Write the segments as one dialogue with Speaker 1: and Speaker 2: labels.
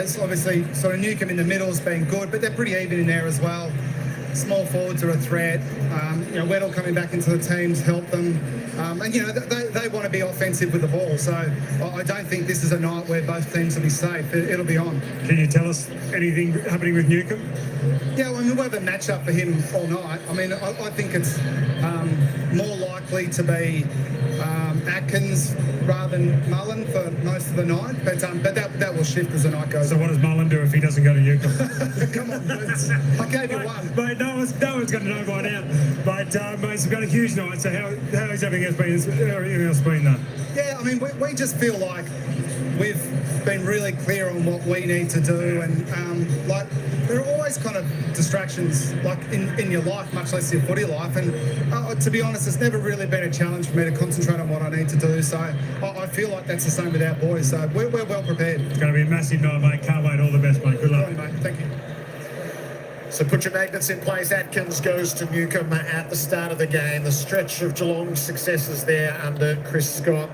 Speaker 1: forwards, obviously, sort of Newcomb in the middle has been good, but they're pretty even in there as well. Small forwards are a threat. Weddle coming back into the teams help them. And, they want to be offensive with the ball. So I don't think this is a night where both teams will be safe. It'll be on.
Speaker 2: Can you tell us anything happening with Newcomb?
Speaker 1: Yeah, well, we'll have a match-up for him all night. I mean, I think it's more likely to be Atkins rather than Mullen for most of the night, but that will shift as the night goes on.
Speaker 2: So what does Mullen do if he doesn't go to Newcomb?
Speaker 1: Come on, Boots. I gave you one.
Speaker 2: Mate, no one's going to know by now. But, mate, we've got a huge night, so how is everything else been though?
Speaker 1: Yeah, I mean, we just feel like we've been really clear on what we need to do, and there are always kind of distractions like in your life, much less your footy life, and to be honest, it's never really been a challenge for me to concentrate on what I need to do, so I feel like that's the same with our boys, so we're well prepared.
Speaker 2: It's going to be a massive night, mate. Can't wait. All the best, mate. Good luck.
Speaker 1: Right, mate. Thank you.
Speaker 3: So put your magnets in place. Atkins goes to Newcomb at the start of the game. The stretch of Geelong's successes there under Chris Scott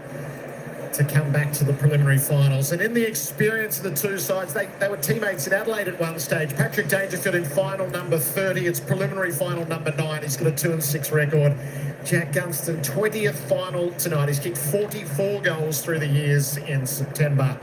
Speaker 3: to come back to the preliminary finals. And in the experience of the two sides, they were teammates in Adelaide at one stage. Patrick Dangerfield in final number 30. It's preliminary final number 9. He's got a 2-6 record. Jack Gunston, 20th final tonight. He's kicked 44 goals through the years in September.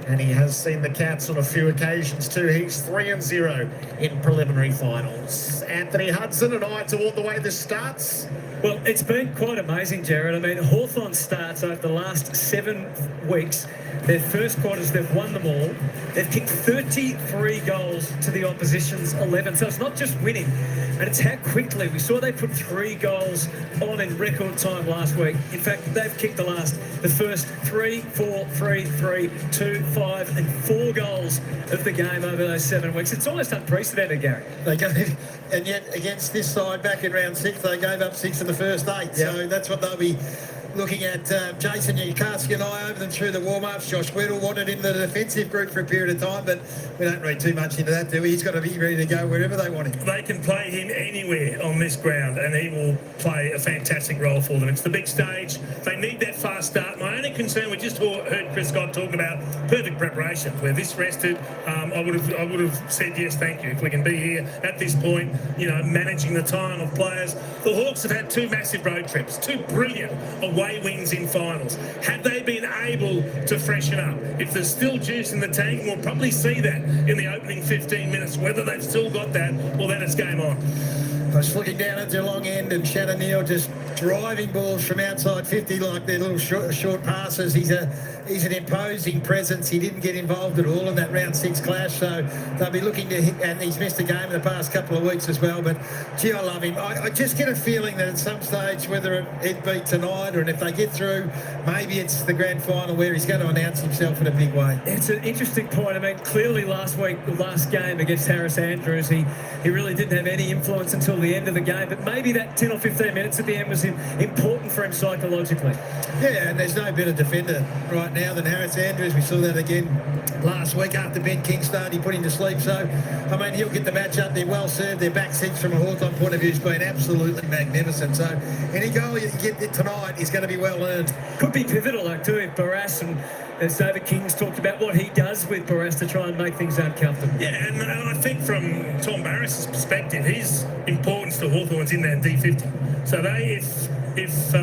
Speaker 3: And he has seen the Cats on a few occasions too. He's 3-0 in preliminary finals. Anthony Hudson and I toward the way this starts.
Speaker 4: Well, it's been quite amazing, Jared. I mean, Hawthorn starts over the last 7 weeks. Their first quarters, they've won them all. They've kicked 33 goals to the opposition's 11. So it's not just winning, and it's how quickly. We saw they put 3 goals on in record time last week. In fact, they've kicked the first 3, 4, 3, 3, 2, 5 and 4 goals of the game over those 7 weeks. It's almost unprecedented, Gary.
Speaker 5: And yet against this side back in round 6, they gave up 6 in the first 8. Yep. So that's what they'll be looking at. Jason, you casting an eye over them through the warm-ups. Josh Weddle wanted in the defensive group for a period of time, but we don't read too much into that, do we? He's got to be ready to go wherever they want him.
Speaker 6: They can play him anywhere on this ground, and he will play a fantastic role for them. It's the big stage. They need that fast start. My only concern, we just heard Chris Scott talking about perfect preparation. Where this rested, I would have said yes, thank you. If we can be here at this point, managing the time of players. The Hawks have had 2 massive road trips, 2 brilliant away wins in finals. Had they been able to freshen up, if there's still juice in the tank, we'll probably see that in the opening 15 minutes. Whether they've still got that, well, then it's game on.
Speaker 5: I was looking down at Geelong end, and Shannon Neal just driving balls from outside 50 like their little short passes. He's an imposing presence. He didn't get involved at all in that round 6 clash, so they'll be looking to hit, and he's missed a game in the past couple of weeks as well. But gee, I love him. I just get a feeling that at some stage, whether it be tonight or if they get through, maybe it's the grand final where he's going to announce himself in a big way.
Speaker 4: It's an interesting point. I mean, clearly last game against Harris Andrews, he really didn't have any influence until the end of the game, but maybe that 10 or 15 minutes at the end was important for him psychologically.
Speaker 5: Yeah, and there's no better defender right now than Harris Andrews. We saw that again last week after Ben King started. He put him to sleep, so I mean, he'll get the match up. They're well served. Their back six from a Hawthorn point of view has been absolutely magnificent, so any goal you get tonight is going to be well earned.
Speaker 4: Could be pivotal though too if Barras, and as David King's talked about what he does with Barras to try and make things uncomfortable.
Speaker 6: Yeah, and I think from Tom Barris's perspective, his importance to Hawthorn's in that D50. So if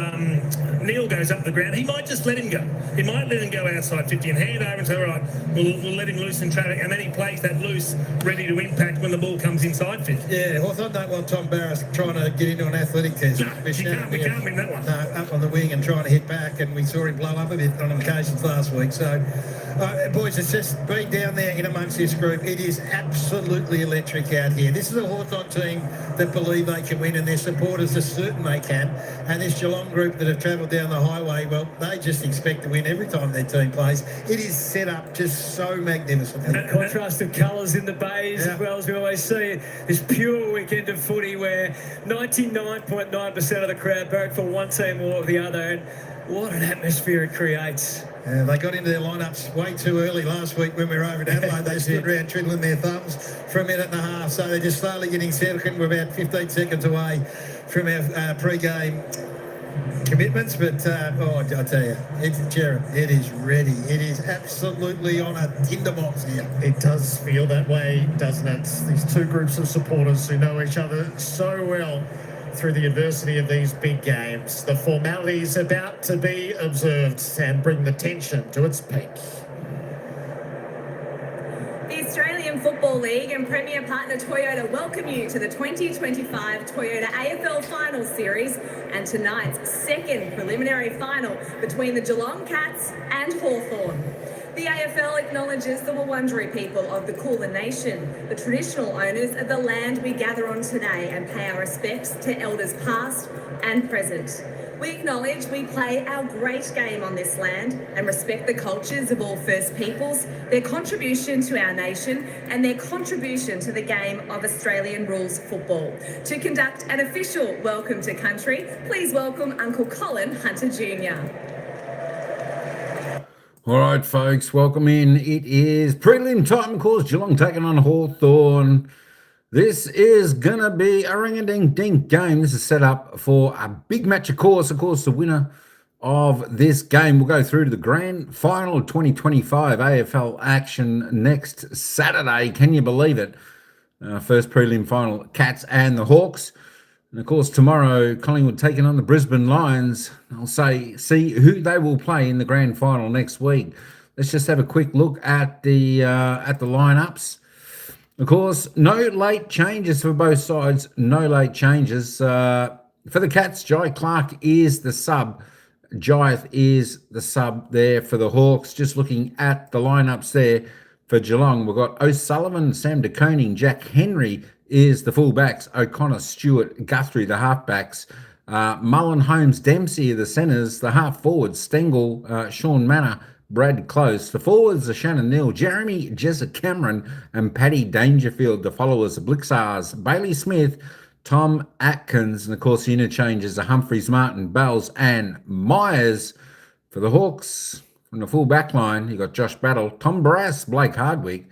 Speaker 6: Neil goes up the ground, he might just let him go. He might let him go outside 50 and hand over and say, all right, we'll let him loose in traffic, and then he plays that loose, ready to impact when the ball comes inside 50.
Speaker 5: Yeah, Hawthorn don't want Tom Barras trying to get into an athletic test.
Speaker 6: No, we can't win that one.
Speaker 5: No, up on the wing and trying to hit back, and we saw him blow up a bit on occasions last week. So, boys, it's just being down there in amongst this group. It is absolutely electric out here. This is a Hawthorn team that believe they can win, and their supporters are certain they can. And this Geelong group that have travelled down the highway, well, they just expect to win every time their team plays. It is set up just so magnificent.
Speaker 4: And the contrast of colours in the bays, as well as we always see, this pure weekend of footy where 99.9% of the crowd barrack for one team or the other, and what an atmosphere it creates.
Speaker 5: They got into their lineups way too early last week when we were over in Adelaide. They stood around twiddling their thumbs for a minute and a half, so they're just slowly getting settled. We're about 15 seconds away from our pre-game commitments, but I tell you, Jared, it is ready. It is absolutely on a tinderbox here.
Speaker 3: It does feel that way, doesn't it? These two groups of supporters who know each other so well through the adversity of these big games. The formalities about to be observed and bring the tension to its peak.
Speaker 7: The Australian Football League and Premier Partner Toyota welcome you to the 2025 Toyota AFL Final Series and tonight's second preliminary final between the Geelong Cats and Hawthorn. The AFL acknowledges the Wurundjeri people of the Kulin Nation, the traditional owners of the land we gather on today, and pay our respects to elders past and present. We acknowledge we play our great game on this land and respect the cultures of all First Peoples, their contribution to our nation and their contribution to the game of Australian rules football. To conduct an official welcome to country, please welcome Uncle Colin Hunter Jr.
Speaker 8: All right, folks, welcome in. It is prelim time, of course. Geelong taking on Hawthorn. This is going to be a ring-a-ding-ding game. This is set up for a big match, of course. Of course, the winner of this game will go through to the grand final of 2025 AFL action next Saturday. Can you believe it? First prelim final, Cats and the Hawks. And, of course, tomorrow, Collingwood taking on the Brisbane Lions. I'll see who they will play in the grand final next week. Let's just have a quick look at the lineups. Of course, no late changes for both sides. No late changes. For the Cats, Jai Clark is the sub. Jyth is the sub there for the Hawks. Just looking at the lineups there for Geelong, we've got O'Sullivan, Sam De Koning, Jack Henry is the fullbacks. O'Connor, Stewart, Guthrie, the halfbacks. Mullen, Holmes, Dempsey are the centres. The half forwards, Stengel, Sean Manor, Brad Close. The forwards are Shannon Neal, Jeremy Jezza Cameron, and Paddy Dangerfield. The followers are Blixars, Bailey Smith, Tom Atkins, and of course the interchanges are Humphreys, Martin, Bells, and Myers. For the Hawks, from the full back line, you got Josh Battle, Tom Barras, Blake Hardwick.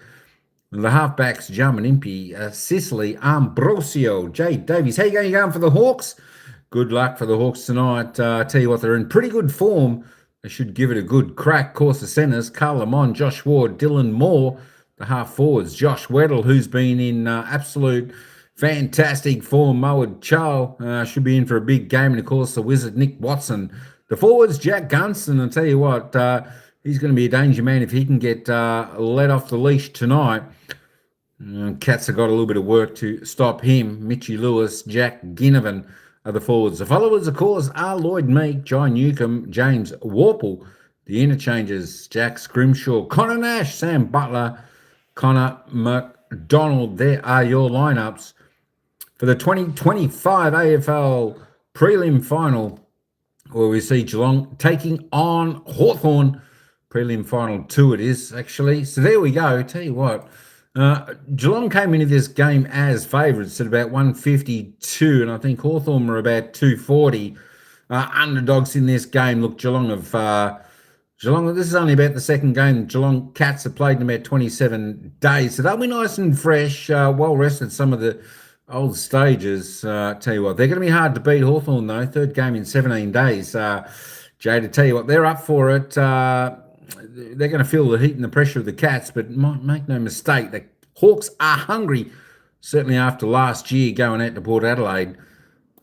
Speaker 8: And the halfbacks, Jarman Impey, Sicily, Ambrosio, Jay Davies. How you going for the Hawks? Good luck for the Hawks tonight. I tell you what, they're in pretty good form. They should give it a good crack. Of course, the centres, Carl Lamont, Josh Ward, Dylan Moore. The half forwards, Josh Weddle, who's been in absolute fantastic form. Mowat Chow should be in for a big game. And, of course, the wizard, Nick Watson. The forwards, Jack Gunston. I'll tell you what, he's going to be a danger man if he can get let off the leash tonight. Cats have got a little bit of work to stop him. Mitchie Lewis, Jack Ginnivan are the forwards. The followers, of course, are Lloyd Meek, Jai Newcomb, James Warple. The interchanges, Jack Scrimshaw, Connor Nash, Sam Butler, Connor McDonald. There are your lineups for the 2025 AFL prelim final, where we see Geelong taking on Hawthorn. Prelim final 2 it is, actually. So there we go. Tell you what, Geelong came into this game as favourites at about 152, and I think Hawthorn were about 240. Underdogs in this game. Look, Geelong, this is only about the second game. Geelong Cats have played in about 27 days, so they'll be nice and fresh, well rested some of the old stages. Tell you what, they're going to be hard to beat. Hawthorn, though, third game in 17 days. Jay, to tell you what, they're up for it. They're going to feel the heat and the pressure of the Cats, but make no mistake, the Hawks are hungry, certainly after last year going out to Port Adelaide.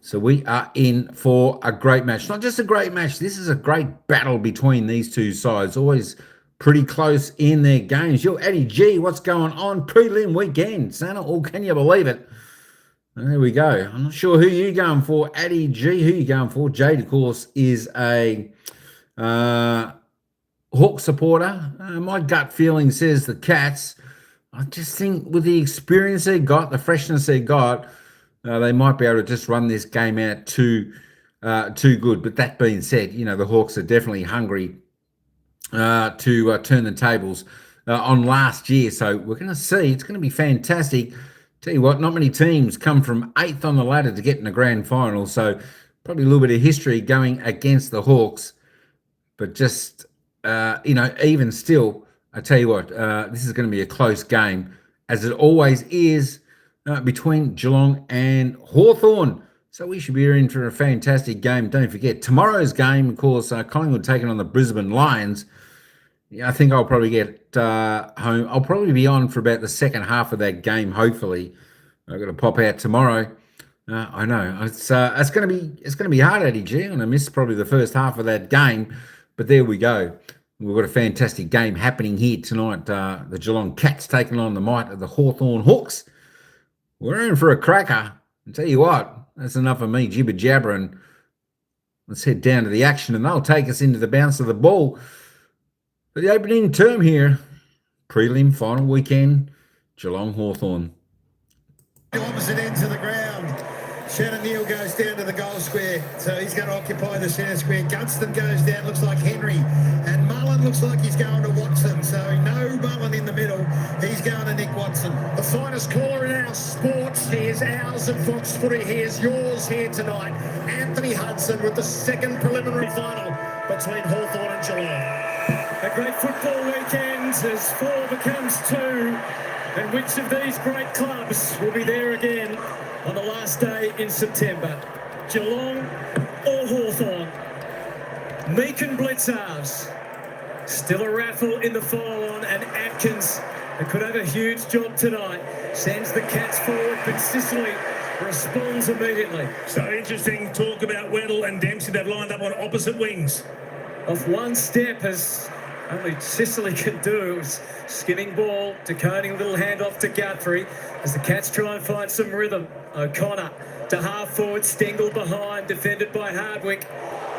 Speaker 8: So we are in for a great match. Not just a great match, this is a great battle between these two sides. Always pretty close in their games. Yo, Eddie G, what's going on? Prelim weekend, Santa. Oh, can you believe it? There we go. I'm not sure who you're going for. Eddie G, who you going for? Jade, of course, is a Hawk supporter. My gut feeling says the Cats. I just think with the experience they got, the freshness they got, they might be able to just run this game out too good. But that being said, you know, the Hawks are definitely hungry to turn the tables on last year. So we're going to see. It's going to be fantastic. Tell you what, not many teams come from 8th on the ladder to get in the grand final. So probably a little bit of history going against the Hawks. But just, even still, I tell you what, this is going to be a close game, as it always is between Geelong and Hawthorn. So we should be in for a fantastic game. Don't forget, tomorrow's game, of course, Collingwood taking on the Brisbane Lions. Yeah, I think I'll probably get home. I'll probably be on for about the second half of that game, hopefully. I've got to pop out tomorrow. I know. It's going to be hard, Eddie G. And I missed probably the first half of that game. But there we go. We've got a fantastic game happening here tonight. The Geelong Cats taking on the might of the Hawthorn Hawks. We're in for a cracker. I'll tell you what, that's enough of me jibber jabbering. Let's head down to the action, and they'll take us into the bounce of the ball for the opening term here. Prelim final weekend, Geelong Hawthorn.
Speaker 5: Opposite ends of the ground. Shannon Neal goes down to the goal square, so he's going to occupy the centre square. Gunston goes down, looks like Henry. And Mullen looks like he's going to Watson, so no Mullen in the middle. He's going to Nick Watson.
Speaker 3: The finest caller in our sport. Here's ours at Fox Footy. Here's yours here tonight. Anthony Hudson with the second preliminary final between Hawthorn and Geelong.
Speaker 4: A great football weekend as 4 becomes 2. And which of these great clubs will be there again on the last day in September? Geelong or Hawthorn? Meek and Blitzarves. Still a raffle in the follow-on, and Atkins, who could have a huge job tonight, sends the Cats forward, but Sicily responds immediately.
Speaker 6: So interesting talk about Weddle and Dempsey. They've lined up on opposite wings.
Speaker 4: Off one step, as only Sicily can do. It was skimming ball, decoding a little handoff to Guthrie as the Cats try and find some rhythm. O'Connor to half forward, Stengel behind, defended by Hardwick.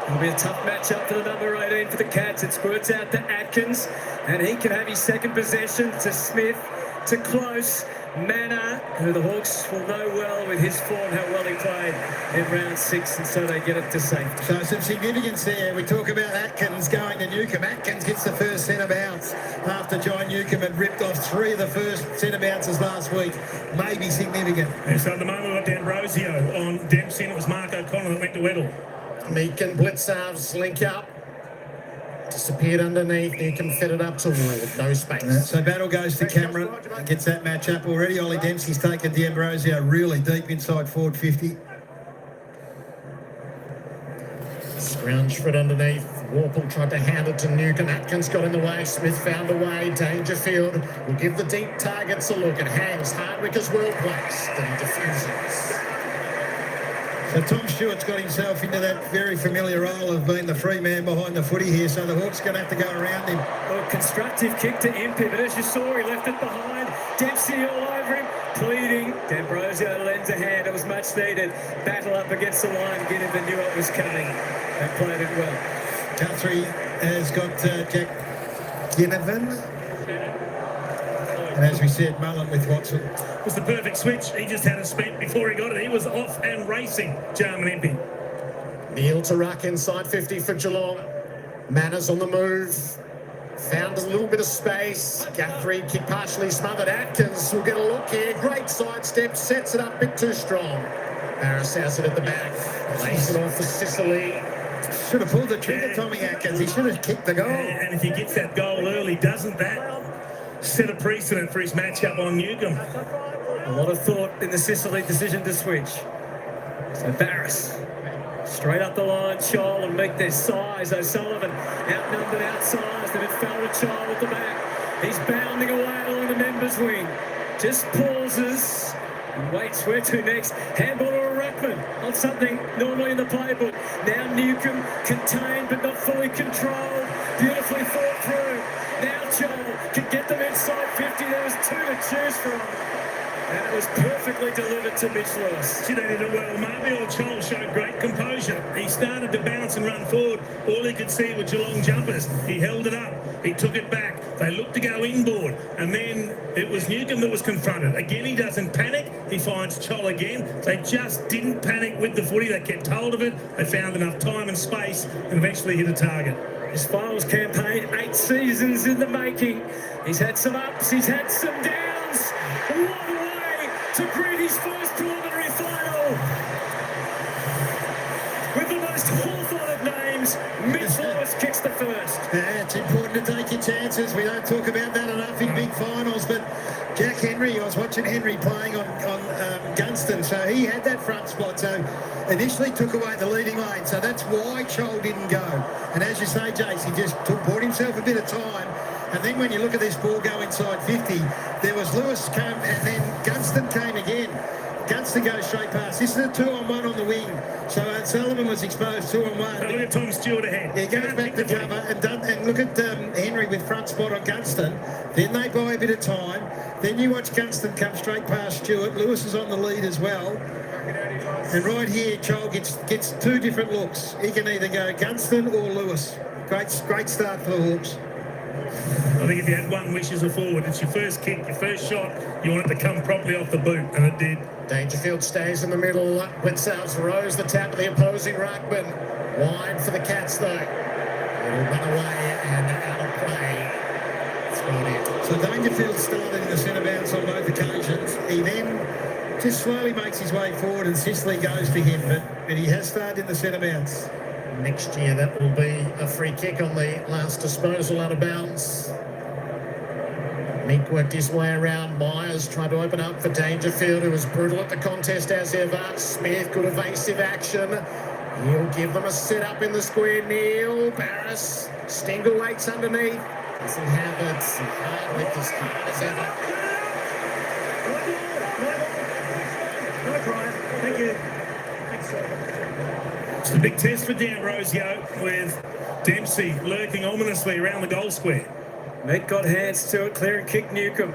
Speaker 4: It'll be a tough matchup for the number 18 for the Cats. It squirts out to Atkins, and he can have his second possession to Smith, to Close. Manor, who the Hawks will know well with his form, how well he played in round 6, and so they get it to safety.
Speaker 5: So some significance there. We talk about Atkins going to Newcomb. Atkins gets the first centre bounce after John Newcomb had ripped off 3 of the first centre bounces last week. Maybe significant.
Speaker 6: And so at the moment we've got D'Ambrosio on Dempsey, and it was Mark O'Connor that went to Weddle.
Speaker 3: Meek and Blitzarves link up. Disappeared underneath. Newcomb fed it up to Ward. No space.
Speaker 5: So battle goes to Cameron. Gets that match up already. Ollie Dempsey's taken D'Ambrosio really deep inside forward 50.
Speaker 3: Scrounge for it underneath. Warple tried to hand it to Newcomb. Atkins got in the way. Smith found a way. Dangerfield will give the deep targets a look. It hangs. Hardwick is well placed. And he diffuses.
Speaker 5: So Tom Stewart's got himself into that very familiar role of being the free man behind the footy here, so the Hawks going to have to go around him.
Speaker 4: Well, constructive kick to Impey, but as you saw, he left it behind. Dempsey all over him, pleading. D'Ambrosio lends a hand. It was much needed. Battle up against the line. Get him, knew it was coming. They played it well.
Speaker 5: Guthrie has got Jack Ginnivan. And as we said, Mullen with Watson.
Speaker 6: It was the perfect switch. He just had a speed before he got it. He was off and racing, Jarman Impey.
Speaker 3: Neil to ruck inside 50 for Geelong. Manners on the move. Found a little bit of space. Guthrie kick partially smothered. Atkins will get a look here. Great sidestep. Sets it up a bit too strong. Barris has it at the back. Lays it off for Sicily.
Speaker 5: Should have pulled the trigger, Tommy Atkins. He should have kicked the goal.
Speaker 6: And if he gets that goal early, doesn't that set a precedent for his matchup on Newcomb?
Speaker 4: A lot of thought in the Sicily decision to switch. So Barris, straight up the line, Chol and make their size. O'Sullivan outnumbered, outsized, and it fell to Chol at the back. He's bounding away along the members' wing. Just pauses and waits where to next. Handball to a ruckman on something normally in the playbook. Now Newcomb contained but not fully controlled. Beautifully thought through. Now Chol can get them inside 50. There was 2 to choose from. And it was perfectly delivered to Mitch Lewis.
Speaker 6: They did it well. Marbiol Chol showed great composure. He started to bounce and run forward. All he could see were Geelong jumpers. He held it up. He took it back. They looked to go inboard. And then it was Newcomb that was confronted. Again, he doesn't panic. He finds Chol again. They just didn't panic with the footy. They kept hold of it. They found enough time and space and eventually hit a target.
Speaker 4: His finals campaign, 8 seasons in the making. He's had some ups, he's had some downs. What a way to greet his first preliminary final. With the most Hawthorn of names, Mitch Lewis kicks the first.
Speaker 5: It's important to take your chances. We don't talk about that enough in big finals, but Jack Henry, I was watching Henry playing on Gunston, so he had that front spot, so initially took away the leading lane, so that's why Chol didn't go. And as you say, Jace, he just bought himself a bit of time, and then when you look at this ball go inside 50, there was Lewis come, and then Gunston came again. Gunston goes straight past. This is a 2-on-1 on the wing, so Sullivan was exposed 2-on-1.
Speaker 6: So look at Tom Stewart ahead.
Speaker 5: He goes back to cover and look at Henry with front spot on Gunston. Then they buy a bit of time. Then you watch Gunston come straight past Stewart. Lewis is on the lead as well. And right here, Chol gets two different looks. He can either go Gunston or Lewis. Great start for the Hawks.
Speaker 6: I think if you had one wish as a forward, it's your first kick, your first shot, you want it to come properly off the boot, and it did.
Speaker 3: Dangerfield stays in the middle. Blitzhouse rose the tap of the opposing ruckman. Wide for the Cats, though. It'll run away and out of play. Thrown in.
Speaker 5: So Dangerfield started in the centre bounce on both occasions. He then just slowly makes his way forward, and Sicily goes to him, but he has started in the centre bounce.
Speaker 3: Next year, that will be a free kick on the last disposal out of bounds. Meek worked his way around. Myers tried to open up for Dangerfield, who was brutal at the contest as ever. Smith, good evasive action. He'll give them a set-up in the square. Neil, Barris, Stengel waits underneath. Doesn't have it. Hardwick as hard as ever.
Speaker 2: No crying. Thank you. Thanks, sir.
Speaker 6: It's the big test for D'Ambrosio with Dempsey lurking ominously around the goal square.
Speaker 4: Meek got hands to it, clear and kick Newcomb.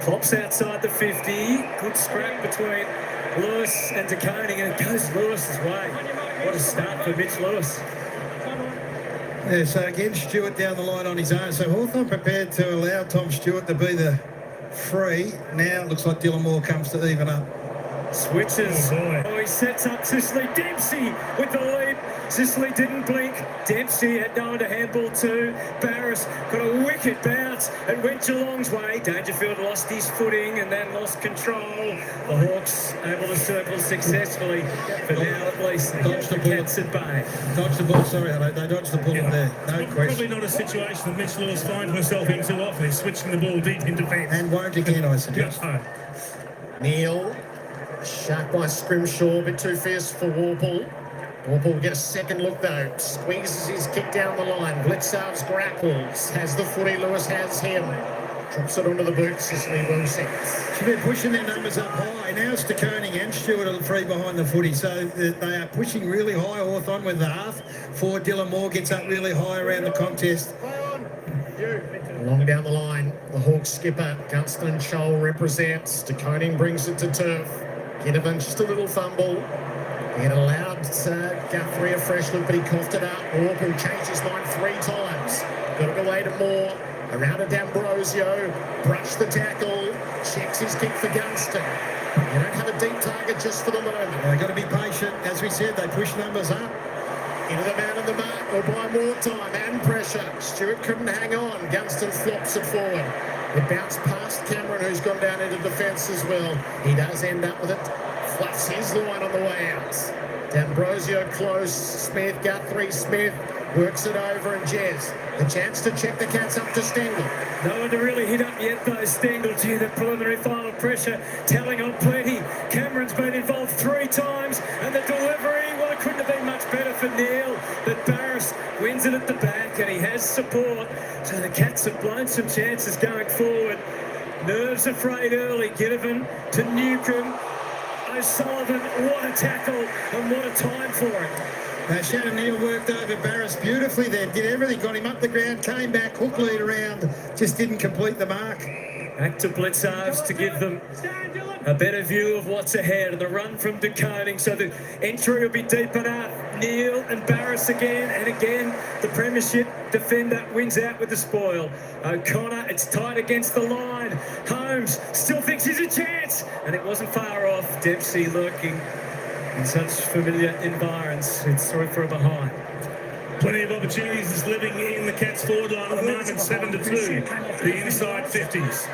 Speaker 4: Pops outside the 50. Good scrap between Lewis and De Koning, and it goes Lewis's way. What a start for Mitch Lewis.
Speaker 5: Yeah, so again, Stewart down the line on his own. So Hawthorn prepared to allow Tom Stewart to be the free. Now it looks like Dylan Moore comes to even up.
Speaker 4: Switches.
Speaker 6: Oh,
Speaker 4: He sets up Sicily. Dempsey with the lead. Sicily didn't blink. Dempsey had no one to handball to. Barris got a wicked bounce. It went Geelong's way. Dangerfield lost his footing and then lost control. The Hawks able to circle successfully. For now, at least, they
Speaker 5: Dodged the
Speaker 4: the
Speaker 5: bullet.
Speaker 4: Cats at bay.
Speaker 5: Dodged the ball, sorry, hello. They dodged the bullet there. No
Speaker 6: It's
Speaker 5: question.
Speaker 6: probably not a situation that Mitch Lewis finds himself in too often, is switching the ball deep in defence.
Speaker 5: And won't again, I suggest.
Speaker 6: Oh.
Speaker 3: Neil, shot by Scrimshaw, a bit too fierce for Warple. Warple will get a second look though. Squeezes his kick down the line. Blitzarves grapples. Has the footy. Lewis has him. Drops it onto the boot. Sicily will set.
Speaker 5: So they're pushing their numbers up high. Now it's De Koning and Stewart are free behind the footy. So they are pushing really high. Hawthorn with the half. Forward Dylan Moore gets up really high around the contest.
Speaker 3: Long down the line, the Hawks skipper, Gunston Chol represents. De Koning brings it to turf. Ginnivan just a little fumble. He had allowed Guthrie a fresh look, but he coughed it up. Warple changed his mind 3 times. Got it away to Moore. Around to D'Ambrosio. Brushed the tackle. Checks his kick for Gunston. They don't have a deep target just for the moment.
Speaker 5: They've got to be patient. As we said, they push numbers up.
Speaker 3: Into the man on the mark, or buy more time and pressure. Stewart couldn't hang on. Gunston flops it forward. It bounced past Cameron, who's gone down into defence as well. He does end up with it. Fluffs his line on the way out. D'Ambrosio close. Smith, Guthrie, Smith works it over, and Jez. The chance to check the Cats up to Stengel.
Speaker 4: No one to really hit up yet though. Stengel to the preliminary final pressure. Telling on plenty. Cameron's been involved 3 times, and the delivery, well, it couldn't have been much better for Neil. But Barris wins it at the back, and he has support. So the Cats have blown some chances going forward. Nerves afraid early. Ginnivan to Newcomb. O'Sullivan, what a tackle, and what a time for it.
Speaker 5: Shannon Neal worked over Barris beautifully there. Did everything, got him up the ground, came back, hook lead around, just didn't complete the mark.
Speaker 4: Back to Blitzarves to give them a better view of what's ahead, and the run from De Koning, so the entry will be deep enough. Neil and Barris again, and again the premiership defender wins out with the spoil. O'Connor, it's tight against the line. Holmes still thinks he's a chance, and it wasn't far off. Dempsey lurking in such familiar environs. It's through for a behind.
Speaker 6: Plenty of opportunities is living in the Cats forward line at the moment, 7-2. The inside 50s.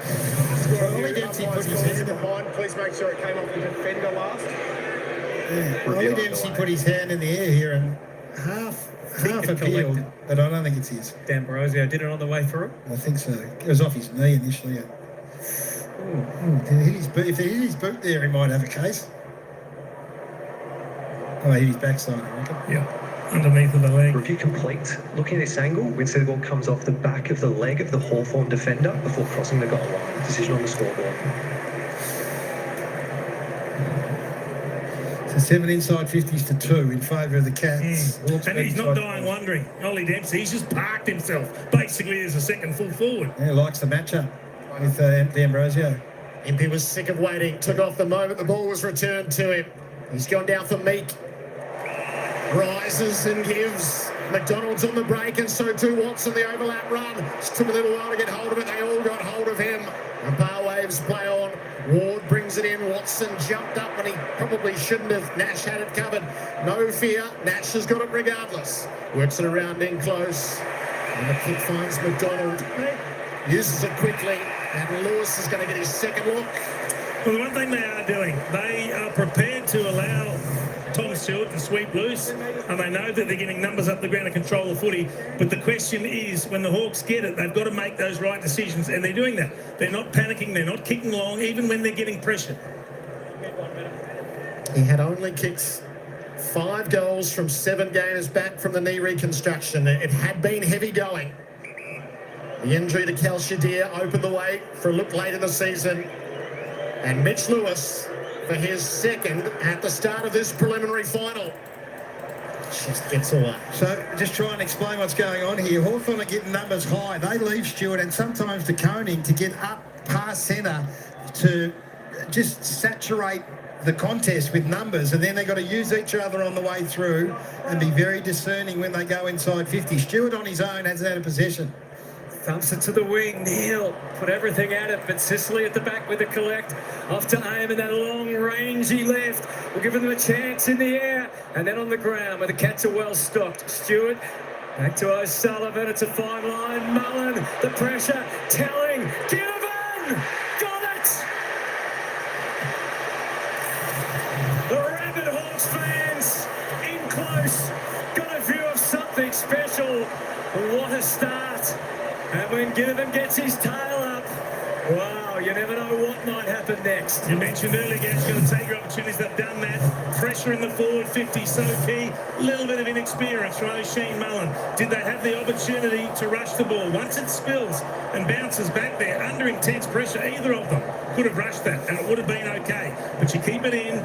Speaker 5: Ollie Dempsey put his hand
Speaker 1: Please make sure it came off the defender last.
Speaker 5: Ollie Dempsey put his hand in the air here and half appealed, but I don't think it's his.
Speaker 4: D'Ambrosio did it on the way through.
Speaker 5: I think so. It was off his knee initially. If he hit his boot there, he might have a case. Oh, he hit his backside, I reckon.
Speaker 6: Yeah, underneath of the leg.
Speaker 9: Review complete. Looking at this angle, Winston ball comes off the back of the leg of the Hawthorn defender before crossing the goal line. Decision on the scoreboard.
Speaker 5: So 7 inside 50s to 2 in favour of the Cats.
Speaker 6: And he's not dying wondering. Ollie Dempsey, he's just parked himself basically as a second full forward.
Speaker 5: Yeah, likes the matchup with D'Ambrosio.
Speaker 3: Impey was sick of waiting, took off the moment the ball was returned to him. He's gone down for Meek. Rises and gives. McDonald's on the break, and so too Watson, the overlap run. It took a little while to get hold of it. They all got hold of him. Umpire waves play on. Ward brings it in. Watson jumped up when he probably shouldn't have. Nash had it covered. No fear. Nash has got it regardless. Works it around in close. And the kick finds McDonald. Uses it quickly. And Lewis is going to get his second look.
Speaker 6: Well, the one thing they are doing, they are prepared to allow Tom Stewart to sweep loose, and they know that they're getting numbers up the ground to control the footy. But the question is, when the Hawks get it, they've got to make those right decisions, and they're doing that. They're not panicking, they're not kicking long, even when they're getting pressure.
Speaker 3: He had only kicked 5 goals from 7 games back from the knee reconstruction. It had been heavy going. The injury to Cal Shadir opened the way for a look late in the season. And Mitch Lewis for his second at the start of this preliminary final. Just gets away.
Speaker 5: So just try and explain what's going on here. Hawthorn are getting numbers high. They leave Stewart and sometimes to Koenig to get up past centre to just saturate the contest with numbers, and then they've got to use each other on the way through and be very discerning when they go inside 50. Stewart on his own hasn't had a possession.
Speaker 4: Thumps it to the wing. Neil put everything at it, but Sicily at the back with the collect. Off to aim, and that long rangy left will give them a chance in the air. And then on the ground where the Cats are well stocked. Stewart back to O'Sullivan. It's a fine line. Mullen, the pressure, telling. Ginnivan! Got it! The rabid Hawks fans in close. Got a view of something special. What a start. And when Ginnivan gets his tail up, wow, you never know what might happen next.
Speaker 6: You mentioned earlier, guys, going to take your opportunities. They've done that. Pressure in the forward 50, so key. A little bit of inexperience from O'Sheen Mullen. Did they have the opportunity to rush the ball? Once it spills and bounces back there, under intense pressure, either of them could have rushed that, and it would have been okay. But you keep it in,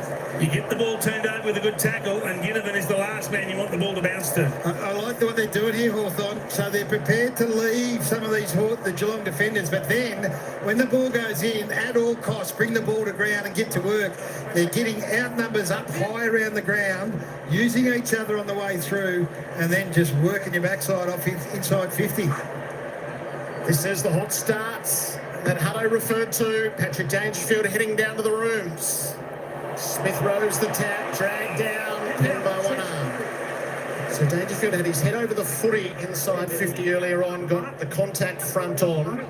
Speaker 6: you get the ball turned over with a good tackle, and Ginnivan is the last man you want the ball to bounce to.
Speaker 5: I like what they're doing here, Hawthorn. So they're prepared to leave some of these the Geelong defenders, but then when the ball goes in, at all costs, bring the ball to ground and get to work. They're getting outnumbers up high around the ground, using each other on the way through, and then just working your backside off inside 50.
Speaker 3: This is the hot starts that Hutto referred to. Patrick Dangerfield heading down to the rooms. Smith rows the tap, dragged down, pinned by one arm. So Dangerfield had his head over the footy inside 50 earlier on, got the contact front on.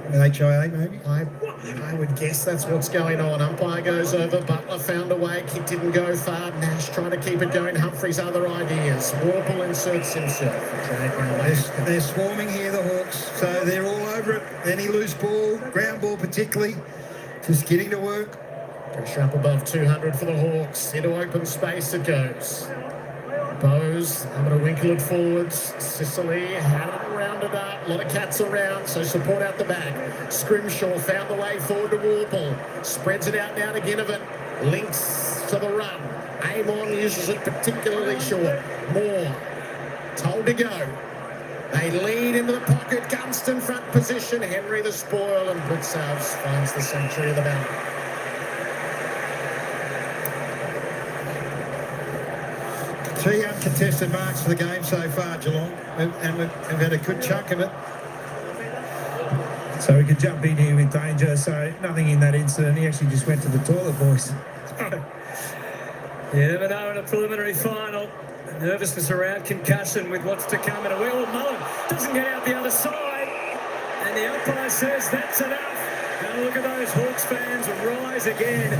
Speaker 5: An HIA maybe?
Speaker 3: I would guess that's what's going on. Umpire goes over, Butler found a way, kick didn't go far. Nash trying to keep it going. Humphrey's other ideas. Warple inserts himself.
Speaker 5: They're swarming here, the Hawks, so they're all over it. Any loose ball, ground ball particularly, just getting to work.
Speaker 3: Pressure up above 200 for the Hawks. Into open space it goes. Bose, I'm going to winkle it forwards. Sicily had it rounded up. A lot of Cats around, so support out the back. Scrimshaw found the way forward to Warple. Spreads it out now to Ginnivan. Links to the run. Amon uses it particularly short. Moore told to go. They lead into the pocket. Gunston front position. Henry the spoil, and Blitzhouse finds the century of the battle.
Speaker 5: 3 uncontested marks for the game so far, Geelong, and we've had a good chunk of it.
Speaker 2: So we could jump in here with danger, so nothing in that incident. He actually just went to the toilet, boys.
Speaker 4: You never know in a preliminary final. Nervousness around concussion with what's to come. And a wheel of Mullen doesn't get out the other side. And the umpire says that's enough. Now look at those Hawks fans rise again.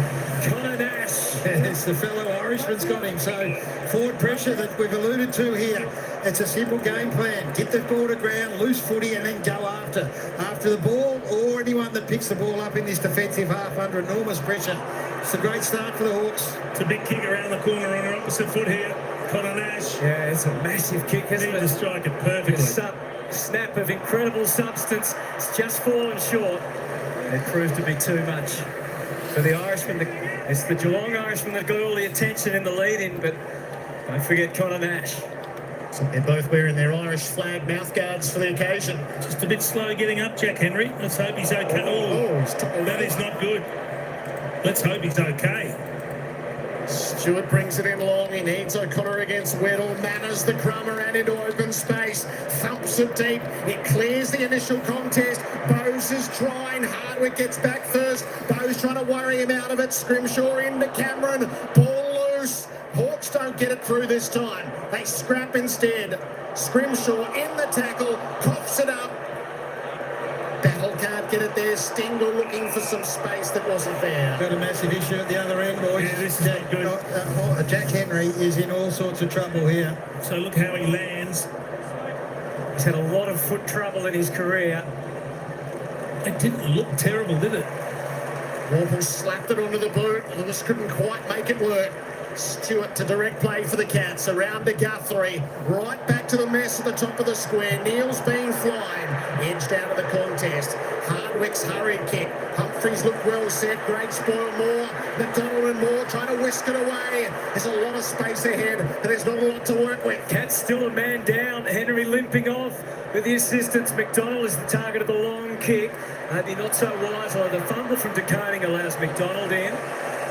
Speaker 4: Connor Nash.
Speaker 5: It's the fellow Irishman's got him. So forward pressure that we've alluded to here. It's a simple game plan. Get the ball to ground, loose footy, and then go after the ball, or anyone that picks the ball up in this defensive half under enormous pressure. It's a great start for the Hawks.
Speaker 6: It's a big kick around the corner on her opposite foot here. Connor Nash.
Speaker 4: Yeah, it's a massive kick, isn't it?
Speaker 6: To strike it perfectly.
Speaker 4: Snap of incredible substance. It's just fallen short. It proved to be too much for the Irishman. It's the Geelong Irishman that got all the attention in the lead-in, but don't forget Connor Nash.
Speaker 3: So they're both wearing their Irish flag mouthguards for the occasion.
Speaker 6: Just a bit slow getting up, Jack Henry. Let's hope he's okay. That is not good. Let's hope he's okay.
Speaker 3: Stewart brings it in long. He needs O'Connor against Weddle. Manners the crumb around into open space. Thumps it deep. It clears the initial contest. Bowes is trying. Hardwick gets back first. Bowes trying to worry him out of it. Scrimshaw into Cameron. Ball loose. Hawks don't get it through this time. They scrap instead. Scrimshaw in the tackle. Coughs it up. Battle can't get it there. Stingle looking for some space that wasn't there.
Speaker 5: Got a massive issue at the other end, boys.
Speaker 6: Yeah, this is not good.
Speaker 5: Jack Henry is in all sorts of trouble here.
Speaker 6: So look how he lands.
Speaker 4: He's had a lot of foot trouble in his career.
Speaker 6: It didn't look terrible, did it?
Speaker 3: Warple slapped it onto the boot. Lewis couldn't quite make it work. Stewart to direct play for the Cats. Around to Guthrie. Right back to the mess at the top of the square. Neil's been flying. Edged out of the contest. Hardwick's hurried kick. Humphries looked well set. Great spoil more. McDonald and Moore trying to whisk it away. There's a lot of space ahead, and there's not a lot to work with.
Speaker 4: Cats still a man down. Henry limping off with the assistance. McDonald is the target of the long kick. Maybe not so wise. The fumble from DeConing allows McDonald in.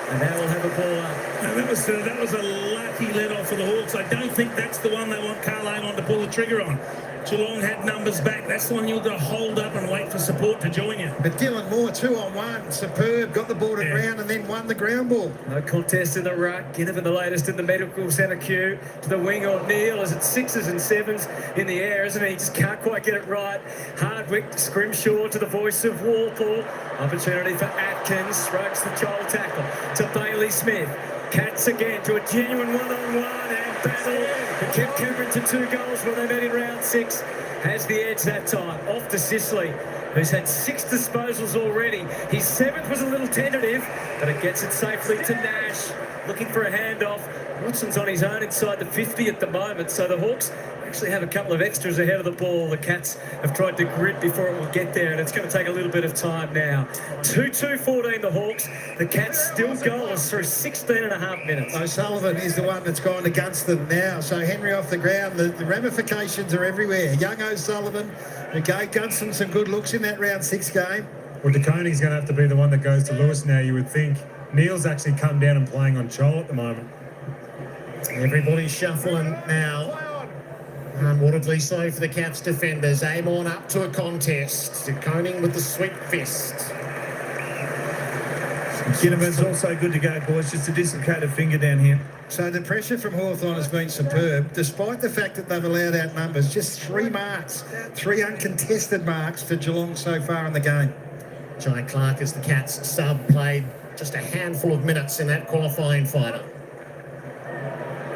Speaker 4: And now we'll have a ball up.
Speaker 6: Now that was a lucky let-off for the Hawks. I don't think that's the one they want Carl Amon to pull the trigger on. Geelong had numbers back. That's the one you've got to hold up and wait for support to join you.
Speaker 5: But Dylan Moore, 2-on-1, superb. Got the ball to ground and then won the ground ball.
Speaker 4: No contest in the ruck. Ginnivan the latest in the medical centre queue. To the wing on Neil as it's 6s and 7s in the air, isn't he? He just can't quite get it right. Hardwick to Scrimshaw to the voice of Warple. Opportunity for Atkins. Shrugs the child tackle to Bailey Smith. Cats again to a genuine one-on-one and battle. It kept Cameron to 2 goals when they met in round 6. Has the edge that time. Off to Sicily, who's had 6 disposals already. His 7th was a little tentative, but it gets it safely to Nash. Looking for a handoff. Watson's on his own inside the 50 at the moment, so the Hawks actually have a couple of extras ahead of the ball. The Cats have tried to grit before it will get there, and it's going to take a little bit of time now. 2-2-14 the Hawks. The Cats still goalless through 16 and a half minutes.
Speaker 5: O'Sullivan is the one that's gone against them now. So Henry off the ground. The ramifications are everywhere. Young O'Sullivan, who gave Gunston some good looks in that round 6 game.
Speaker 2: Well, DeConing's going to have to be the one that goes to Lewis now, you would think. Neil's actually come down and playing on Chol at the moment.
Speaker 3: Everybody's shuffling now. Unwontedly so for the Cats defenders. Amon up to a contest. Koning with the sweet fist.
Speaker 10: Ginnivan's also good to go, boys. Just a dislocated finger down here.
Speaker 5: So the pressure from Hawthorn has been superb, despite the fact that they've allowed out numbers. Just 3 marks, 3 uncontested marks for Geelong so far in the game.
Speaker 3: Jai Clark as the Cats sub played just a handful of minutes in that qualifying final.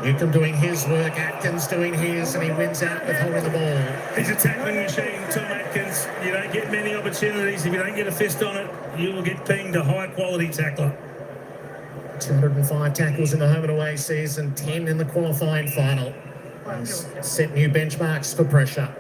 Speaker 3: Newcomb doing his work, Atkins doing his, and he wins out with holding the ball.
Speaker 6: He's a tackling machine, Tom Atkins. You don't get many opportunities. If you don't get a fist on it, you will get pinged. A high-quality tackler.
Speaker 3: 205 tackles in the home and away season, 10 in the qualifying final. He's set new benchmarks for pressure.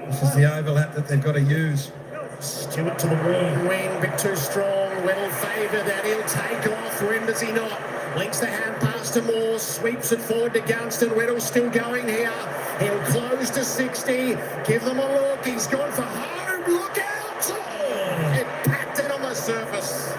Speaker 5: This is the overlap that they've got to use.
Speaker 3: Stewart to the wrong wing, bit too strong, well favoured, and he'll take off. When does he not? Links the hand pass to Moore, sweeps it forward to Gunston. Weddle's still going here. He'll close to 60. Give them a look. He's gone for home. Look out! Oh, it packed in on the surface.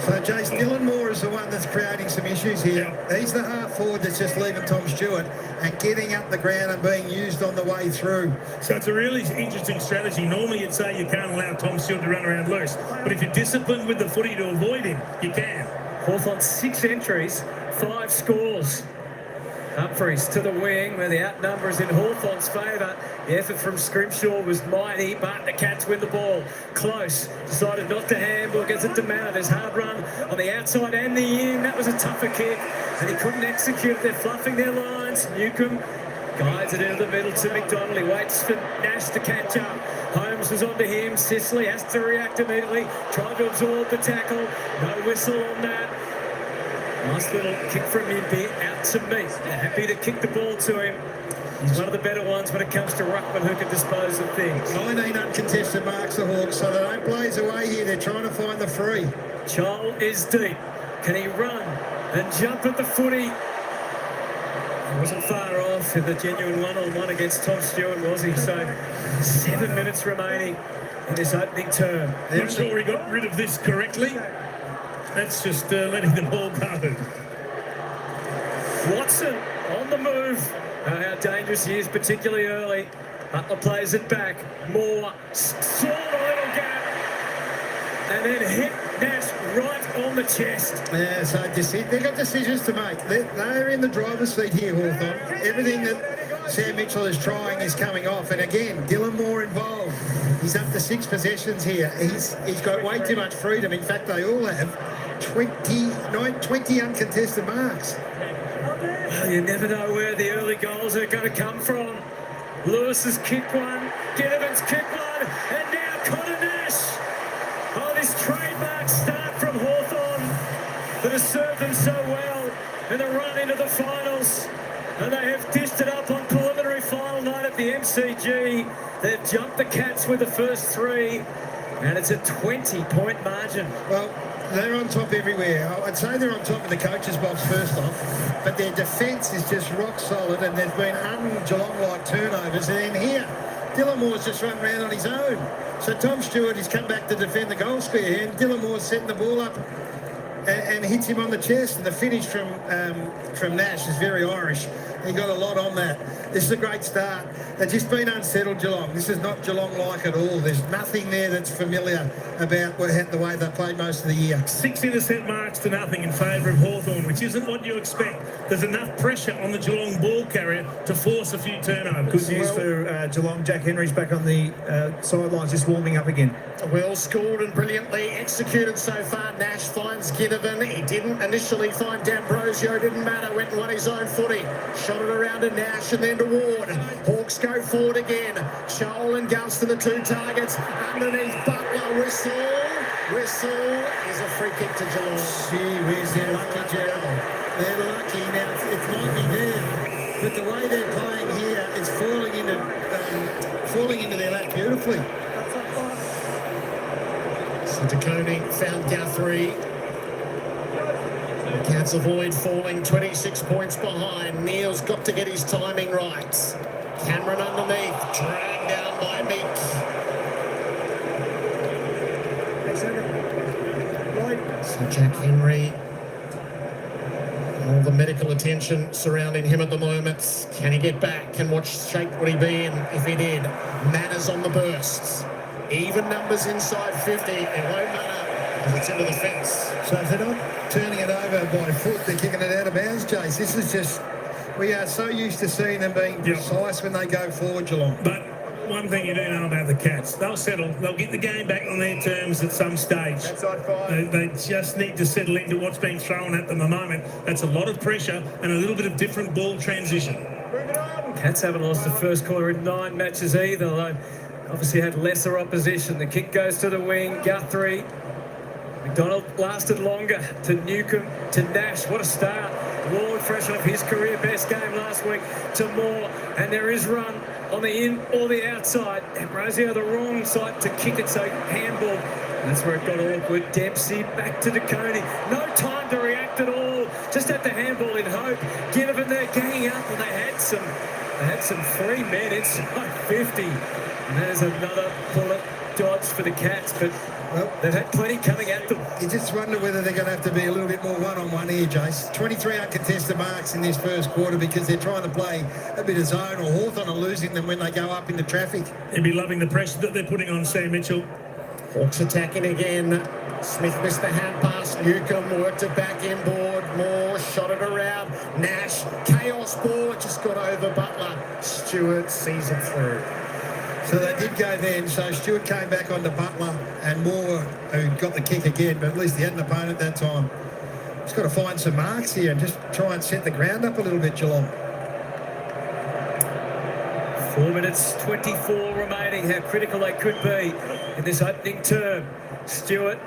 Speaker 5: So, Jace, Dylan Moore is the one that's creating some issues here. He's the half forward that's just leaving Tom Stewart and getting up the ground and being used on the way through.
Speaker 6: So it's a really interesting strategy. Normally you'd say you can't allow Tom Stewart to run around loose, but if you're disciplined with the footy to avoid him, you can.
Speaker 4: Hawthorn 6 entries, 5 scores. Humphries to the wing, where the outnumber is in Hawthorn's favour. The effort from Scrimshaw was mighty, but the Cats win the ball. Close, decided not to handle. Gives it to Manor. There's hard run on the outside and the in. That was a tougher kick, and he couldn't execute it. They're fluffing their lines. Newcomb guides it into the middle to McDonald. He waits for Nash to catch up. Holmes was onto him. Sicily has to react immediately. Tried to absorb the tackle. No whistle on that. Nice little kick from Impey out to me. They're happy to kick the ball to him. He's one of the better ones when it comes to ruckman who can dispose of things.
Speaker 5: 19 uncontested marks, the Hawks, so they don't blaze away here. They're trying to find the free.
Speaker 4: Chol is deep. Can he run and jump at the footy? He wasn't far off in the genuine one-on-one against Tom Stewart, was he? So 7 minutes remaining in this opening term.
Speaker 6: Not sure he got rid of this correctly. That's just letting the ball go.
Speaker 4: Watson on the move. Oh, how dangerous he is, particularly early. Butler plays it back. Moore saw the little gap and then hit Nash right on the chest.
Speaker 5: Yeah, so they've got decisions to make. They're in the driver's seat here, Hawthorn. Everything that Sam Mitchell is trying is coming off. And again, Dylan Moore involved. He's up to 6 possessions here. He's got way too much freedom. In fact, they all have 20 uncontested marks.
Speaker 4: Well, you never know where the early goals are going to come from. Lewis has kicked one, Ginnivan's kicked one, and now Connor Nash. Oh, this trademark start from Hawthorn that has served them so well in the run into the finals. And they have dished it up on preliminary final night at the MCG. They've jumped the Cats with the first 3, and it's a 20-point margin.
Speaker 5: Well, they're on top everywhere. I'd say they're on top of the coach's box first off, but their defence is just rock solid, and there's been un-Geelong-like turnovers. And then here, Dylan Moore's just run around on his own. So Tom Stewart has come back to defend the goal square, and Dylan Moore's setting the ball up and hits him on the chest. And the finish from Nash is very Irish. He got a lot on that. This is a great start. They've just been unsettled, Geelong. This is not Geelong-like at all. There's nothing there that's familiar about the way they played most of the year.
Speaker 6: 6 intercept marks to nothing in favour of Hawthorn, which isn't what you expect. There's enough pressure on the Geelong ball carrier to force a few turnovers.
Speaker 10: Good news for Geelong. Jack Henry's back on the sidelines, just warming up again.
Speaker 3: Well scored and brilliantly executed so far. Nash finds Ginnivan. He didn't initially find D'Ambrosio. Didn't matter. Went and won his own footy. Shot it around to Nash and then to Ward. Hawks go forward again. Shoal and Gunston, the 2 targets. Underneath Butler. Whistle is a free kick to Geelong.
Speaker 5: Gee whiz, they're lucky, Gerald. They're lucky. Now, it might be there, but the way they're playing here is falling into their lap beautifully.
Speaker 3: So DeConey found Guthrie. The Cats avoid falling 26 points behind. Neil's got to get his timing right. Cameron underneath, dragged down by Meek. So Jack Henry, all the medical attention surrounding him at the moment. Can he get back? And what shape would he be in if he did? Manners on the bursts. Even numbers inside 50. It won't matter because it's into the fence.
Speaker 5: So if they're not turning it over by foot, they're kicking it out of bounds, Jace. This is just, we are so used to seeing them being precise when they go forward, Geelong.
Speaker 6: But one thing you do know about the Cats, they'll settle. They'll get the game back on their terms at some stage. They just need to settle into what's being thrown at them at the moment. That's a lot of pressure and a little bit of different ball transition.
Speaker 4: Cats haven't lost the first quarter in 9 matches either, though obviously had lesser opposition. The kick goes to the wing. Guthrie. McDonald lasted longer to Newcomb, to Nash. What a start. Ward fresh off his career best game last week to Moore. And there is run on the in or the outside. Ambrosio the wrong side to kick it, so handball. That's where it got awkward. Dempsey back to DeConey. No time to react at all. Just had the handball in hope. Ginnivan there ganging up, and they had some free men inside 50. And there's another bullet dodge for the Cats, but they've had plenty coming at them.
Speaker 5: You just wonder whether they're going to have to be a little bit more one-on-one here, Jace. 23 uncontested marks in this first quarter because they're trying to play a bit of zone, or Hawthorn are losing them when they go up into traffic.
Speaker 6: They'll be loving the pressure that they're putting on Sam Mitchell.
Speaker 3: Hawks attacking again. Smith missed the hand pass. Newcomb worked it back inboard. Moore shot it around. Nash, chaos ball. It just got over Butler. Stewart sees it through.
Speaker 5: So they did go then. So Stewart came back on to Butler and Moore, who got the kick again, but at least he had an opponent that time. He's got to find some marks here and just try and set the ground up a little bit, Geelong.
Speaker 4: 4 minutes 24 remaining. How critical they could be in this opening term. Stewart,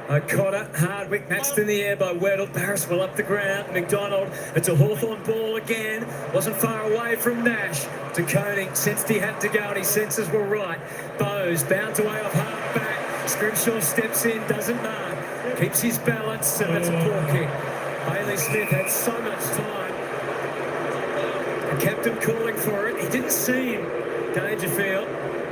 Speaker 4: O'Connor, Hardwick matched in the air by Weddle. Barris will up the ground. McDonald, it's a Hawthorn ball again. Wasn't far away from Nash. To Koenig, sensed he had to go and his senses were right. Bowes bounds away off half back. Scrimshaw steps in, doesn't mark. Keeps his balance, and that's a poor kick. Bailey Smith had so much time. The captain calling for it. He didn't see him, Dangerfield.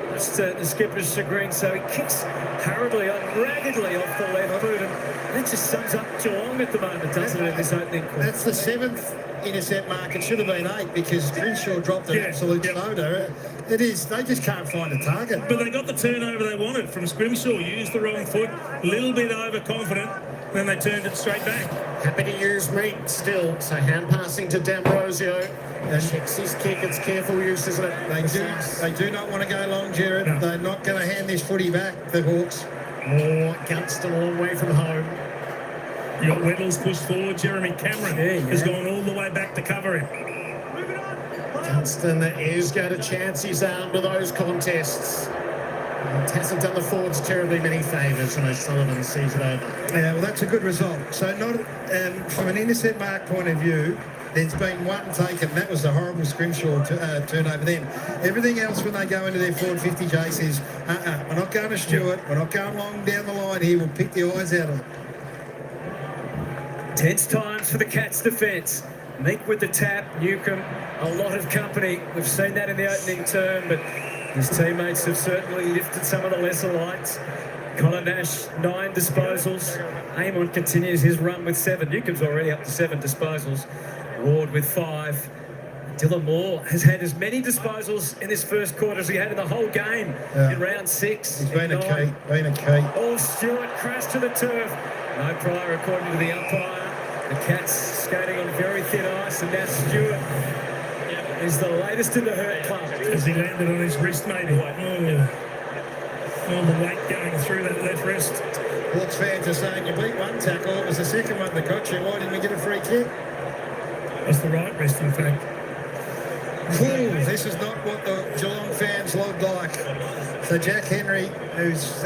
Speaker 4: That's the skipper's chagrin, so he kicks hurriedly, raggedly off the left boot, and that just sums up Geelong at the moment, doesn't it, in this opening quarter?
Speaker 5: That's the 7th intercept mark. It should have been 8 because Crenshaw dropped an absolute shoulder. It is. They just can't find a target.
Speaker 6: But they got the turnover they wanted from Scrimshaw. Used the wrong foot, a little bit overconfident, then they turned it straight back.
Speaker 3: Happy to use meat still. So hand passing to D'Ambrosio. Checks his kick. It's careful use, isn't it?
Speaker 5: They do not want to go long, Jared. No. They're not going to hand this footy back, the Hawks.
Speaker 3: More Gunston a long way from home.
Speaker 6: You got Weddle's pushed forward. Jeremy Cameron has gone all the way back to cover him.
Speaker 3: Gunston is going to chance his arm to those contests. It hasn't done the forwards terribly many favours, and O'Sullivan sees it over.
Speaker 5: Yeah, well, that's a good result. So not from an intercept mark point of view, there's been one taken. That was a horrible Scrimshaw turnover then. Everything else when they go into their forward 50, Jay says, we're not going to Stewart. We're not going long down the line here. We'll pick the eyes out of it.
Speaker 4: Tense times for the Cats' defence. Meek with the tap, Newcomb, a lot of company. We've seen that in the opening term, but his teammates have certainly lifted some of the lesser lights. Colin Nash, 9 disposals. Amon continues his run with 7. Newcomb's already up to 7 disposals. Ward with 5. Dylan Moore has had as many disposals in this first quarter as he had in the whole game in round 6.
Speaker 5: He's been a key.
Speaker 4: Oh, Stewart crashed to the turf. No prior according to the umpire. The Cats skating on very thin ice, and now Stewart is the latest in the hurt club.
Speaker 6: As he landed on his wrist, maybe. All the weight going through that left wrist.
Speaker 5: Hawks fans are saying you beat one tackle. It was the second one that got you. Why didn't we get a free kick?
Speaker 6: That's the right wrist, in fact.
Speaker 5: Cool. This is not what the Geelong fans look like. So Jack Henry, who's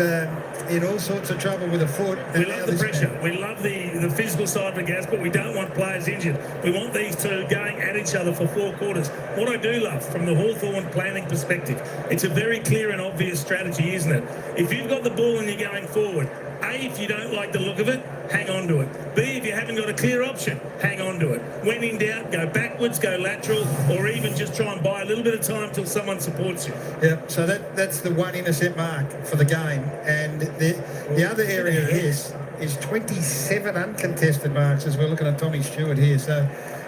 Speaker 5: in all sorts of trouble with a foot.
Speaker 6: We love the pressure. We love the physical side of the gas, but we don't want players injured. We want these two going at each other for 4 quarters. What I do love from the Hawthorn planning perspective, it's a very clear and obvious strategy, isn't it? If you've got the ball and you're going forward, A, if you don't like the look of it, hang on to it. B, if you haven't got a clear option, hang on to it. When in doubt, go backwards, go lateral, or even just try and buy a little bit of time till someone supports you.
Speaker 5: Yeah, so that's the 1 intercept mark for the game. And the other area is 27 uncontested marks as we're looking at Tommy Stewart here. So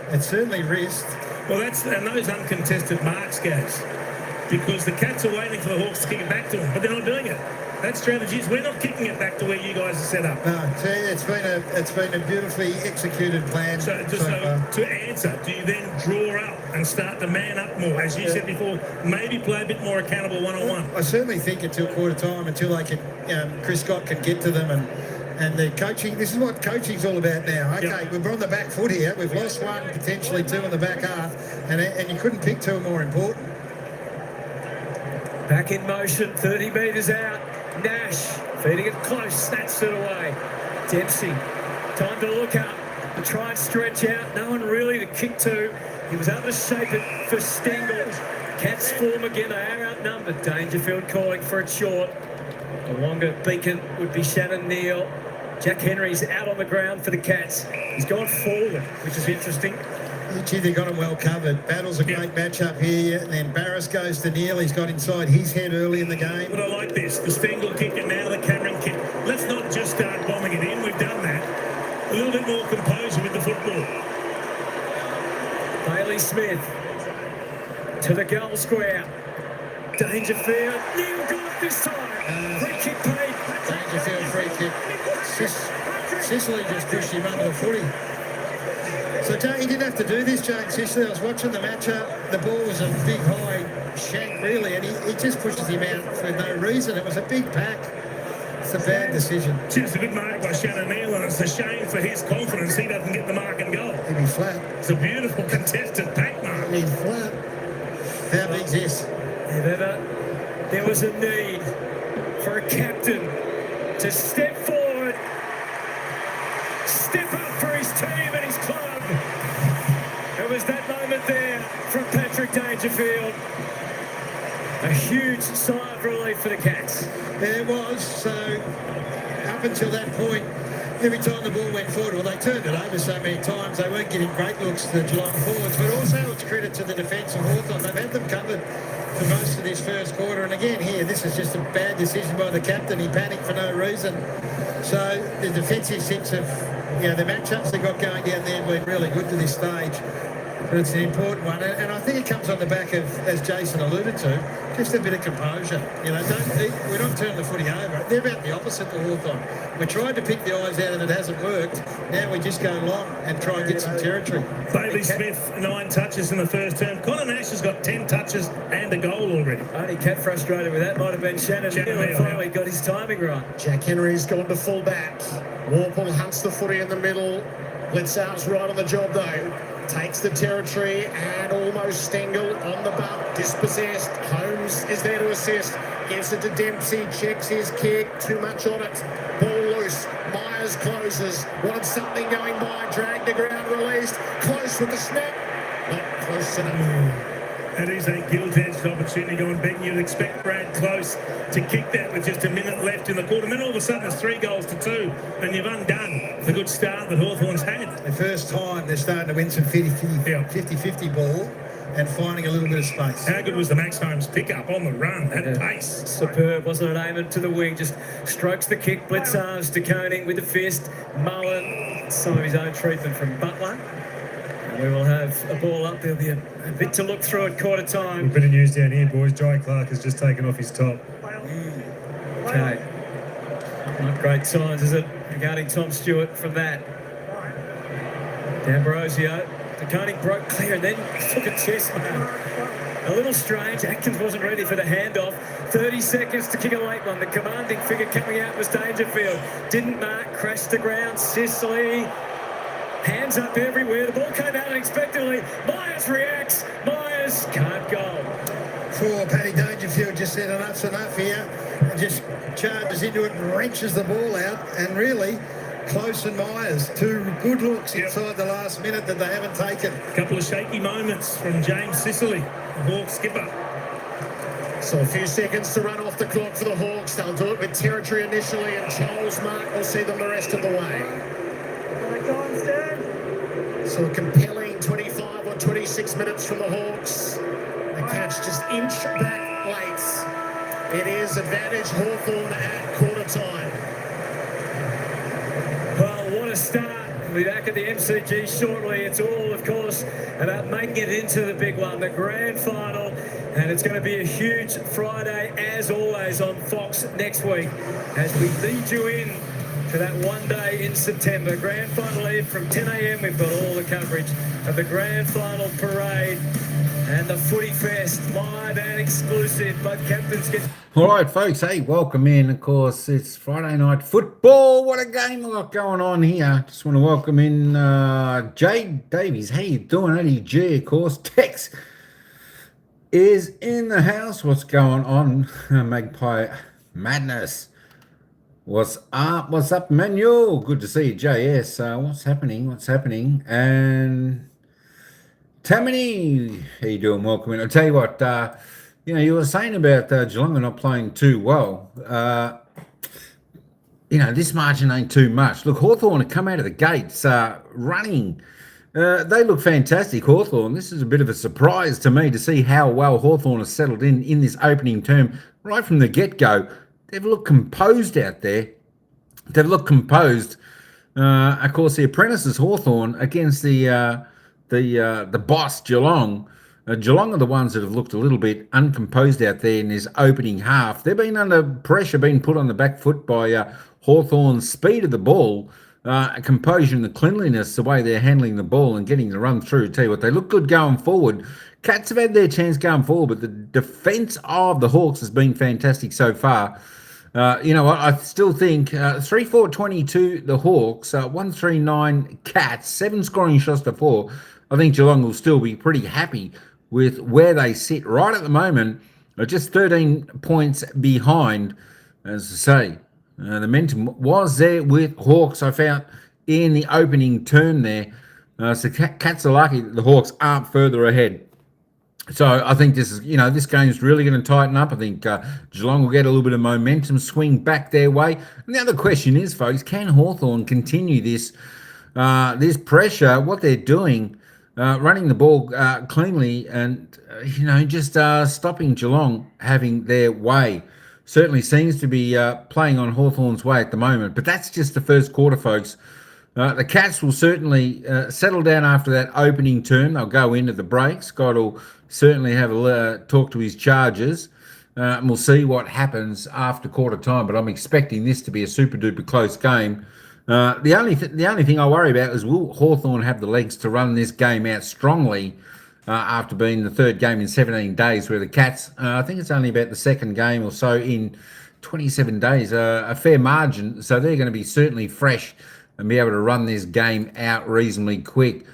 Speaker 5: it's certainly wrist.
Speaker 6: Well, and those uncontested marks, guys, because the Cats are waiting for the Hawks to kick it back to them, but they're not doing it. That strategy is we're not kicking it back to where you guys are set up.
Speaker 5: No, it's been a beautifully executed plan.
Speaker 6: So to answer, do you then draw up and start to man up more, as you said before, maybe play a bit more accountable one-on-one?
Speaker 5: I certainly think until quarter time, until they can, Chris Scott can get to them and the coaching. This is what coaching's all about now. Okay, we're on the back foot here. We've lost 1, potentially 2 in the back half, and you couldn't pick 2 more important.
Speaker 4: Back in motion, 30 metres out. Nash feeding it close, snatched it away. Dempsey, time to look up and try and stretch out. No one really to kick to. He was able to shape it for Stengel. Cats form again, they are outnumbered. Dangerfield calling for it short. The longer beacon would be Shannon Neal. Jack Henry's out on the ground for the Cats. He's gone forward, which is interesting.
Speaker 5: Gee, they got him well covered. Battle's a great matchup here. And then Barris goes to Neil. He's got inside his head early in the game.
Speaker 6: But I like this. The Stengel kick and now the Cameron kick. Let's not just start bombing it in. We've done that. A little bit more composure with the football.
Speaker 4: Bailey Smith to the goal square. Dangerfield. Neil got this time. Free kick paid.
Speaker 5: Dangerfield free kick. Sicily just pushed him under the footy. So he didn't have to do this, James Sicily. I was watching the matchup. The ball was a big high shank, really, and he just pushes him out for no reason. It was a big pack. It's a bad decision.
Speaker 6: It's a good mark by Shannon Neal, and it's a shame for his confidence he doesn't get the mark and goal.
Speaker 5: He'd be flat.
Speaker 6: It's a beautiful contested pack mark.
Speaker 5: He's flat. How big's this?
Speaker 4: If ever there was a need for a captain to step forward, step up for his team and his club, it was that moment there from Patrick Dangerfield. A huge sigh of relief for the Cats.
Speaker 5: There was. So up until that point, every time the ball went forward, well, they turned it over so many times, they weren't getting great looks to the Geelong forwards, but also it's credit to the defence of Hawthorn. They've had them covered for most of this first quarter, and again here, this is just a bad decision by the captain. He panicked for no reason. So the defensive six of, the matchups they got going down there have been really good to this stage. But it's an important one, and I think it comes on the back of, as Jason alluded to, just a bit of composure. We're not turning the footy over. They're about the opposite to Hawthorn. We tried to pick the eyes out and it hasn't worked. Now we just go long and try and get some territory.
Speaker 6: Bailey Smith, 9 touches in the first term. Connor Nash has got 10 touches and a goal already.
Speaker 4: Only Cat frustrated with that might have been Shannon Neal, and finally got his timing right.
Speaker 3: Jack Henry's gone to full back. Warple hunts the footy in the middle. Blitzau's right on the job though. Takes the territory and almost Stengel on the bump, dispossessed. Holmes is there to assist. Gives it to Dempsey, checks his kick, too much on it. Ball loose, Myers closes. Wanted something going by, dragged the ground, released. Close with the snap. Not close enough.
Speaker 6: That is a gilt-edged opportunity going back. You'd expect Brad Close to kick that with just a minute left in the quarter. And then all of a sudden it's 3 goals to 2, and you've undone the good start that Hawthorn's had.
Speaker 5: The first time they're starting to win some 50-50 ball and finding a little bit of space.
Speaker 6: How good was the Max Holmes pickup on the run at pace?
Speaker 4: Superb, wasn't it? Aiming to the wing, just strokes the kick, blitz arms to Koenig with the fist. Mullen, some of his own treatment from Butler. We will have a ball up. There'll be a bit to look through at quarter time.
Speaker 2: A bit of news down here, boys. Jai Clark has just taken off his top.
Speaker 4: Okay. Not great signs, is it, regarding Tom Stewart from that? D'Ambrosio. The Koenig broke clear and then took a chest mark. A little strange. Atkins wasn't ready for the handoff. 30 seconds to kick a late one. The commanding figure coming out was Dangerfield. Didn't mark, crashed the ground. Sicily. Hands up everywhere. The ball came out unexpectedly. Myers reacts. Myers can't go.
Speaker 5: Poor Paddy Dangerfield just said enough's enough here and just charges into it and wrenches the ball out. And really, Close and Myers, 2 good looks inside the last minute that they haven't taken.
Speaker 6: A couple of shaky moments from James Sicily, the Hawks skipper.
Speaker 3: So a few seconds to run off the clock for the Hawks. They'll do it with territory initially, and Charles Mark will see them the rest of the way. So a compelling 25 or 26 minutes from the Hawks. The catch just inch back late. It is advantage Hawthorn at quarter time.
Speaker 4: Well, what a start. We'll be back at the MCG shortly. It's all, of course, about making it into the big one, the grand final. And it's going to be a huge Friday, as always, on Fox next week, as we lead you in to that one day in September. Grand final eve from 10 a.m. We've got all the coverage of the grand final parade and the footy fest, live and exclusive. Both captains get...
Speaker 8: All right, folks. Hey, welcome in. Of course, it's Friday night football. What a game we got going on here. Just want to welcome in Jade Davies. How you doing? Eddie G, of course. Tex is in the house. What's going on? Magpie Madness. What's up? What's up, Manuel? Good to see you, JS. What's happening? What's happening? And Tammany, how you doing? Welcome in. I'll tell you what, you were saying about Geelong not playing too well. This margin ain't too much. Look, Hawthorn have come out of the gates running. They look fantastic, Hawthorn. This is a bit of a surprise to me to see how well Hawthorn has settled in this opening term right from the get-go. They've looked composed out there. They've looked composed. Of course, the apprentices Hawthorn against the boss Geelong. Geelong are the ones that have looked a little bit uncomposed out there in this opening half. They've been under pressure, being put on the back foot by Hawthorn's speed of the ball. composure and the cleanliness, the way they're handling the ball and getting the run through. Tell you what, they look good going forward. Cats have had their chance going forward, but the defence of the Hawks has been fantastic so far. You know what? I still think 3-4-22 the Hawks, 1-3-9 Cats, 7 scoring shots to 4. I think Geelong will still be pretty happy with where they sit right at the moment. Just 13 points behind, as I say. The momentum was there with Hawks, I found, in the opening term there. So Cats are lucky that the Hawks aren't further ahead. So I think this is, this game's really going to tighten up. I think Geelong will get a little bit of momentum swing back their way. And the other question is, folks, can Hawthorn continue this pressure, what they're doing, running the ball cleanly and, just stopping Geelong having their way? Certainly seems to be playing on Hawthorn's way at the moment. But that's just the first quarter, folks. The Cats will certainly settle down after that opening term. They'll go into the break. Scott will certainly have a talk to his charges. And we'll see what happens after quarter time. But I'm expecting this to be a super-duper close game. The only thing I worry about is, will Hawthorn have the legs to run this game out strongly after being the third game in 17 days, where the Cats, I think it's only about the second game or so in 27 days, a fair margin. So they're going to be certainly fresh and be able to run this game out reasonably quick.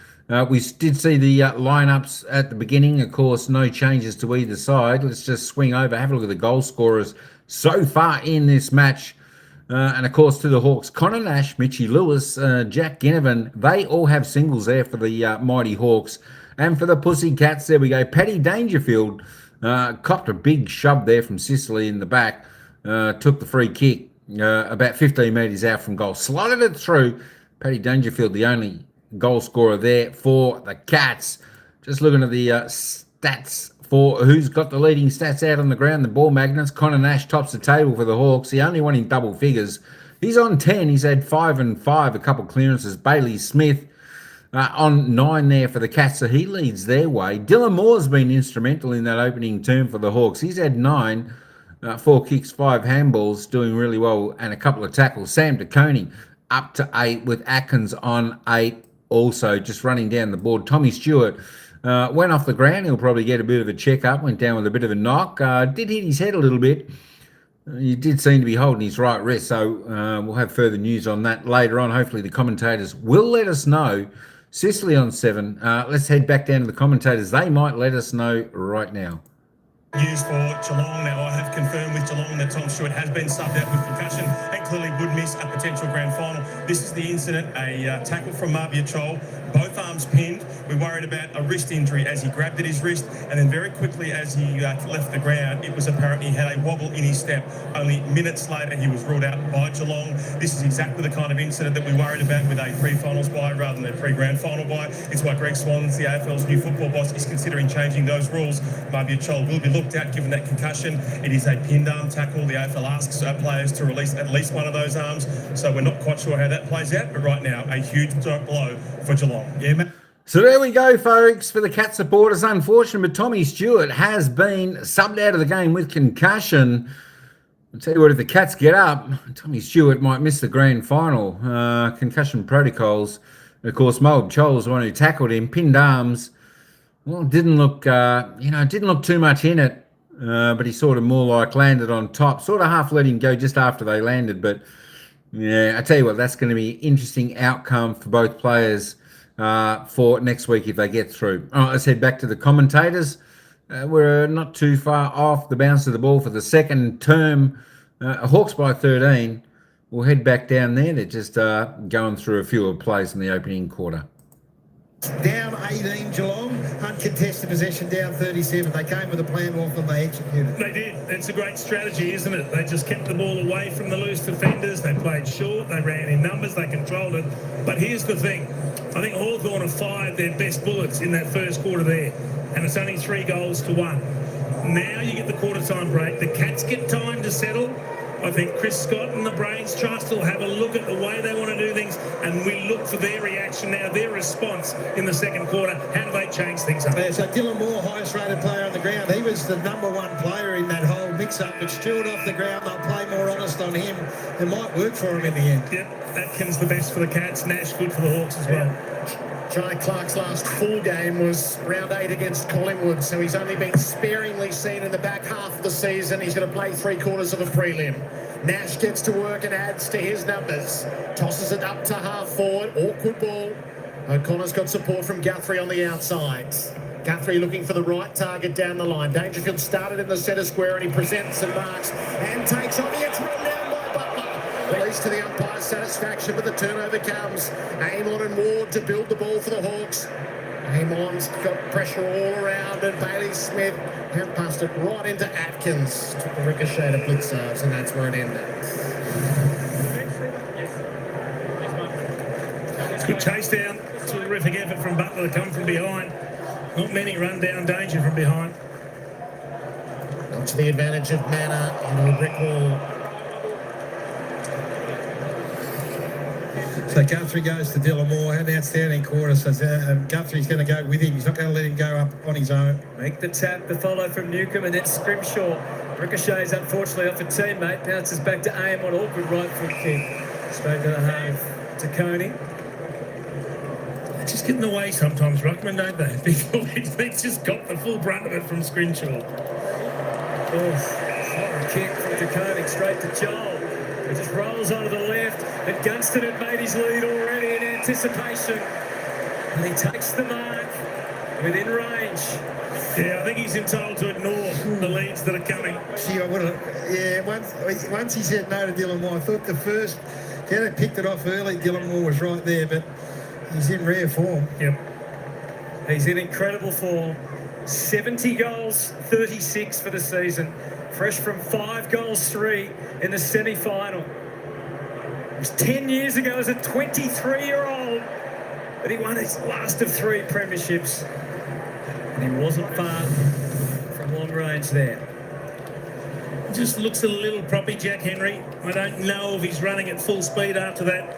Speaker 8: We did see the lineups at the beginning. Of course, no changes to either side. Let's just swing over, have a look at the goal scorers so far in this match. And, of course, to the Hawks, Connor Nash, Mitchie Lewis, Jack Ginnivan, they all have singles there for the Mighty Hawks. And for the Pussycats, there we go. Paddy Dangerfield copped a big shove there from Sicily in the back, took the free kick about 15 metres out from goal, slotted it through. Paddy Dangerfield, the only goal scorer there for the Cats. Just looking at the stats for who's got the leading stats out on the ground, the ball magnets. Connor Nash tops the table for the Hawks. The only one in double figures. He's on 10. He's had 5 and 5, a couple clearances. Bailey Smith on 9 there for the Cats, so he leads their way. Dylan Moore's been instrumental in that opening term for the Hawks. He's had 9, 4 kicks, 5 handballs, doing really well, and a couple of tackles. Sam DeConey up to 8 with Atkins on 8 also, just running down the board. Tommy Stewart went off the ground. He'll probably get a bit of a check-up, went down with a bit of a knock. Did hit his head a little bit. He did seem to be holding his right wrist, so we'll have further news on that later on. Hopefully the commentators will let us know. Sicily on 7. Let's head back down to the commentators. They might let us know right now.
Speaker 6: News for Geelong. Now, I have confirmed with Geelong that Tom Stewart has been subbed out with concussion and clearly would miss a potential grand final. This is the incident, a tackle from Marbia Chol, both arms pinned. We worried about a wrist injury as he grabbed at his wrist, and then very quickly as he left the ground, it was apparent he had a wobble in his step. Only minutes later, he was ruled out by Geelong. This is exactly the kind of incident that we worried about with a pre-finals bye rather than a pre-grand final bye. It's why Greg Swans, the AFL's new football boss, is considering changing those rules. Marbia Chol will be looked out given that concussion. It is a pinned arm tackle. The AFL asks players to release at least one of those arms, so we're not quite sure how that plays out, but right now a huge blow for Geelong. Yeah, man.
Speaker 8: So there we go, folks, for the Cat supporters. Unfortunate, but Tommy Stewart has been subbed out of the game with concussion. I'll tell you what, if the Cats get up, Tommy Stewart might miss the grand final. Concussion protocols. Of course, Moab Chol was the one who tackled him, pinned arms. Well, didn't look too much in it, but he sort of more like landed on top. Sort of half let him go just after they landed. But yeah, I tell you what, that's going to be an interesting outcome for both players for next week if they get through. All right, let's head back to the commentators. We're not too far off the bounce of the ball for the second term. Hawks by 13. We'll head back down there. They're just going through a few of plays in the opening quarter.
Speaker 5: Down 18 Geelong, uncontested possession down 37. They came with a plan, and they executed.
Speaker 6: They did. It's a great strategy, isn't it? They just kept the ball away from the loose defenders. They played short. They ran in numbers. They controlled it. But here's the thing. I think Hawthorn have fired their best bullets in that first quarter there. And it's only 3 goals to 1. Now you get the quarter time break. The Cats get time to settle. I think Chris Scott and the Brains Trust will have a look at the way they want to do things, and we look for their reaction now, their response in the second quarter. How do they change things up?
Speaker 5: So Dylan Moore, highest rated player on the ground. He was the #1 player in that whole mix gets up, but Stewart off the ground, they'll play more honest on him. It might work for him in the end.
Speaker 6: Yep, Atkins the best for the Cats, Nash good for the Hawks as well.
Speaker 3: Jai Clark's last full game was round 8 against Collingwood, so he's only been sparingly seen in the back half of the season. He's going to play 3/4 of a prelim. Nash gets to work and adds to his numbers. Tosses it up to half forward. Awkward ball. O'Connor's got support from Guthrie on the outsides. Guthrie looking for the right target down the line. Dangerfield started in the centre square and he presents and marks and takes on. He gets run down by Butler. Release to the umpire's satisfaction, but the turnover comes. Amon and Ward to build the ball for the Hawks. Amon's got pressure all around and Bailey Smith hand passed it right into Atkins. Took the ricochet to Blitzers and that's where it ended.
Speaker 6: Good chase down. Terrific effort from Butler to come from behind. Not many run down danger from behind.
Speaker 3: Not to the advantage of Manor into a brick wall.
Speaker 5: So Guthrie goes to Dylan Moore. Had an outstanding quarter. So Guthrie's going to go with him. He's not going to let him go up on his own.
Speaker 4: Make the tap, the follow from Newcomb, and then Scrimshaw. Ricochets unfortunately off a teammate. Bounces back to Aim on awkward right foot kick. Straight to the heart of Taccone.
Speaker 6: They're just getting away sometimes, Ruckman, don't they? They've just got the full brunt of it from Scrimshaw.
Speaker 4: Horror kick from Taccone straight to Joel. It just rolls onto the left, and Gunston had made his lead already in anticipation. And he takes the mark within range.
Speaker 6: Yeah, I think he's entitled to ignore the leads that are coming.
Speaker 5: See, I would have. Yeah, once he said no to Dylan Moore, I thought the first, he had picked it off early. Dylan Moore was right there, but he's in rare form.
Speaker 6: Yep.
Speaker 4: He's in incredible form. 70 goals, 36 for the season. Fresh from 5 goals, 3 in the semi-final. It was 10 years ago as a 23-year-old that he won his last of 3 premierships. And he wasn't far from long range there.
Speaker 6: Just looks a little proppy, Jack Henry. I don't know if he's running at full speed after that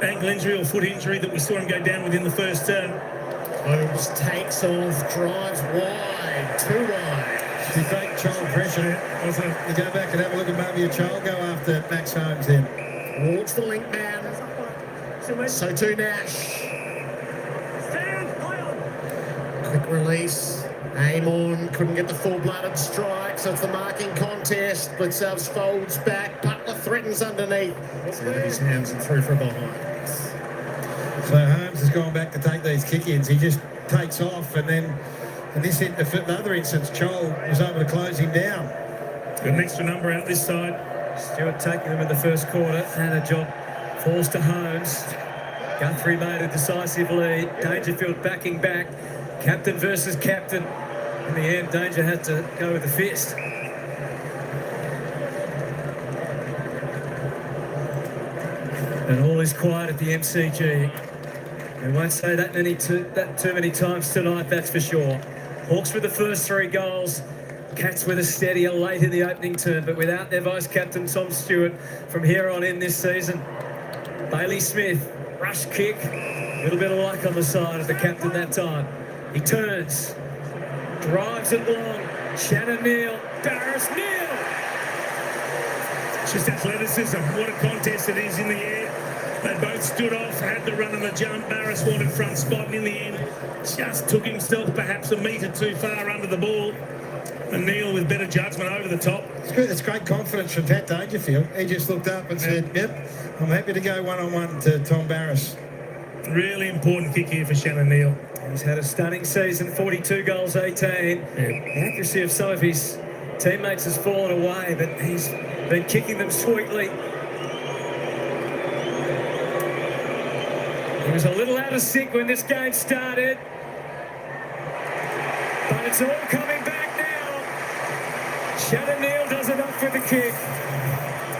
Speaker 6: ankle injury or foot injury that we saw him go down within the first term.
Speaker 3: Holmes takes off, drives wide, too wide.
Speaker 5: You take child pressure. You go back and have a look at maybe a child go after Max Holmes then.
Speaker 3: Towards the link man. So too Nash. Quick release. Aim on. Couldn't get the full-blooded strike, so it's the marking contest. Blitzers folds back. Butler threatens underneath. Out of his hands and through for a behind.
Speaker 5: So Holmes has gone back to take these kick-ins. He just takes off and then in the other instance, Chol was able to close him down.
Speaker 6: Got an extra number out this side.
Speaker 4: Stewart taking them in the first quarter, and a job falls to Holmes. Guthrie made a decisive lead. Dangerfield backing back. Captain versus captain. In the end, Danger had to go with the fist. And all is quiet at the MCG. We won't say that too many times tonight, that's for sure. Hawks with the first 3 goals. Cats with a steadier late in the opening term, but without their vice-captain Tom Stewart from here on in this season. Bailey Smith, rush kick. A little bit of luck on the side of the captain that time. He turns, drives it long. Shannon Neal, Barris Neal.
Speaker 6: It's just athleticism. What a contest it is in the air. They both stood off, had the run and the jump. Barris wanted front spot, and in the end just took himself perhaps a metre too far under the ball. And Neil with better judgment over the top.
Speaker 5: It's great confidence from Pat Dangerfield. He just looked up and said, yep, I'm happy to go one-on-one to Tom Barris.
Speaker 6: Really important kick here for Shannon Neal.
Speaker 4: He's had a stunning season, 42 goals, 18. The accuracy of some of his teammates has fallen away, but he's been kicking them sweetly. He was a little out of sync when this game started, but it's all coming back now. Shannon Neal does enough with the kick.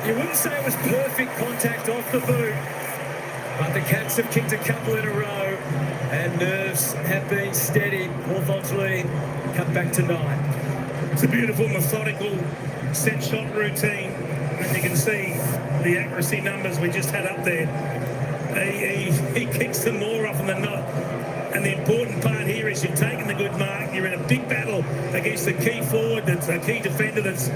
Speaker 4: You wouldn't say it was perfect contact off the boot, but the Cats have kicked a couple in a row, and nerves have been steady. Hawthorn's lead cut back to 9.
Speaker 6: It's a beautiful, methodical set shot routine, and you can see the accuracy numbers we just had up there. He kicks them more often than not. And the important part here is you've taken the good mark, you're in a big battle well against a key forward, that's a key defender that's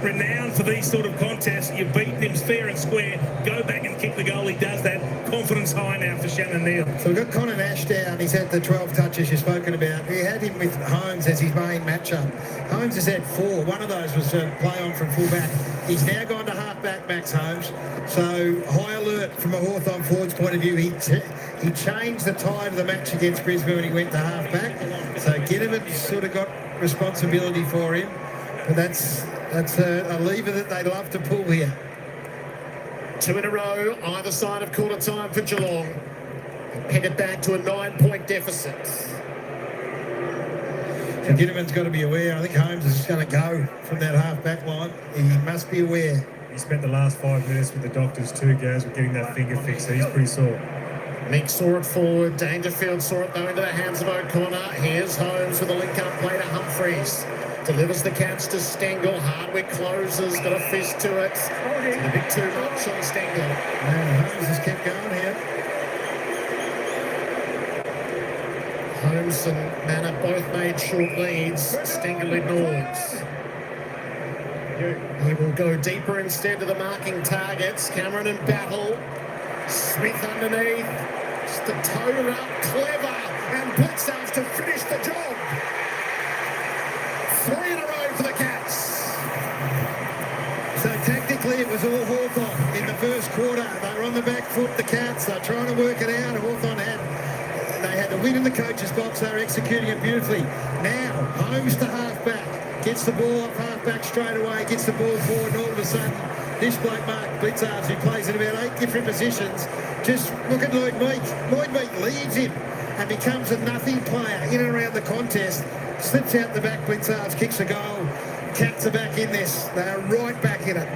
Speaker 6: renowned for these sort of contests. You beat them fair and square, go back and kick the goal. He does that. Confidence high now for Shannon Neal.
Speaker 5: So we've got Connor Nash down. He's had the 12 touches you've spoken about. We had him with Holmes as his main matchup. Holmes has had 4. One of those was a play on from fullback. He's now gone to half-back, Max Holmes. So high alert from a Hawthorn forward's point of view. He changed the tide of the match against Brisbane when he went to half-back. So Ginnivan's sort of got responsibility for him. But that's a lever that they love to pull here.
Speaker 3: 2 in a row, either side of quarter time for Geelong. Headed back to a 9-point deficit.
Speaker 5: So Ginnivan's got to be aware. I think Holmes is going to go from that half-back line. He must be aware.
Speaker 2: He spent the last 5 minutes with the doctors too, Gaz, with getting that finger fixed. So he's pretty sore.
Speaker 3: Meek saw it forward. Dangerfield saw it though into the hands of O'Connor. Here's Holmes with a link-up play to Humphreys. Delivers the catch to Stengel. Hardwick closes, got a fist to it. It's a bit too much on Stengel.
Speaker 5: And Holmes has kept going here.
Speaker 3: Holmes and Manor both made short leads. Stengel ignores. He will go deeper instead to the marking targets. Cameron in battle. Smith underneath. Just the toe up, clever. And Blitzers to finish the job. 3 in a row for the Cats.
Speaker 5: So tactically it was all Hawthorn in the first quarter. They were on the back foot, the Cats. They're trying to work it out. Hawthorn had the win in the coach's box. They were executing it beautifully. Now, Holmes to half-back. Gets the ball off half-back straight away. Gets the ball forward, and all of a sudden, this bloke, Mark Blitzards, who plays in about 8 different positions, just look at Lloyd Meek. Lloyd Meek leads him and becomes a nothing player in and around the contest. Slips out the back, Blitzards kicks a goal. Cats are back in this. They are right back in it.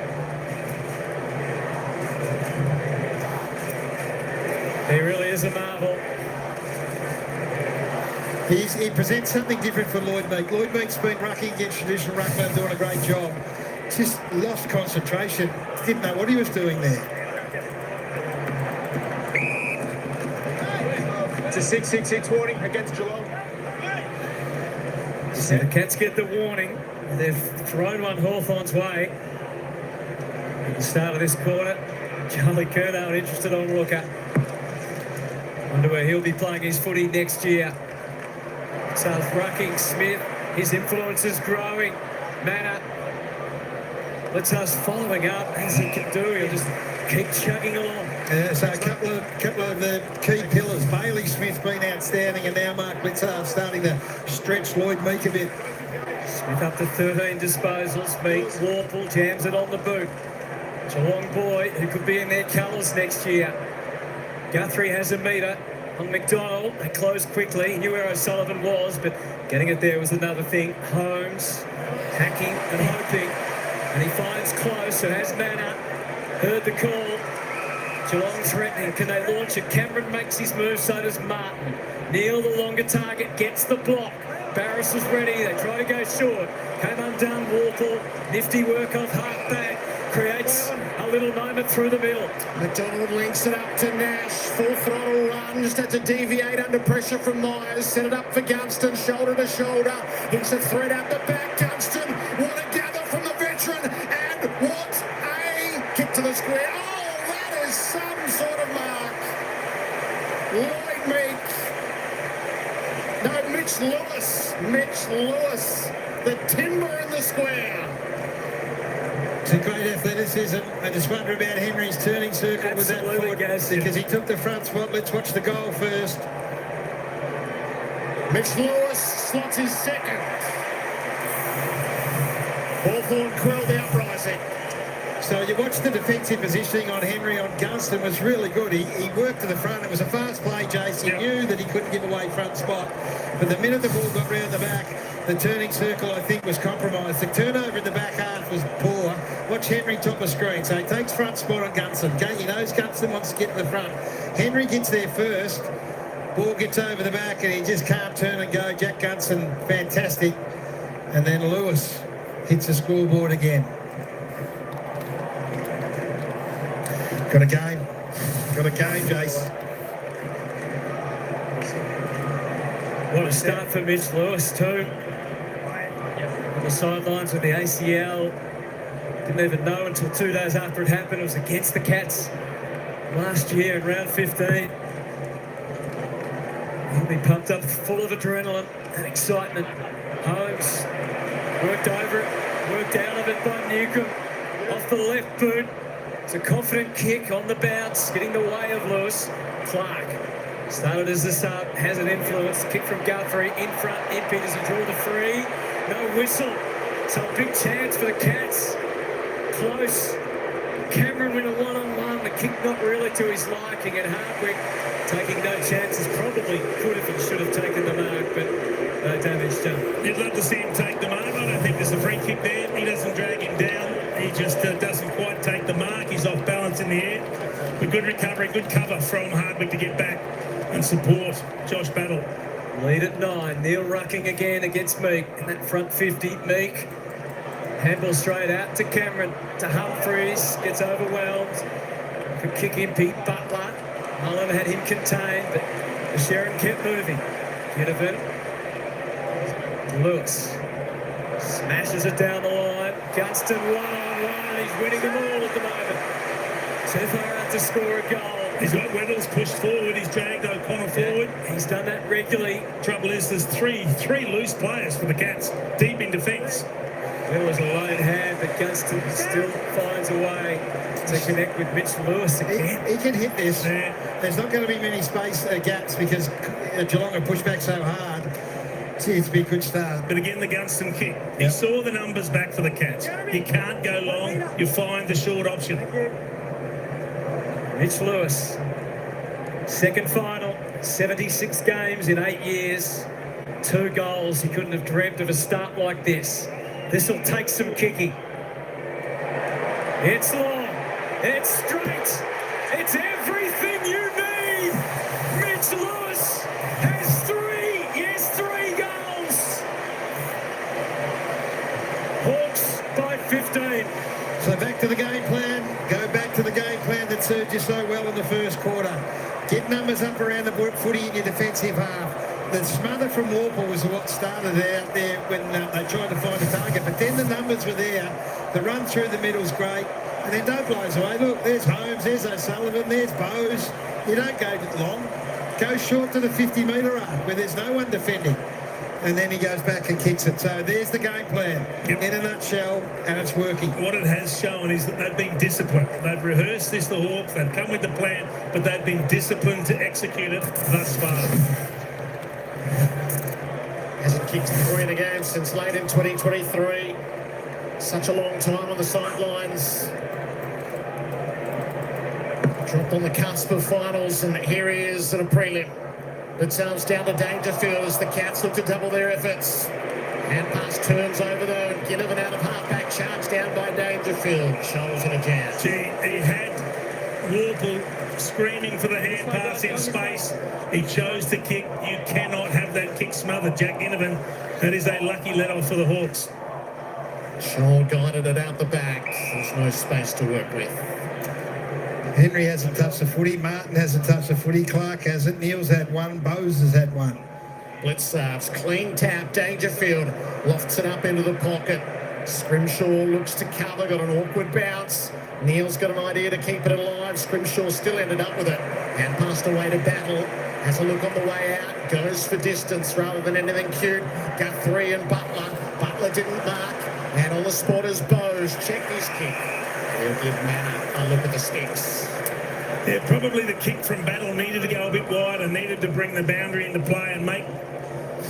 Speaker 4: He really is a marvel.
Speaker 5: He presents something different for Lloyd Meek. Lloyd Meek's been rucking against traditional ruckman, doing a great job. Just lost concentration. Didn't know what he was doing there.
Speaker 10: It's a 6-6-6 warning against Geelong.
Speaker 4: So the Cats get the warning. They've thrown one Hawthorn's way. At the start of this quarter, Charlie Curnow interested on Rooker. Wonder where he'll be playing his footy next year. So rucking Smith, his influence is growing. Manor, let's us following up as he can do. He'll just keep chugging along.
Speaker 5: So a couple of the key pillars. Bailey Smith's been outstanding, and now Mark Blitzard starting to stretch Lloyd Meek a bit.
Speaker 4: Smith up to 13 disposals. Meek, Warple jams it on the boot. Geelong boy who could be in their colours next year. Guthrie has a metre on McDonald. They closed quickly. He knew where O'Sullivan was, but getting it there was another thing. Holmes hacking and hoping, and he finds close. So has Manor heard the call. Geelong threatening. Can they launch it? Cameron makes his move, so does Martin. Neil, the longer target, gets the block. Barris was ready. They try to go short. Came undone. Warple. Nifty work off half-back. Creates a little moment through the middle.
Speaker 3: McDonald links it up to Nash. Full throttle run. Just had to deviate under pressure from Myers. Set it up for Gunston. Shoulder to shoulder. Hits a thread out the back. Gunston. What a gather from the veteran. And what a kick to the square. Oh, that is some sort of mark. Lloyd Meek. No, Mitch Lewis. Mitch Lewis. The timber in the square.
Speaker 5: It's a great athleticism. I just wonder about Henry's turning circle with that foot, because he took the front spot. Let's watch the goal first.
Speaker 3: Mitch Lewis slots his second. Hawthorn quelled the uprising.
Speaker 5: So you watch the defensive positioning on Henry on Gunston was really good. He worked to the front. It was a fast play, Jace. He knew that he couldn't give away front spot. But the minute the ball got round the back, the turning circle, I think, was compromised. The turnover in the back half was poor. Watch Henry top of screen. So he takes front spot on Gunston. He knows Gunston wants to get to the front. Henry gets there first. Ball gets over the back and he just can't turn and go. Jack Gunston, fantastic. And then Lewis hits the scoreboard again. Got a game. Got a game, Jace.
Speaker 4: What a start for Mitch Lewis too. on the sidelines with the ACL. Didn't even know until 2 days after it happened. It was against the Cats last year in round 15. He'll be pumped up, full of adrenaline and excitement. Holmes worked over it, worked out of it by Newcomb. Off the left boot. It's a confident kick on the bounce, getting the way of Lewis. Clark started as the sub, has an influence. Kick from Guthrie, in front, Impey does a draw to 3. No whistle. So a big chance for the Cats. Close. Cameron win a one-on-one. The kick not really to his liking, and Hardwick taking no chances. Probably could have and should have taken the mark, but no damage done.
Speaker 6: You'd love to see him take the mark. I don't think there's a free kick there. He doesn't drag him down. He just doesn't quite take the mark. He's off balance in the air. But good recovery, good cover from Hardwick to get back and support Josh Battle.
Speaker 4: Lead at 9. Neil rucking again against Meek in that front 50. Meek. Handball straight out to Cameron, to Humphreys, gets overwhelmed. Could kick in Pete Butler. Mullen had him contained, but the Sharon kept moving. Ginnivan. Lewis smashes it down the line. Gunston one-on-one. He's winning them all at the moment. Too far out to score a goal.
Speaker 6: He's got Weddles pushed forward. He's dragged O'Connor forward.
Speaker 4: He's done that regularly.
Speaker 6: Trouble is there's three loose players for the Cats, deep in defence.
Speaker 4: There was a lone hand, but Gunston still finds a way to connect with Mitch Lewis again.
Speaker 5: He can hit this.
Speaker 6: Yeah.
Speaker 5: There's not going to be many space gaps because Geelong have pushed back so hard. It's be a good start.
Speaker 6: But again, the Gunston kick. He saw the numbers back for the Cats. You can't go long. You find the short option.
Speaker 4: Mitch Lewis, second final, 76 games in 8 years, 2 goals. He couldn't have dreamt of a start like this. This will take some kicking. It's long. It's straight. It's everything you need. Mitch Lewis has 3 goals. Hawks by 15.
Speaker 5: So back to the game plan. Go back to the game plan that served you so well in the first quarter. Get numbers up around the footy in your defensive half. The smother from Warple was what started out there when they tried to find a target. But then the numbers were there. The run through the middle's great. And then don't blows away. Look, there's Holmes, there's O'Sullivan, there's Bowes. You don't go long. Go short to the 50-metre arc where there's no one defending. And then he goes back and kicks it. So there's the game plan in a nutshell, and it's working.
Speaker 6: What it has shown is that they've been disciplined. They've rehearsed this, the Hawks. They've come with the plan, but they've been disciplined to execute it thus far.
Speaker 3: Hasn't kicked 3 in a game since late in 2023. Such a long time on the sidelines. Dropped on the cusp of finals, and here he is at a prelim. But sounds down to Dangerfield as the Cats look to double their efforts. Hand pass turns over though, and Ginnivan out of half-back, charged down by Dangerfield. Shoals in a jam.
Speaker 6: He had Warple screaming for the hand pass in space. He chose to kick. You cannot have that kick smothered, Jack Ginnivan. That is a lucky let-off for the Hawks.
Speaker 3: Shaw guided it out the back. There's no space to work with.
Speaker 5: Henry hasn't touched the footy. Martin hasn't touched the footy. Clark hasn't. Neil's had one. Bowes has had one.
Speaker 3: Blitz serves. Clean tap. Dangerfield lofts it up into the pocket. Scrimshaw looks to cover. Got an awkward bounce. Neil's got an idea to keep it alive. Scrimshaw still ended up with it. Hand passed away to Battle. Has a look on the way out. Goes for distance rather than anything cute. Guthrie and Butler. Butler didn't mark. And on the spot is Bowes. Check his kick. He'll give Manor a look at the sticks.
Speaker 6: Yeah, probably the kick from Battle needed to go a bit wide and needed to bring the boundary into play and make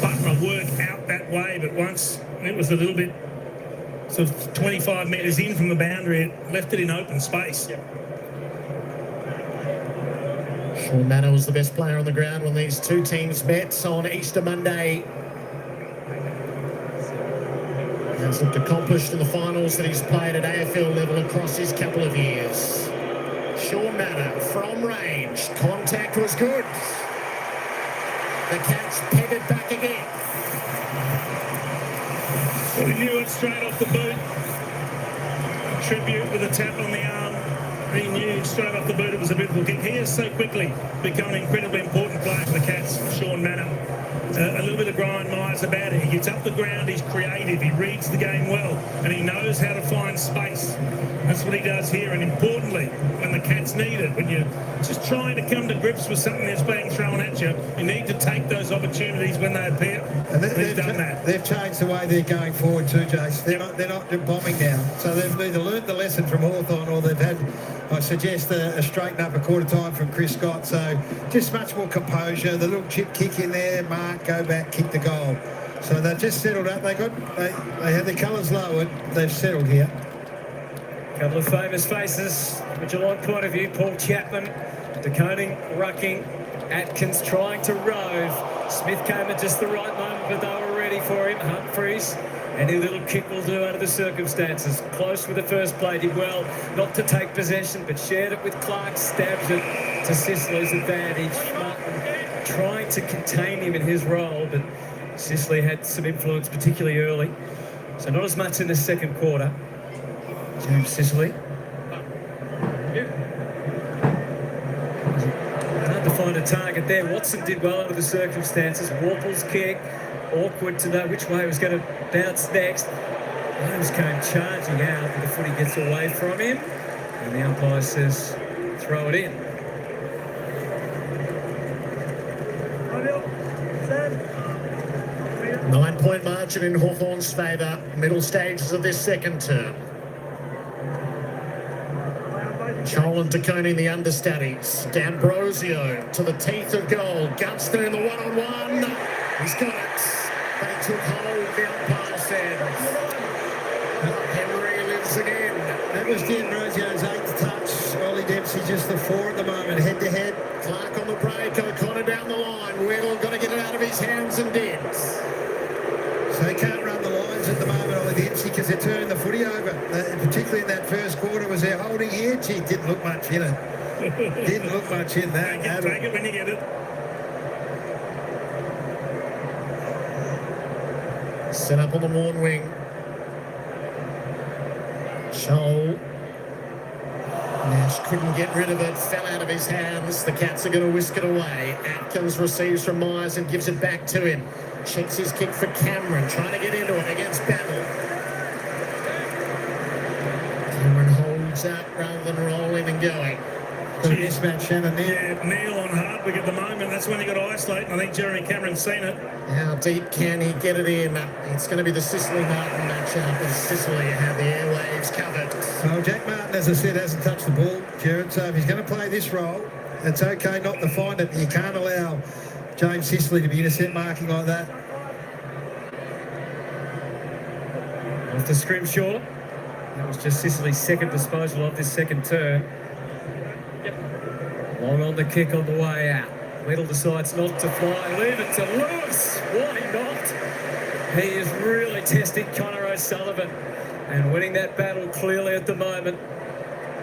Speaker 6: Butler work out that way. But once it was a little bit sort of 25 metres in from the boundary, it left it in open space.
Speaker 3: Sean Manor was the best player on the ground when these two teams met on Easter Monday. Has looked accomplished in the finals that he's played at AFL level across his couple of years. Sean Manor from range. Contact was good. The Cats headed back again.
Speaker 6: Well, he knew it straight off the boot. Tribute with a tap on the arm. He knew straight off the boot it was a beautiful kick. He has so quickly become an incredibly important player for the Cats, Sean Manor. A little bit of grind Myers about it. He gets up the ground, he's creative, he reads the game well, and he knows how to find space. That's what he does here, and importantly, when the Cats need it, when you're just trying to come to grips with something that's being thrown at you, you need to take those opportunities when they appear.
Speaker 5: And
Speaker 6: He's done that.
Speaker 5: They've changed the way they're going forward too, Jace. They're not bombing now. So they've either learnt the lesson from Hawthorn or they've had, I suggest, a straighten up a quarter time from Chris Scott. So just much more composure. The little chip kick in there, mark, go back, kick the goal. So they've just settled up. They had their colours lowered. They've settled here.
Speaker 4: Couple of famous faces from a Geelong point of view. Paul Chapman, De Koning, Rucking, Atkins trying to rove. Smith came at just the right moment, but they were ready for him. Humphreys, any little kick will do under the circumstances. Close with the first play, did well not to take possession, but shared it with Clark, stabs it to Sicily's advantage. Martin trying to contain him in his role, but Sicily had some influence, particularly early. So not as much in the second quarter. James Sicily. Hard to find a target there. Watson did well under the circumstances. Warple's kick. Awkward to know which way he was going to bounce next. Holmes came charging out, but the footy gets away from him. And the umpire says, throw it in.
Speaker 3: Nine-point margin in Hawthorn's favour. Middle stages of this second term. Joel and De Koning, the understudies. D'Ambrosio to the teeth of goal. Gunston in the one-on-one. He's got it. But he took hold, the umpire said. Henry lives again.
Speaker 5: That was D'Ambrosio's 8th touch. Ollie Dempsey just the 4 at the moment, head-to-head.
Speaker 3: Clark on the break. O'Connor down the line. Weddle got to get it out of his hands and did.
Speaker 5: So they can't run the lines at the moment, Ollie Dempsey, because they're turning the footy over. Particularly in that first quarter, was their holding here. Gee, didn't look much in it. Didn't look much in that.
Speaker 6: Take it when you get it.
Speaker 3: Set up on the Morn wing. Joel. Nash couldn't get rid of it, fell out of his hands. The Cats are going to whisk it away. Atkins receives from Myers and gives it back to him. Checks his kick for Cameron, trying to get into it against Battle. Cameron holds out rather than rolling and going.
Speaker 5: Good mismatch, Shannon.
Speaker 6: Yeah, Neil on Hardwick at the moment. That's when he got to isolate, and I think Jeremy Cameron's seen it.
Speaker 3: How deep can he get it in? It's going to be the Sicily-Martin matchup, and Sicily have the airwaves covered.
Speaker 5: Well, Jack Martin, as I said, hasn't touched the ball, Jared, so if he's going to play this role, it's okay not to find it. You can't allow James Sicily to be intercept marking like that.
Speaker 4: Off the Scrimshaw. That was just Sicily's second disposal of this second turn. Long on the kick on the way out. Weddle decides not to fly. Leave it to Lewis. Why not? He is really testing Connor O'Sullivan and winning that battle clearly at the moment.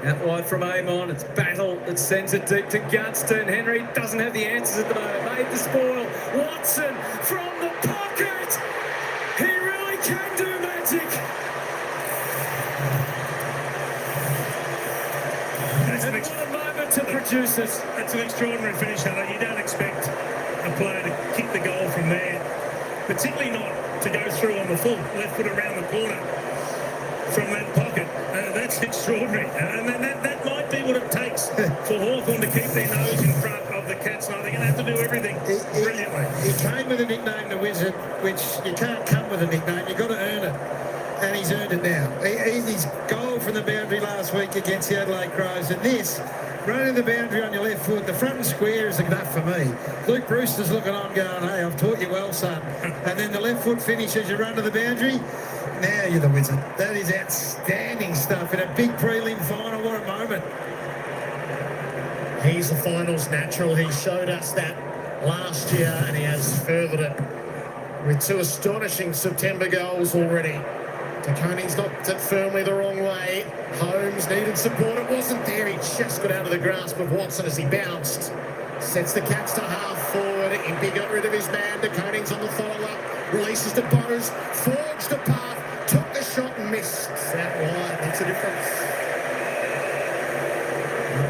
Speaker 4: Out wide from Amon. It's Battle that sends it deep to Gunston. Henry doesn't have the answers at the moment. Made the spoil. Watson from the pocket. He really can do magic. And what a moment to produce it.
Speaker 6: That's an extraordinary finish, Hunter. You don't expect a player to kick the goal from there, particularly not to go through on the full left foot around the corner from that pocket. That's extraordinary. And that might be what it takes for Hawthorn to keep their nose in front of the Cats. Now they're going to have to do everything brilliantly.
Speaker 5: He came with a nickname, the Wizard, which you can't come with a nickname. You've got to earn it. And he's earned it now. His goal from the boundary last week against the Adelaide Crows, and this, running the boundary on your left foot, the front and square is enough for me. Luke Brewster's looking on going, hey, I've taught you well, son. And then the left foot finish as you run to the boundary. Now you're the Wizard. That is outstanding stuff in a big prelim final. What a moment.
Speaker 3: He's a finals natural. He showed us that last year, and he has furthered it with 2 astonishing September goals already. De Koning's knocked it firmly the wrong way. Holmes needed support. It wasn't there. He just got out of the grasp of Watson as he bounced. Sets the Cats to half forward. Impey got rid of his man. De Koning's on the follow-up. Releases to Bose. Forged a path. Took the shot and missed. Out wide. Makes a difference.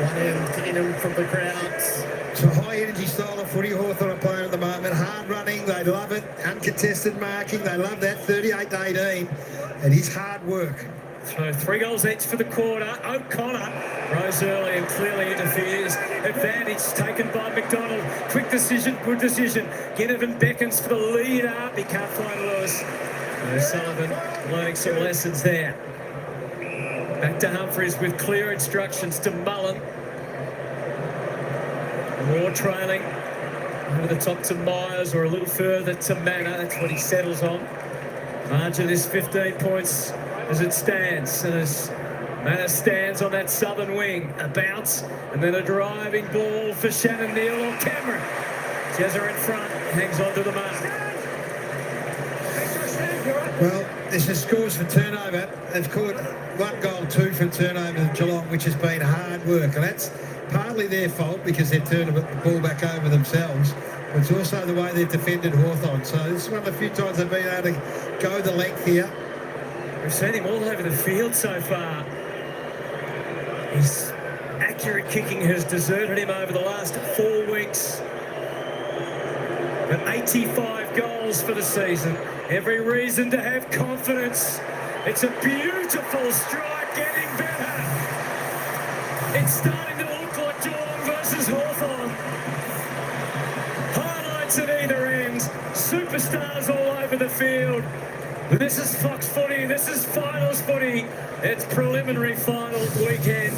Speaker 3: One end to him from the crowds.
Speaker 5: It's a high-energy style of footy Hawthorn are playing at the moment. Hard running. They they love it. Uncontested marking. They love that 38-18. And his hard work.
Speaker 4: So 3 goals each for the quarter. O'Connor rose early and clearly interferes. Advantage taken by McDonald. Quick decision, good decision. Ginnivan beckons for the lead up. He can't find Lewis. O'Sullivan learning some lessons there. Back to Humphries with clear instructions to Mullen. Raw trailing. Over the top to Myers or a little further to Manor. That's what he settles on. Margin is 15 points as it stands. And as Manor stands on that southern wing, a bounce and then a driving ball for Shannon Neal or Cameron. Jezza in front, hangs on to the mark.
Speaker 5: Well, this is scores for turnover. They've scored 1 goal, 2 for turnover in Geelong, which has been hard work. And that's partly their fault because they've turned the ball back over themselves. But it's also the way they've defended Hawthorn. So this is one of the few times they've been able to go the length here.
Speaker 4: We've seen him all over the field so far. His accurate kicking has deserted him over the last 4 weeks. But 85 goals for the season. Every reason to have confidence. It's a beautiful strike, getting better. It's starting to look like Geelong versus Hawthorn. Highlights at either end. Superstars all over the field. This is Fox footy. This is finals footy. It's preliminary final weekend.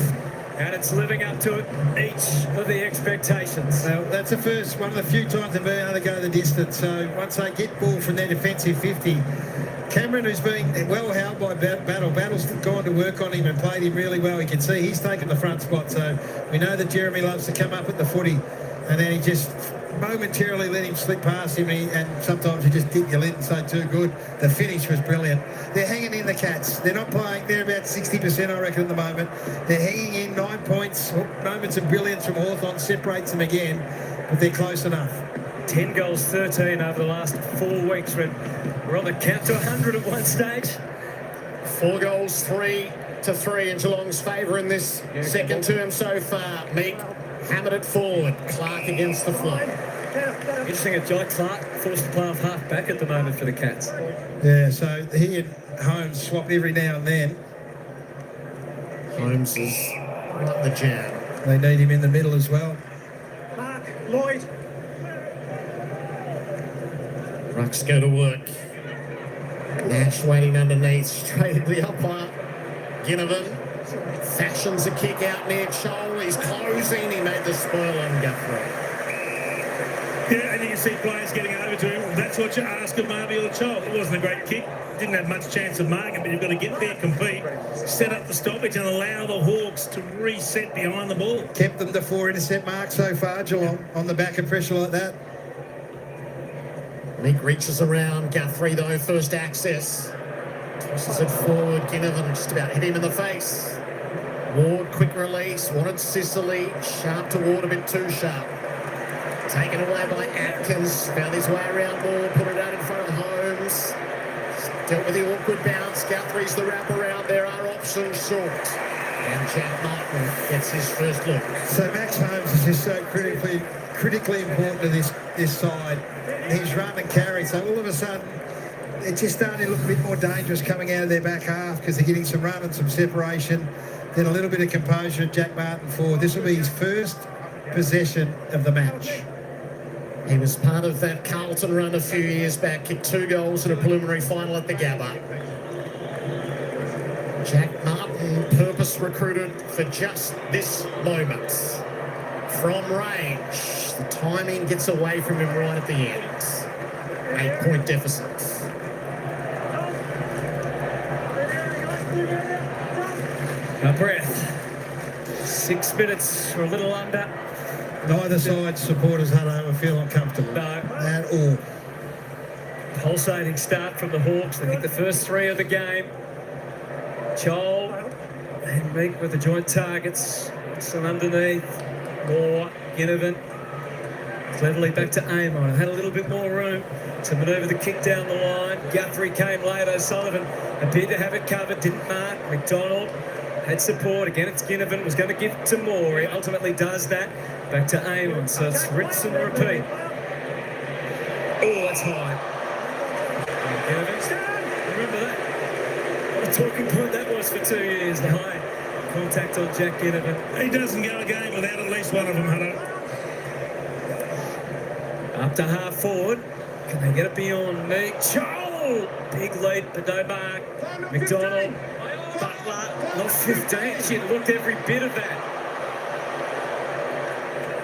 Speaker 4: And it's living up to each of the expectations.
Speaker 5: Now, that's the first, one of the few times they've been able to go the distance. So once they get ball from their defensive 50, Cameron, who's been well held by Battle, Battle's gone to work on him and played him really well. You can see he's taken the front spot. So we know that Jeremy loves to come up at the footy. And then he just momentarily let him slip past him, and sometimes you just dip your lid and say too good. The finish was brilliant. They're hanging in, the Cats. They're not playing. They're about 60%, I reckon, at the moment. They're hanging in. 9 points. Moments of brilliance from Hawthorn separates them again, but they're close enough.
Speaker 4: 10 goals, 13 over the last 4 weeks. We're on the count to 100 at one stage.
Speaker 3: 4 goals, 3-3 in Geelong's favour in this second term so far. Meek hammered it forward. Clark against the flow.
Speaker 4: Interesting that Jai Clark forced to play off half back at the moment for the Cats.
Speaker 5: Yeah, so he and Holmes swap every now and then.
Speaker 3: Holmes is not the jam.
Speaker 5: They need him in the middle as well.
Speaker 10: Mark, Lloyd.
Speaker 3: Rucks go to work. Nash waiting underneath, straight at the umpire. Ginnivan fashions a kick out near Chol. He's closing. He made the spoil on Guthrie.
Speaker 6: Yeah, and you can see players getting over to him. That's what you ask of Marby or Chol. It wasn't a great kick. Didn't have much chance of marking, but you've got to get there, compete, set up the stoppage and allow the Hawks to reset behind the ball.
Speaker 5: Kept them to 4 intercept marks so far, Geelong, on the back of pressure like that.
Speaker 3: Meek reaches around. Guthrie, though, first access. Tosses it forward. Ginnivan just about hit him in the face. Ward, quick release. Wanted Sicily. Sharp to Ward, a bit too sharp. Taken away by Atkins. Found his way around ball. Put it out in front of Holmes. Dealt with the awkward bounce. Guthrie's the wraparound. There are options short. And Jack Martin gets his first look.
Speaker 5: So Max Holmes is just so critically important to this side. He's run and carry. So all of a sudden, it's just starting to look a bit more dangerous coming out of their back half because they're getting some run and some separation. Then a little bit of composure at Jack Martin forward. This will be his first possession of the match.
Speaker 3: He was part of that Carlton run a few years back, kicked 2 goals in a preliminary final at the Gabba. Jack Martin, purpose recruited for just this moment. From range, the timing gets away from him right at the end. 8-point deficit.
Speaker 4: A breath. 6 minutes or a little under.
Speaker 5: Neither side's supporters had to feel uncomfortable.
Speaker 4: No.
Speaker 5: At all.
Speaker 4: Pulsating start from the Hawks. They think the first 3 of the game. Chol and Meek with the joint targets. Some underneath. Moore, Ginnivan. Cleverly back to Amon. Had a little bit more room to manoeuvre the kick down the line. Guthrie came late. O'Sullivan appeared to have it covered. Didn't mark. McDonald had support. Again, it's Ginnivan. Was going to give it to Moore. He ultimately does that. Back to Amon. So it's rinse and repeat. Oh, that's high. Remember that? What a talking point that was for 2 years. The high contact on Jack Ginnivan.
Speaker 6: He doesn't go a game without at least one of them, Hutto.
Speaker 4: Up to half forward. Can they get it beyond Nick? Joel! Big lead, Padomark, McDonald, Butler, not 15. She looked every bit of that.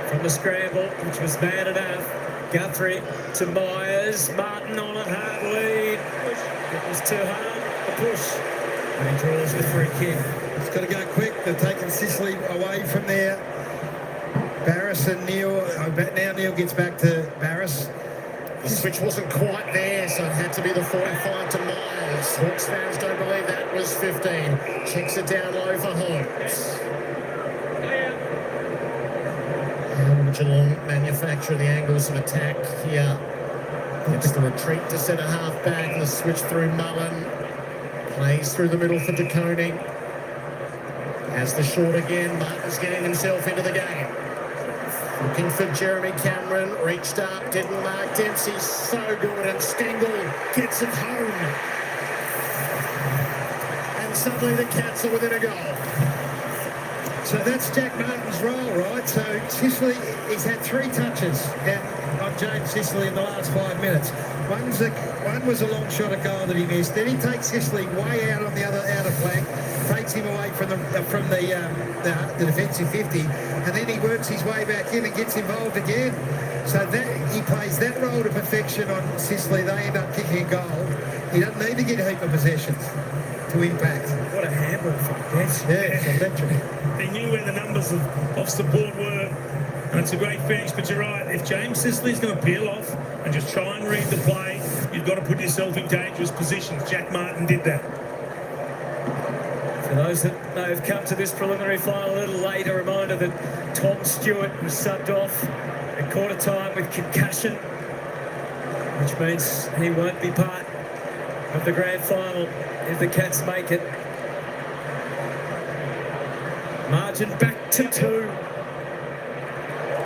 Speaker 4: From the scramble, which was bad enough. Guthrie to Myers. Martin on a hard lead. It was too hard. The push. And he draws the free kick.
Speaker 5: It's got to go quick. They're taking Sicily away from there. Barris and Neil. Now Neil gets back to Barris.
Speaker 3: The switch wasn't quite there, so it had to be the 45 to Myers. Hawks fans don't believe that was 15. Checks it down low for Holmes. Geelong manufacture the angles of attack here. Gets the retreat to centre half back. The switch through Mullen. Plays through the middle for De Koning. Has the short again. Martin's getting himself into the game. Looking for Jeremy Cameron. Reached up. Didn't mark Dempsey. So good. And Stengel gets it home. And suddenly the Cats are within a goal.
Speaker 5: So that's Jack Martin's role, right? So Sicily, he's had 3 touches on James Sicily in the last 5 minutes. One was a long shot at goal that he missed. Then he takes Sicily way out on the other outer flank, takes him away from the defensive 50, and then he works his way back in and gets involved again. So that he plays that role to perfection on Sicily. They end up kicking a goal. He doesn't need to get a heap of possessions to impact.
Speaker 4: What a handle from Bench.
Speaker 5: Yeah, it's electric.
Speaker 6: He knew where the numbers of support were, and it's a great finish. But you're right, if James Sicily's going to peel off and just try and read the play, you've got to put yourself in dangerous positions. Jack Martin did that.
Speaker 4: For those that may have come to this preliminary final a little late, a reminder that Tom Stewart was subbed off at quarter time with concussion, which means he won't be part of the grand final if the Cats make it. Margin back to 2.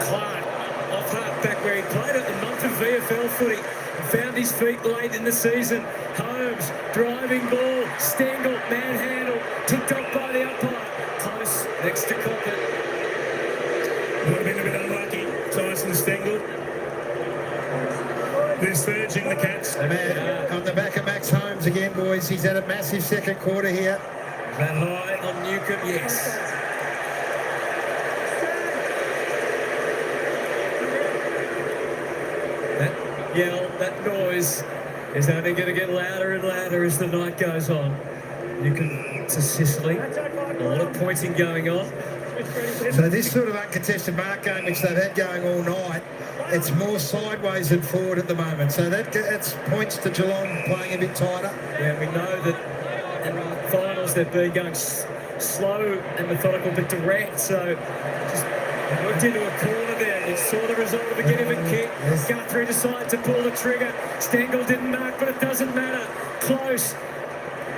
Speaker 4: Clark off half back where he played at the month of VFL footy and found his feet late in the season. Holmes driving ball. Stengel manhandle. Ticked off by the umpire. Close next to Cockett.
Speaker 6: Would have been a bit unlucky, Tyson Stengel. They're surging the Cats.
Speaker 5: On the back of Max Holmes again, boys. He's had a massive second quarter here.
Speaker 4: That high on Newcomb, yes. That yell, that noise is only going to get louder and louder as the night goes on. Newcomb to Sicily. A lot of pointing going on.
Speaker 5: So this sort of uncontested mark game which they've had going all night, it's more sideways than forward at the moment. So that points to Geelong playing a bit tighter.
Speaker 4: Yeah, we know that in the finals they've been going slow and methodical but direct. So just worked into a corner there. You saw the result of a Ginnivan kick. Guthrie decided to pull the trigger. Stengel didn't mark, but it doesn't matter. Close.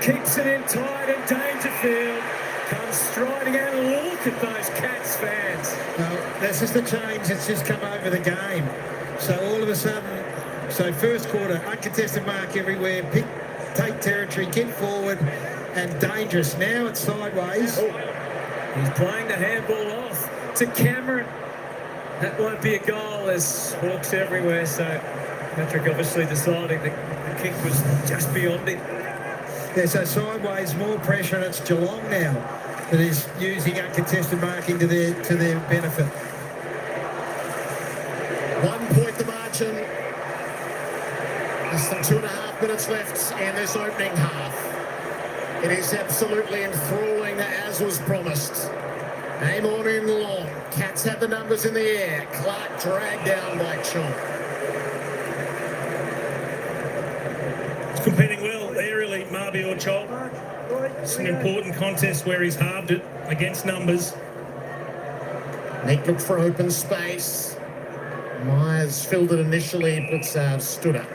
Speaker 4: Keeps it in tight, and Dangerfield comes striding out. Look at those Cats fans.
Speaker 5: No, that's just a change that's just come over the game. So all of a sudden, so first quarter, uncontested mark everywhere, take territory, get forward, and dangerous. Now it's sideways.
Speaker 4: He's playing the handball off to Cameron. That won't be a goal. There's Hawks everywhere, so Patrick obviously deciding the kick was just beyond it.
Speaker 5: Yeah, so sideways, more pressure, and it's Geelong now that is using uncontested marking to their benefit.
Speaker 3: 1 point the margin. Less than 2.5 minutes left in this opening half. It is absolutely enthralling, as was promised. Aim on in long. Cats have the numbers in the air. Clark dragged down by Chomp.
Speaker 6: He's competing well aerially, Marby or Chol. It's an important contest where he's halved it against numbers.
Speaker 3: Nick looked for open space. Myers filled it initially. Blitzard stood up.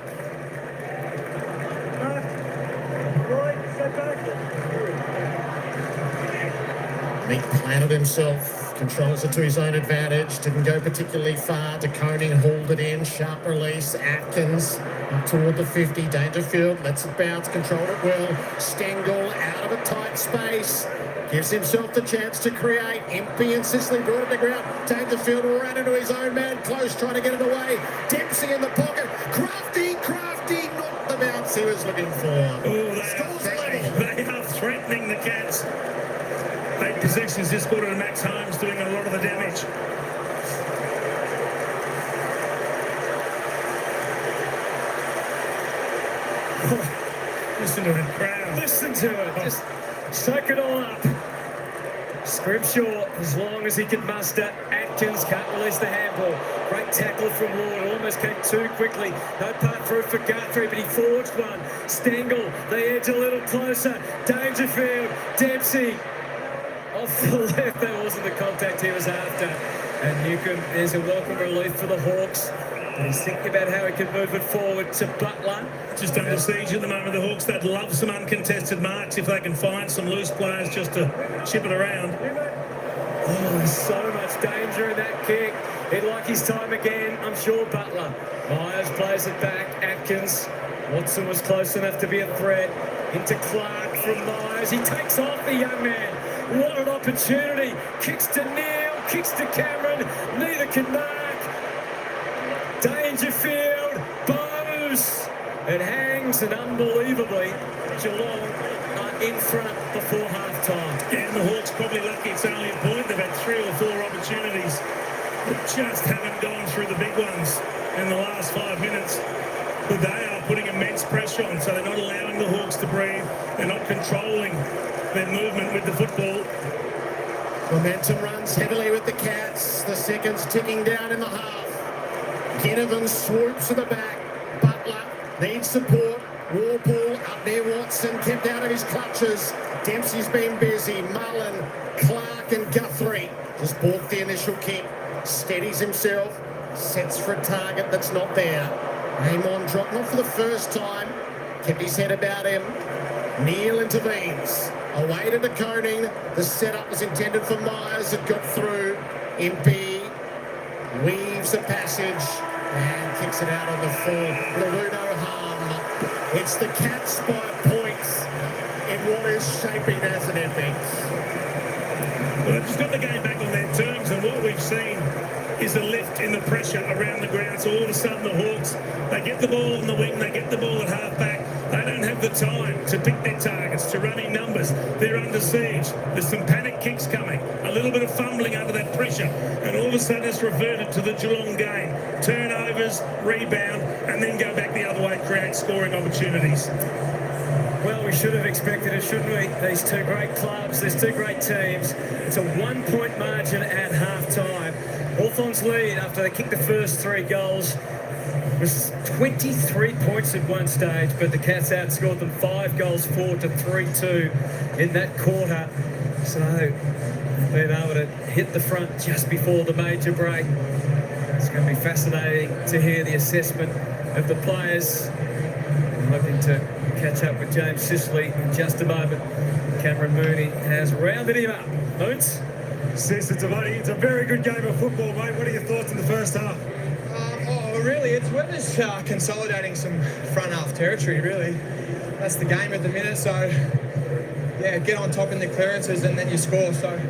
Speaker 3: Nick planted himself. Controls it to his own advantage. Didn't go particularly far. De Koning hauled it in. Sharp release. Atkins up toward the 50. Dangerfield lets it bounce. Controlled it well. Stengel out of a tight space. Gives himself the chance to create. Impey and Sicily brought it to ground. Dangerfield ran into his own man. Close trying to get it away. Dempsey in the pocket. Crafty, not the bounce he was looking for.
Speaker 6: Oh,
Speaker 3: Scores level.
Speaker 6: they are threatening the Cats. 8 possessions this quarter to Max Holmes doing a lot of the damage. Listen to the crowd.
Speaker 4: Listen to it. Just soak it all up. Scrimshaw, as long as he can muster. Atkins can't release the handball. Great tackle from Ward. Almost came too quickly. No part through for Guthrie, but he forged one. Stengel, they edge a little closer. Dangerfield, Dempsey. Off the left, that wasn't the contact he was after. And Newcomb, there's a welcome relief for the Hawks. But he's thinking about how he can move it forward to Butler.
Speaker 6: Just under siege at the moment, the Hawks. They'd love some uncontested marks if they can find some loose players just to chip it around.
Speaker 4: Oh, there's so much danger in that kick. He'd like his time again, I'm sure, Butler. Myers plays it back. Atkins. Watson was close enough to be a threat. Into Clark from Myers. He takes off the young man. What an opportunity. Kicks to Neil, kicks to Cameron. Neither can mark. Dangerfield, Bose. It hangs, and unbelievably, Geelong are in front before half-time.
Speaker 6: And the Hawks probably lucky it's only a point. They've had 3 or 4 opportunities that just haven't gone through the big ones in the last 5 minutes. But they are putting immense pressure on, so they're not allowing the Hawks to breathe. They're not controlling their movement with the football.
Speaker 3: Momentum runs heavily with the Cats. The seconds ticking down in the half. Ginnivan swoops to the back. Butler needs support. Warpool up near Watson, kept out of his clutches. Dempsey's been busy. Mullen, Clark and Guthrie just balked the initial kick. Steadies himself. Sets for a target that's not there. Amon dropped, not for the first time. Kept his head about him. Neil intervenes. Away to De Koning. The setup was intended for Myers. It got through. Impey weaves a passage and kicks it out on the full. Larudo Hum. It's the Cats by points in what is shaping as an epic.
Speaker 6: Well, they've just got the game back on their terms, and what we've seen is a lift in the pressure around the ground. So all of a sudden the Hawks, they get the ball on the wing, they get the ball at half-back. They don't have the time to pick their targets, to run in numbers. They're under siege. There's some panic kicks coming, a little bit of fumbling under that pressure, and all of a sudden it's reverted to the Geelong game. Turnovers, rebound, and then go back the other way, create scoring opportunities.
Speaker 4: Well, we should have expected it, shouldn't we? These two great clubs, these two great teams. It's a 1-point margin at half-time. Hawthorn's lead after they kicked the first 3 goals was 23 points at one stage, but the Cats outscored them 5 goals 4 to 3-2 in that quarter. So being able to hit the front just before the major break. It's going to be fascinating to hear the assessment of the players. I'm hoping to catch up with James Sicily in just a moment. Cameron Mooney has rounded him up. Moons?
Speaker 2: Sis, it's a very good game of football, mate. What are your thoughts in the first half?
Speaker 11: Really, we're just consolidating some front half territory, really. That's the game at the minute, so yeah, get on top in the clearances and then you score. So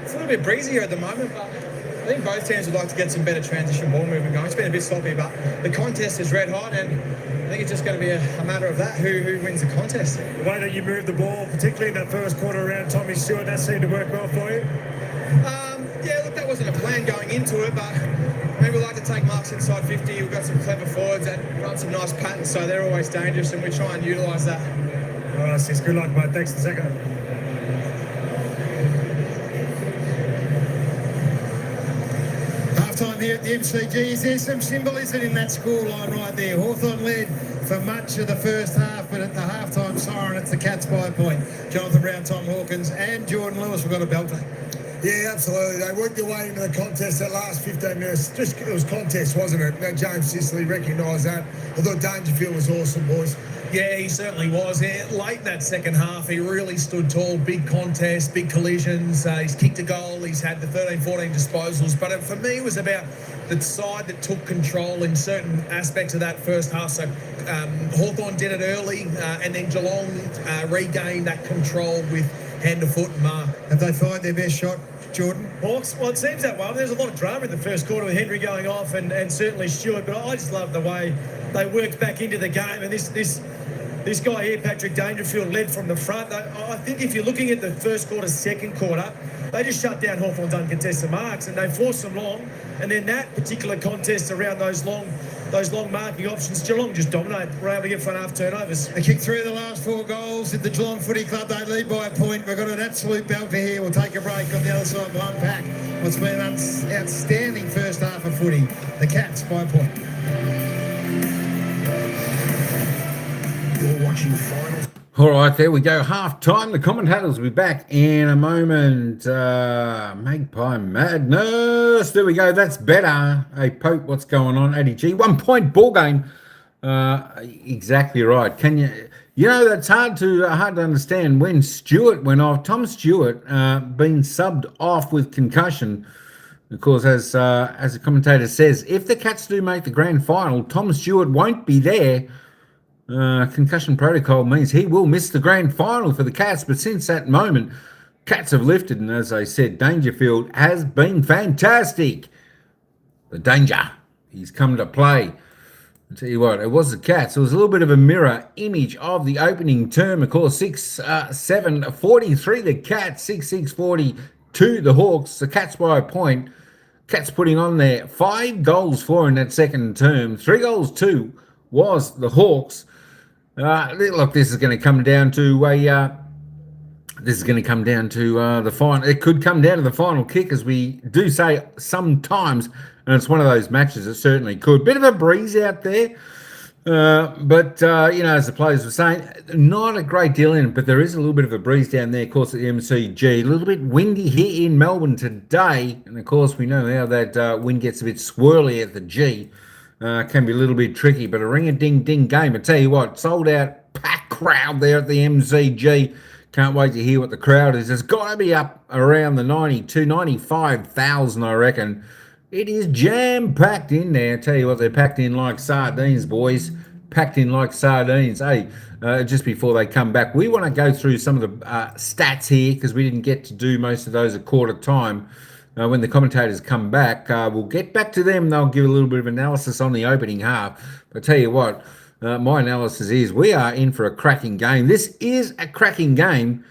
Speaker 11: it's a little bit breezy here at the moment, but I think both teams would like to get some better transition ball movement going. It's been a bit sloppy, but the contest is red hot, and I think it's just going to be a matter of that, who wins the contest.
Speaker 2: The way that you moved the ball, particularly in that first quarter around Tommy Stewart, that seemed to work well for you?
Speaker 11: Yeah, look, that wasn't a plan going into it, but we like to take marks inside 50. We've got some clever forwards that run some nice patterns, so they're always dangerous, and we try and utilise that.
Speaker 2: All right, sis, good luck, mate. Thanks for the second.
Speaker 5: Half-time here at the MCG. Is there some symbolism in that scoreline right there? Hawthorn led for much of the first half, but at the half-time siren, it's the Cats by a point. Jonathan Brown, Tom Hawkins and Jordan Lewis have got a belter.
Speaker 12: Yeah, absolutely. They worked their way into the contest that last 15 minutes. It was contest, wasn't it? Now, James Sicily recognised that. I thought Dangerfield was awesome, boys.
Speaker 10: Yeah, he certainly was. Late in that second half, he really stood tall. Big contests, big collisions. He's kicked a goal. He's had the 13, 14 disposals. But for me, it was about the side that took control in certain aspects of that first half. So Hawthorn did it early, and then Geelong regained that control with hand to foot and mark.
Speaker 12: Have they fired their best shot, Jordan?
Speaker 2: Hawks, well, it seems that way. There's a lot of drama in the first quarter with Henry going off and certainly Stewart, but I just love the way they worked back into the game. And this guy here, Patrick Dangerfield, led from the front. I think if you're looking at the first quarter, second quarter, they just shut down Hawthorn's uncontested marks and they forced them long. And then that particular contest around those long marking options, Geelong just dominated. We're able to get front half turnovers.
Speaker 5: They kicked 3 of the last 4 goals at the Geelong Footy Club. They lead by a point. We've got an absolute belter here. We'll take a break. On the other side, we'll unpack what's been an outstanding first half of footy. The Cats by a point.
Speaker 3: You're watching finals.
Speaker 8: All right, there we go. Half time. The commentators will be back in a moment. Magpie Madness. There we go. That's better. Hey, Pope, what's going on? ADG. 1 point ball game. Exactly right. Can you? You know, that's hard to understand. When Stewart went off, Tom Stewart being subbed off with concussion. Of course, as the commentator says, if the Cats do make the grand final, Tom Stewart won't be there. Concussion protocol means he will miss the grand final for the Cats, but since that moment, Cats have lifted, and as I said, Dangerfield has been fantastic. The danger, he's come to play. I'll tell you what, it was the Cats. It was a little bit of a mirror image of the opening term. Of course, 6-7-43 the Cats, 6-6-42 the Hawks. The Cats by a point. Cats putting on there 5 goals for in that second term. 3 goals 2 was the Hawks. Look, this is going to come down to the final. It could come down to the final kick, as we do say sometimes, and it's one of those matches. It certainly could. Bit of a breeze out there, but you know, as the players were saying, not a great deal in it, but there is a little bit of a breeze down there. Of course, at the MCG, a little bit windy here in Melbourne today, and of course, we know how that wind gets a bit swirly at the G. Can be a little bit tricky, but a ring-a-ding-ding game. I tell you what, sold out, packed crowd there at the MCG. Can't wait to hear what the crowd is. It's got to be up around the 95,000, I reckon. It is jam-packed in there. I tell you what, they're packed in like sardines, boys. Packed in like sardines. Hey, just before they come back, we want to go through some of the stats here, because we didn't get to do most of those at quarter time. When the commentators come back, we'll get back to them. They'll give a little bit of analysis on the opening half. But I tell you what, my analysis is we are in for a cracking game. This is a cracking game.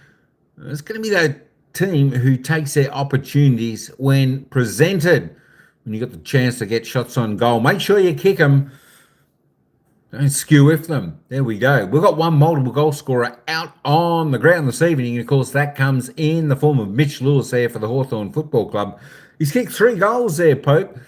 Speaker 8: It's going to be that team who takes their opportunities when presented. When you got the chance to get shots on goal, make sure you kick them. Don't skew with them. There we go. We've got one multiple goal scorer out on the ground this evening. And, of course, that comes in the form of Mitch Lewis there for the Hawthorn Football Club. He's kicked 3 goals there, Pope.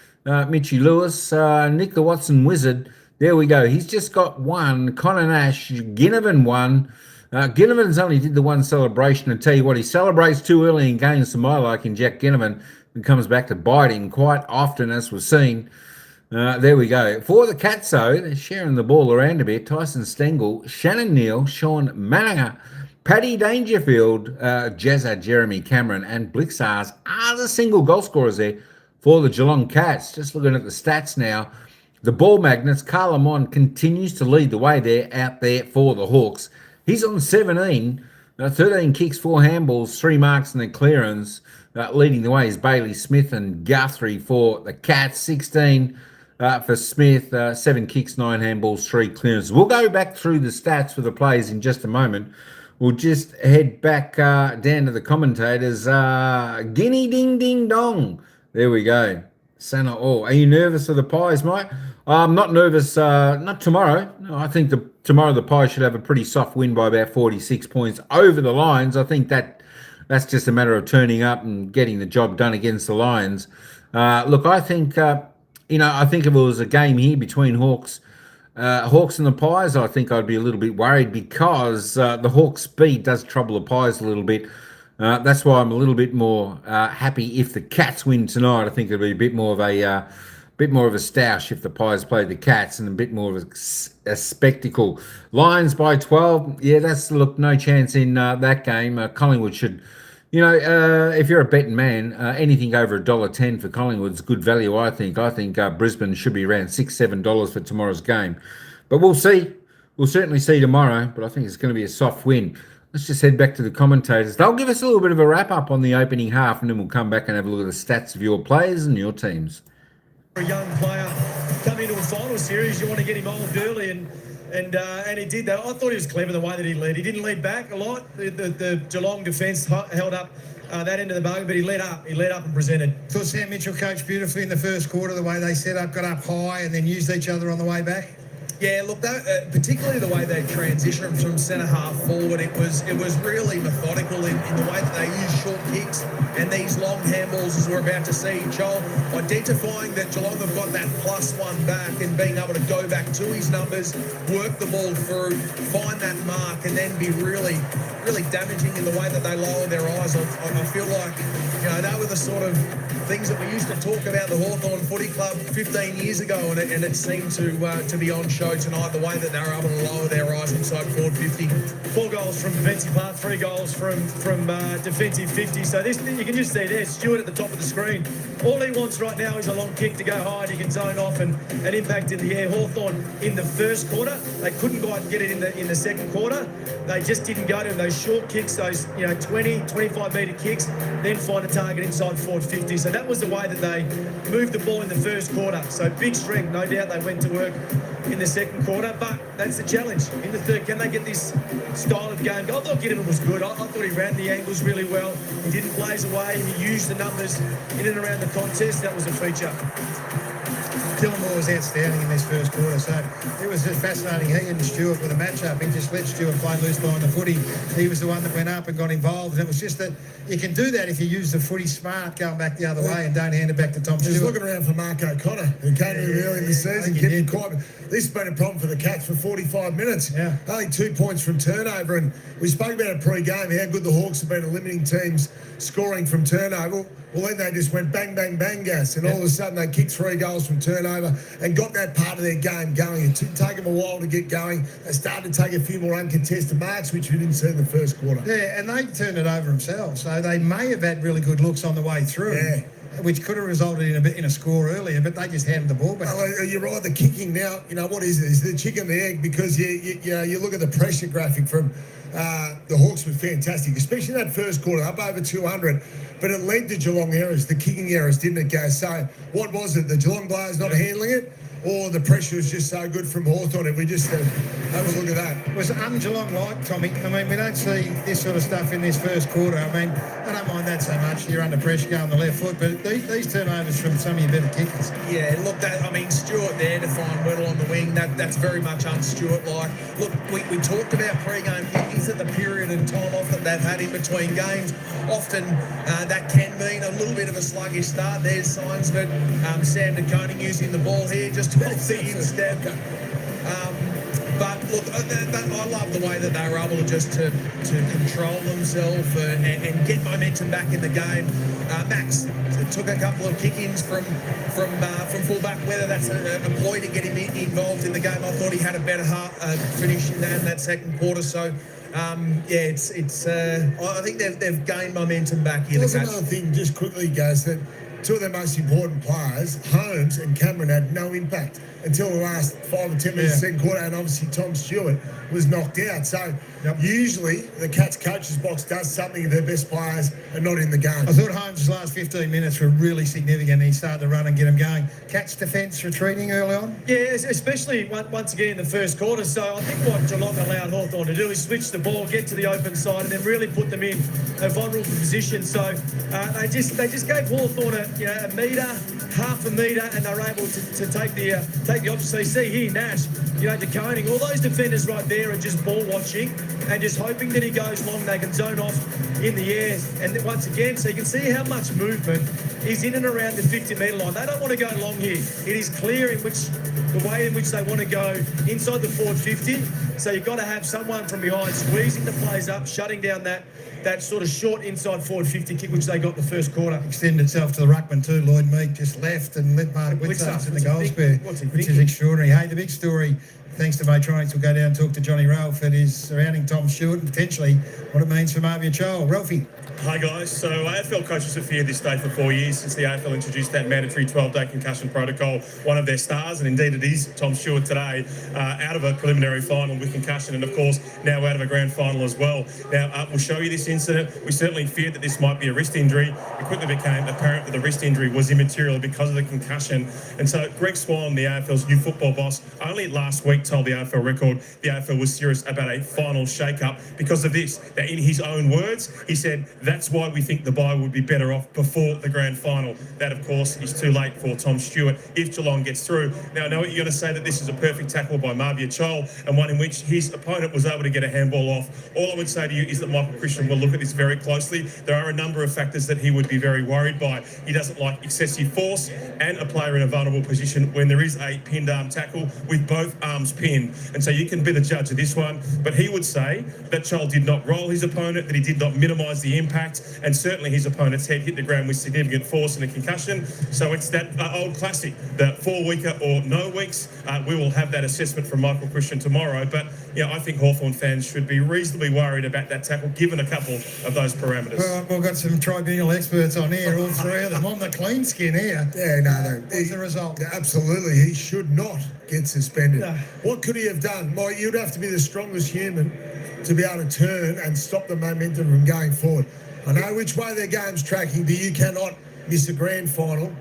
Speaker 8: Mitchy Lewis, Nick the Watson Wizard. There we go. He's just got 1. Connor Nash, Ginnivan 1. Ginnivan's only did the 1 celebration. And tell you what, he celebrates too early in games to my liking, Jack Ginnivan, and comes back to bite him quite often, as we've seen. There we go. For the Cats, though, they're sharing the ball around a bit. Tyson Stengel, Shannon Neal, Sean Mananger, Paddy Dangerfield, Jazza, Jeremy Cameron, and Blixars are the single goal scorers there for the Geelong Cats. Just looking at the stats now, the ball magnets, Carl Lamont continues to lead the way there out there for the Hawks. He's on 17, 13 kicks, 4 handballs, 3 marks and a clearance. Leading the way is Bailey Smith and Guthrie for the Cats, 16 for Smith, 7 kicks, 9 handballs, 3 clearances. We'll go back through the stats for the players in just a moment. We'll just head back down to the commentators. Guinea ding ding dong. There we go. Santa. Oh, are you nervous for the Pies, mate? I'm not nervous. Not tomorrow. No, I think tomorrow the Pies should have a pretty soft win by about 46 points over the Lions. I think that's just a matter of turning up and getting the job done against the Lions. Look, I think I think if it was a game here between Hawks and the Pies, I think I'd be a little bit worried, because the Hawks' speed does trouble the Pies a little bit. That's why I'm a little bit more happy if the Cats win tonight. I think it'll be a bit more of a bit more of a stoush if the Pies played the Cats, and a bit more of a spectacle. Lions by 12. Yeah, that's, look, no chance in that game. Collingwood should, if you're a betting man, anything over $1.10 for Collingwood's good value, I think. I think Brisbane should be around $6-7 for tomorrow's game. But we'll see. We'll certainly see tomorrow, but I think it's going to be a soft win. Let's just head back to the commentators. They'll give us a little bit of a wrap-up on the opening half, and then we'll come back and have a look at the stats of your players and your teams.
Speaker 2: A young player coming into a final series, you want to get him old early, and he did that. I thought he was clever the way that he led. He didn't lead back a lot. The Geelong defence held up that end of the bargain, but he led up. He led up and presented.
Speaker 5: Thought Sam Mitchell coached beautifully in the first quarter, the way they set up, got up high, and then used each other on the way back.
Speaker 10: Yeah, look, particularly the way they transitioned from centre half forward, it was really methodical in the way that they used short kicks and these long handballs, as we're about to see. Joel identifying that Geelong have got that +1 back and being able to go back to his numbers, work the ball through, find that mark, and then be really damaging in the way that they lower their eyes. I feel like, they were the sort of things that we used to talk about the Hawthorn Footy Club 15 years ago, and it seemed to be on show tonight, the way that they were able to lower their eyes inside forward 50.
Speaker 2: 4 goals from defensive part, 3 goals from defensive 50. So this, you can just see there, Stewart at the top of the screen. All he wants right now is a long kick to go high, and he can zone off and impact in the air. Hawthorn in the first quarter, they couldn't go out and get it in the second quarter. They just didn't go to him. Those short kicks, those 20, 25 metre kicks, then find a target inside forward 50. So that was the way that they moved the ball in the first quarter. So big strength, no doubt they went to work in the second quarter, but that's the challenge. In the third, can they get this style of game? I thought Gideon was good. I thought he ran the angles really well. He didn't blaze away. He used the numbers in and around the contest. That was a feature.
Speaker 5: Dylan Moore was outstanding in this first quarter, so it was just fascinating. He and Stewart with a match-up. He just let Stewart play loose behind the footy. He was the one that went up and got involved, and it was just that you can do that if you use the footy smart, going back the other way, and don't hand it back to Tom Stewart.
Speaker 12: He's looking around for Mark O'Connor, who came in early in the season, kept him quiet. This has been a problem for the Cats for 45 minutes.
Speaker 5: Yeah.
Speaker 12: Only 2 points from turnover, and we spoke about it pre-game, how good the Hawks have been at limiting teams scoring from turnover. Well, then they just went bang, bang, bang, gas, and all of a sudden they kicked 3 goals from turnover and got that part of their game going. It took them a while to get going. They started to take a few more uncontested marks, which we didn't see in the first quarter.
Speaker 5: Yeah, and they turned it over themselves, so they may have had really good looks on the way through.
Speaker 12: Yeah.
Speaker 5: Which could have resulted in a score earlier, but they just handed the ball back.
Speaker 12: Well, you're right, the kicking now, what is it? It's the chicken and the egg, because you look at the pressure graphic from the Hawks was fantastic, especially that first quarter, up over 200, but it led to Geelong errors, the kicking errors, didn't it, Gaz? So what was it, the Geelong players not handling it, or the pressure was just so good from Hawthorn? If we just have a look at that.
Speaker 5: It was un-Geelong-like, Tommy. I mean, we don't see this sort of stuff in this first quarter. I mean, I don't mind that so much. You're under pressure going on the left foot, but these turnovers from some of your better kickers.
Speaker 10: Yeah, look, Stewart there to find Weddle on the wing, that's very much un-Stewart-like. Look, we talked about pre-game kickies at the period and time off that they've had in between games. Often that can mean a little bit of a sluggish start. There's signs that Sam DeConing using the ball here just off the instep. But look, I love the way that they were able to control themselves and get momentum back in the game. Max took a couple of kick-ins from fullback, whether that's a ploy to get him involved in the game. I thought he had a better finish in that second quarter. So I think they've gained momentum back here.
Speaker 12: There's another thing, just quickly, guys, that 2 of their most important players, Holmes and Cameron, had no impact until the last 5 or 10 minutes of the second quarter, and obviously Tom Stewart was knocked out. So usually the Cats coach's box does something if their best players are not in the game.
Speaker 5: I thought Holmes' last 15 minutes were really significant. He started to run and get them going. Cats defence retreating early on?
Speaker 2: Yeah, especially once again in the first quarter. So I think what Geelong allowed Hawthorn to do is switch the ball, get to the open side, and then really put them in a vulnerable position. So they just gave Hawthorn a metre, half a metre, and they were able to take the opposite. So you see here, Nash, DeConing, all those defenders right there are just ball watching and just hoping that he goes long, they can zone off in the air. And once again, so you can see how much movement is in and around the 50-metre line. They don't want to go long here. It is clear the way in which they want to go inside the forward 50. So you've got to have someone from behind squeezing the plays up, shutting down that that sort of short inside forward 50 kick, which they got the first quarter.
Speaker 5: Extended itself to the ruckman too. Lloyd Meek just left and let Mark Whitsuns in the goal square, which is extraordinary. Hey, the big story, thanks to Matronics, we'll go down and talk to Johnny Ralph and is surrounding Tom Stewart and potentially what it means for Marvia Chol. Ralphie.
Speaker 13: Hi guys, so AFL coaches have feared this day for 4 years since the AFL introduced that mandatory 12-day concussion protocol. One of their stars, and indeed it is Tom Stewart today, out of a preliminary final with concussion and of course now out of a grand final as well. Now we'll show you this incident. We certainly feared that this might be a wrist injury. It quickly became apparent that the wrist injury was immaterial because of the concussion. And so Greg Swan, the AFL's new football boss, only last week told the AFL Record the AFL was serious about a final shake-up because of this. Now, in his own words, he said, that's why we think the bye would be better off before the grand final. That, of course, is too late for Tom Stewart if Geelong gets through. Now, I know you're going to say that this is a perfect tackle by Marvia Chol and one in which his opponent was able to get a handball off. All I would say to you is that Michael Christian will look at this very closely. There are a number of factors that he would be very worried by. He doesn't like excessive force and a player in a vulnerable position when there is a pinned arm tackle with both arms pinned. And so you can be the judge of this one. But he would say that Chol did not roll his opponent, that he did not minimise the impact, and certainly his opponent's head hit the ground with significant force and a concussion. So it's that old classic, the 4 weeker or no weeks. We will have that assessment from Michael Christian tomorrow. But yeah, I think Hawthorn fans should be reasonably worried about that tackle, given a couple of those parameters.
Speaker 5: Well, we've got some tribunal experts on here, all three of them on the clean skin here.
Speaker 12: Yeah, no.
Speaker 5: What's the result?
Speaker 12: Absolutely, he should not get suspended. No. What could he have done? Mike, you'd have to be the strongest human to be able to turn and stop the momentum from going forward. I know which way their game's tracking, but you cannot miss a grand final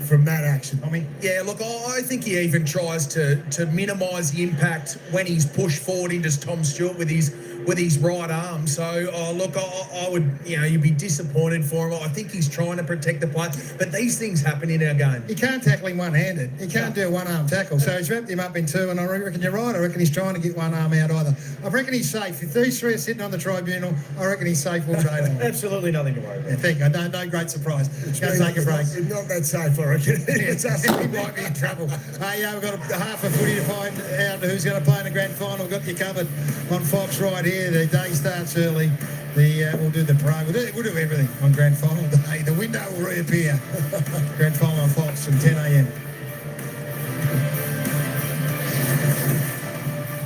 Speaker 12: from that action.
Speaker 10: I mean, yeah, look, I think he even tries to minimise the impact when he's pushed forward into Tom Stewart with his right arm. So, look, I would, you'd be disappointed for him. I think he's trying to protect the play, but these things happen in our game.
Speaker 5: He can't tackle him one-handed. He can't do a one-arm tackle. So he's wrapped him up in two, and I reckon you're right. I reckon he's trying to get one arm out either. I reckon he's safe. If these three are sitting on the tribunal, I reckon he's safe all day long.
Speaker 2: Absolutely nothing to worry about.
Speaker 5: Yeah, thank you. No great surprise. Going to take a break.
Speaker 12: Not that safe, I reckon.
Speaker 5: It's us. We might be in trouble. We've got half a footy to find out who's going to play in the grand final. We've got you covered on Fox right here. The day starts early. We'll do the parade. We'll do everything on grand final day. The window will reappear. Grand final on Fox from 10 a.m.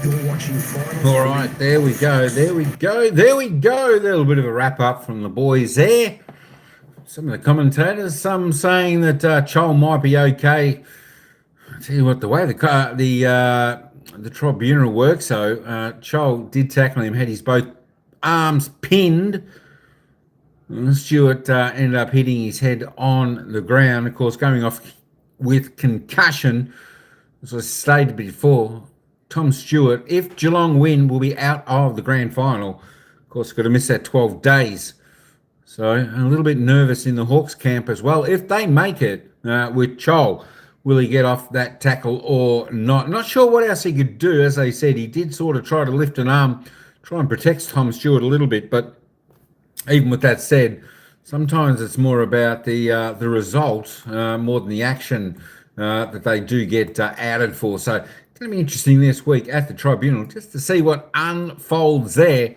Speaker 8: You're watching final. All right, there we go. A little bit of a wrap up from the boys there. Some of the commentators, some saying that Chol might be okay. I tell you what, the way the tribunal works, though, Chol did tackle him, had his both arms pinned. Stewart ended up hitting his head on the ground, of course, going off with concussion. As I stated before, Tom Stewart, if Geelong win, will be out of the grand final. Of course, got to miss that 12 days. So a little bit nervous in the Hawks camp as well. If they make it with Chol, will he get off that tackle or not? Not sure what else he could do. As I said, he did sort of try to lift an arm, try and protect Tom Stewart a little bit. But even with that said, sometimes it's more about the result more than the action that they do get outed for. So it's going to be interesting this week at the tribunal just to see what unfolds there.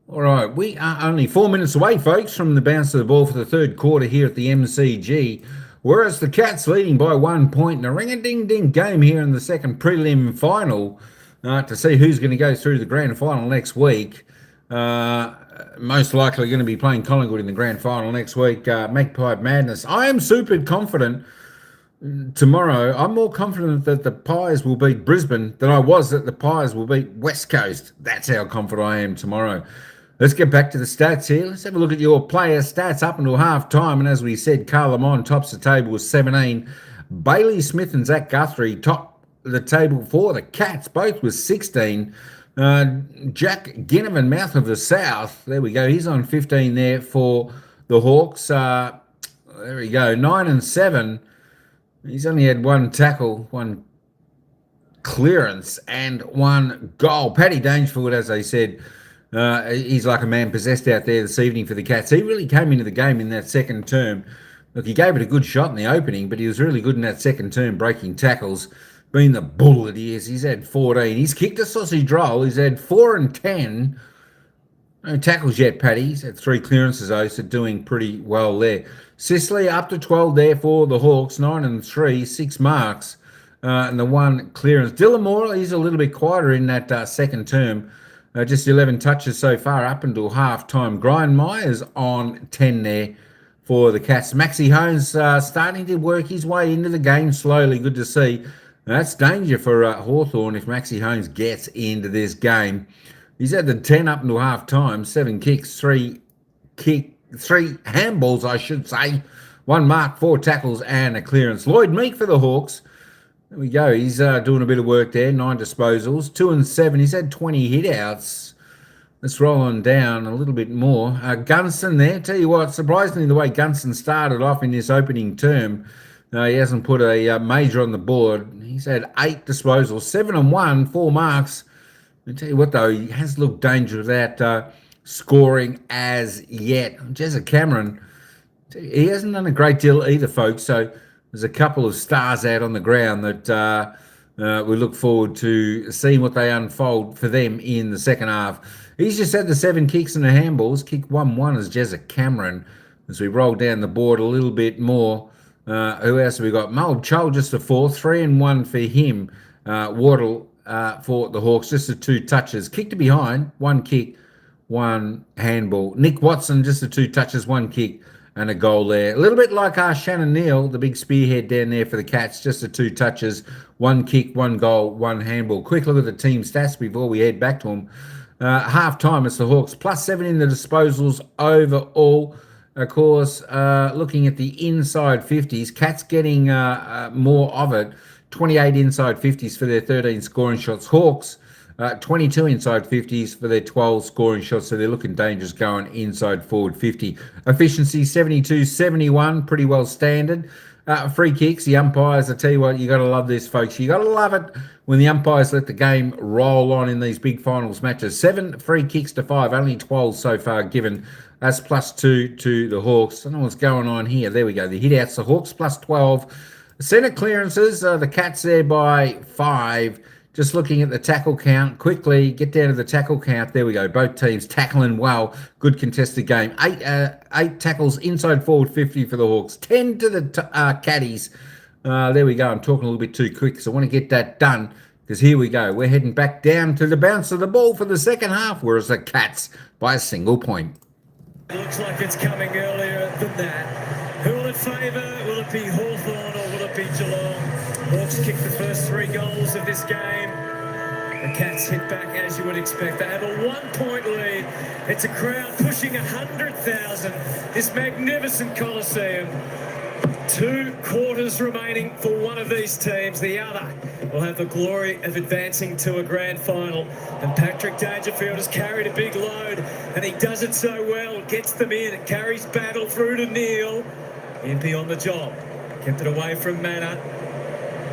Speaker 8: All right, we are only 4 minutes away, folks, from the bounce of the ball for the third quarter here at the MCG. Whereas the Cats leading by 1 point in a ring-a-ding-ding game here in the second prelim final to see who's going to go through the grand final next week. Most likely going to be playing Collingwood in the grand final next week. Magpie Madness. I am super confident tomorrow. I'm more confident that the Pies will beat Brisbane than I was that the Pies will beat West Coast. That's how confident I am tomorrow. Let's get back to the stats here. Let's have a look at your player stats up until half-time. And as we said, Carl Lamont tops the table with 17. Bailey Smith and Zach Guthrie top the table for the Cats, both with 16. Jack Ginnivan, Mouth of the South, there we go. He's on 15 there for the Hawks. There we go, 9 and 7. He's only had one tackle, one clearance, and one goal. Paddy Dangerfield, as I said, he's like a man possessed out there this evening for the Cats. He really came into the game in that second term. Look, he gave it a good shot in the opening, but he was really good in that second term, breaking tackles. Being the bull that he is, he's had 14. He's kicked a sausage roll. He's had 4 and 10. No tackles yet, Paddy. He's had 3 clearances, though, so doing pretty well there. Sicily up to 12 there for the Hawks, 9 and 3, 6 marks, and the 1 clearance. Dylan Moore, he's a little bit quieter in that second term. Just 11 touches so far up until half-time. Brian Myers on 10 there for the Cats. Maxi Holmes starting to work his way into the game slowly. Good to see. That's danger for Hawthorn if Maxi Holmes gets into this game. He's had the 10 up until half-time, 7 kicks, 3 handballs, I should say. 1 mark, 4 tackles, and a clearance. Lloyd Meek for the Hawks. There we go. He's doing a bit of work there. 9 disposals, 2 and 7. He's had 20 hit-outs. Let's roll on down a little bit more. Gunston there. Tell you what, surprisingly, the way Gunston started off in this opening term, he hasn't put a major on the board. He's had 8 disposals, 7 and 1, 4 marks. I tell you what, though, he has looked dangerous without scoring as yet. Jezza Cameron, he hasn't done a great deal either, folks. So there's a couple of stars out on the ground that we look forward to seeing what they unfold for them in the second half. He's just had the 7 kicks and the handballs. Kick 1-1 as Jezza Cameron. As we roll down the board a little bit more, who else have we got? Mulb Chol just a 4, 3 and 1 for him. Wardle for the Hawks, just the 2 touches. Kick to behind, 1 kick, 1 handball. Nick Watson, just the 2 touches, 1 kick and a goal there. A little bit like Shannon Neal, the big spearhead down there for the Cats, just the 2 touches, 1 kick, 1 goal, 1 handball. Quick look at the team stats before we head back to them. Half-time, it's the Hawks, +7 in the disposals overall. Of course, looking at the inside 50s, Cats getting more of it. 28 inside 50s for their 13 scoring shots. Hawks, 22 inside 50s for their 12 scoring shots, so they're looking dangerous going inside forward 50. Efficiency 72-71, pretty well standard. Free kicks, the umpires, I tell you what, you got to love this, folks. You got to love it when the umpires let the game roll on in these big finals matches. 7 free kicks to 5, only 12 so far given. That's +2 to the Hawks. I don't know what's going on here. There we go. The hit-outs, the Hawks +12. Centre clearances, the Cats there by 5. Just looking at the tackle count quickly, get down to the tackle count. There we go. Both teams tackling well. Good contested game. 8 tackles inside forward 50 for the Hawks. 10 to the Caddies. There we go. I'm talking a little bit too quick, so I want to get that done because here we go. We're heading back down to the bounce of the ball for the second half, whereas the Cats by a single point.
Speaker 4: Looks like it's coming earlier than that. Who will it favour? Will it be Hawthorn or will it be Geelong? Hawks kick the first 3 goals of this game. The Cats hit back as you would expect. They have a 1-point lead. It's a crowd pushing 100,000. This magnificent Coliseum. 2 quarters remaining for one of these teams. The other will have the glory of advancing to a grand final. And Patrick Dangerfield has carried a big load, and he does it so well. Gets them in. It carries battle through to Neil. Impey on the job. Kept it away from Manor.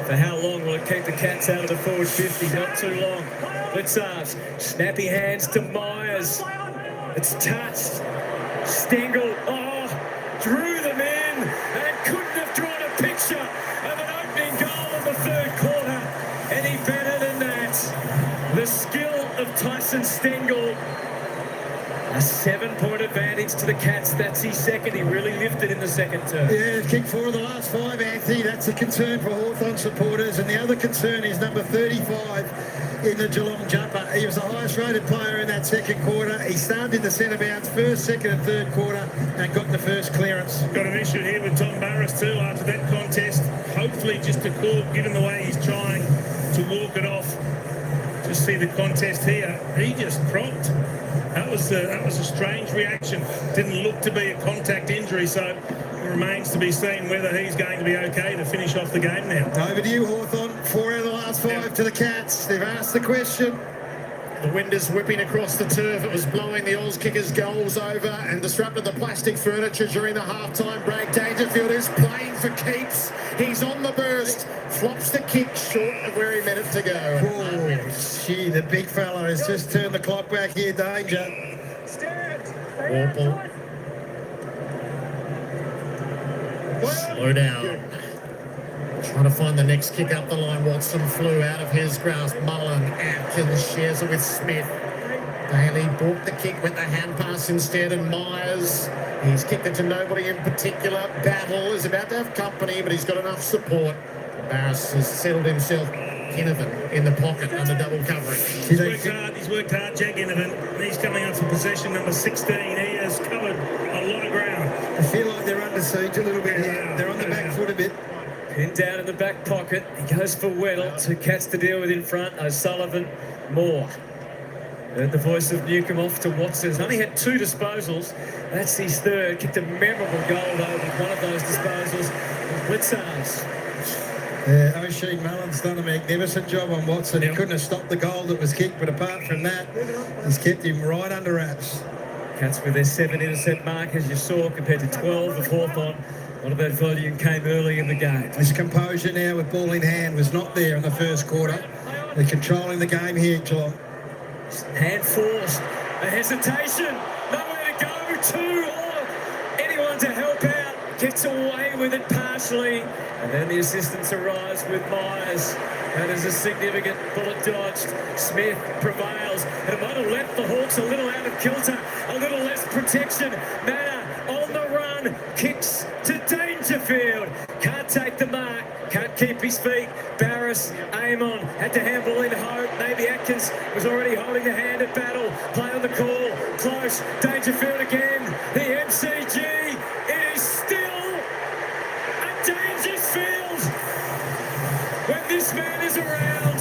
Speaker 4: For how long will it keep the Cats out of the forward 50? Not too long. Blitzards. Snappy hands to Myers. It's touched. Stengel. Drew them in and couldn't have drawn a picture of an opening goal in the third quarter any better than that. The skill of Tyson Stengel. A 7-point advantage to the Cats. That's his second. He really lifted in the second term.
Speaker 5: Yeah, kicked 4 of the last 5, Anthony. That's a concern for Hawthorn supporters. And the other concern is number 35 in the Geelong jumper. He was the highest rated player in that second quarter. He started in the centre bounce first, second and third quarter and got the first clearance.
Speaker 6: Got an issue here with Tom Barras too after that contest. Hopefully just a call, given the way he's trying to walk it off. Just see the contest here. He just cropped. That was a strange reaction. Didn't look to be a contact injury, so it remains to be seen whether he's going to be okay to finish off the game now.
Speaker 5: Over to you, Hawthorn. 4 out of the last 5 to the Cats. They've asked the question.
Speaker 3: The wind is whipping across the turf. It was blowing the Oz kickers' goals over and disrupted the plastic furniture during the half-time break. Dangerfield is playing for keeps. He's on the burst. Flops the kick short of where he meant it to go.
Speaker 5: Oh, gee, the big fella has just turned the clock back here. Danger.
Speaker 3: Warple. Slow down. Trying to find the next kick up the line. Watson flew out of his grasp. Mullen, Atkins shares it with Smith. Bailey brought the kick with the hand pass instead, and Myers, he's kicked it to nobody in particular. Battle is about to have company, but he's got enough support. Barris has settled himself. Ginnivan in the pocket under double coverage.
Speaker 6: He's worked hard, Jack Ginnivan. He's coming up for possession number 16. He has covered a lot of ground.
Speaker 5: I feel like they're under siege a little bit here. They're on the back foot a bit.
Speaker 4: Pinned down in the back pocket. He goes for Weddle. Two cats to deal with in front. O'Sullivan, Moore. Heard the voice of Newcomb off to Watson. He's only had 2 disposals. That's his third. Kicked a memorable goal though with one of those disposals. Blitzars.
Speaker 5: O'Sheen Mullen's done a magnificent job on Watson. He couldn't have stopped the goal that was kicked, but apart from that, he's kept him right under wraps.
Speaker 4: Cats with their 7 intercept mark, as you saw, compared to 12 of Hawthorn. A lot of that volume came early in the game.
Speaker 5: His composure now with ball in hand was not there in the first quarter. They're controlling the game here, Geelong.
Speaker 4: Hand forced, a hesitation, nowhere to go to, or anyone to help out. Gets away with it partially, and then the assistance arrives with Myers. That is a significant bullet dodged. Smith prevails, and it might have left the Hawks a little out of kilter, a little less protection. Manor on the run, kicks to Dangerfield. Can't take the mark, can't keep his feet. Barris, Amon, had to handle in hope. Maybe Atkins was already holding the hand at battle. Play on the call, close. Dangerfield again. The MCG is still a Dangerfield when this man is around.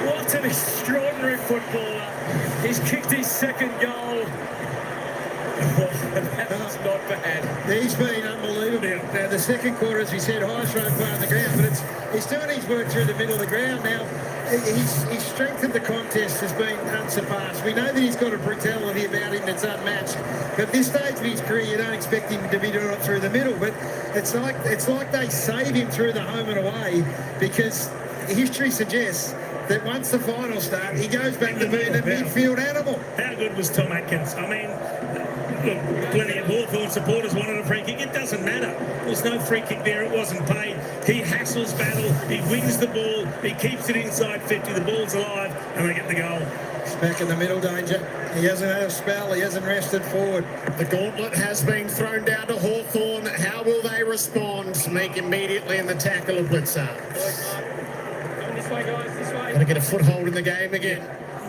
Speaker 4: What an extraordinary footballer. He's kicked his second goal. That's not bad.
Speaker 5: He's been unbelievable. Now, the second quarter, as we said, highest rate player on the ground, but he's doing his work through the middle of the ground now. His strength of the contest has been unsurpassed. We know that he's got a brutality about him that's unmatched. But at this stage of his career, you don't expect him to be doing it through the middle. But it's like they save him through the home and away, because history suggests that once the finals start, he goes back to being a midfield animal.
Speaker 6: How good was Tom Atkins? I mean, look, plenty of Hawthorn supporters wanted a free kick. It doesn't matter. There's no free kick there. It wasn't paid. He hassles battle. He wins the ball. He keeps it inside 50. The ball's alive, and they get the goal.
Speaker 5: He's back in the middle, Danger. He hasn't had a spell. He hasn't rested forward.
Speaker 3: The gauntlet has been thrown down to Hawthorn. How will they respond? Make immediately in the tackle of Blitzard.
Speaker 11: This way, guys, this way.
Speaker 3: Going to get a foothold in the game again.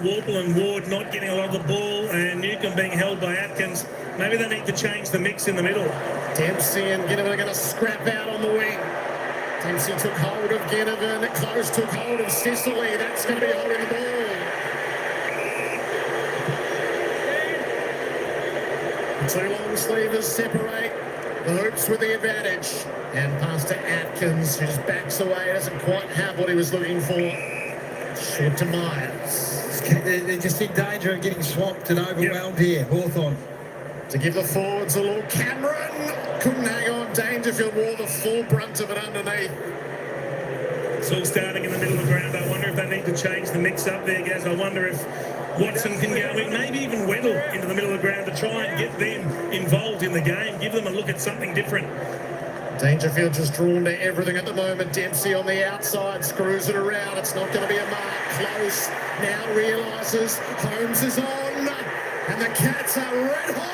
Speaker 6: Warple and Ward not getting a lot of the ball, and Newcomb being held by Atkins. Maybe they need to change the mix in the middle.
Speaker 3: Dempsey and Ginnivan are going to scrap out on the wing. Dempsey took hold of Ginnivan. Close took hold of Sicily. That's going to be holding the ball. The two long sleevers separate. The Hoops with the advantage. And pass to Atkins, who just backs away. Doesn't quite have what he was looking for. Short to Myers.
Speaker 5: They're just in danger of getting swamped and overwhelmed here, Hawthorn.
Speaker 3: To give the forwards a little Cameron. Couldn't hang on. Dangerfield wore the full brunt of it underneath.
Speaker 6: It's all starting in the middle of the ground. I wonder if they need to change the mix up there, guys. I wonder if Watson can go in, maybe even Weddle into the middle of the ground to try and get them involved in the game, give them a look at something different.
Speaker 3: Dangerfield just drawn to everything at the moment. Dempsey on the outside, screws it around. It's not going to be a mark. Close now realises Holmes is on, and the Cats are red hot.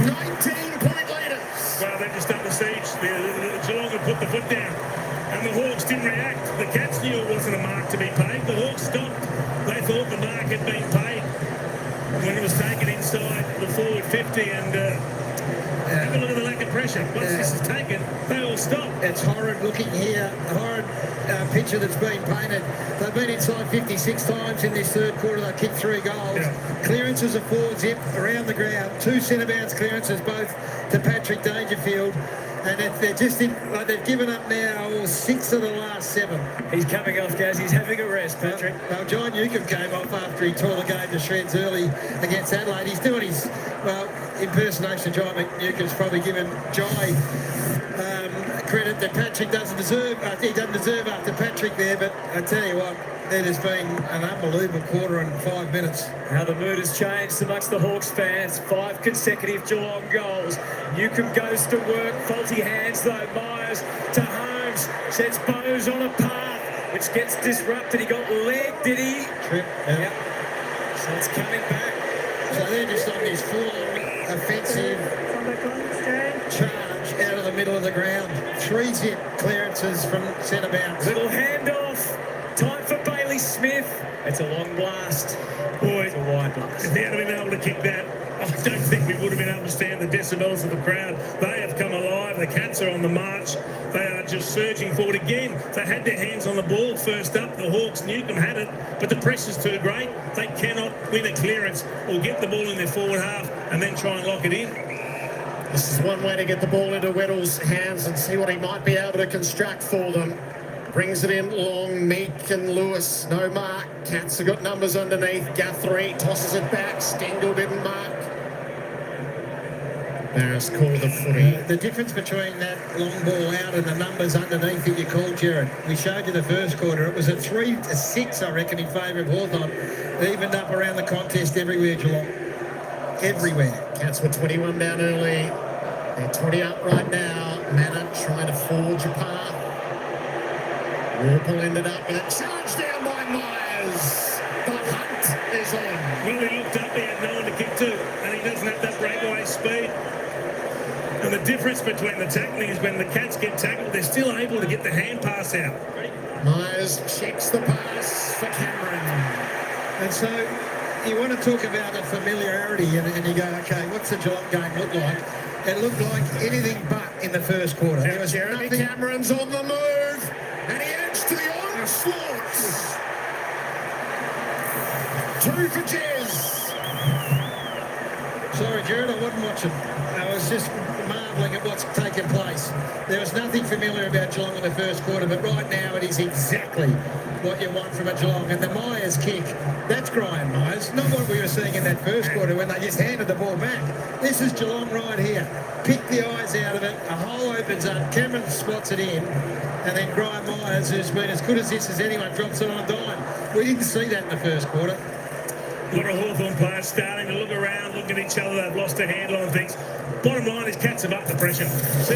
Speaker 3: 19-point leaders.
Speaker 6: Well, they're just under siege. The Geelong had put the foot down, and the Hawks didn't react. The Cats knew it wasn't a mark to be paid. The Hawks stopped. They thought the mark had been paid when it was taken inside the forward 50, and have a look at the lack of pressure. Once this is taken, they all stop.
Speaker 5: It's horrid looking here, a horrid picture that's been painted. They've been inside 56 times in this third quarter. They've kicked 3 goals. Clearances of forward zip around the ground. 2 centre-bounce clearances, both to Patrick Dangerfield. And they're just they've given up now 6 of the last 7.
Speaker 4: He's coming off, guys. He's having a rest, Patrick.
Speaker 5: Well, John Newcomb came off after he tore the game to shreds early against Adelaide. He's doing his, impersonation of John Newcomb's probably given Jai credit that Patrick doesn't deserve. He doesn't deserve after Patrick there, but I tell you what, it has been an unbelievable quarter and 5 minutes.
Speaker 4: How the mood has changed amongst the Hawks fans. 5 consecutive Geelong goals. Newcomb goes to work. Faulty hands though. Myers to Holmes. Sets Bowes on a path. which gets disrupted. He got leg, did he?
Speaker 5: Trip, yeah.
Speaker 4: Yep. So it's coming back.
Speaker 5: So they're just on this full offensive charge out of the middle of the ground. 3-zip clearances from centre bounce.
Speaker 4: Little handoff. Time for Bailey Smith. It's a long blast.
Speaker 6: Boy,
Speaker 4: it's a wide blast.
Speaker 6: If they had been able to kick that, I don't think we would have been able to stand the decibels of the crowd. They have come alive. The Cats are on the march. They are just surging forward again. They had their hands on the ball first up. The Hawks, Newcomb had it, but the pressure's too great. They cannot win a clearance or get the ball in their forward half and then try and lock it in.
Speaker 3: This is one way to get the ball into Weddle's hands and see what he might be able to construct for them. Brings it in long, Meek and Lewis. No mark. Cats have got numbers underneath. Guthrie tosses it back. Stengel didn't mark. Barris called the footy.
Speaker 5: The difference between that long ball out and the numbers underneath that you called, Jared, we showed you the first quarter. It was a 3-6, I reckon, in favour of Hawthorn. Evened up around the contest everywhere, Geelong. Everywhere.
Speaker 3: Cats were 21 down early. They're 20 up right now. Manor trying to forge a path. Warple ended up with a charge down by Myers. The hunt is on.
Speaker 6: Well, he looked up, he had no one to kick to, and he doesn't have that breakaway speed. And the difference between the tackling is when the Cats get tackled, they're still able to get the hand pass out.
Speaker 3: Myers checks the pass for Cameron.
Speaker 5: And so you want to talk about the familiarity and you go, okay, what's the Geelong game look like? It looked like anything but in the first quarter. There was
Speaker 3: Jeremy
Speaker 5: nothing.
Speaker 3: Cameron's on the move, and he edged to the onslaught. 2 for Jez.
Speaker 5: Sorry, Jared, I wasn't watching. I was just marvelling at what's taken place. There was nothing familiar about Geelong in the first quarter, but right now it is exactly what you want from a Geelong. And the Myers kick, that's Graham Myers, not what we were seeing in that first quarter when they just handed the ball back. This is Geelong right here. Pick the eyes out of it, a hole opens up, Cameron spots it in, and then Graham Myers, who's been as good as this as anyone, drops it on a dime. We didn't see that in the first quarter.
Speaker 6: A lot of Hawthorn players starting to look around, look at each other. They've lost a handle on things. Bottom line is Cats have upped the pressure. As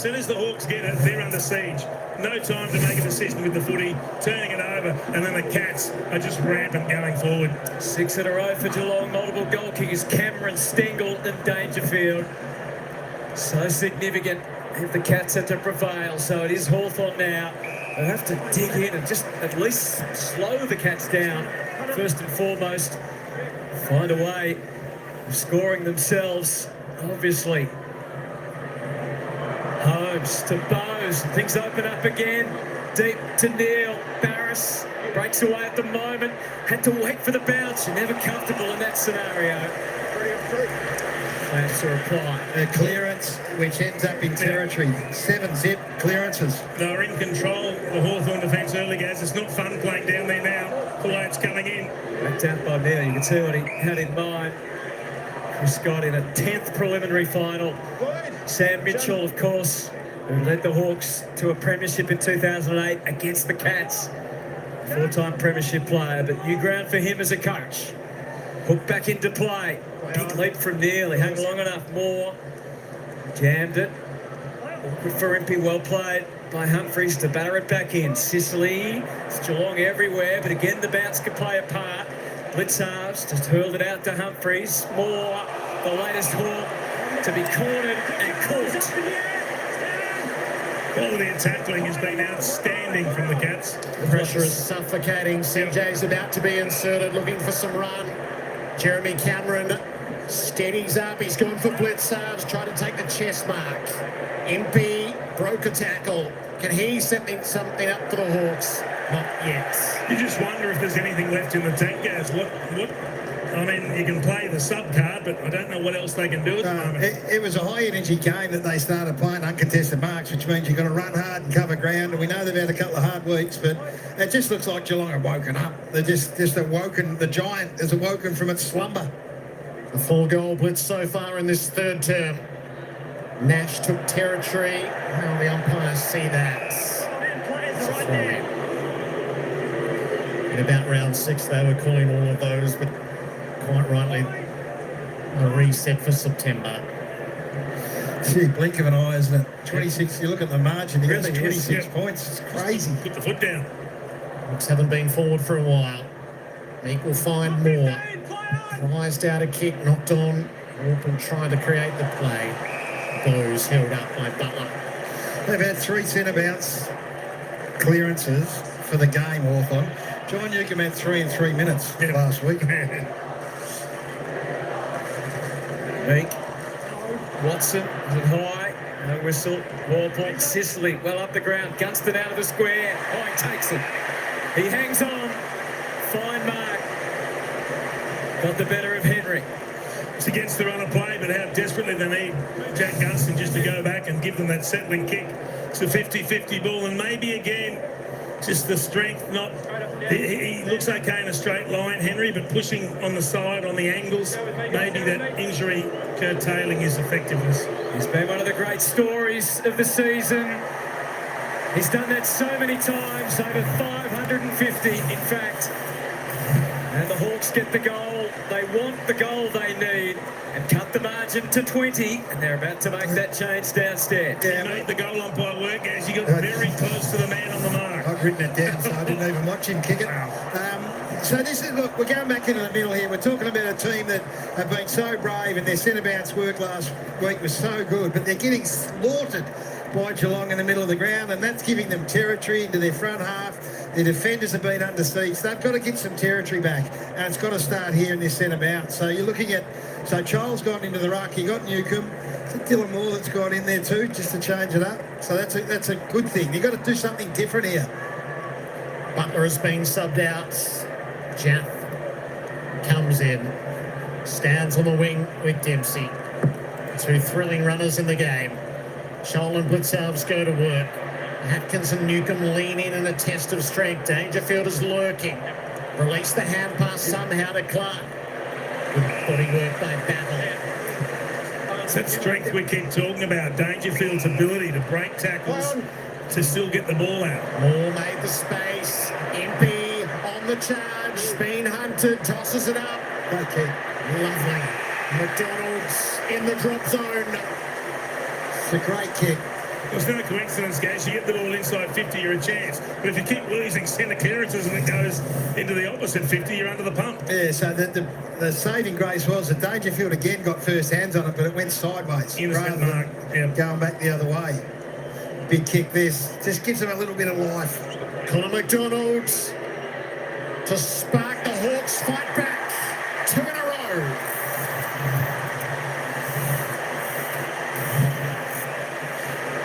Speaker 6: soon as the Hawks get it, they're under siege. No time to make a decision with the footy, turning it over, and then the Cats are just rampant going forward.
Speaker 4: 6 in a row for Geelong. Multiple goal kickers, Cameron, Stengel and Dangerfield. So significant if the Cats are to prevail. So it is Hawthorn now. They'll have to dig in and just at least slow the Cats down. First and foremost, find a way of scoring themselves, obviously. Holmes to Bowes. Things open up again. Deep to Neil. Barris breaks away at the moment. Had to wait for the bounce. You're never comfortable in that scenario. Plans to reply.
Speaker 5: A clearance which ends up in territory. 7-zip clearances.
Speaker 6: They're in control. The Hawthorn defence early, guys. It's not fun playing down there now. The way it's coming in.
Speaker 4: Backed out by Neil. You can see what he had in mind. Chris Scott in a 10th preliminary final. Sam Mitchell, of course, who led the Hawks to a premiership in 2008 against the Cats. 4-time premiership player, but new ground for him as a coach. Hooked back into play. Big leap from Neil. He hung long enough. More. Jammed it. Awkward for Impey. Well played by Humphries to batter it back in. Sicily. It's Geelong everywhere, but again the bounce could play a part. Blitz halves just hurled it out to Humphries. More. The latest Hawk to be cornered and caught.
Speaker 6: Quality of tackling has been outstanding from the Cats.
Speaker 3: The pressure is suffocating. CJ's about to be inserted, looking for some run. Jeremy Cameron steadies up. He's gone for blitz halves, trying to take the chest mark. Impey broke a tackle. Can he set something up for the Hawks? Not yet.
Speaker 6: You just wonder if there's anything left in the tank, guys. What? I mean, you can play the sub card, but I don't know what else they can do at the moment.
Speaker 5: It was a high-energy game that they started playing uncontested marks, which means you've got to run hard and cover ground. And we know they've had a couple of hard weeks, but it just looks like Geelong have woken up. They're just awoken. The giant has awoken from its slumber.
Speaker 3: A 4-goal blitz so far in this third term. Nash took territory. How the umpires see that. In about round 6, they were calling all of those, but quite rightly, a reset for September.
Speaker 5: Gee, blink of an eye, isn't it? 26, you look at the margin, you got 26 points. It's crazy.
Speaker 6: Put the foot down.
Speaker 3: Hawks haven't been forward for a while. Meek will find more. Prized out a kick, knocked on. Auckland trying to create the play. Blues held up by Butler.
Speaker 5: They've had 3 centre-bounce clearances for the game, Hawthorn. John Newcomb had 3 in 3 minutes last week.
Speaker 4: Meek. Watson, is it high? No whistle. Walpole, Sicily, well up the ground. Gunston out of the square. Oh, he takes it. He hangs on. Fine mark. Got the better of Henry.
Speaker 6: It's against the run of play, but how desperately they need Jack Gunston just to go back and give them that settling kick. It's a 50-50 ball, and maybe again, just the strength, not... He looks okay in a straight line, Henry, but pushing on the side, on the angles, maybe that injury curtailing his effectiveness.
Speaker 4: He's been one of the great stories of the season. He's done that so many times, over 550 in fact. And the Hawks get the goal. They want the goal they need and cut the margin to 20. And they're about to make that change downstairs.
Speaker 6: Yeah, made the goal umpire work as he got very close to the man on the mark.
Speaker 5: I've written it down, so I didn't even watch him kick it. So this is, look, we're going back into the middle here. We're talking about a team that have been so brave, and their centre-bounce work last week was so good, but they're getting slaughtered by Geelong in the middle of the ground, and that's giving them territory into their front half. Their defenders have been under siege. They've got to get some territory back, and it's got to start here in this centre bounce. So you're looking at, so Charles got into the ruck. You got Newcomb. Is it Dylan Moore that's got in there too, just to change it up? So that's a good thing. You've got to do something different here.
Speaker 3: Butler has been subbed out. Jaff comes in, stands on the wing with Dempsey. 2 thrilling runners in the game. Scholl and Blitzarves go to work. Atkins and Newcomb lean in a test of strength. Dangerfield is lurking. Release the hand pass somehow to Clark. Good body work by Battle.
Speaker 6: It's that strength we keep talking about. Dangerfield's ability to break tackles, to still get the ball out.
Speaker 3: Moore made the space. Impey on the charge. Being hunted, tosses it up.
Speaker 5: Okay.
Speaker 3: Lovely. McDonald's in the drop zone.
Speaker 5: It's a great kick.
Speaker 6: It's no coincidence, guys. You get the ball inside 50, you're a chance. But if you keep losing centre clearances and it goes into the opposite 50, you're under the pump.
Speaker 5: Yeah, so the saving grace was that Dangerfield again got first hands on it, but it went sideways rather than going back the other way. Big kick this. Just gives them a little bit of life.
Speaker 3: Connor McDonald to spark the Hawks fight back. 2 in a row.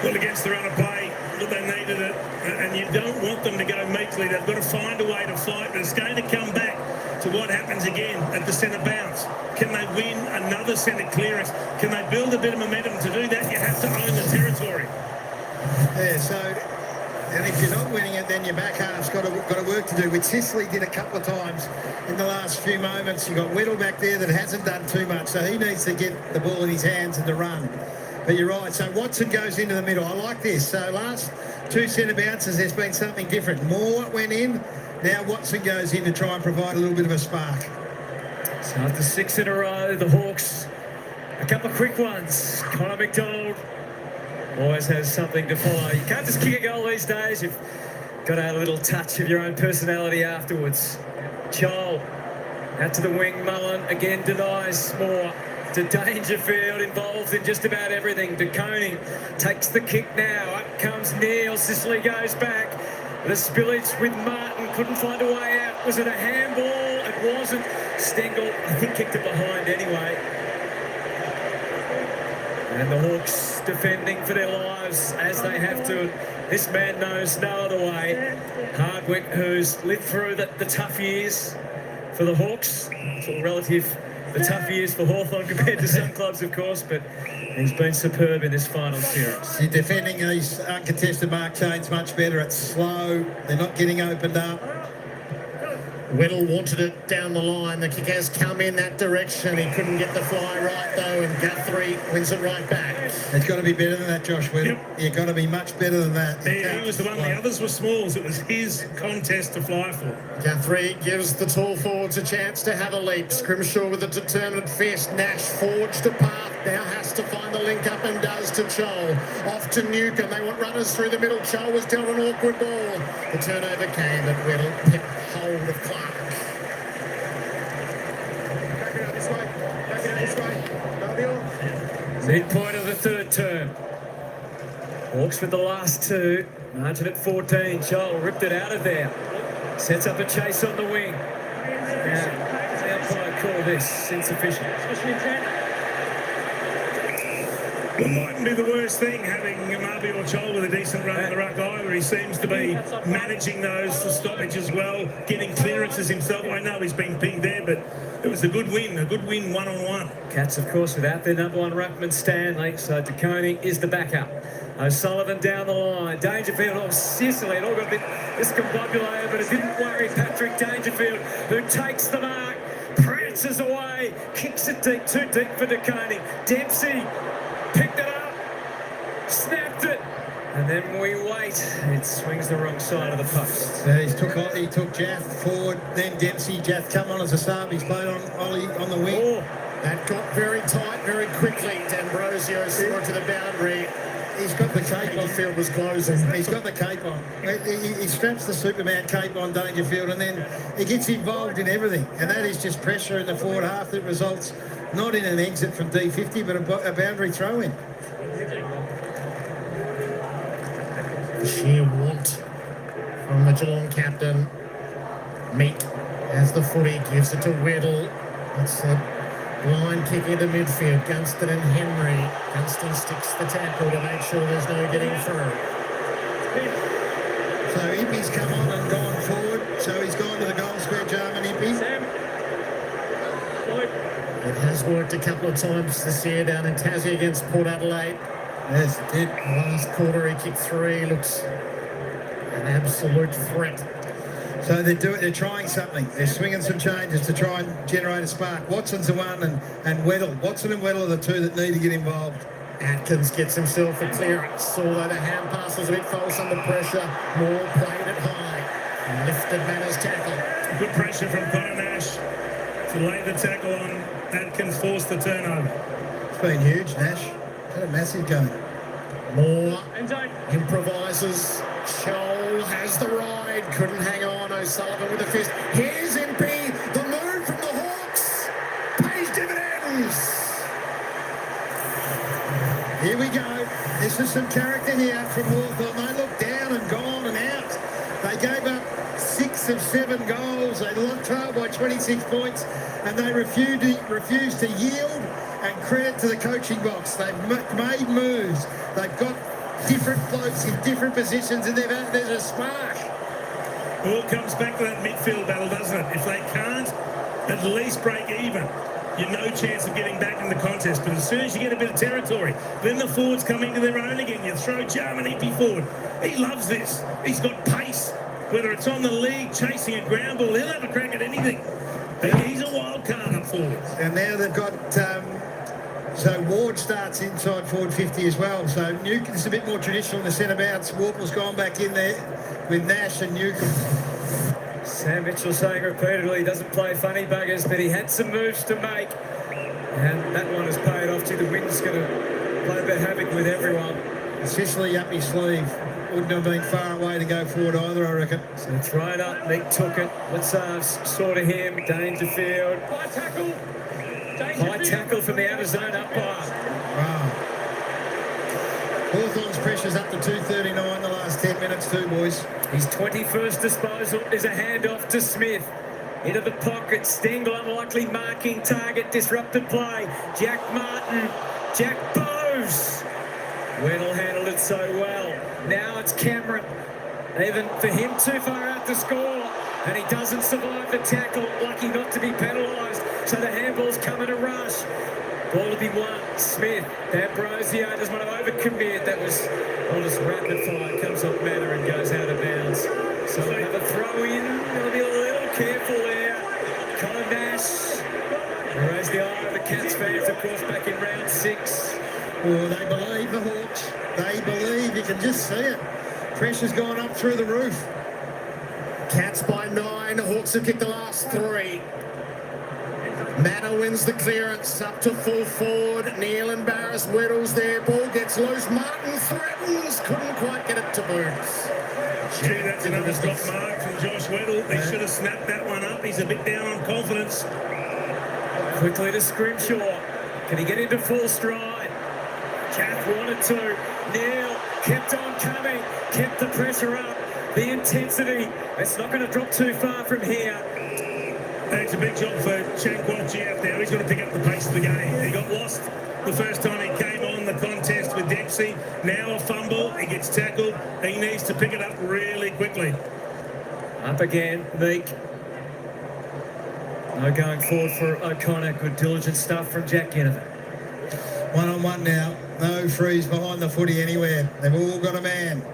Speaker 6: Well, against the run of play, but they needed it, and you don't want them to go meekly. They've got to find a way to fight, but it's going to come back to what happens again at the centre bounce. Can they win another centre clearance? Can they build a bit of momentum? To do that, you have to own the territory.
Speaker 5: Yeah, so, and if you're not winning it, then your back half's got a work to do, which Sicily did a couple of times in the last few moments. You've got Weddle back there that hasn't done too much, so he needs to get the ball in his hands and to run. But you're right, so Watson goes into the middle. I like this. So last 2 centre bounces, there's been something different. Moore went in, now Watson goes in to try and provide a little bit of a spark.
Speaker 4: So after 6 in a row, the Hawks, a couple of quick ones. Connor McDonald always has something to follow. You can't just kick a goal these days. You've got to add a little touch of your own personality afterwards. Joel out to the wing. Mullen again denies Moore. To Dangerfield, involved in just about everything. De Koning takes the kick now. Up comes Neil. Sicily goes back. The spillage with Martin. Couldn't find a way out. Was it a handball? It wasn't. Stengel, I think, kicked it behind anyway. And the Hawks defending for their lives as they have to. This man knows no other way. Hardwick, who's lived through the tough years for the Hawks. It's all relative. The tough years for Hawthorn compared to some clubs, of course, but he's been superb in this final series.
Speaker 5: You're defending these uncontested mark chains much better. It's slow. They're not getting opened up.
Speaker 3: Weddle wanted it down the line. The kick has come in that direction. He couldn't get the fly right, though, and Guthrie wins it right back.
Speaker 5: It's got to be better than that, Josh Weddle.
Speaker 6: Yep.
Speaker 5: You've got to be much better than that.
Speaker 6: He was the one. The others were smalls. It was his contest to fly for.
Speaker 3: Guthrie gives the tall forwards a chance to have a leap. Scrimshaw with a determined fist. Nash forged a path Now has to find the link up and does to Chol. Off to Newcomb. They want runners through the middle. Chol was dealt an awkward ball. The turnover came, but Weddle kept hold of Clark.
Speaker 11: Back it up this way. Back it up this way.
Speaker 4: Midpoint of the third term. Hawks with the last two. Margin at 14. Joel ripped it out of there. Sets up a chase on the wing. Now, the umpire call this insufficient.
Speaker 6: It mightn't be the worst thing having Marby or Chol with a decent run in the ruck either. He seems to be managing those for stoppage as well, getting clearances himself. I know he's been pinged there, but it was a good win one-on-one.
Speaker 4: Cats, of course, without their number one ruckman, Stanley. So DeConey is the backup. O'Sullivan down the line. Dangerfield off Sicily. It all got a bit discombobulated, but it didn't worry Patrick Dangerfield, who takes the mark, prances away, kicks it deep, too deep for DeConey. Dempsey picked it up, snapped it, and then we wait. It swings the wrong side of the post.
Speaker 5: So he took Jaff forward, then Dempsey. Jaff come on as a sub. He's played on Ollie on the wing.
Speaker 3: Oh, that got very tight very quickly. D'Ambrosio saw it to the boundary.
Speaker 5: He's got the cape on.
Speaker 3: Dangerfield was closing.
Speaker 5: He's got the cape on. He straps the Superman cape on Dangerfield, and then he gets involved in everything. And that is just pressure in the forward half that results not in an exit from D50, but a boundary throw-in.
Speaker 3: The sheer want from the Geelong captain. Meek has the footy, gives it to Weddle. It's a line kick into midfield. Gunston and Henry. Gunston sticks the tackle to make sure there's no getting through.
Speaker 5: So Impey's come on and gone forward. So he's gone to the goal square, Jarman Impey.
Speaker 3: It has worked a couple of times this year down in Tassie against Port Adelaide.
Speaker 5: Yes, it did.
Speaker 3: Last quarter he kicked 3. Looks an absolute threat.
Speaker 5: So they're trying something. They're swinging some changes to try and generate a spark. Watson's the one, and Weddle. Watson and Weddle are the two that need to get involved.
Speaker 3: Atkins gets himself a clearance, although the hand pass was a bit false under pressure. Moore played it high. Lifted Manners tackle.
Speaker 6: Good pressure from Connor Nash to lay the tackle on. Atkins forced the turnover.
Speaker 5: It's been huge, Nash. Had a massive game.
Speaker 3: Moore improvises. Scholl has the ride. Couldn't hang on. O'Sullivan with a fist. Here's Impey. The move from the Hawks pays dividends.
Speaker 5: Here we go. This is some character here from Hawthorn. They looked down and gone and out. They gave up 6 of 7 goals. They trailed by 26 points, and they refused to yield. And credit to the coaching box. They've made moves. They've got different blokes in different positions, and there's a spark.
Speaker 6: Well, it comes back to that midfield battle, doesn't it? If they can't at least break even, you've no chance of getting back in the contest. But as soon as you get a bit of territory, then the forwards come into their own again. You throw Jarman Impey forward. He loves this. He's got pace. Whether it's on the league, chasing a ground ball, he'll have a crack at anything. He's a wild card up forward.
Speaker 5: And now they've got... So Ward starts inside forward 50 as well. So Newcomb's a bit more traditional in the centre bounce. Warple's gone back in there with Nash and Newcomb.
Speaker 4: Sam Mitchell saying repeatedly he doesn't play funny buggers, but he had some moves to make. And that one has paid off too. The wind's going to play a bit havoc with everyone.
Speaker 5: Sicily up his sleeve. Wouldn't have been far away to go forward either, I reckon.
Speaker 4: So thrown up, Nick took it. Let's saw to him. Dangerfield. High tackle. High tackle from the Arizona umpire.
Speaker 5: Wow. Hawthorn's pressure's up to 239 the last 10 minutes too, boys.
Speaker 4: His 21st disposal is a handoff to Smith. Into the pocket, Stengel unlikely marking target, disrupted play. Jack Martin, Jack Bowes. Weddle handled it so well. Now it's Cameron. Even for him too far out to score. And he doesn't survive the tackle, lucky not to be penalised. So the handball's coming to rush. Ball to be won. Smith, D'Ambrosio doesn't want to overcommit. That was all just rapid fire. Comes off Manor and goes out of bounds. So they have a throw in. They'll be a little careful there. Colin Nash. Raise the eye of the Cats fans, of course, back in round 6.
Speaker 5: Oh, they believe the Hawks. They believe. You can just see it. Pressure's gone up through the roof.
Speaker 3: Cats by 9. Hawks have kicked the last 3. Manor wins the clearance up to full forward. Neil and Barris whittles there. Ball gets loose. Martin threatens. Couldn't quite get it to Boots.
Speaker 6: Gee, that's another stop mark from Josh Weddle. He should have snapped that one up. He's a bit down on confidence.
Speaker 4: Quickly to Scrimshaw. Can he get into full stride? Jack wanted to. Neil kept on coming. Kept the pressure up. The intensity. It's not going to drop too far from here.
Speaker 6: It's a big job for Chankwalchi out there. He's got to pick up the pace of the game. He got lost the first time he came on the contest with Dempsey. Now a fumble. He gets tackled. He needs to pick it up really quickly.
Speaker 4: Up again, Meek. No going forward for O'Connor. Good diligent stuff from Jack Ginnivan.
Speaker 5: 1-on-1 now. No freeze behind the footy anywhere. They've all got a man.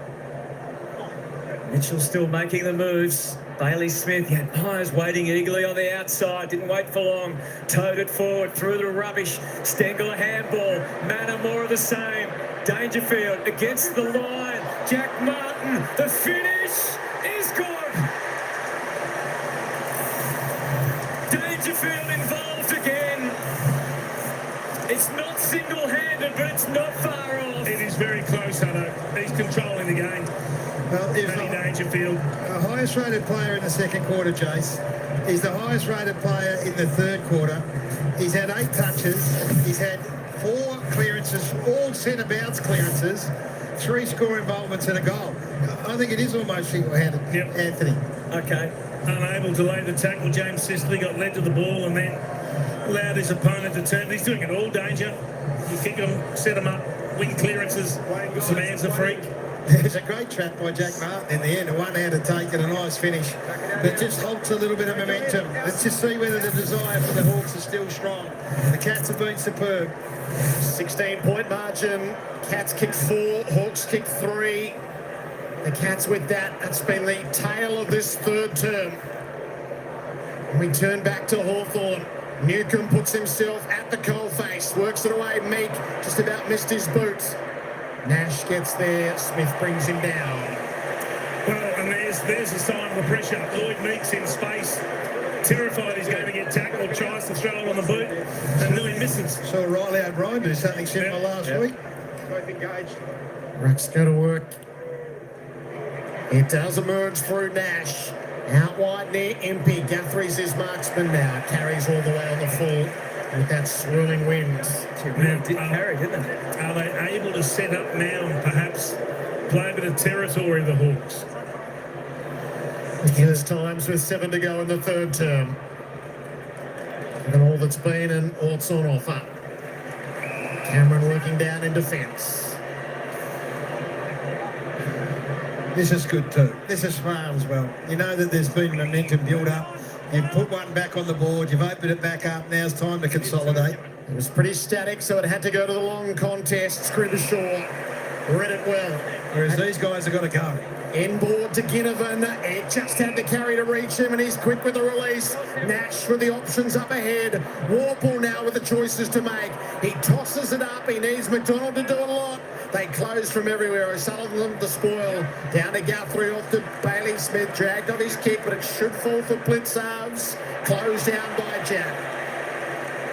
Speaker 4: Mitchell still making the moves. Bailey Smith, he had Myers waiting eagerly on the outside, didn't wait for long, towed it forward, through the rubbish, Stengel a handball, Manor more of the same, Dangerfield against the line, Jack Martin, the finish is good! Dangerfield involved again. It's not single-handed, but it's not far off.
Speaker 6: It is very close, Hutto. He's controlling the game.
Speaker 5: Well,
Speaker 6: Matty Dangerfield.
Speaker 5: The highest rated player in the second quarter, Jace. He's the highest rated player in the third quarter. He's had 8 touches. He's had 4 clearances, all centre bounce clearances, 3 score involvements and a goal. I think it is almost single-handed,
Speaker 6: Yep.
Speaker 5: Anthony.
Speaker 6: Okay. Unable to lay the tackle, James Sisley got led to the ball and then allowed his opponent to turn. He's doing it all, Danger. You kick him, set him up, win clearances. This man's a freak.
Speaker 5: There's a great trap by Jack Martin in the end. A one-handed take and a nice finish. But just halts a little bit of momentum. Let's just see whether the desire for the Hawks is still strong. The Cats have been superb.
Speaker 3: 16-point margin. Cats kick 4, Hawks kick 3. The Cats with that. That's been the tail of this third term. And we turn back to Hawthorn. Newcomb puts himself at the coalface. Works it away. Meek just about missed his boots. Nash gets there. Smith brings him down.
Speaker 6: Well, and there's a sign of the pressure. Lloyd Meeks in space. Terrified he's going to get tackled. Tries to throw it on the boot and nearly misses.
Speaker 5: Saw Riley O'Brien do something similar last week.
Speaker 10: Both engaged.
Speaker 3: Ruck's go to work. It does emerge through Nash. Out wide there, Impey. Guthrie's his marksman now. Carries all the way on the full with that swirling wind.
Speaker 4: Did carry, didn't they?
Speaker 6: Are they able to set up now and perhaps play a bit of territory, the Hawks?
Speaker 3: Tense times with 7 to go in the third term. And all that's been and all that's on offer. Cameron working down in defence.
Speaker 5: This is good too. This is smart as well. You know that there's been momentum build up. You've put one back on the board. You've opened it back up. Now it's time to consolidate.
Speaker 3: It was pretty static, so it had to go to the long contest. Scrimshaw read it well.
Speaker 5: Whereas these guys have got to go.
Speaker 3: Inboard to Ginnivan. It just had to carry to reach him, and he's quick with the release. Nash with the options up ahead. Warple now with the choices to make. He tosses it up. He needs McDonald to do a lot. They close from everywhere. O'Sullivan the spoil. Down to Guthrie, off to Bailey Smith. Dragged on his kick, but it should fall for Blitzarves. Closed down by Jack.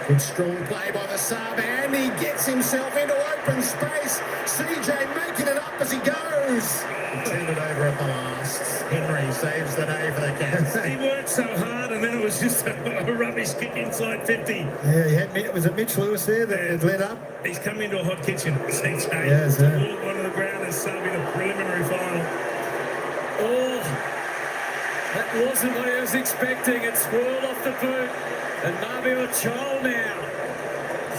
Speaker 3: Good strong play by the sub, and he gets himself into open space. CJ making it up as he goes. Turned it over at the last. Henry saves the day for the Cats.
Speaker 6: He worked so hard and then it was just a rubbish kick inside 50.
Speaker 5: Yeah, he had, was it Mitch Lewis there that had led up?
Speaker 6: He's come into a hot kitchen, CJ.
Speaker 5: Yes,
Speaker 6: to walk onto the ground and sub in a preliminary final.
Speaker 4: Oh, that wasn't what he was expecting. It swirled off the boot. And Marvio Chol now.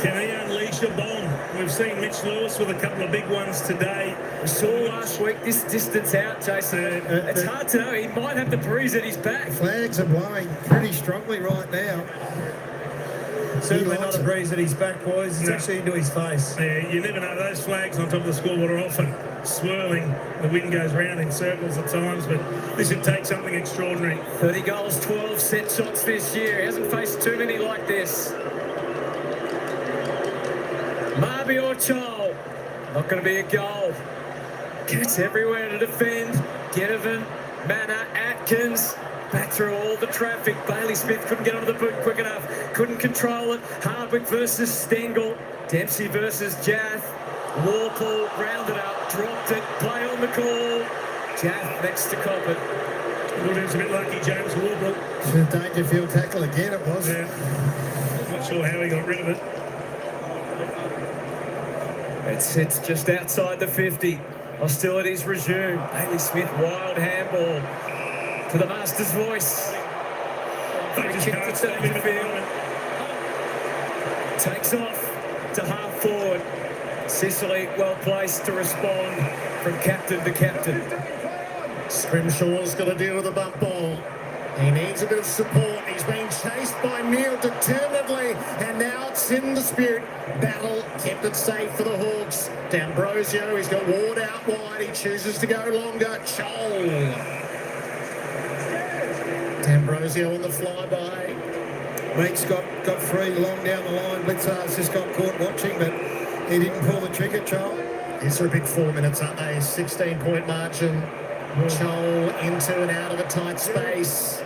Speaker 6: Can he unleash a bomb? We've seen Mitch Lewis with a couple of big ones today.
Speaker 4: We saw last week this distance out, Jason. It's hard to know. He might have the breeze at his back.
Speaker 5: Flags are blowing pretty strongly right now.
Speaker 2: Certainly not a breeze at his back, boys. It's actually into his face.
Speaker 6: Yeah, you never know. Those flags on top of the scoreboard are often swirling. The wind goes round in circles at times, but this would take something extraordinary.
Speaker 4: 30 goals, 12 set shots this year. He hasn't faced too many like this. Marby or Chol. Not going to be a goal. Gets everywhere to defend. Ginnivan, Manor, Atkins. Back through all the traffic. Bailey Smith couldn't get onto the boot quick enough. Couldn't control it. Hardwick versus Stengel. Dempsey versus Jath. Warple rounded up, dropped it. Play on the call. Jath next to cop it.
Speaker 6: Williams a bit lucky, James Warble.
Speaker 5: It's a Dangerfield tackle again, it was.
Speaker 6: Yeah. Not sure how he got rid of it.
Speaker 4: It sits just outside the 50. Hostilities resume. Bailey Smith, wild handball to the Masters voice. Free kick to Dangerfield. Takes off to half forward. Sicily well placed to respond from captain to captain.
Speaker 3: Scrimshaw's got to deal with a bump ball. He needs a bit of support. He's being chased by Neil determinedly, and now it's in dispute. Battle kept it safe for the Hawks. D'Ambrosio, he's got Ward out wide. He chooses to go longer. Chol. D'Ambrosio on the flyby.
Speaker 5: Meeks got free long down the line. Blitzar's just got caught watching, but he didn't pull the trigger, Chol.
Speaker 3: These are a big 4 minutes, aren't they? 16-point margin. Chol into and out of a tight space.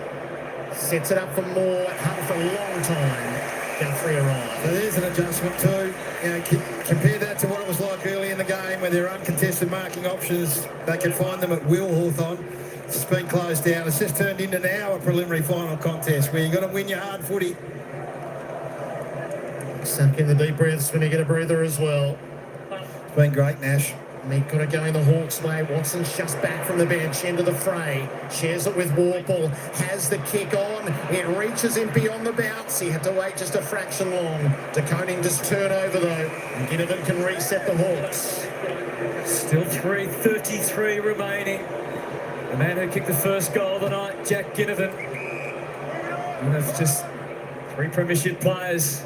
Speaker 3: Sets it up for more. Hunt for a long time. Guthrie arrives.
Speaker 5: So there's an adjustment too. You know, compare that to what it was like early in the game where there are uncontested marking options. They could find them at will, Hawthorn. It's been closed down. It's just turned into now a preliminary final contest where you've got to win your hard footy.
Speaker 3: Suck in the deep breaths when you get a breather as well.
Speaker 5: It's been great, Nash.
Speaker 3: Meek got to go in the Hawks' way. Watson's just back from the bench into the fray. Shares it with Warple. Has the kick on. It reaches him beyond the bounce. He had to wait just a fraction long. DeConing just turn over though. And Ginnivan can reset the Hawks.
Speaker 4: Still 3:33 remaining. The man who kicked the first goal of the night, Jack Ginnivan. And that's just 3 premiership players.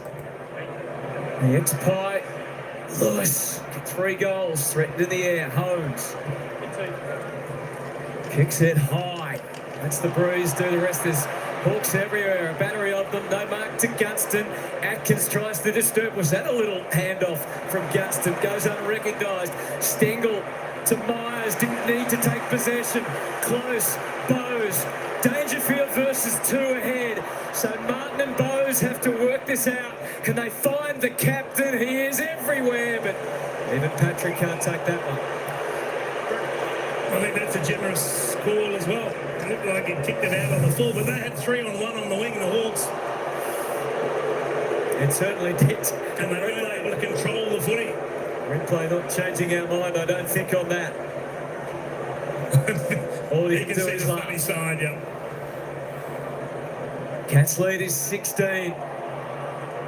Speaker 4: The ex-Pie, Lewis, kicked 3 goals, threatened in the air. Holmes kicks it high. That's the Breeze do. The rest is Hawks everywhere. A battery of them. No mark to Gunston. Atkins tries to disturb. Was that a little handoff from Gunston? Goes unrecognised. Stengel to Myers. Didn't need to take possession. Close. Bowes. Dangerfield versus 2 ahead. So Martin and Bowes have to work this out. Can they find the captain? He is everywhere, but even Patrick can't take that one.
Speaker 6: I think that's a generous call as well. It looked like he kicked it out on the full, but they had 3-on-1 on the wing, the Hawks.
Speaker 4: It certainly did.
Speaker 6: And they weren't able to control the footy.
Speaker 4: Replay not changing our mind, I don't think, on that. All
Speaker 6: you can see the funny side, yeah.
Speaker 4: Cats lead is 16.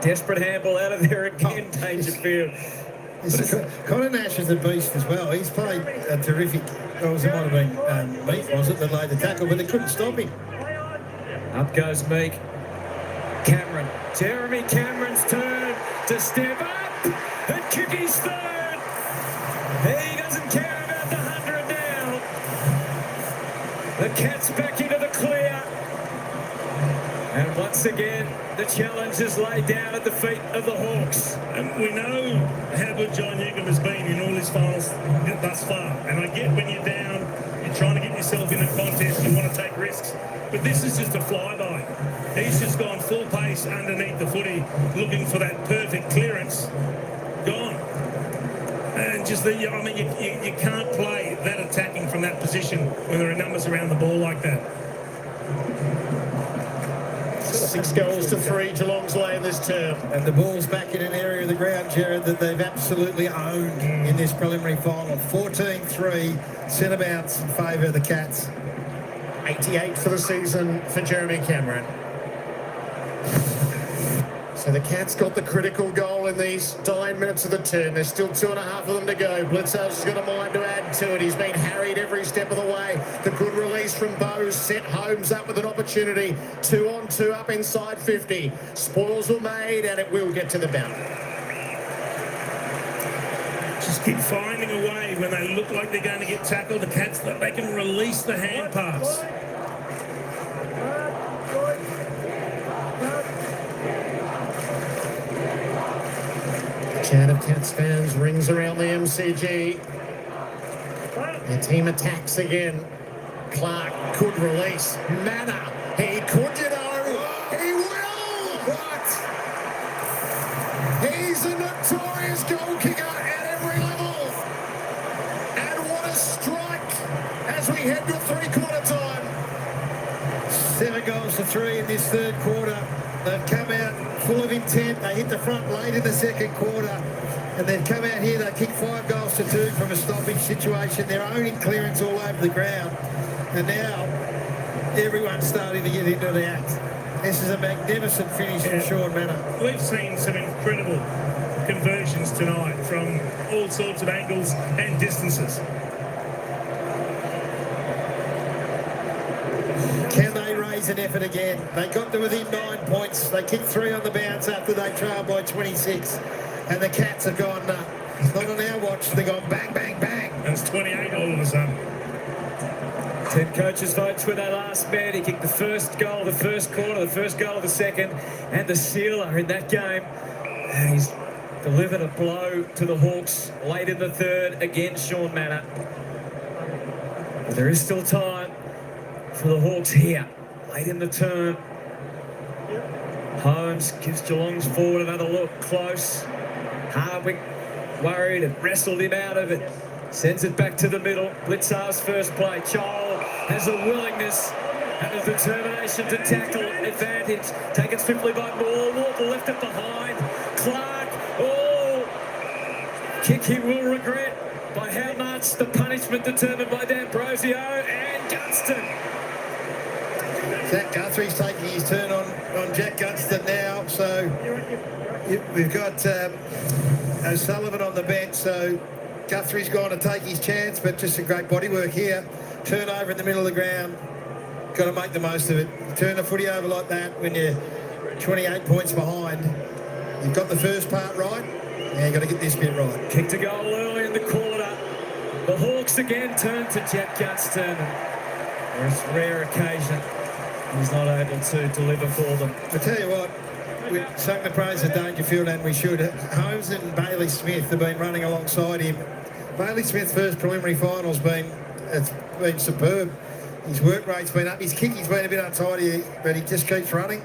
Speaker 4: Desperate handball out of there again, Dangerfield.
Speaker 5: Connor Nash is a beast as well. He's played a terrific. It might have been Meek, was it, that laid the tackle, but they couldn't stop him.
Speaker 4: Up goes Meek. Cameron. Jeremy Cameron's turn to step up and kick his third. He doesn't care about the 100 now. The Cats back into the clear. And once again, the challenge is laid down at the feet of the Hawks.
Speaker 6: And we know how good John Newcomb has been in all his finals thus far. And I get when you're down, you're trying to get yourself in a contest, you want to take risks. But this is just a flyby. He's just gone full pace underneath the footy, looking for that perfect clearance. Gone. And just you can't play that attacking from that position when there are numbers around the ball like that.
Speaker 3: 6 goals to 3, Geelong's way in this term.
Speaker 5: And the ball's back in an area of the ground, Jared, that they've absolutely owned in this preliminary final. 14-3, centre-bounce in favour of the Cats.
Speaker 3: 88 for the season for Jeremy Cameron. So the Cats got the critical goal in these 9 minutes of the term. There's still 2.5 of them to go. Blitzhouse has got a mind to add to it. He's been harried every step of the way. The good release from Bowes set Holmes up with an opportunity. 2-on-2 up inside 50. Spoils were made and it will get to the boundary.
Speaker 6: Just keep finding a way when they look like they're going to get tackled. The Cats, that they can release the hand pass. Chant
Speaker 3: of Cats fans rings around the MCG. The team attacks again. Clark could release. Manor. He could, you know. He will. But he's a notorious goal kicker at every level. And what a strike as we head to three-quarter time.
Speaker 5: 7 goals to 3 in this third quarter. They've come out full of intent. They hit the front late in the second quarter. And they've come out here, they kicked 5 goals to 2 from a stoppage situation. They're owning clearance all over the ground. And now everyone's starting to get into the act. This is a magnificent finish from Sean Manor.
Speaker 6: We've seen some incredible conversions tonight from all sorts of angles and distances.
Speaker 5: Can they raise an effort again? They got to within 9 points. They kicked 3 on the bounce after they trailed by 26. And the Cats have gone, it's not on our watch. They've gone bang, bang, bang.
Speaker 6: And it's 28 all of a sudden.
Speaker 4: 10 coaches votes with that last bet. He kicked the first goal of the first quarter, the first goal of the second, and the sealer in that game. And he's delivered a blow to the Hawks late in the third against Sean Manor. But there is still time for the Hawks here, late in the term. Holmes gives Geelong's forward another look, close. Hardwick worried and wrestled him out of it. Sends it back to the middle. Blitzar's first play. Chol has a willingness and a determination to tackle advantage. Taken swiftly by Moore. Walker left it behind. Clark. Oh! Kick he will regret. By how much? The punishment determined by D'Ambrosio and Gunston.
Speaker 5: Zach Guthrie's taking his turn on Jack Gunston now. So we've got O'Sullivan on the bench. So Guthrie's gone to take his chance, but just a great bodywork here. Turnover in the middle of the ground. Got to make the most of it. Turn the footy over like that when you're 28 points behind. You've got the first part right. Now you've got to get this bit right.
Speaker 4: Kick to goal early in the quarter. The Hawks again turn to Jack Gunston. For this rare occasion, he's not able to deliver for them.
Speaker 5: I tell you what, we sung the praise of Dangerfield, and we should. Holmes and Bailey Smith have been running alongside him. Bailey Smith's first preliminary final's been superb. His work rate's been up. His kicking's been a bit untidy, but he just keeps running.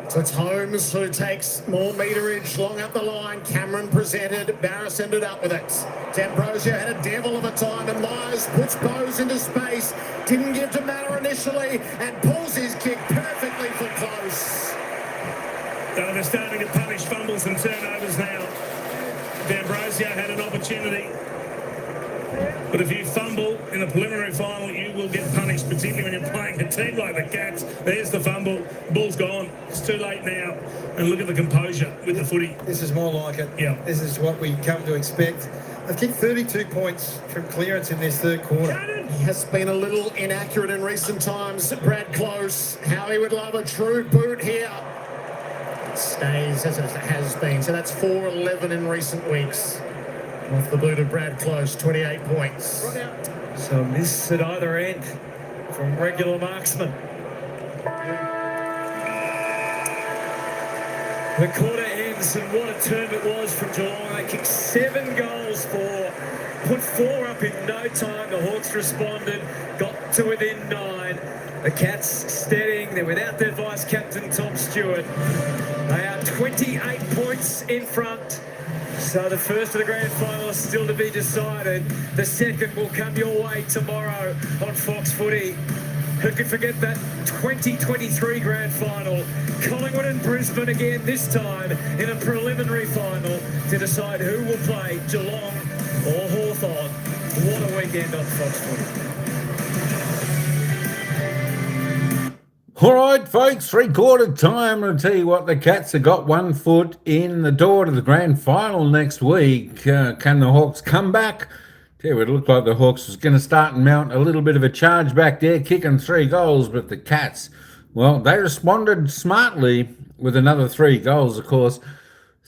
Speaker 3: So it's Holmes who takes more meterage long up the line. Cameron presented. Barris ended up with it. D'Ambrosio had a devil of a time, and Myers puts Bowes into space. Didn't give to Manor initially, and pulls his kick perfectly for close.
Speaker 6: They're starting to punish fumbles and turnovers now. D'Ambrosio had an opportunity. But if you fumble in a preliminary final, you will get punished, particularly when you're playing a team like the Cats. There's the fumble. Ball's gone. It's too late now. And look at the composure with the footy.
Speaker 5: This is more like it.
Speaker 6: Yeah.
Speaker 5: This is what we come to expect. They've kicked 32 points from clearance in this third quarter.
Speaker 3: He has been a little inaccurate in recent times. Brad Close, how he would love a true boot here. Stays as it has been. So that's 4-11 in recent weeks. Off the boot of Brad Close, 28 points.
Speaker 4: So miss at either end from regular marksmen. The quarter ends, and what a term it was from Geelong. They kicked 7 goals for, put 4 up in no time. The Hawks responded, got to within 9. The Cats steadying. They're without their vice-captain, Tom Stewart. They are 28 points in front. So the first of the grand final is still to be decided. The second will come your way tomorrow on Fox Footy. Who could forget that 2023 grand final? Collingwood and Brisbane again, this time in a preliminary final to decide who will play Geelong or Hawthorn. What a weekend on Fox Footy.
Speaker 8: All right, folks, three-quarter time. I'll tell you what, the Cats have got 1 foot in the door to the grand final next week. Can the Hawks come back? Tell you what, it looked like the Hawks was going to start and mount a little bit of a charge back there, kicking 3 goals, but the Cats, well, they responded smartly with another 3 goals, of course.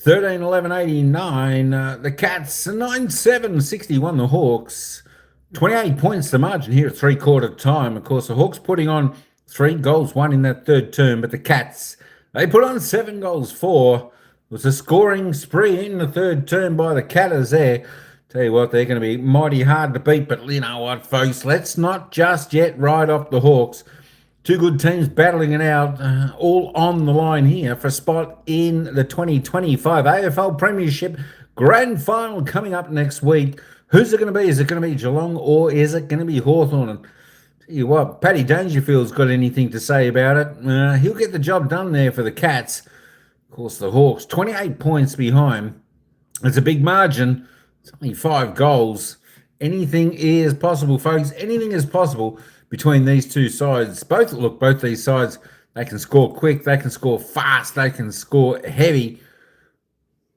Speaker 8: 13-11-89. The Cats, 9-7-61, the Hawks. 28 points the margin here at three-quarter time. Of course, the Hawks putting on 3 goals, 1 in that third term, but the Cats, they put on 7 goals, 4. It was a scoring spree in the third term by the Catters there. Tell you what, they're going to be mighty hard to beat. But you know what, folks, let's not just yet ride off the Hawks. Two good teams battling it out, all on the line here for a spot in the 2025 AFL Premiership Grand Final coming up next week. Who's it going to be? Is it going to be Geelong or is it going to be Hawthorn? And tell you what, Paddy Dangerfield's got anything to say about it. He'll get the job done there for the Cats. Of course, the Hawks, 28 points behind. It's a big margin. It's only 5 goals. Anything is possible, folks. Anything is possible between these two sides. Both these sides, they can score quick, they can score fast, they can score heavy.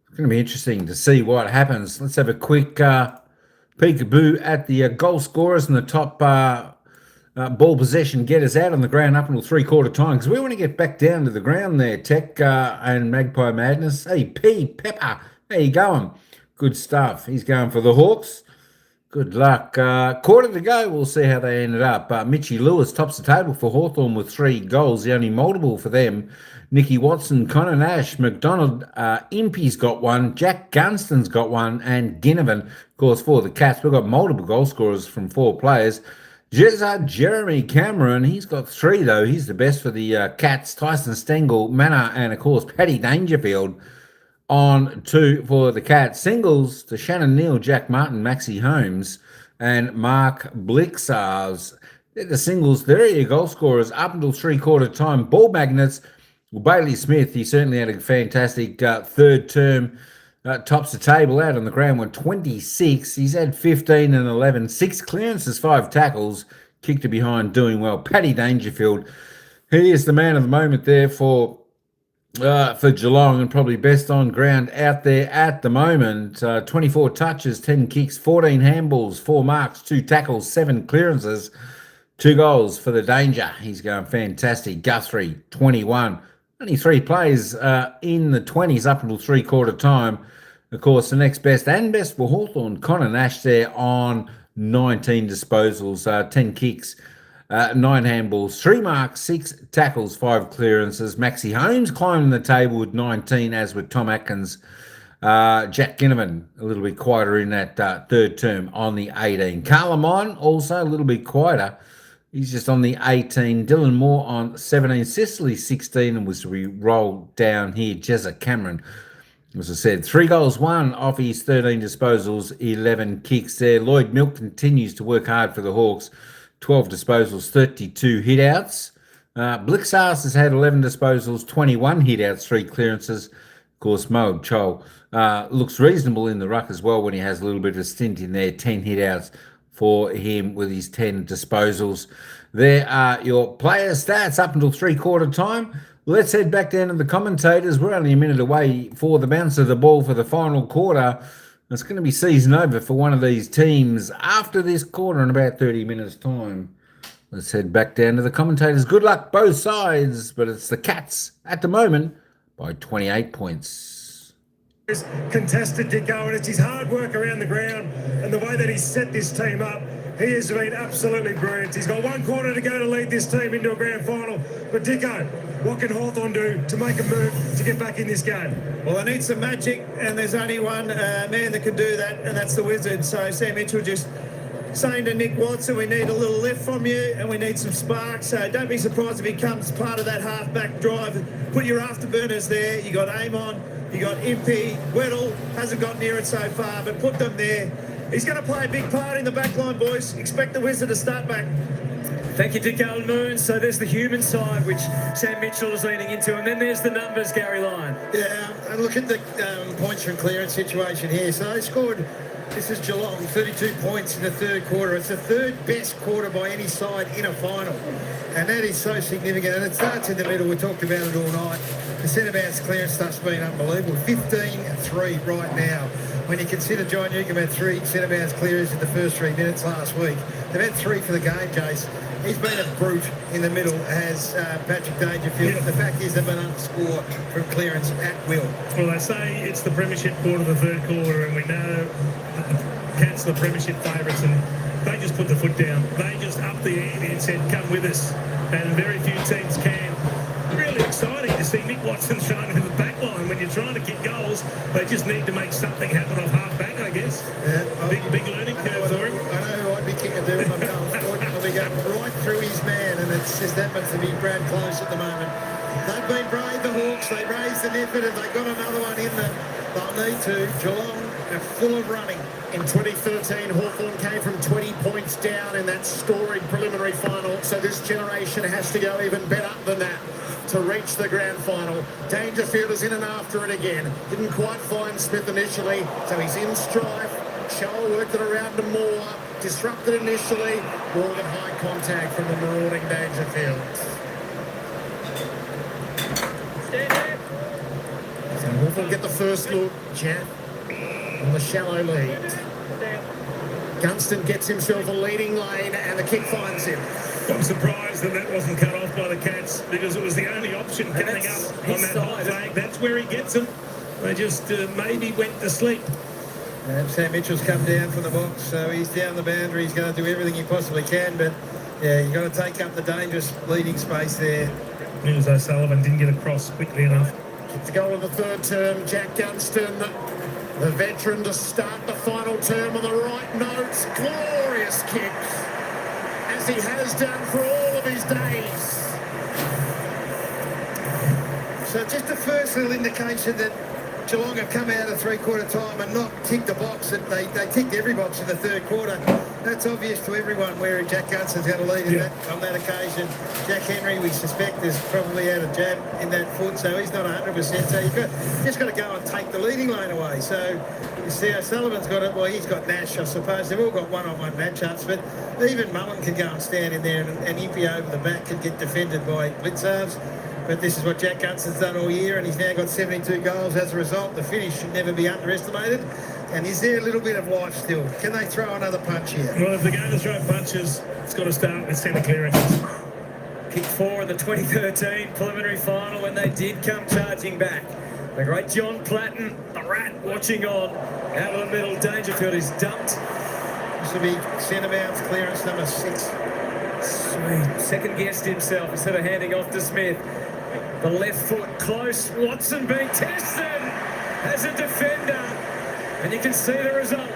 Speaker 8: It's going to be interesting to see what happens. Let's have a quick peekaboo at the goal scorers and the top ball possession getters out on the ground up until three-quarter time, because we want to get back down to the ground there. Tech and Magpie Madness. Hey, P. Pepper, how you going? Good stuff. He's going for the Hawks. Good luck. Quarter to go. We'll see how they ended up. Mitchie Lewis tops the table for Hawthorn with 3 goals. The only multiple for them. Nicky Watson, Connor Nash, McDonald, Impey's got 1. Jack Gunston's got 1. And Ginnivan, of course, for the Cats. We've got multiple goal scorers from 4 players. Jeremy Cameron, he's got 3, though. He's the best for the Cats. Tyson Stengel, Manor, and, of course, Paddy Dangerfield on 2 for the Cats. Singles to Shannon Neal, Jack Martin, Maxie Holmes, and Mark Blixars. They're the singles. They're your goal scorers up until three-quarter time. Ball magnets, well, Bailey Smith, he certainly had a fantastic third term. Tops the table out on the ground with 26. He's had 15 and 11. 6 clearances, 5 tackles. Kicked to behind, doing well. Paddy Dangerfield, he is the man of the moment there for Geelong and probably best on ground out there at the moment. 24 touches, 10 kicks, 14 handballs, 4 marks, 2 tackles, 7 clearances, 2 goals for the Danger. He's going fantastic. Guthrie, 21. Only 3 plays in the 20s up until three-quarter time. Of course, the next best and best for Hawthorn, Connor Nash there on 19 disposals, 10 kicks, 9 handballs, 3 marks, 6 tackles, 5 clearances. Maxie Holmes climbing the table with 19, as with Tom Atkins. Jack Ginnivan, a little bit quieter in that third term on the 18. Carl Lamont, also a little bit quieter. He's just on the 18. Dylan Moore on 17. Cicely, 16, and was to be rolled down here. Jezza Cameron, as I said, 3 goals, 1 off his 13 disposals, 11 kicks there. Lloyd Milk continues to work hard for the Hawks. 12 disposals, 32 hitouts. Blixars has had 11 disposals, 21 hitouts, 3 clearances. Of course, Moab Chol looks reasonable in the ruck as well when he has a little bit of a stint in there. 10 hitouts for him with his 10 disposals. There are your player stats up until three-quarter time. Let's head back down to the commentators. We're only a minute away for the bounce of the ball for the final quarter. It's going to be season over for one of these teams after this quarter in about 30 minutes' time. Let's head back down to the commentators. Good luck both sides, but it's the Cats at the moment by 28 points.
Speaker 2: Contested Dicko, and it's his hard work around the ground and the way that he's set this team up. He has been absolutely brilliant. He's got 1 quarter to go to lead this team into a grand final. But Dicko, what can Hawthorn do to make a move to get back in this game?
Speaker 5: Well, they need some magic, and there's only one man that can do that, and that's the Wizard. So Sam Mitchell just saying to Nick Watson, we need a little lift from you, and we need some sparks. So don't be surprised if he comes part of that half-back drive. Put your afterburners there. You got Amon, you got Impey. Weddle hasn't got near it so far, but put them there. He's going to play a big part in the back line, boys. Expect the Wizard to start back.
Speaker 4: Thank you, Dick Moon. So there's the human side, which Sam Mitchell is leaning into, and then there's the numbers, Gary Lyon.
Speaker 5: Yeah, and look at the points from clearance situation here. So they scored, this is Geelong, 32 points in the third quarter. It's the 3rd best quarter by any side in a final. And that is so significant. And it starts in the middle. We talked about it all night. The centre-bounce clearance stuff's been unbelievable. 15-3 right now. When you consider John Newcombe had 3 centre-bounce clearances in the first 3 minutes last week. They've had 3 for the game, Jace. He's been a brute in the middle, has Patrick Dangerfield. But the fact is they've been able to score from clearance at will.
Speaker 6: Well, they say it's the premiership quarter, the third quarter, and we know Cats are the premiership favourites, and they just put the foot down. They just upped the ante and said, come with us. And very few teams can. Really exciting to see Nick Watson shining in the back line. When you're trying to kick goals, they just need to make something happen off half back, I guess.
Speaker 5: Yeah, right through his man, and it's just that much to be Brad Close at the moment. They've been brave, the Hawks. They raised an effort, and they got another one in that they'll need to. Geelong are full of running.
Speaker 3: In 2013, Hawthorn came from 20 points down in that storied preliminary final, so this generation has to go even better than that to reach the grand final. Dangerfield is in and after it again. Didn't quite find Smith initially, so he's in strife. Shoal worked it around to Moore, disrupted initially. Morgan high contact from the marauding Dangerfield. So Hawthorn get the first look. Jack on the shallow lead. Gunston gets himself a leading lane and the kick finds him.
Speaker 6: I'm surprised that wasn't cut off by the Cats because it was the only option coming up on that hot flag. That's where he gets them. They just maybe went to sleep.
Speaker 5: Sam Mitchell's come down from the box, so he's down the boundary. He's going to do everything he possibly can, but yeah, you've got to take up the dangerous leading space there.
Speaker 6: News O'Sullivan didn't get across quickly enough.
Speaker 3: Kick to goal in the third term. Jack Gunston, the veteran, to start the final term on the right notes. Glorious kick, as he has done for all of his days.
Speaker 5: So just the first little indication that Geelong have come out of three-quarter time and not ticked the box. They ticked every box in the third quarter. That's obvious to everyone where Jack Gunston's going to lead on that occasion. Jack Henry, we suspect, is probably had a jab in that foot, so he's not 100%. So you've just got to go and take the leading lane away. So you see O'Sullivan's got it. Well, he's got Nash, I suppose. They've all got one-on-one matchups, but even Mullen can go and stand in there, and Impey over the back can get defended by blitzers. But this is what Jack Gunston's done all year, and he's now got 72 goals as a result. The finish should never be underestimated. And is there a little bit of life still? Can they throw another punch here?
Speaker 6: Well, if they're going to throw punches, it's got to start with centre clearances.
Speaker 4: Kick 4 in the 2013 preliminary final when they did come charging back. The great John Platten, the Rat, watching on. Out of the middle, Dangerfield is dumped.
Speaker 5: This will be centre bounce clearance number 6.
Speaker 4: Sweet. Second guessed himself instead of handing off to Smith. The left foot close. Watson being tested as a defender. And you can see the result.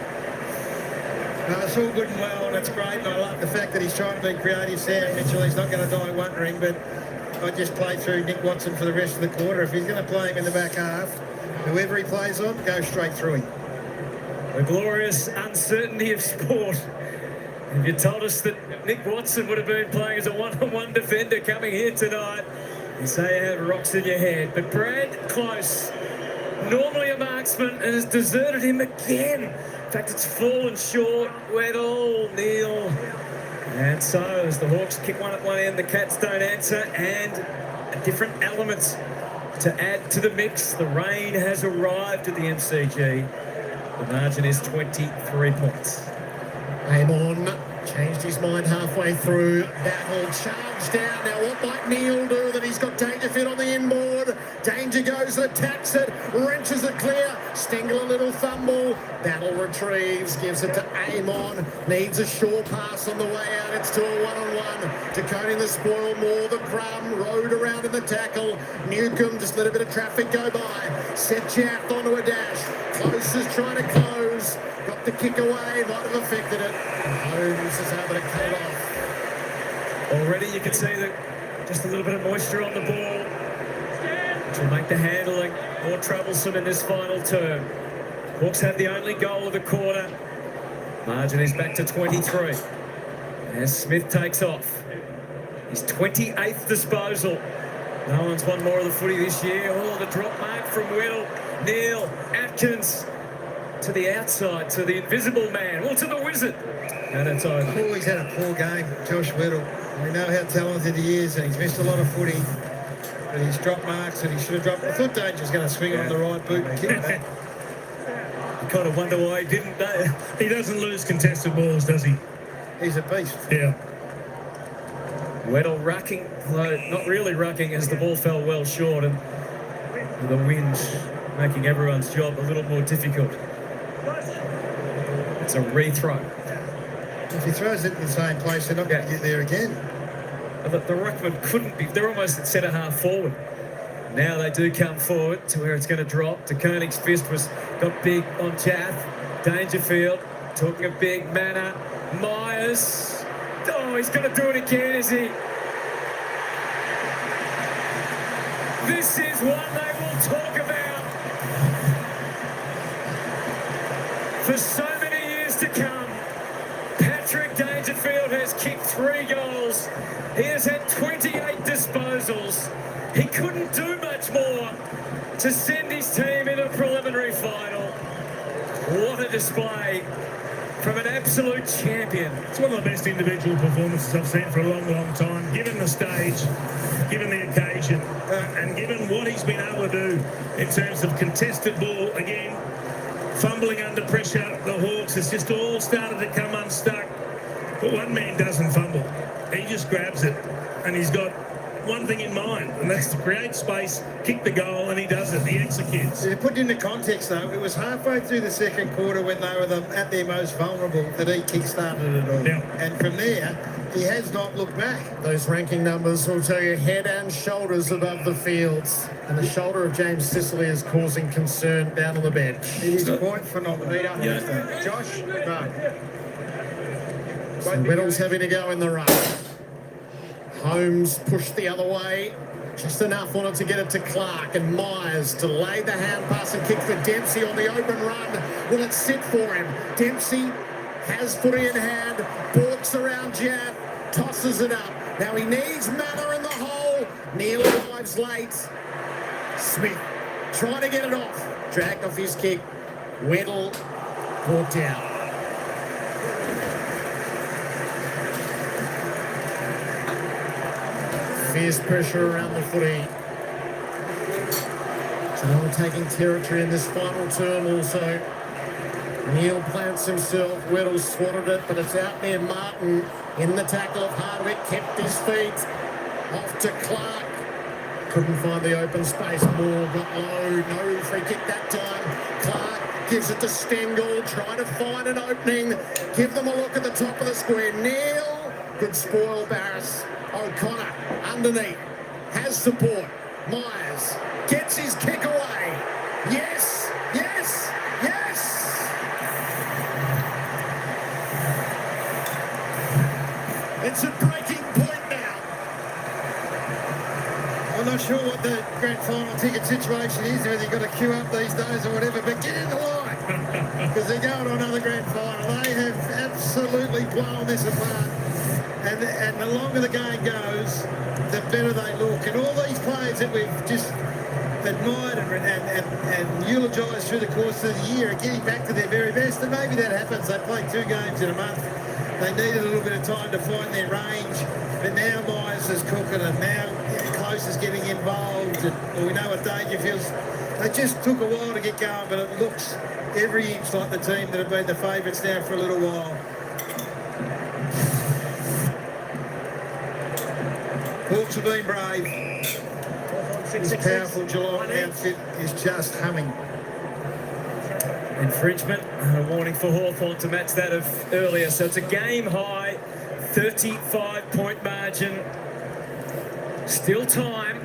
Speaker 5: It's all good and well, and it's great. And I love the fact that he's trying to be creative. Sam Mitchell, he's not going to die wondering, but I just play through Nick Watson for the rest of the quarter. If he's going to play him in the back half, whoever he plays on, go straight through him.
Speaker 4: The glorious uncertainty of sport. If you told us that Nick Watson would have been playing as a one-on-one defender coming here tonight, you say you have rocks in your head. But Brad Close, normally a marksman, and has deserted him again. In fact, it's fallen short. Weddle, Neil. And so as the Hawks kick one at one end, the Cats don't answer, and different elements to add to the mix. The rain has arrived at the MCG. The margin is 23 points.
Speaker 3: Amon changed his mind halfway through. Battle charged down. Now what might Neil do that he's got Dangerfield on the inboard? Danger goes, attacks it, wrenches it clear. Stengel a little fumble. Battle retrieves, gives it to Amon. Needs a short pass on the way out. It's to a one-on-one. Decoding the spoil more. The crumb rode around in the tackle. Newcomb just let a bit of traffic go by. Set Jack onto a dash. Close is trying to close. Got the kick away, might have affected it. Holmes is able to cut it off.
Speaker 4: Already you can see that just a little bit of moisture on the ball, which will make the handling more troublesome in this final term. Hawks have the only goal of the quarter. Margin is back to 23. As Smith takes off. His 28th disposal. No one's won more of the footy this year. Oh, the drop mark from Weddle. Neil, Atkins. To the outside, to the invisible man, or to the wizard. And it's over.
Speaker 5: Oh, he's had a poor game, Josh Weddle. We know how talented he is, and he's missed a lot of footy. But he's dropped marks, and he should have dropped. I thought Danger's going to swing on the right boot and kick it back.
Speaker 4: You kind of wonder why he didn't.
Speaker 6: He doesn't lose contested balls, does he?
Speaker 5: He's a beast.
Speaker 6: Yeah.
Speaker 4: Weddle rucking, though not really rucking, as the ball fell well short, and the wind making everyone's job a little more difficult. It's a rethrow.
Speaker 5: If he throws it in the same place, they're not going to get there again.
Speaker 4: The ruckman couldn't be. They're almost at centre half forward. Now they do come forward to where it's going to drop. De Koenig's fist got big on Jath. Dangerfield talking a big manner. Myers Oh, he's going to do it again, is he? This is one they will talk about for so many years to come. Patrick Dangerfield has kicked 3 goals. He has had 28 disposals. He couldn't do much more to send his team in a preliminary final. What a display from an absolute champion.
Speaker 6: It's one of the best individual performances I've seen for a long, long time, given the stage, given the occasion, and given what he's been able to do in terms of contested ball. Again, fumbling under pressure, the Hawks, it's just all started to come unstuck. But one man doesn't fumble. He just grabs it, and he's got one thing in mind, and that's to create space, kick the goal, and he does it. He executes.
Speaker 5: To put into context, though, it was halfway through the second quarter when they were at their most vulnerable that he kick-started it all.
Speaker 6: Yeah.
Speaker 5: And from there, he has not looked back.
Speaker 3: Those ranking numbers will tell you head and shoulders above the fields. And the shoulder of James Sicily is causing concern down on the bench.
Speaker 5: He is quite phenomenal.
Speaker 3: Yeah.
Speaker 10: Josh?
Speaker 3: No. So Weddle's having to go in the rush. Holmes pushed the other way. Just enough on it to get it to Clark, and Myers delayed the hand pass and kick for Dempsey on the open run. Will it sit for him? Dempsey has footy in hand, balks around Jab, tosses it up. Now he needs Manor in the hole. Neil arrives late. Smith trying to get it off. Dragged off his kick. Weddle brought down. Fierce pressure around the footy. Geelong taking territory in this final term also. Neil plants himself. Weddle swatted it, but it's out there. Martin in the tackle of Hardwick, kept his feet. Off to Clark. Couldn't find the open space. Moore got low. No free kick that time. Clark gives it to Stengel, trying to find an opening. Give them a look at the top of the square. Neil could spoil Barris. O'Connor underneath, has support. Myers gets his kick away. Yes, yes, yes! It's a breaking point now.
Speaker 5: I'm not sure what the grand final ticket situation is, whether you've got to queue up these days or whatever, but get in the line, because they're going to another grand final. They have absolutely blown this apart. And the longer the game goes, the better they look. And all these players that we've just admired and eulogised through the course of the year are getting back to their very best. And maybe that happens. They played 2 games in a month. They needed a little bit of time to find their range. But now Myers is cooking, and now Close is getting involved. And we know what Dangerfield's. They just took a while to get going, but it looks every inch like the team that have been the favourites now for a little while. Hawks have been brave. This powerful Geelong outfit is just humming.
Speaker 4: Infringement, a warning for Hawthorn to match that of earlier. So it's a game high, 35-point margin. Still time.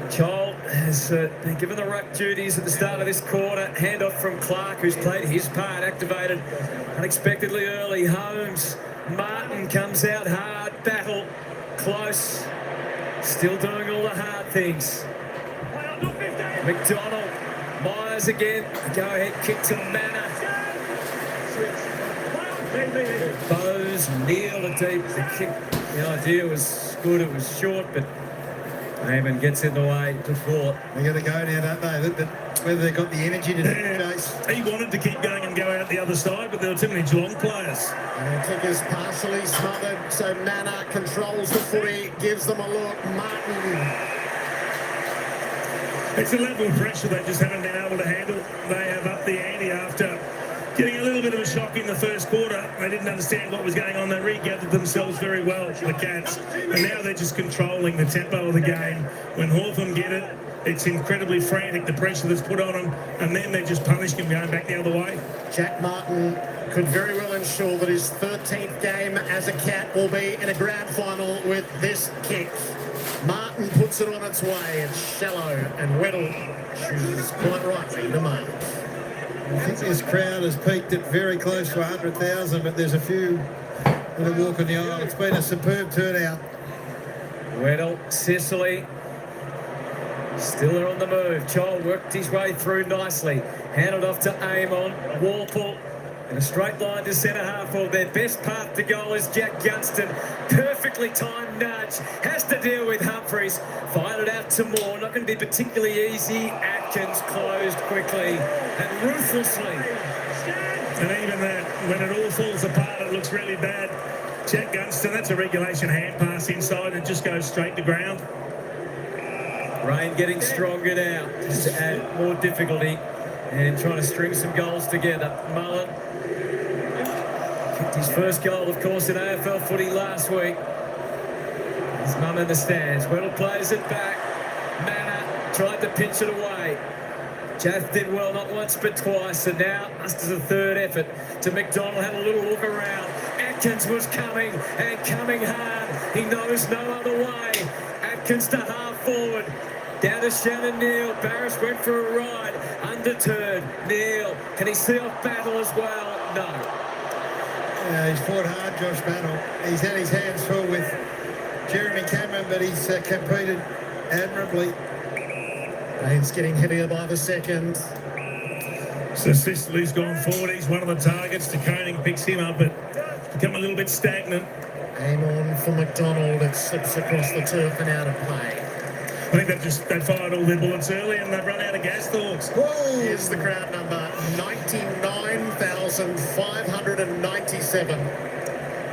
Speaker 4: Child has been given the ruck duties at the start of this quarter. Handoff from Clark, who's played his part, activated unexpectedly early. Holmes, Martin comes out hard, battle. Close, still doing all the hard things. McDonald, Myers again, go ahead, kick to Manor. Bose, Neil a deep, the kick, the idea was good, it was short, but Eamon gets in the way to Fort.
Speaker 5: They're going to go now, don't they? But whether they've got the energy to do it, Chase.
Speaker 6: He wanted to keep going and go out the other side, but there were too many Geelong players.
Speaker 3: And the kick is partially smothered, so Manor controls the footy, gives them a look. Martin.
Speaker 6: It's a level of pressure they just haven't been able to handle. They have upped the ante after getting a little bit of a shock in the first quarter. They didn't understand what was going on. They regathered themselves very well, the Cats. And now they're just controlling the tempo of the game. When Hawthorn get it, it's incredibly frantic, the pressure that's put on them. And then they're just punishing them going back the other way.
Speaker 3: Jack Martin could very well ensure that his 13th game as a Cat will be in a grand final with this kick. Martin puts it on its way. It's shallow, and Weddle chooses quite rightly to mark.
Speaker 5: I think this crowd has peaked at very close to 100,000, but there's a few with a walk in the aisle. It's been a superb turnout.
Speaker 4: Weddle, Sicily, still there on the move. Child worked his way through nicely. Handed off to Amon, Warple, in a straight line to centre half. Well, their best path to goal is Jack Gunston. Perfectly timed nudge. Has to deal with Humphreys. Fired it out to Moore. Not going to be particularly easy. Atkins closed quickly and ruthlessly.
Speaker 6: And even that, when it all falls apart, it looks really bad. Jack Gunston, that's a regulation hand pass inside. It just goes straight to ground.
Speaker 4: Rain getting stronger now, just to add more difficulty and trying to string some goals together. Mullen kicked his first goal, of course, in AFL footy last week. His mum in the stands. Weddle plays it back. Manor tried to pinch it away. Jath did well, not once but twice, and now musters a third effort to McDonald. Had a little look around. Atkins was coming, and coming hard. He knows no other way. Atkins to half forward. Down to Shannon Neal. Barris went for a ride. Underturned. Neal. Can he see off Battle as well? No.
Speaker 5: He's fought hard, Josh Battle. He's had his hands full with Jeremy Cameron, but he's competed admirably.
Speaker 3: Baines getting heavier by the second.
Speaker 6: So Sicily's gone forward. He's one of the targets. De Koning picks him up, but become a little bit stagnant.
Speaker 3: Aim on for McDonald. It slips across the turf and out of play.
Speaker 6: I think they fired all their bullets early and they've run out of gas, Thorks.
Speaker 3: Here's the crowd number, 99,597.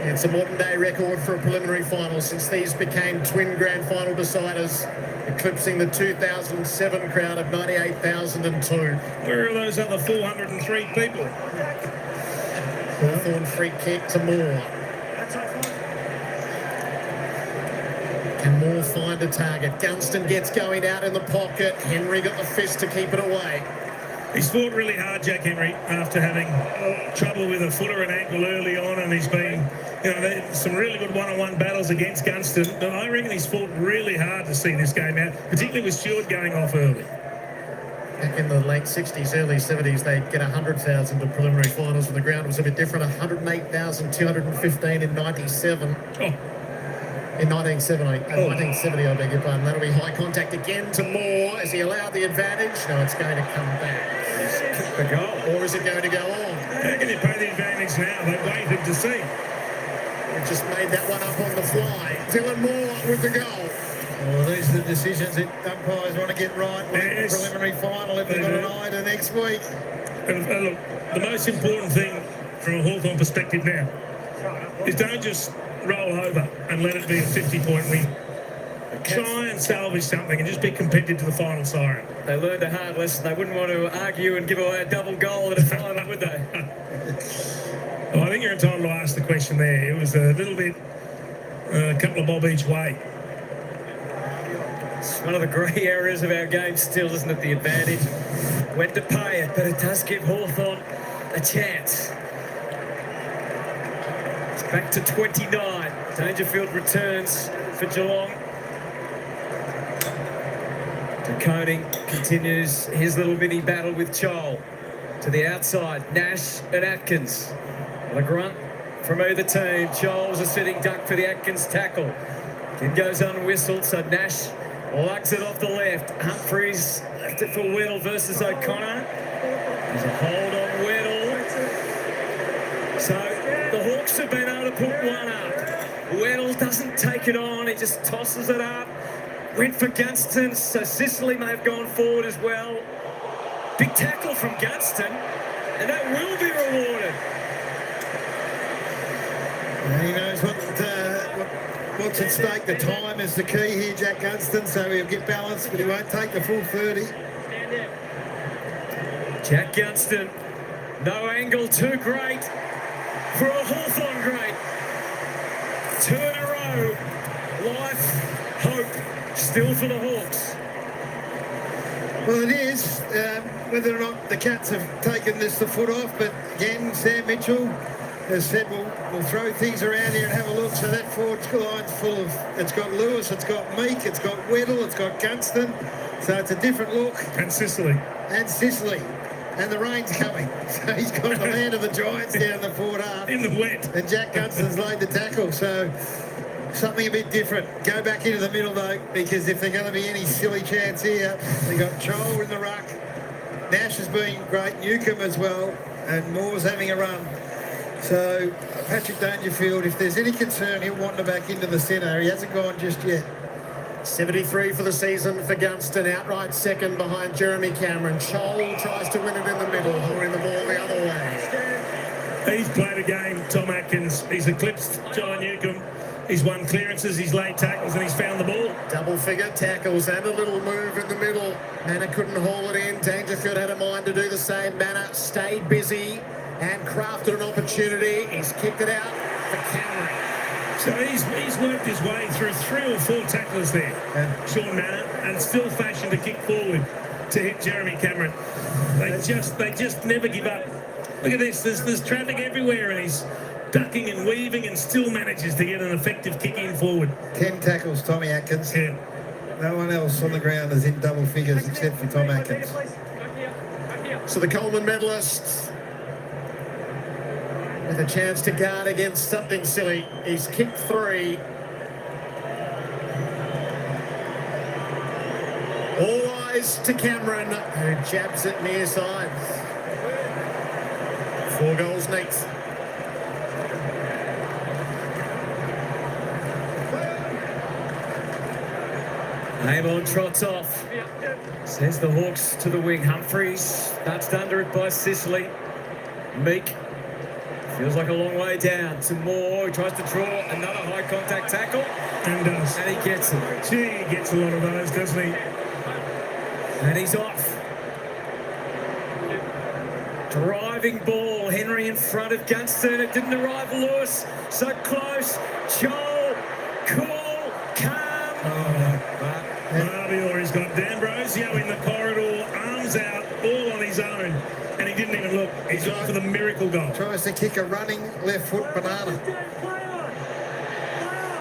Speaker 3: It's a modern-day record for a preliminary final since these became twin grand final deciders, eclipsing the 2007 crowd of 98,002.
Speaker 6: Where are those other 403 people?
Speaker 3: Hawthorn free kick to Moore. Can Moore find a target? Gunston gets going out in the pocket. Henry got the fist to keep it away.
Speaker 6: He's fought really hard, Jack Henry, after having trouble with a foot or an ankle early on, and he's been, some really good one-on-one battles against Gunston. But I reckon he's fought really hard to see this game out, particularly with Stewart going off early.
Speaker 3: Back in the late 60s, early 70s, they'd get 100,000 to preliminary finals when the ground was a bit different. 108,215 in 97. In 1970, I beg your pardon. That'll be high contact again to Moore. Has he allowed the advantage? No, it's going to come back.
Speaker 4: The goal.
Speaker 3: Or is it going to go on?
Speaker 6: How can you pay the advantage now? They waited to see.
Speaker 3: They've just made that one up on the fly. Dylan Moore with the goal.
Speaker 5: Well, these are the decisions that umpires want to get right in the preliminary final if they've got an eye to next week.
Speaker 6: And look, the most important thing from a Hawthorn perspective now is don't just roll over and let it be a 50-point win. Try and salvage something and just be competitive to the final siren.
Speaker 4: They learned a hard lesson. They wouldn't want to argue and give away a double goal at a final, would they?
Speaker 6: Well, I think you're entitled to ask the question there. It was a little bit, a couple of bob each way.
Speaker 4: It's one of the grey areas of our game still, isn't it? The advantage. Went to pay it, but it does give Hawthorn a chance. It's back to 29. Dangerfield returns for Geelong. De Koning continues his little mini battle with Chol. To the outside, Nash and Atkins. A grunt from either team. Chol's a sitting duck for the Atkins tackle. It goes unwhistled, so Nash lugs it off the left. Humphreys left it for Weddle versus O'Connor. There's a hold on Weddle. So the Hawks have been able to put one up. Weddle doesn't take it on, he just tosses it up. Went for Gunston, so Sicily may have gone forward as well. Big tackle from Gunston, and that will be rewarded.
Speaker 5: He knows what's at stake. The time is the key here, Jack Gunston, so he'll get balanced, but he won't take the full 30.
Speaker 4: Jack Gunston, no angle too great for a Hawthorn great. 2 in a row. Life, hope, still for the Hawks.
Speaker 5: Well, it is. Whether or not the Cats have taken the foot off, but again, Sam Mitchell has said we'll throw things around here and have a look. So that forward line's full of, it's got Lewis, it's got Meek, it's got Weddle, it's got Gunston. So it's a different look.
Speaker 6: And Sicily.
Speaker 5: And Sicily. and the rain's coming. So he's got the land of the Giants down the forward half.
Speaker 6: In the wet.
Speaker 5: And Jack Gunston's laid the tackle, so something a bit different. Go back into the middle, though, because if there's going to be any silly chance here, they got Joel in the ruck. Nash has been great, Newcomb as well, and Moore's having a run. So Patrick Dangerfield, if there's any concern, he'll wander back into the centre. He hasn't gone just yet.
Speaker 3: 73 for the season for Gunston, outright second behind Jeremy Cameron. Chol tries to win it in the middle, or in the ball the other way.
Speaker 6: He's played a game, Tom Atkins. He's eclipsed John Newcomb. He's won clearances, he's laid tackles, and he's found the ball.
Speaker 3: Double-figure tackles and a little move in the middle. Manor couldn't haul it in. Dangerfield had a mind to do the same. Manor stayed busy and crafted an opportunity. He's kicked it out for Cameron.
Speaker 6: So he's worked his way through 3 or 4 tacklers there, Sean Manor, and still fashioned a kick forward to hit Jeremy Cameron. They just never give up. Look at this, there's traffic everywhere, and he's ducking and weaving and still manages to get an effective kick in forward.
Speaker 5: 10 tackles, Tommy Atkins.
Speaker 6: Yeah.
Speaker 5: No one else on the ground is in double figures except for Tom Atkins.
Speaker 3: So the Coleman medalists with a chance to guard against something silly. He's kicked 3. All eyes to Cameron, who jabs it near side. 4 goals next.
Speaker 4: Amon trots off. Sends the Hawks to the wing. Humphreys touched under it by Sicily. Meek feels like a long way down to Moore. He tries to draw another high contact tackle.
Speaker 6: And does.
Speaker 4: And he gets it.
Speaker 6: Gee, he gets a lot of those, doesn't he?
Speaker 4: And he's off. Driving ball. Henry in front of Gunston. It didn't arrive, Lewis. So close. Joel. Cool. Calm.
Speaker 6: Marbior, he's got D'Ambrosio in the corridor, arms out, all on his own, and he didn't even look. He's gone for the miracle goal.
Speaker 5: Tries to kick a running left foot banana.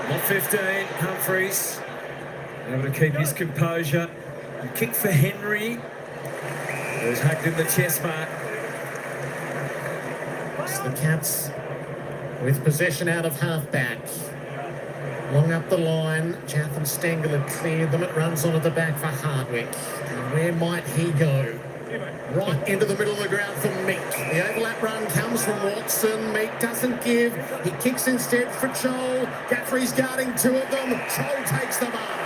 Speaker 4: Not 15, Humphreys. Able to keep his composure. A kick for Henry. It was hugged in the chest mark.
Speaker 3: It's the Cats with possession out of half-back. Long up the line, Chatham Stengel had cleared them. It runs on at the back for Hardwick. And where might he go? Right into the middle of the ground for Meek. The overlap run comes from Watson. Meek doesn't give. He kicks instead for Chol. Gaffrey's guarding 2 of them. Chol takes the mark.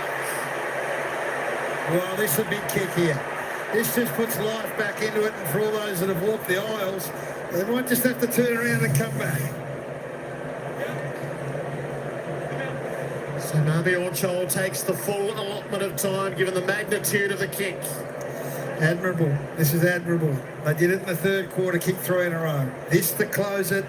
Speaker 5: Well, this is a big kick here. This just puts life back into it, and for all those that have walked the aisles, they might just have to turn around and come back.
Speaker 3: So Marbior Chol takes the full allotment of time, given the magnitude of the kick.
Speaker 5: Admirable. This is admirable. They did it in the 3rd quarter, kick 3 in a row. This to close it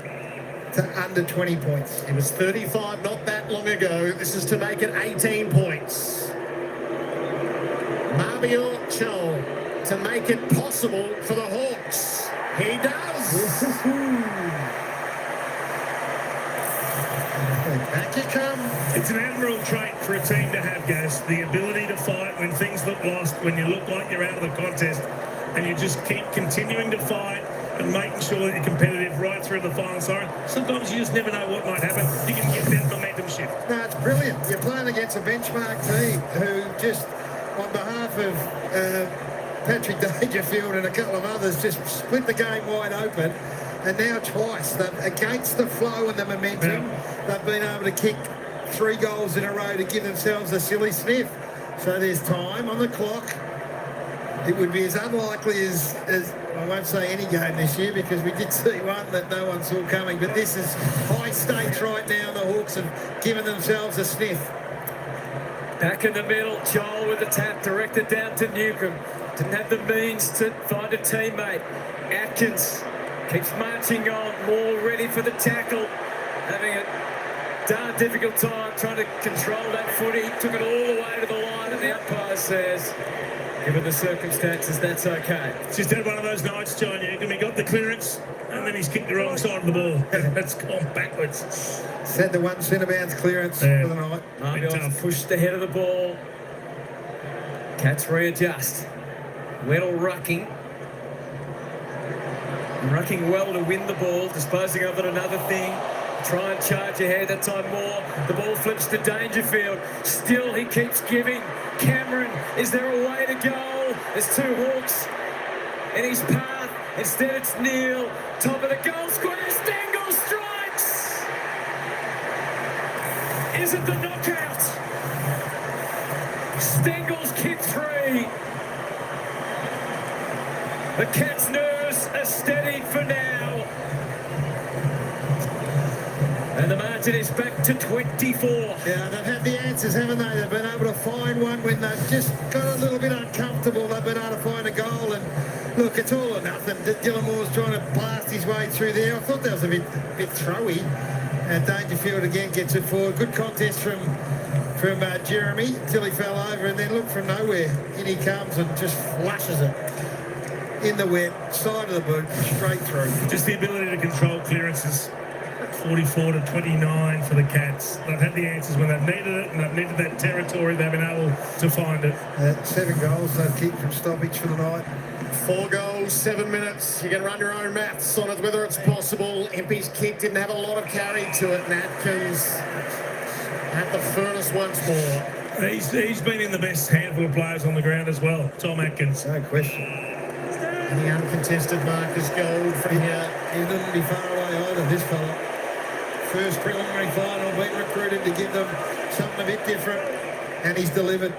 Speaker 5: to under 20 points.
Speaker 3: It was 35 not that long ago. This is to make it 18 points. Marbior Chol to make it possible for the Hawks. He does. Back you come.
Speaker 6: It's an admirable trait for a team to have, Gaz. The ability to fight when things look lost, when you look like you're out of the contest, and you just keep continuing to fight and making sure that you're competitive right through the final. Sorry, sometimes you just never know what might happen. You can get that momentum shift.
Speaker 5: No, it's brilliant. You're playing against a benchmark team who just, on behalf of Patrick Dangerfield and a couple of others, just split the game wide open. And now twice, against the flow and the momentum, they've been able to kick 3 goals in a row to give themselves a silly sniff. So there's time on the clock. It would be as unlikely as I won't say any game this year, because we did see one that no one saw coming, but this is high stakes right now. The Hawks have given themselves a sniff.
Speaker 4: Back in the middle, Joel with the tap directed down to Newcomb. Didn't have the means to find a teammate. Atkins keeps marching on, more ready for the tackle. Having a darn difficult time trying to control that footy. Took it all the way to the line, and the umpire says, given the circumstances, that's okay.
Speaker 6: Just had one of those nights, John Newcomb. He got the clearance, and then he's kicked the wrong side of the ball. That's gone backwards.
Speaker 5: Said the 1 centre bounce clearance for the night.
Speaker 4: Marbion pushed ahead of the ball. Cats readjust. Weddle rucking. rucking well to win the ball, disposing of it another thing. Try and charge ahead, that time more. The ball flips to Dangerfield. Still, he keeps giving. Cameron, is there a way to go? There's two Hawks in his path. Instead, it's Neil. Top of the goal square. Stengel strikes. Is it the knockout? Stengel's kick 3. The Cats' nerves are steady for now. And the margin is back to 24.
Speaker 5: Yeah, they've had the answers, haven't they? They've been able to find one when they've just got a little bit uncomfortable. They've been able to find a goal. And look, it's all or nothing. Dylan Moore's trying to blast his way through there. I thought that was a bit throwy. And Dangerfield again gets it forward. Good contest from Jeremy until he fell over. And then look, from nowhere, in he comes and just flushes it in the wet, side of the boot, straight through.
Speaker 6: Just the ability to control clearances. 44 to 29 for the Cats. They've had the answers when they've needed it, and they've needed that territory. They've been able to find it.
Speaker 5: 7 goals they've kicked from stoppage for the night.
Speaker 3: 4 goals, 7 minutes. You can run your own maths on it, whether it's possible. Impey's kick didn't have a lot of carry to it, and Atkins at the furnace once more.
Speaker 6: He's been in the best handful of players on the ground as well, Tom Atkins.
Speaker 5: No question.
Speaker 3: And the uncontested Marcus Gold from here.
Speaker 5: He wouldn't be far away either, this fella. First preliminary final, been recruited to give them something a bit different, and he's delivered.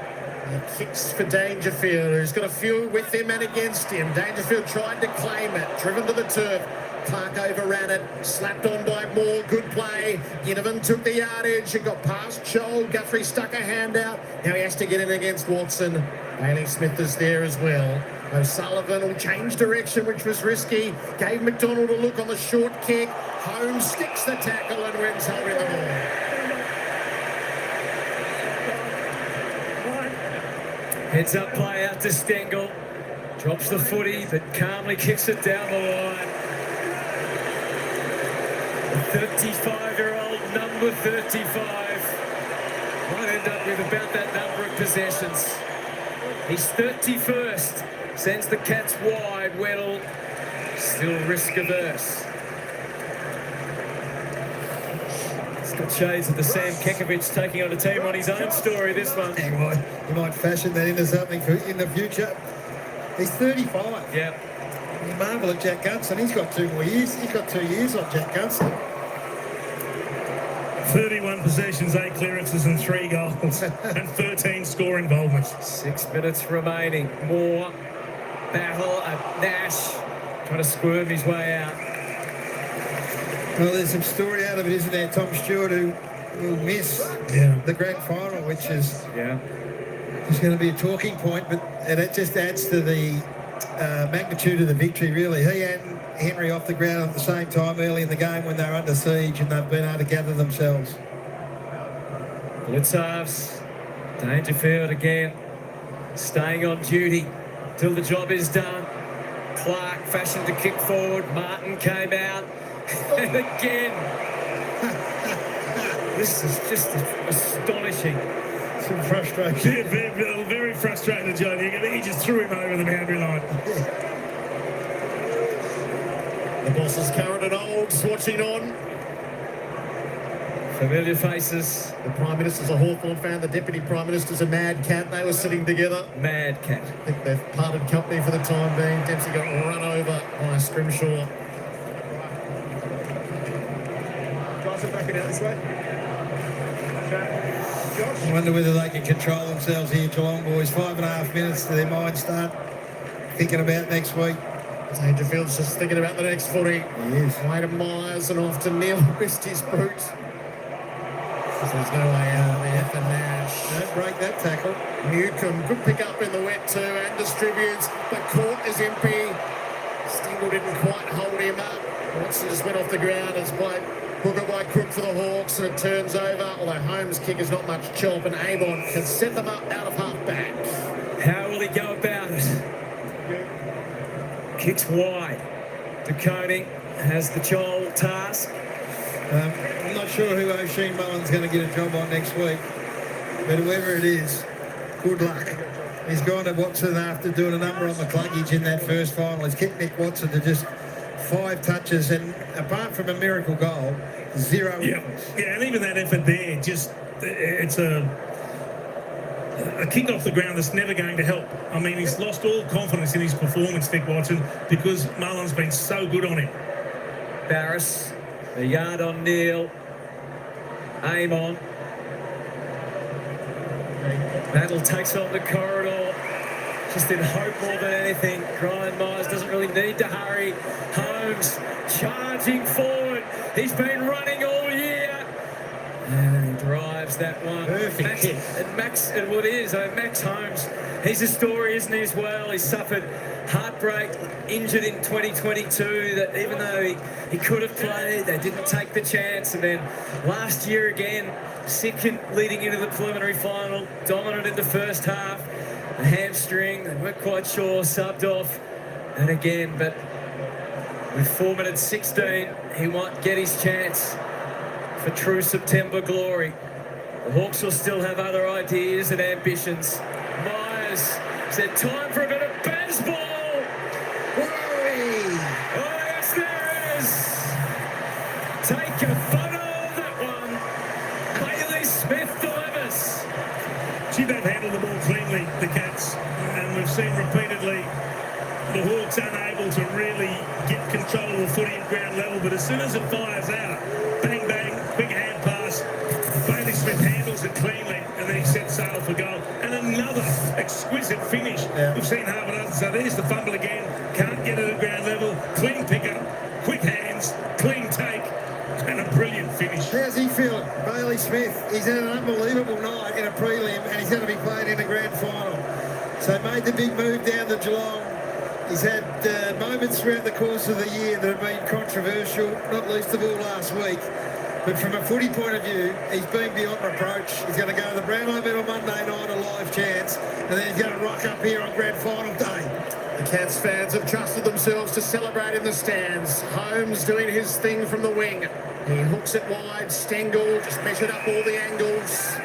Speaker 3: Kicks for Dangerfield, who's got a few with him and against him. Dangerfield tried to claim it, driven to the turf. Clark overran it, slapped on by Moore, good play. Ginnivan took the yardage and got past Joel. Guthrie stuck a hand out. Now he has to get in against Watson. Bailey Smith is there as well. O'Sullivan will change direction, which was risky. Gave McDonald a look on the short kick. Holmes sticks the tackle and wins holding the ball.
Speaker 4: Heads up play out to Stengel. Drops the footy, but calmly kicks it down the line. The 35-year-old, number 35, might end up with about that number of possessions. He's 31st. Sends the Cats wide. Weddle still risk averse. It's got shades of the Sam Kekovich taking on a team on his own story, this one.
Speaker 5: He might fashion that into something in the future. He's 35.
Speaker 4: Yeah.
Speaker 5: You marvel at Jack Gunston. He's got 2 more years. He's got 2 years on Jack Gunston.
Speaker 6: 31 possessions, 8 clearances and 3 goals and 13 score involvements.
Speaker 4: 6 minutes remaining. Moore, battle at Nash, trying to squirm his way out.
Speaker 5: Well, there's some story out of it, isn't there? Tom Stewart, who will miss the grand final, which is going to be a talking point, and it just adds to the magnitude of the victory, really. He and Henry off the ground at the same time early in the game when they were under siege, and they've been able to gather themselves.
Speaker 4: Blitz halves. Dangerfield again, staying on duty till the job is done. Clark fashioned to kick forward. Martin came out. And again. This is just astonishing.
Speaker 5: Some frustration.
Speaker 6: Yeah, very frustrated, John. He just threw him over the boundary line.
Speaker 3: The bosses, Curran and Olds, watching on.
Speaker 4: Familiar faces.
Speaker 3: The Prime Minister's a Hawthorn fan. The Deputy Prime Minister's a Mad Cat. They were sitting together.
Speaker 4: Mad Cat.
Speaker 3: I think they've parted company for the time being. Dempsey got run over by Scrimshaw.
Speaker 11: Guys are backing out this way.
Speaker 5: I wonder whether they can control themselves here, Geelong boys. 5.5 minutes to their mind start thinking about next week.
Speaker 3: Dangerfield's just thinking about the next footy.
Speaker 5: He is.
Speaker 3: Way to Myers and off to Neil. Missed his boot. There's no way out there for Nash.
Speaker 5: Don't break that tackle.
Speaker 3: Newcomb, good pick up in the wet too and distributes, but caught is Impey. Stengel didn't quite hold him up. Watson just went off the ground as played hooker by Crook for the Hawks, and it turns over. Although Holmes' kick is not much chop, and Avon can set them up out of half back.
Speaker 4: How will he go about it? Kicks wide. De Koning has the Joel task.
Speaker 5: I'm not sure who O'Sheen Mullen's going to get a job on next week, but whoever it is, good luck. He's gone to Watson after doing a number on McCluggage in that first final. He's kept Nick Watson to just 5 touches, and apart from a miracle goal, 0 efforts.
Speaker 6: Yeah, and even that effort there, just it's a kick off the ground that's never going to help. I mean, he's lost all confidence in his performance, Nick Watson, because Mullen's been so good on him.
Speaker 4: Barris, a yard on Neil. Aim on. Battle takes on the corridor. Just in hope more than anything. Ryan Myers doesn't really need to hurry. Holmes charging forward. He's been running all year. And he drives that one.
Speaker 5: Perfect kick.
Speaker 4: And what it is, Max Holmes, he's a story, isn't he, as well? He suffered heartbreak, injured in 2022, that even though he could have played, they didn't take the chance. And then last year again, sick leading into the preliminary final, dominant in the first half. A hamstring, they weren't quite sure, subbed off. And again, but with 4 minutes 16, he might get his chance for true September glory. The Hawks will still have other ideas and ambitions. Myers said, time for a bit of baseball. Oh, yes, there is. Take a photo of that one. Bailey Smith delivers.
Speaker 6: Gee, they've handled the ball cleanly, the Cats, and we've seen repeatedly the Hawks unable to really get control of the footy at ground level, but as soon as it fires out, bang, bang, quick hand pass, Bailey Smith handles it cleanly, and then he sets sail for goal. And another exquisite finish.
Speaker 5: Yeah.
Speaker 6: We've seen half another, so there's the fumble again, can't get it at ground level, clean pickup, quick hands, clean take, and a brilliant finish.
Speaker 5: How's he feeling? Bailey Smith, he's had an unbelievable night in a prelim, and he's going to be playing in the grand final. So made the big move down to Geelong. He's had moments throughout the course of the year that have been controversial, not least of all last week. But from a footy point of view, he's been beyond reproach. He's going to go to the Brownlow Medal Monday night, a live chance, and then he's going to rock up here on grand final day.
Speaker 3: The Cats fans have trusted themselves to celebrate in the stands. Holmes doing his thing from the wing. He hooks it wide. Stengel just measured up all the angles.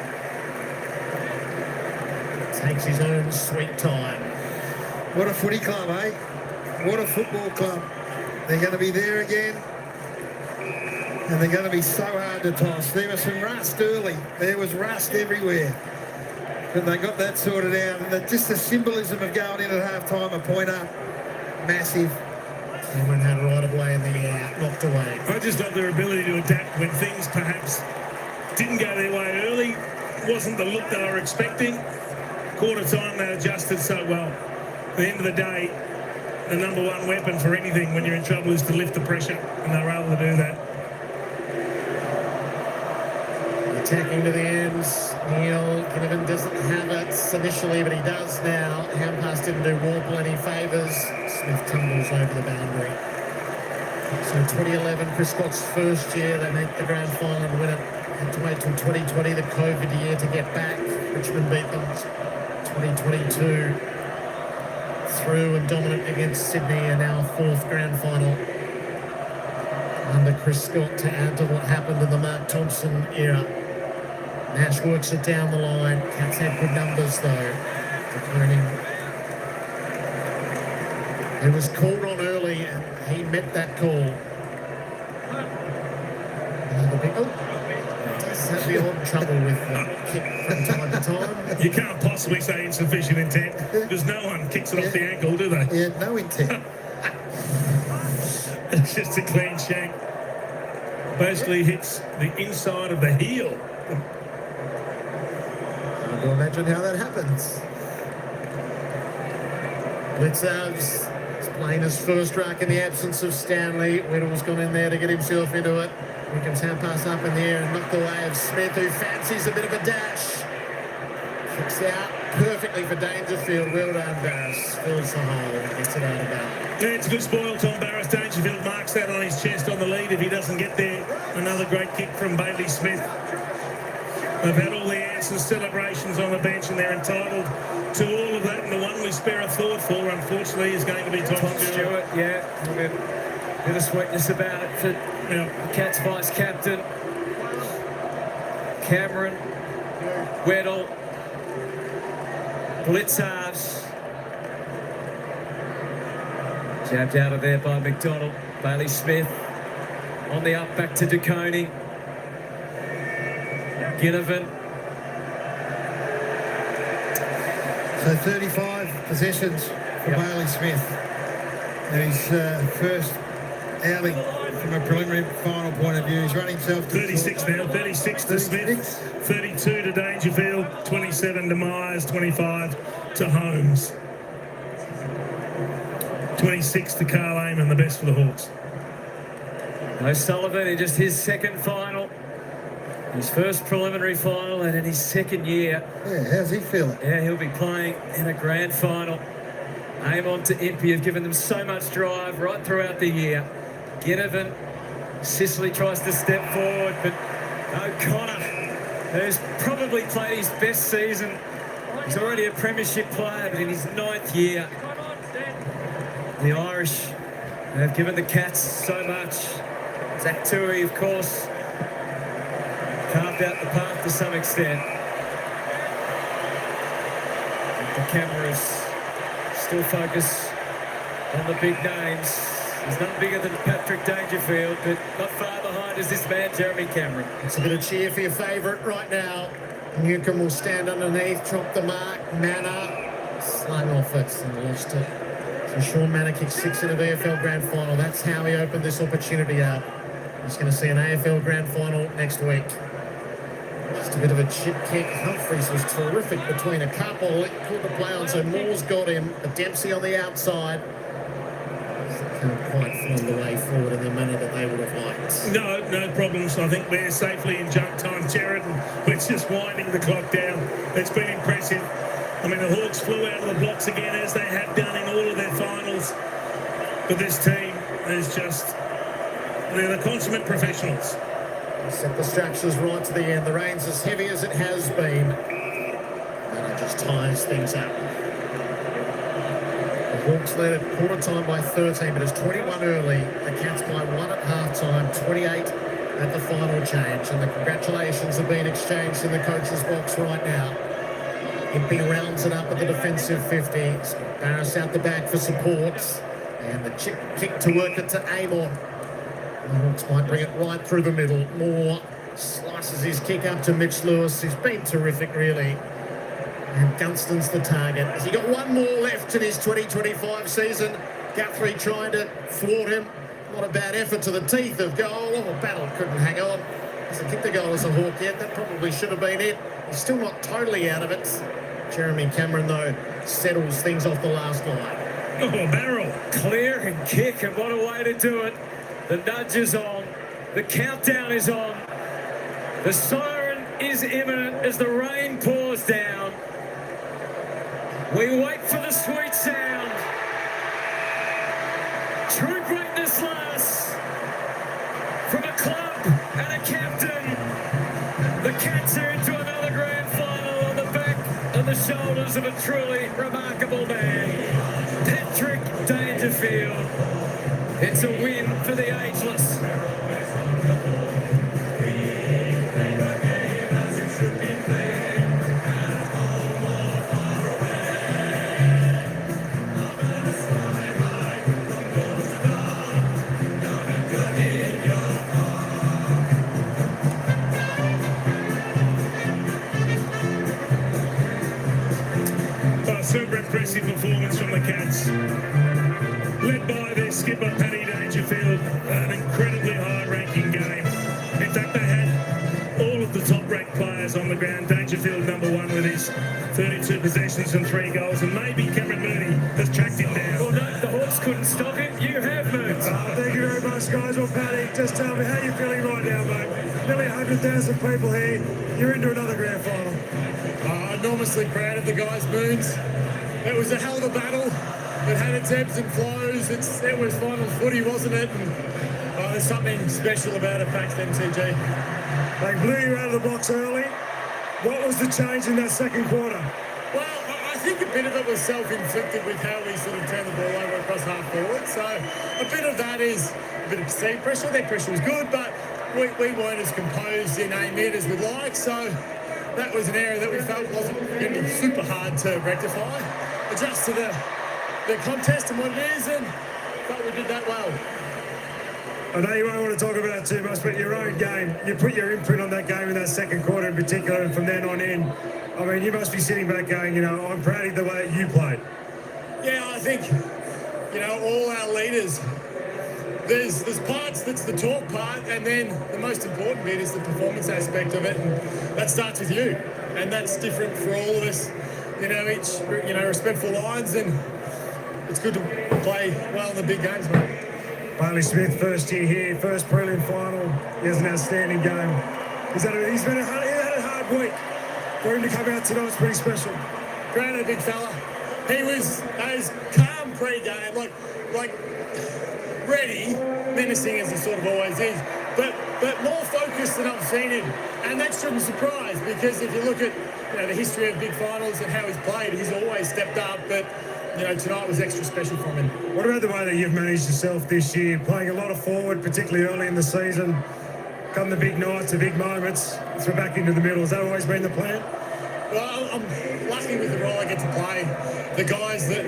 Speaker 3: Takes his own sweet time.
Speaker 5: What a footy club, eh? What a football club. They're going to be there again. And they're going to be so hard to toss. There was some rust early. There was rust everywhere. But they got that sorted out. And just the symbolism of going in at half-time, a point up, massive.
Speaker 3: Cameron had right of way in the air, knocked away.
Speaker 6: I just love their ability to adapt when things perhaps didn't go their way early. Wasn't the look they were expecting. Quarter time, they adjusted so well. At the end of the day, the number one weapon for anything when you're in trouble is to lift the pressure, and they were able to do that.
Speaker 3: Attacking to the ends. Neil Ginnivan doesn't have it initially, but he does now. Hand pass didn't do Warple any favours. Smith tumbles over the boundary. So 2011, Chris Scott's first year, they make the grand final and win it. Had to wait till 2020, the COVID year, to get back. Richmond beat them 2022. Through and dominant against Sydney, and now fourth grand final under Chris Scott to add to what happened in the Mark Thompson era. Nash works it down the line. Cats had good numbers though. He was called on early and he met that call. Another big, does have the odd trouble with the kick from time to time.
Speaker 6: You can't possibly say insufficient intent because no one kicks it off the ankle, do they?
Speaker 5: Yeah, no intent.
Speaker 6: It's just a clean shank. Basically hits the inside of the heel.
Speaker 3: I can imagine how that happens. Blitzavs is playing his first ruck in the absence of Stanley. Weddle's gone in there to get himself into it. Wickham's hand pass up in the air and knocked away of Smith, who fancies a bit of a dash. Kicks out perfectly for Dangerfield. Well done, Barris. Fills the hole and gets it out of bounds.
Speaker 6: Yeah, it's a good spoil, Tom Barris. Dangerfield marks that on his chest on the lead if he doesn't get there. Another great kick from Bailey Smith. They've had all the answers, celebrations on the bench, and they're entitled to all of that. And the one we spare a thought for, unfortunately, is going to be Tom Stewart.
Speaker 4: Yeah, a bit of sweetness about it for Cats vice captain. Cameron, Weddle, Blitzarves. Jabbed out of there by McDonald. Bailey Smith on the up back to DeConey. Ginnivan.
Speaker 5: So 35 possessions for Bailey Smith. And his first outing from a preliminary final point of view. He's run himself to
Speaker 6: 36 now, 36 to Smith, 32 to Dangerfield, 27 to Myers, 25 to Holmes. 26 to Carl Amon, the best for the Hawks.
Speaker 4: O'Sullivan in just his second final. His first preliminary final and in his second year.
Speaker 5: Yeah, how's he feeling?
Speaker 4: Yeah, he'll be playing in a grand final. Amon to Impey have given them so much drive right throughout the year. Ginnivan, Sicily tries to step forward, but O'Connor, who's probably played his best season. He's already a premiership player, but in his 9th year, the Irish have given the Cats so much. Zach Tui, of course, carved out the path to some extent. The cameras still focus on the big names. He's none bigger than Patrick Dangerfield, but not far behind is this man, Jeremy Cameron.
Speaker 3: It's a bit of cheer for your favourite right now. Newcombe will stand underneath, drop the mark. Manor slung off it and lost it. So Sean Manor kicked 6 in the VFL Grand Final. That's how he opened this opportunity up. He's going to see an AFL Grand Final next week. Just a bit of a chip kick. Humphries was terrific between a couple. He pulled the play on, so Moore's got him. But Dempsey on the outside. Can't quite find the way forward in the manner that they would have liked.
Speaker 6: No problems. I think we're safely in jump time, Jared, and we're just winding the clock down. It's been impressive. I mean, the Hawks flew out of the blocks again, as they have done in all of their finals. But this team is just, they're the consummate professionals.
Speaker 3: Set the structures right to the end. The rain's as heavy as it has been. And it just ties things up. The Hawks led at quarter time by 13, but it's 21 early. The Cats by 1 at half time, 28 at the final change. And the congratulations have been exchanged in the coach's box right now. Impey rounds it up at the defensive 50. Barris out the back for support. And the chip kick to work it to Amon. The Hawks might bring it right through the middle. Moore slices his kick up to Mitch Lewis. He's been terrific, really. And Gunston's the target. Has he got one more left in his 2025 season? Guthrie trying to thwart him. Not a bad effort to the teeth of goal. Oh, Battle couldn't hang on. Hasn't kicked the goal as a Hawk yet. That probably should have been it. He's still not totally out of it. Jeremy Cameron, though, settles things off the last line.
Speaker 6: Oh, Barrel.
Speaker 4: Clear and kick, and what a way to do it. The nudge is on. The countdown is on. The siren is imminent as the rain pours down. We wait for the sweet sound. True greatness lasts from a club and a captain. The Cats are into another grand final on the back and the shoulders of a truly remarkable man, Patrick Dangerfield. It's a win for the ageless.
Speaker 6: Super impressive performance from the Cats. Led by their skipper, Paddy Dangerfield, an incredibly high-ranking game. In fact, they had all of the top-ranked players on the ground. Dangerfield #1 with his 32 possessions and 3 goals, and maybe Cameron Mooney has tracked him down.
Speaker 4: Well, no, the Hawks couldn't stop him. You have, Moons.
Speaker 2: Thank you very much, guys. Well, Paddy, just tell me how you're feeling right now, mate. Nearly 100,000 people here. You're into another grand final.
Speaker 14: Enormously proud of the guys, Moons. It was a hell of a battle. It had its ebbs and flows. It was final footy, wasn't it? And there's something special about it thanks to MCG.
Speaker 2: They blew you out of the box early. What was the change in that second quarter?
Speaker 14: Well, I think a bit of it was self-inflicted with how we sort of turned the ball over across half forward. So a bit of that is a bit of perceived pressure. Their pressure was good, but we weren't as composed in a mid as we'd like. So that was an area that we felt wasn't going to be super hard to rectify. Adjust to the contest and what it is, and thought we did that well.
Speaker 2: I know you won't want to talk about it too much, but your own game, you put your imprint on that game in that second quarter in particular, and from then on in, I mean, you must be sitting back going, you know, I'm proud of the way you played.
Speaker 14: Yeah, I think, you know, all our leaders, there's parts that's the talk part, and then the most important bit is the performance aspect of it, and that starts with you, and that's different for all of us. You know, each, you know, respectful lines, and it's good to play well in the big games, mate.
Speaker 2: Bailey Smith, first year here, first prelim final. He has an outstanding game. He had a hard week. For him to come out tonight, it's pretty special.
Speaker 14: Granted, big fella, he was as calm pre-game, like ready, menacing as he sort of always is, but more focused than I've seen him, and that shouldn't surprise, because if you look at, you know, the history of big finals and how he's played, he's always stepped up, but you know, tonight was extra special for him.
Speaker 2: What about the way that you've managed yourself this year, playing a lot of forward, particularly early in the season? Come the big nights, the big moments, so back into the middle. Has that always been the plan?
Speaker 14: Well, I'm lucky with the role I get to play. The guys that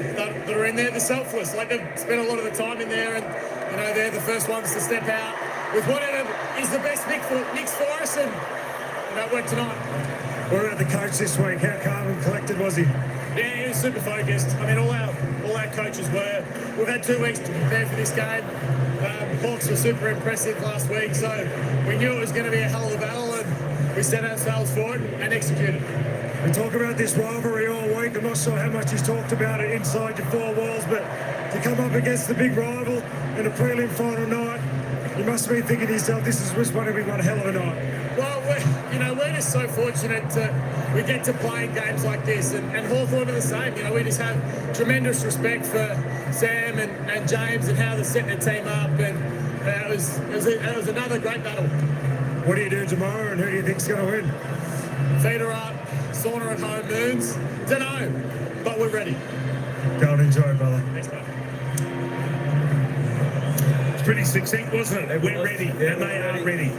Speaker 14: are in there, they're selfless. Like, they've spent a lot of the time in there, and you know, they're the first ones to step out with whatever is the best mix for us, and you know, it worked tonight.
Speaker 2: What about the coach this week? How calm and collected was he?
Speaker 14: Yeah, he was super focused. I mean, all our coaches were. We've had 2 weeks to prepare for this game. The Hawks were super impressive last week, so we knew it was going to be a hell of a battle, and we set ourselves for it and executed.
Speaker 2: We talk about this rivalry all week. I'm not sure how much he's talked about it inside your four walls, but to come up against the big rival in a prelim final night, you must have been thinking to yourself, this is going to be one hell of a night.
Speaker 14: Well, we're just so fortunate we get to play in games like this, and Hawthorn are the same. You know, we just have tremendous respect for Sam and James and how they're setting the team up, and it was another great battle.
Speaker 2: What do you do tomorrow, and who do you think's going to win?
Speaker 14: Feet are up, sauna at home, Moons. Don't know, but we're ready.
Speaker 2: Go and enjoy, brother.
Speaker 14: Thanks, mate.
Speaker 6: It's pretty succinct, wasn't it? We're ready, and they are ready.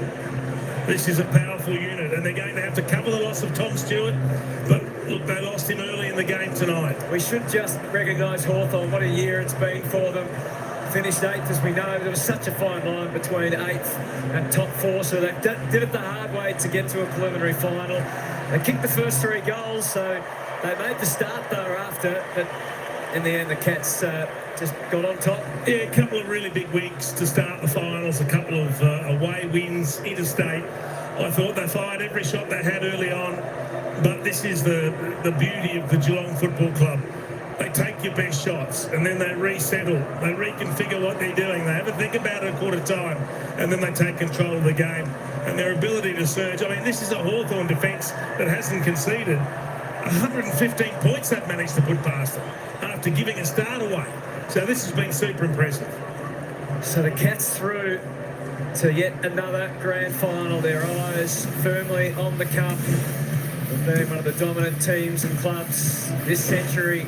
Speaker 6: This is a powerful unit, and they're going to have to cover the loss of Tom Stewart. But look, they lost him early in the game tonight.
Speaker 4: We should just recognise Hawthorn. What a year it's been for them. Finished 8th, as we know. There was such a fine line between 8th and top 4, so they did it the hard way to get to a preliminary final. They kicked the first 3 goals, so they made the start though after, but in the end the Cats just got on top.
Speaker 6: Yeah, a couple of really big weeks to start the finals, a couple of away wins interstate. I thought they fired every shot they had early on, but this is the beauty of the Geelong Football Club. They take your best shots, and then they resettle. They reconfigure what they're doing. They have a think about it a quarter time, and then they take control of the game. And their ability to surge. I mean, this is a Hawthorn defence that hasn't conceded. 115 points they've managed to put past them after giving a start away. So this has been super impressive.
Speaker 4: So the Cats through to yet another grand final. Their eyes firmly on the cup. They've been one of the dominant teams and clubs this century.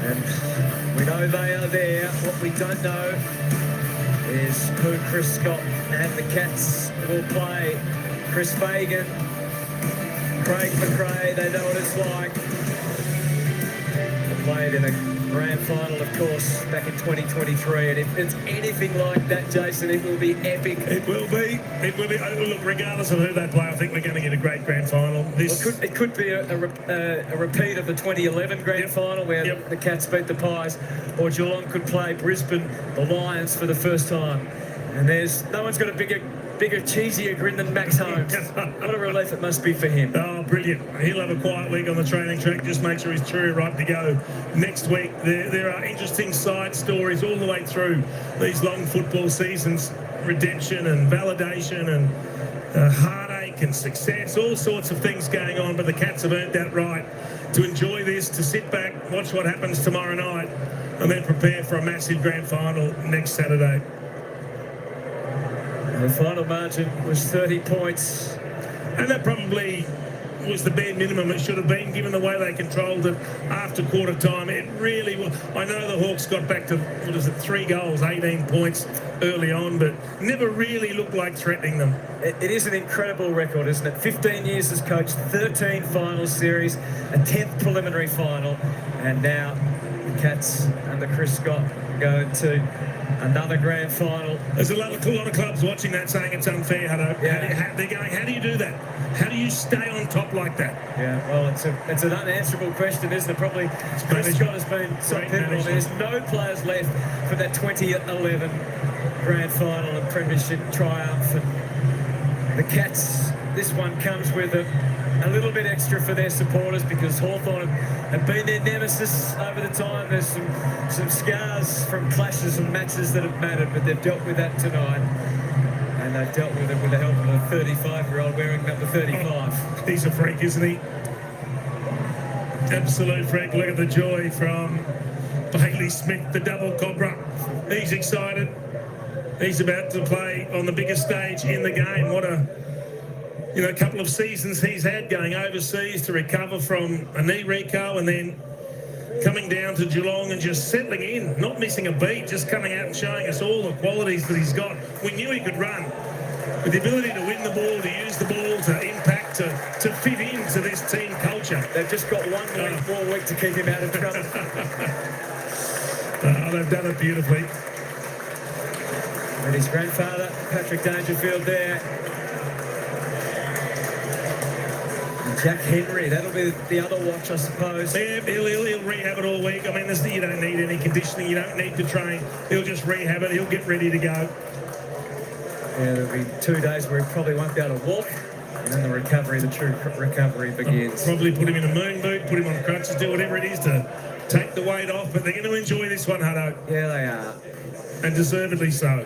Speaker 4: And we know they are there. What we don't know is who Chris Scott and the Cats will play. Chris Fagan, Craig McRae, they know what it's like. They played in a grand final, of course, back in 2023, and if it's anything like that, Jason, it will be epic.
Speaker 6: It will be. It will be. Look, regardless of who they play, I think we're going to get a great grand final.
Speaker 4: It could be a repeat of the 2011 grand final where the Cats beat the Pies, or Geelong could play Brisbane, the Lions, for the first time. And no one's got a bigger, cheesier grin than Max Holmes. What a relief it must be for him.
Speaker 6: Oh, brilliant. He'll have a quiet week on the training track. Just make sure he's true right to go next week. There are interesting side stories all the way through these long football seasons. Redemption and validation and heartache and success. All sorts of things going on. But the Cats have earned that right to enjoy this, to sit back, watch what happens tomorrow night, and then prepare for a massive grand final next Saturday.
Speaker 4: The final margin was 30 points.
Speaker 6: And that probably was the bare minimum it should have been, given the way they controlled it after quarter time. It really was. I know the Hawks got back to, 3 goals, 18 points early on, but never really looked like threatening them.
Speaker 4: It is an incredible record, isn't it? 15 years as coach, 13 final series, a 10th preliminary final, and now the Cats under Chris Scott going to another grand final.
Speaker 6: There's a lot of clubs watching that saying it's unfair, Hutto.
Speaker 4: Yeah.
Speaker 6: They're going, how do you do that? How do you stay on top like that?
Speaker 4: Yeah, well, it's an unanswerable question, isn't it? Probably Chris Scott has been so pivotal. There's no players left for that 2011 grand final and premiership triumph. And the Cats, this one comes with a little bit extra for their supporters because Hawthorn have been their nemesis over the time. There's some scars from clashes and matches that have mattered, but they've dealt with that tonight. And they've dealt with it with the help of a 35-year-old wearing number 35.
Speaker 6: He's a freak, isn't he? Absolute freak. Look at the joy from Bailey Smith, the double cobra. He's excited. He's about to play on the biggest stage in the game. What a couple of seasons he's had going overseas to recover from a knee reco and then coming down to Geelong and just settling in, not missing a beat, just coming out and showing us all the qualities that he's got. We knew he could run. With the ability to win the ball, to use the ball, to impact, to fit into this team culture.
Speaker 4: They've just got 1 more week to keep him out of trouble.
Speaker 6: They've done it beautifully.
Speaker 4: And his grandfather, Patrick Dangerfield there. Jack Henry, that'll be the other watch, I suppose.
Speaker 6: Yeah, he'll rehab it all week. I mean, you don't need any conditioning. You don't need to train. He'll just rehab it. He'll get ready to go.
Speaker 4: Yeah, there'll be 2 days where he probably won't be able to walk. And then the true recovery begins.
Speaker 6: Probably put him in a moon boot, put him on crutches, do whatever it is to take the weight off. But they're going to enjoy this one, Hutto.
Speaker 4: Yeah, they are.
Speaker 6: And deservedly so.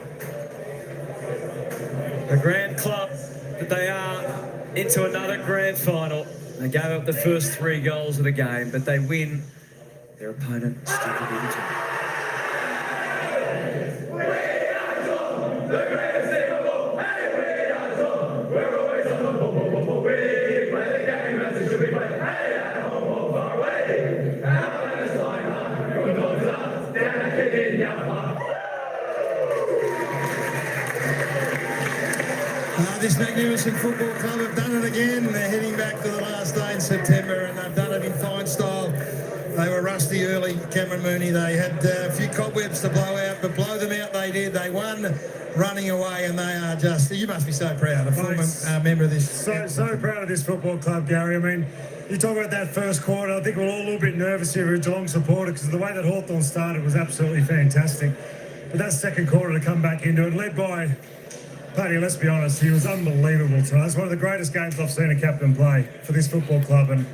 Speaker 4: The grand club that they are into another grand final. They gave up the first 3 goals of the game, but they win. Their opponent still to be determined.
Speaker 5: This magnificent football club have done it again. They're heading back to the last day in September, and they've done it in fine style. They were rusty early, Cameron Mooney. They had a few cobwebs to blow out, but blow them out they did. They won running away, and they are just... You must be so proud, a former member of this.
Speaker 14: So proud of this football club, Gary. I mean, you talk about that first quarter. I think we're all a little bit nervous here as a Geelong supporter because the way that Hawthorn started was absolutely fantastic. But that second quarter to come back into it, led by... Paddy, let's be honest, he was unbelievable tonight. It's one of the greatest games I've seen a captain play for this football club, and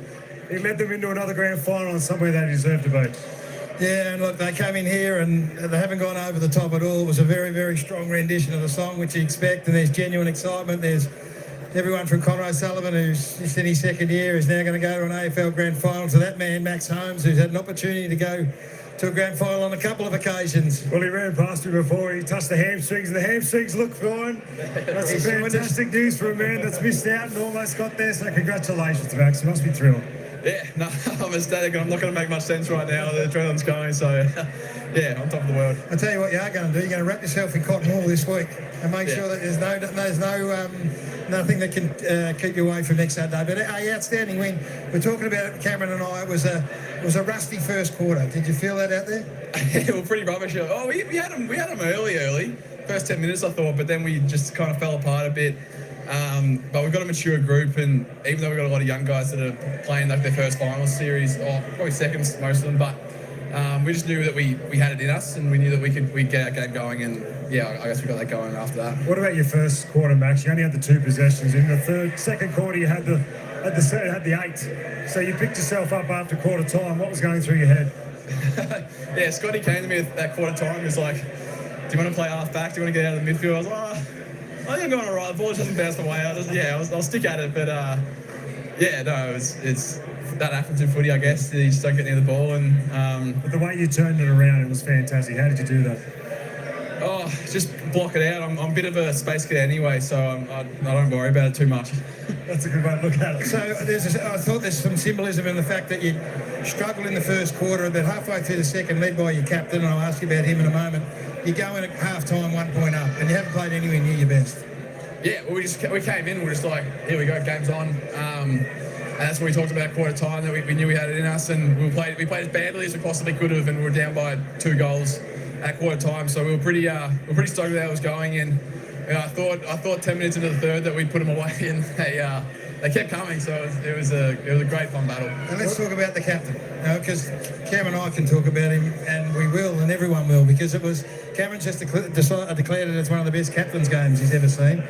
Speaker 14: he led them into another grand final and somewhere they deserve to be.
Speaker 5: Yeah, and look, they came in here and they haven't gone over the top at all. It was a very, very strong rendition of the song, which you expect, and there's genuine excitement. There's everyone from Conor O'Sullivan, who's just in his second year, is now going to go to an AFL grand final, to that man, Max Holmes, who's had an opportunity to go to a grand final on a couple of occasions.
Speaker 14: Well, he ran past me before, he touched the hamstrings, and the hamstrings look fine. That's fantastic news for a man that's missed out and almost got there, so congratulations, Max. You must be thrilled.
Speaker 11: Yeah, no, I'm ecstatic. I'm not going to make much sense right now. The adrenaline's going, so yeah, on top of the world.
Speaker 5: I'll tell you what you are going to do. You're going to wrap yourself in cotton wool this week and make sure that there's nothing that can keep you away from next Saturday. But a outstanding win. We're talking about it, Cameron and I. It was a rusty first quarter. Did you feel that out there?
Speaker 11: Yeah, we were pretty rubbish. Oh, we had them early. First 10 minutes, I thought, but then we just kind of fell apart a bit. But we've got a mature group, and even though we've got a lot of young guys that are playing like their first final series, or probably seconds, most of them, but we just knew that we had it in us, and we knew that we'd get our game going, and yeah, I guess we got that going after that.
Speaker 14: What about your first quarter, Max? You only had the 2 possessions. In the second quarter, you had the 8. So you picked yourself up after quarter time. What was going through your head?
Speaker 11: Yeah, Scotty came to me at quarter time. He was like, "Do you want to play half back? Do you want to get out of the midfield?" I was like, I think I'm going all right. The ball just doesn't bounce away. I'll stick at it. But it's that happens in footy, I guess. You just don't get near the ball. And
Speaker 14: but the way you turned it around, it was fantastic. How did you do that?
Speaker 11: Oh, just block it out. I'm a bit of a space cadet anyway, so I don't worry about it too much.
Speaker 14: That's a good way to look at it.
Speaker 5: So I thought there's some symbolism in the fact that you struggled in the first quarter, but halfway through the second, led by your captain, and I'll ask you about him in a moment, you go in at half-time 1 point up, and you haven't played anywhere near your best.
Speaker 11: Yeah, well, we came in, we're just like, here we go, game's on. And that's what we talked about quarter time, that we knew we had it in us, and we played as badly as we possibly could have, and we were down by 2 goals. at quarter time, so we were pretty stoked with how it was going. And I thought 10 minutes into the third that we'd put them away, and they kept coming. So it was a great fun battle.
Speaker 5: And let's talk about the captain, because Cam and I can talk about him, and we will, and everyone will, because Cameron just declared it as one of the best captain's games he's ever seen.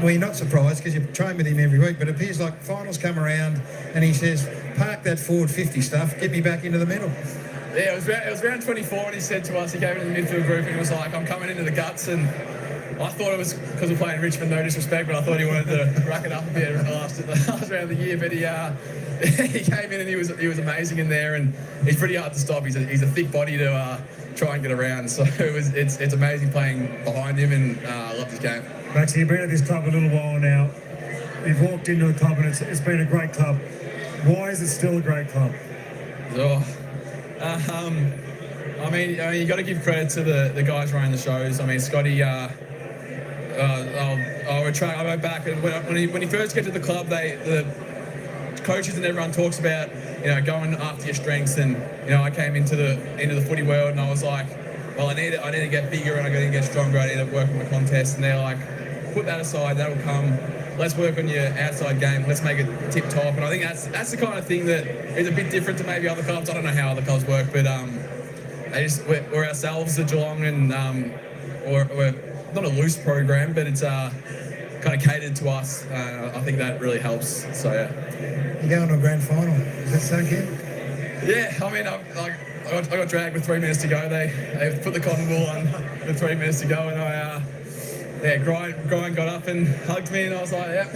Speaker 5: Well, you're not surprised because you train with him every week, but it appears like finals come around and he says, park that forward 50 stuff, get me back into the middle.
Speaker 11: Yeah, it was round 24, and he said to us, he came into the midfield group and he was like, I'm coming into the guts. And I thought it was because we're playing Richmond, no disrespect, but I thought he wanted to rack it up a bit in the last round of the year. But he came in and he was amazing in there, and he's pretty hard to stop. He's a thick body to try and get around. So it's amazing playing behind him, and I love this game.
Speaker 15: Maxie, you've been at this club a little while now. You've walked into a club and it's been a great club. Why is it still a great club?
Speaker 11: I mean, you got to give credit to the guys running the shows. I mean, Scotty. I went back, and when he first came to the club, the coaches and everyone talks about going after your strengths, and I came into the footy world and I was like, well, I need to get bigger and I need to get stronger. I need to work on my contest, and they're like, put that aside, that'll come. Let's work on your outside game. Let's make it tip top. And I think that's the kind of thing that is a bit different to maybe other clubs. I don't know how other clubs work, but we're ourselves at Geelong, and we're not a loose program, but it's kind of catered to us. I think that really helps. So yeah.
Speaker 5: You're going to a grand final. Is that so good?
Speaker 11: Yeah, I mean, I got dragged with 3 minutes to go. They put the cotton wool on with 3 minutes to go, and Brian got up and hugged me, and I was like, yeah,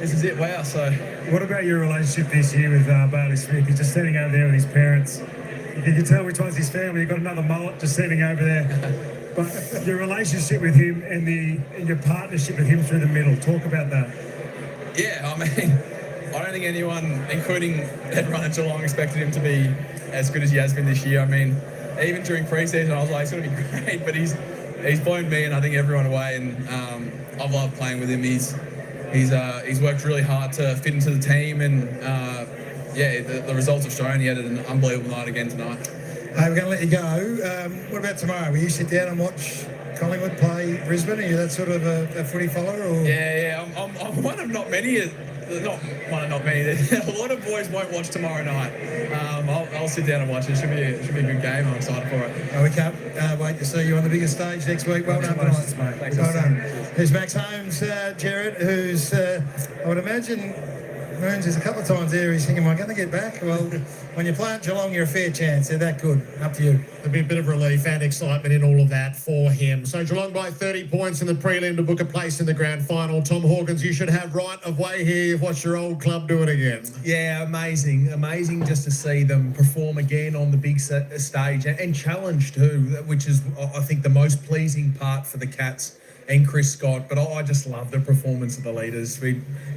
Speaker 11: this is it, wow. So,
Speaker 15: what about your relationship this year with Bailey Smith? He's just sitting over there with his parents. You can tell which one's his family. You've got another mullet just sitting over there. But your relationship with him and your partnership with him through the middle, talk about that.
Speaker 11: Yeah, I mean, I don't think anyone, including everyone at Geelong, expected him to be as good as he has been this year. I mean, even during pre-season, I was like, it's going to be great, but he's blown me and I think everyone away, and I've loved playing with him. He's worked really hard to fit into the team, and the results have shown. He had an unbelievable night again tonight.
Speaker 5: Hey, we're going to let you go. What about tomorrow? Will you sit down and watch Collingwood play Brisbane? Are you that sort of a footy follower? Or?
Speaker 11: Yeah, I'm one of not many. Not one of not many. A lot of boys won't watch tomorrow night. I'll sit down and watch it. It should be a good game. I'm excited for it.
Speaker 5: We can't wait to see you on the biggest stage next week. Well done, mate.
Speaker 11: Thanks.
Speaker 5: Well done. Who's Max Holmes, Jared, who's, I would imagine, Moons is a couple of times there. He's thinking, am I going to get back? Well, when you play at Geelong, you're a fair chance. They're that good. Up to you.
Speaker 3: There'll be a bit of relief and excitement in all of that for him. So Geelong by 30 points in the prelim to book a place in the grand final. Tom Hawkins, you should have right of way here. You've watched your old club do it again.
Speaker 10: Yeah, amazing just to see them perform again on the big stage and challenge too, which is, I think, the most pleasing part for the Cats and Chris Scott. But I just love the performance of the leaders.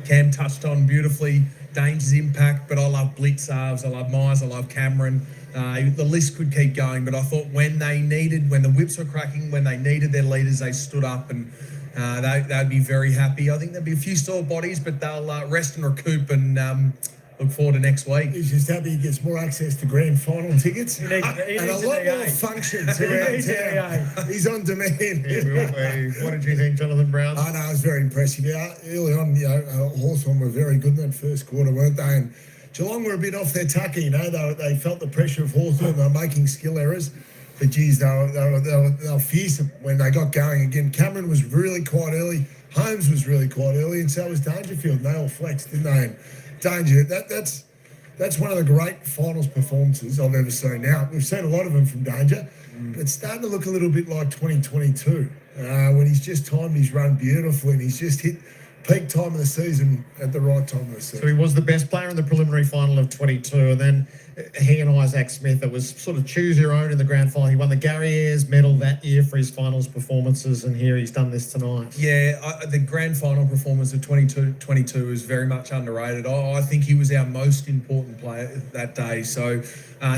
Speaker 10: Cam touched on beautifully Danger's impact, but I love Blitzarves, I love Myers, I love Cameron. The list could keep going, but I thought when the whips were cracking, when they needed their leaders, they stood up, and they'd be very happy. I think there'll be a few sore bodies, but they'll rest and recoup, and look forward to next week.
Speaker 12: He's just happy he gets more access to grand final tickets and a lot more functions around town. He's on demand.
Speaker 3: What did you think, Jonathan Brown?
Speaker 12: I know, it was very impressive. Yeah, early on, Hawthorn were very good in that first quarter, weren't they? And Geelong were a bit off their tucky, they felt the pressure of Hawthorn. They were making skill errors. But geez, they were fierce when they got going again. Cameron was really quite early. Holmes was really quite early, and so was Dangerfield. They all flexed, didn't they? And Danger, that's one of the great finals performances I've ever seen. Now, we've seen a lot of them from Danger, but it's starting to look a little bit like 2022, when he's just timed his run beautifully and he's just hit peak time of the season at the right time of the season.
Speaker 3: So he was the best player in the preliminary final of 22, and then he and Isaac Smith, it was sort of choose your own in the grand final. He won the Gary Ayres medal that year for his finals performances, and here he's done this tonight.
Speaker 10: Yeah, the grand final performance of 22 is very much underrated. I think he was our most important player that day, so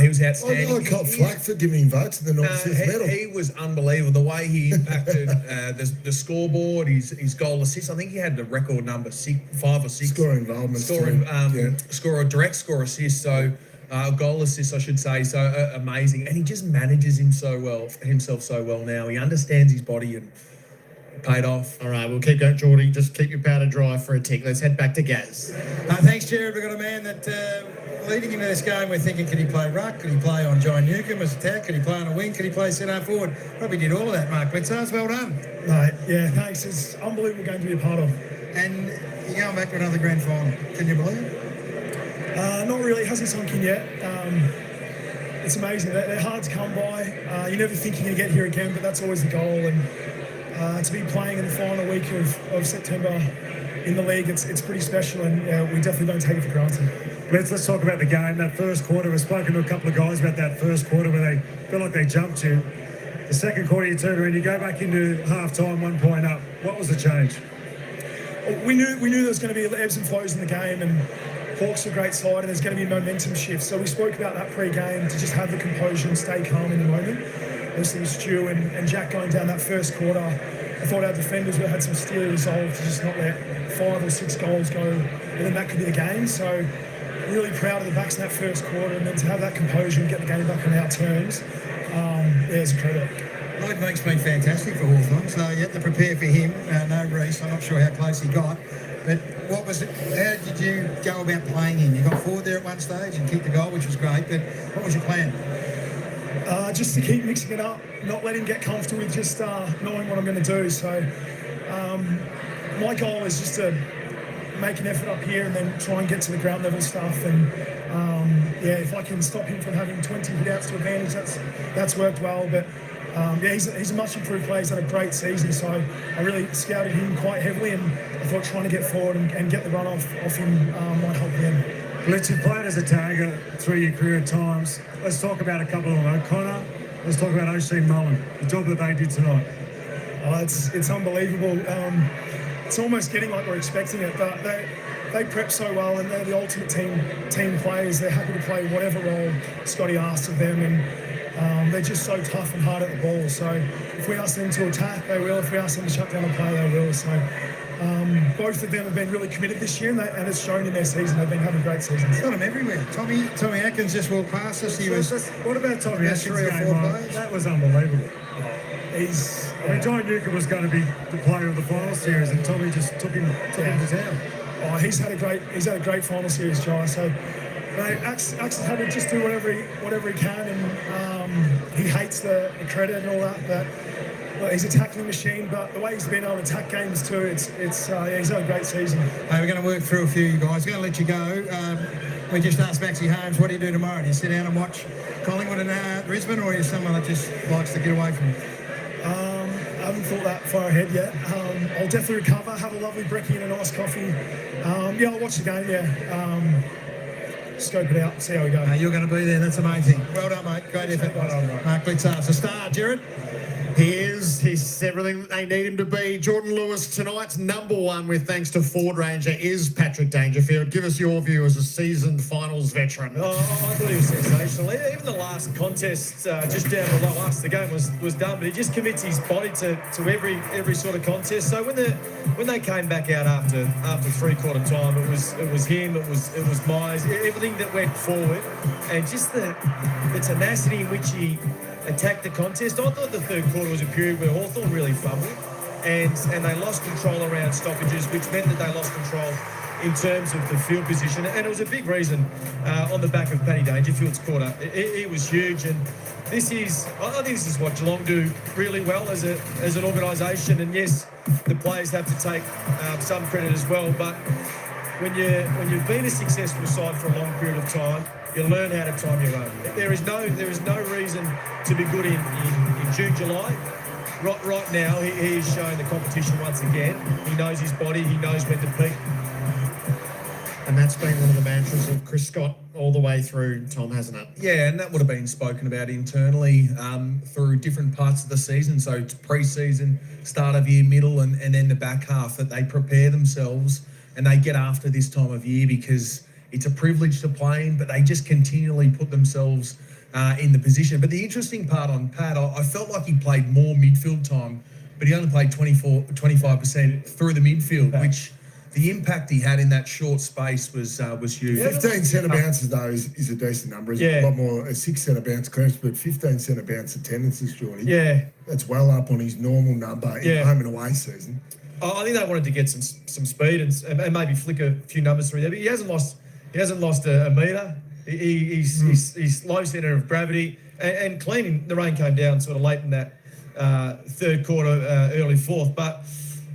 Speaker 10: he was outstanding.
Speaker 12: I got flack for giving votes in the 95th medal.
Speaker 10: He was unbelievable. The way he impacted the scoreboard, his goal assists. I think he had the record number 5 or 6.
Speaker 12: Scoring involvement.
Speaker 10: Direct score assist. So goal assists, I should say. So amazing, and he just manages himself so well now. He understands his body and paid off.
Speaker 3: All right, we'll keep going, Geordie. Just keep your powder dry for a tick. Let's head back to Gaz.
Speaker 5: Thanks, Jared. We've got a man that leading into this game, we're thinking, could he play ruck? Could he play on John Newcombe as attack? Could he play on a wing? Could he play centre forward? Probably did all of that, Mark Blitzars. Well done.
Speaker 15: Mate, yeah, thanks. It's an unbelievable game to be a part of.
Speaker 5: And you're going back to another grand final. Can you believe it?
Speaker 15: Not really. It hasn't sunk in yet. It's amazing. They're hard to come by. You never think you're going to get here again, but that's always the goal. And to be playing in the final week of September in the league, it's pretty special, and we definitely don't take it for granted. Let's talk about the game. That first quarter, we've spoken to a couple of guys about that first quarter where they felt like they jumped you. The second quarter, you turn around, you go back into half-time, 1 point up. What was the change? We knew there was going to be ebbs and flows in the game, and Hawks are a great side, and there's going to be momentum shifts. So we spoke about that pre-game, to just have the composure and stay calm in the moment. Obviously, Stu and Jack going down that first quarter, I thought our defenders had some steely resolve to just not let 5 or 6 goals go, and then that could be the game. So really proud of the backs in that first quarter, and then to have that composure and get the game back on our terms, it's a credit.
Speaker 5: Lloyd Meek's been fantastic for Hawthorn, so you have to prepare for him. No Reece, I'm not sure how close he got. But what was it? How did you go about playing him? You got forward there at one stage and kicked the goal, which was great, but what was your plan?
Speaker 15: Just to keep mixing it up, not let him get comfortable with just knowing what I'm going to do. So my goal is just to make an effort up here and then try and get to the ground level stuff. And if I can stop him from having 20 hit-outs to advantage, that's worked well. But he's a much improved player. He's had a great season, so I really scouted him quite heavily, and I thought trying to get forward and get the run off him might help him. Blitz, you've played as a tagger through your career at times. Let's talk about a couple of them. O'Connor, let's talk about O'Shea Mullen, the job that they did tonight. It's unbelievable. It's almost getting like we're expecting it, but they prep so well, and they're the ultimate team players. They're happy to play whatever role Scotty asks of them, and they're just so tough and hard at the ball. So if we ask them to attack, they will. If we ask them to shut down a play, they will. So both of them have been really committed this year, and it's shown in their season. They've been having great seasons.
Speaker 5: Got them everywhere. Tommy Atkins just walked past us.
Speaker 15: What about Tommy Atkins'
Speaker 5: 3 or 4 plays?
Speaker 15: That was unbelievable. John Newcombe was going to be the player of the final series, and Tommy just took him to town. He's had a great final series, Jai. So Axe has had to just do whatever he can, and he hates the credit and all that. But he's a tackling machine. But the way he's been able to attack games too, he's had a great season.
Speaker 5: Hey, we're going to work through a few, you guys. We're going to let you go. We just asked Maxie Holmes, what do you do tomorrow? Do you sit down and watch Collingwood and Brisbane, or are you someone that just likes to get away from it?
Speaker 15: I haven't thought that far ahead yet. I'll definitely recover, have a lovely brekkie and a nice coffee. I'll watch the game, scope it out, see how we go.
Speaker 5: You're going to be there, that's amazing. Well done, mate. Great effort.
Speaker 15: Well done, mate.
Speaker 5: Mark Blitzars, a star. Jared?
Speaker 3: He's everything they need him to be. Jordan Lewis, tonight's number one, with thanks to Ford Ranger, is Patrick Dangerfield. Give us your view as a seasoned finals veteran.
Speaker 2: I thought he was sensational. Even the last contest, just down the last, the game was done, but he just commits his body to every sort of contest. So when they came back out after 3/4 time, it was him, it was Myers, everything that went forward, and just the tenacity in which he attacked the contest. I thought the third quarter was a period where Hawthorn really fumbled, and they lost control around stoppages, which meant that they lost control in terms of the field position. And it was a big reason on the back of Paddy Dangerfield's quarter. It was huge, and I think this is what Geelong do really well as an organisation. And yes, the players have to take some credit as well. But when you've been a successful side for a long period of time, you learn how to time your own. There is no reason to be good in June, July. Right now, he is showing the competition once again. He knows his body. He knows when to peak.
Speaker 3: And that's been one of the mantras of Chris Scott all the way through, Tom, hasn't it?
Speaker 10: Yeah, and that would have been spoken about internally through different parts of the season. So it's pre-season, start of year, middle, and then the back half, that they prepare themselves and they get after this time of year, because it's a privilege to play in, but they just continually put themselves in the position. But the interesting part on Pat, I felt like he played more midfield time, but he only played 25% through the midfield, which the impact he had in that short space was huge.
Speaker 12: 15 centre bounces, though, is a decent number. It's a lot more, a 6 centre bounce clearance, but 15 centre bounce attendances, Geordie.
Speaker 2: Yeah.
Speaker 12: That's well up on his normal number in home and away season.
Speaker 2: I think they wanted to get some speed and maybe flick a few numbers through there, but he hasn't lost a metre. He's low centre of gravity and clean. The rain came down sort of late in that third quarter, early fourth, but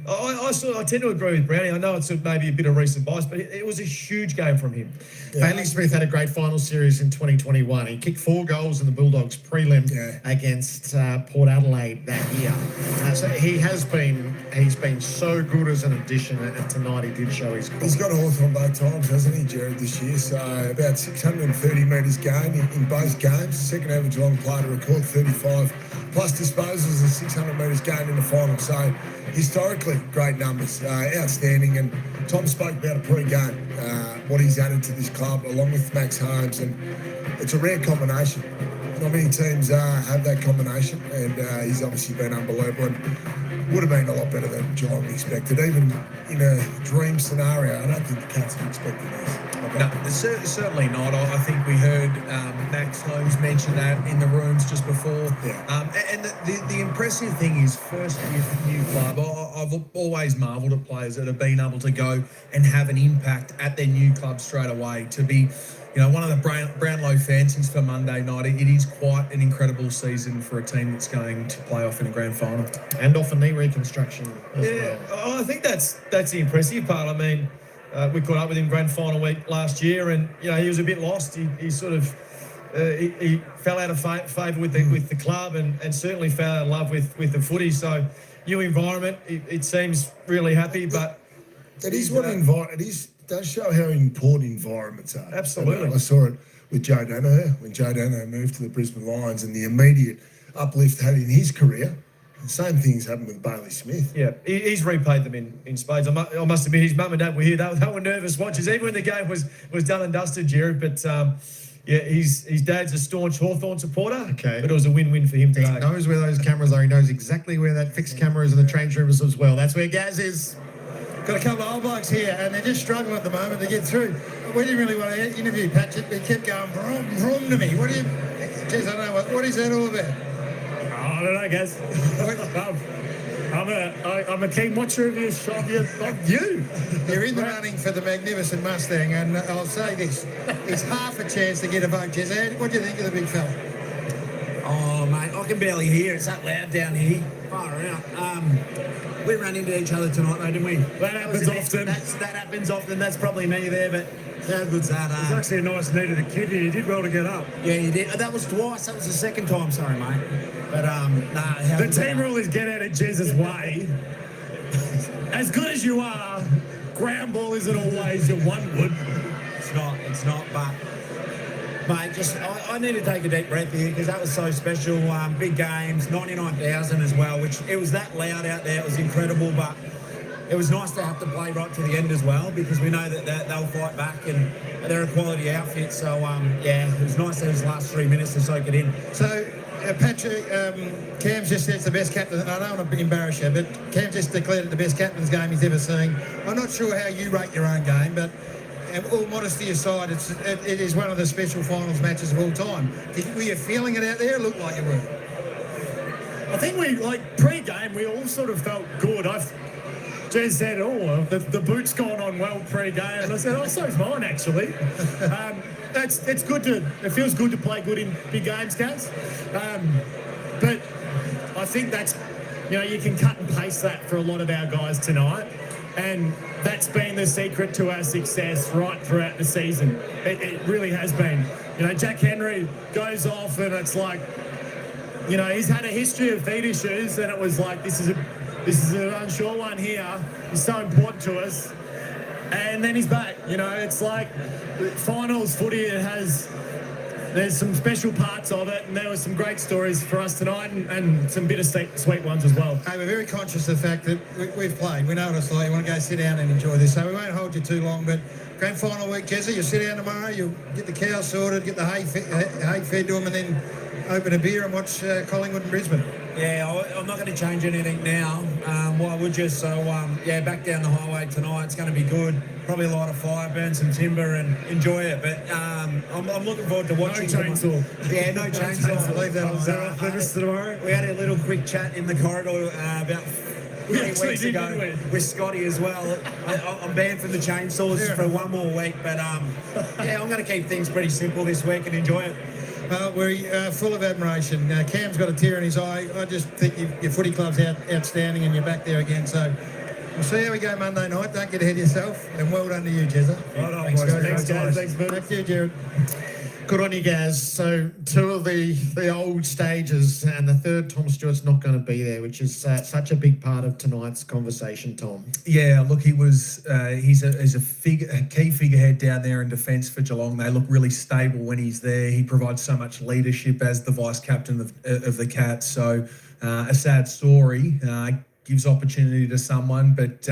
Speaker 2: I tend to agree with Brownie. I know it's maybe a bit of recent bias, but it was a huge game from him.
Speaker 3: Bailey Smith had a great final series in 2021. He kicked 4 goals in the Bulldogs prelim against Port Adelaide that year. So he's been so good as an addition, and tonight he did show his
Speaker 12: He's got a Hawthorn both times, hasn't he, Jared, this year? So about 630 metres gained in both games. Second ever Geelong player to record 35 plus disposals and 600 metres gained in the final. So historically, great numbers, outstanding. And Tom spoke about a pre-game, what he's added to this club, along with Max Holmes, and it's a rare combination. Not many teams have that combination, and he's obviously been unbelievable and would have been a lot better than Geelong expected. Even in a dream scenario, I don't think the Cats were expecting this.
Speaker 10: No, certainly not. I think we heard Max Holmes mention that in the rooms just before. And the impressive thing is, first new club, I've always marvelled at players that have been able to go and have an impact at their new club straight away. To be, one of the Brownlow fancies for Monday night, it is quite an incredible season for a team that's going to play off in a grand final.
Speaker 3: And off a knee reconstruction as well.
Speaker 2: I think that's the impressive part. I mean, we caught up with him grand final week last year, and he was a bit lost. He sort of he fell out of favour with the club, and certainly fell out of love with the footy. So new environment, it seems really happy. But
Speaker 12: it is what it is. Does show how important environments are.
Speaker 2: Absolutely.
Speaker 12: I saw it with Joe Danaher when Joe Danaher moved to the Brisbane Lions, and the immediate uplift had in his career. The same thing's happened with Bailey Smith.
Speaker 2: Yeah, he's repaid them in spades. I must admit, his mum and dad were here. They were nervous watchers, even when the game was done and dusted, Jared. But his dad's a staunch Hawthorn supporter.
Speaker 3: Okay.
Speaker 2: But it was a win-win for him today.
Speaker 3: He knows where those cameras are. He knows exactly where that fixed camera is in the change rooms as well. That's where Gaz is.
Speaker 5: Got a couple of old blokes here, and they're just struggling at the moment to get through. We didn't really want to interview Patrick. They kept going vroom to me. Geez, I don't know what is that all about?
Speaker 15: I don't know, guys. I'm a keen watcher of you.
Speaker 5: You're in the running for the magnificent Mustang, and I'll say this: it's half a chance to get a vote. Jez, what do you think of the big fella?
Speaker 16: Oh, mate, I can barely hear. It's that loud down here. Far out. We ran into each other tonight, though, didn't we?
Speaker 15: That happens often.
Speaker 16: That happens often. That's probably me there, but how good's that?
Speaker 15: It's actually a nice knee to the kid here. You did well to get up.
Speaker 16: Yeah, you did. That was twice. That was the second time. Sorry, mate. But,
Speaker 15: the team rule is get out of Jez's way. As good as you are, ground ball isn't always your one wood.
Speaker 16: It's not, but... Mate, I need to take a deep breath here because that was so special. Big games, 99,000 as well, which it was that loud out there. It was incredible, but it was nice to have to play right to the end as well because we know that they'll fight back and they're a quality outfit. So, it was nice those last 3 minutes to soak it in.
Speaker 5: So, Patrick, Cam's just said it's the best captain. I don't want to embarrass you, but Cam just declared it the best captain's game he's ever seen. I'm not sure how you rate your own game, but... And all modesty aside, it is one of the special finals matches of all time. Were you feeling it out there? It looked like you were.
Speaker 15: I think pre-game, we all sort of felt good. Jez said, the boot's gone on well pre-game. And I said, so's mine, actually. It's good it feels good to play good in big games, guys. But I think that's, you can cut and paste that for a lot of our guys tonight. And that's been the secret to our success right throughout the season. It really has been. Jack Henry goes off and it's like, he's had a history of feet issues and it was like, this is an unsure one here. He's so important to us. And then he's back. It's like finals footy, there's some special parts of it, and there were some great stories for us tonight and some bittersweet ones as well.
Speaker 5: Hey, we're very conscious of the fact that we've played. We know what it's like. You want to go sit down and enjoy this. So we won't hold you too long, but grand final week, Jesse, you'll sit down tomorrow, you'll get the cows sorted, get the hay fed to them, and then open a beer and watch Collingwood and Brisbane.
Speaker 16: I'm not going to change anything now. Why would you? So, back down the highway tonight. It's going to be good. Probably light a fire, burn some timber and enjoy it. But I'm looking forward to watching.
Speaker 15: No chainsaw.
Speaker 16: Yeah, no chainsaw. Leave that on
Speaker 15: tomorrow.
Speaker 16: We had a little quick chat in the corridor about 3 weeks ago with Scotty as well. I'm banned from the chainsaws for one more week. But, I'm going to keep things pretty simple this week and enjoy it.
Speaker 5: We're full of admiration. Cam's got a tear in his eye. I just think your footy club's outstanding and you're back there again. So we'll see how we go Monday night. Don't get ahead of yourself. And well done to you, Jezza.
Speaker 15: Well done,
Speaker 5: Thanks,
Speaker 15: boys.
Speaker 5: guys. Thanks, Back to you, Jared.
Speaker 3: Good on you, Gaz. So 2 of the old stages, and the third, Tom Stewart's not going to be there, which is such a big part of tonight's conversation, Tom.
Speaker 10: Yeah, look, he's a key figurehead down there in defence for Geelong. They look really stable when he's there. He provides so much leadership as the vice captain of the Cats. So a sad story, gives opportunity to someone, but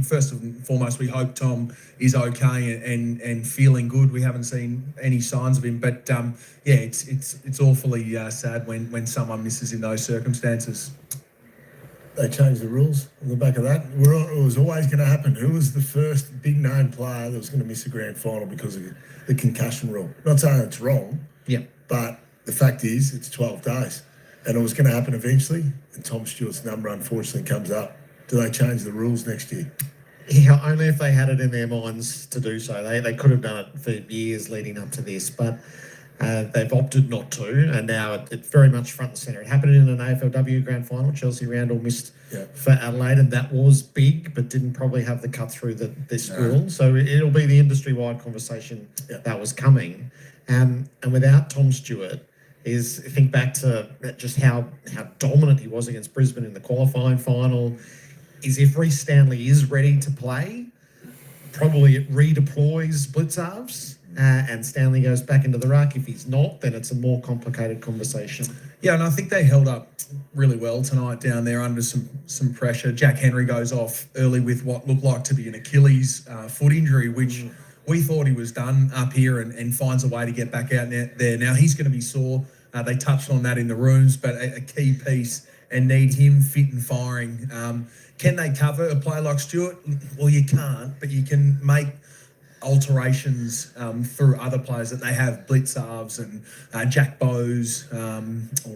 Speaker 10: first and foremost, we hope Tom is okay and feeling good. We haven't seen any signs of him, but it's awfully sad when someone misses in those circumstances.
Speaker 12: They changed the rules on the back of that. It was always going to happen. Who was the first big name player that was going to miss a grand final because of the concussion rule? Not saying it's wrong, but the fact is it's 12 days, and it was going to happen eventually. And Tom Stewart's number unfortunately comes up. Do they change the rules next year?
Speaker 3: Yeah, only if they had it in their minds to do so. They could have done it for years leading up to this, but they've opted not to, and now it's very much front and centre. It happened in an AFLW grand final. Chelsea Roundel missed for Adelaide, and that was big, but didn't probably have the cut through this rule. So it'll be the industry-wide conversation that was coming. And without Tom Stewart, think back to just how dominant he was against Brisbane in the qualifying final. If Reece Stanley is ready to play, probably it redeploys Blitzarves and Stanley goes back into the ruck. If he's not, then it's a more complicated conversation.
Speaker 10: Yeah, and I think they held up really well tonight down there under some pressure. Jack Henry goes off early with what looked like to be an Achilles foot injury, which we thought he was done up here and finds a way to get back out there. Now he's going to be sore. They touched on that in the rooms, but a key piece and need him fit and firing. Can they cover a player like Stewart? Well, you can't, but you can make alterations through other players that they have. Blitzarves and Jack Bowes, or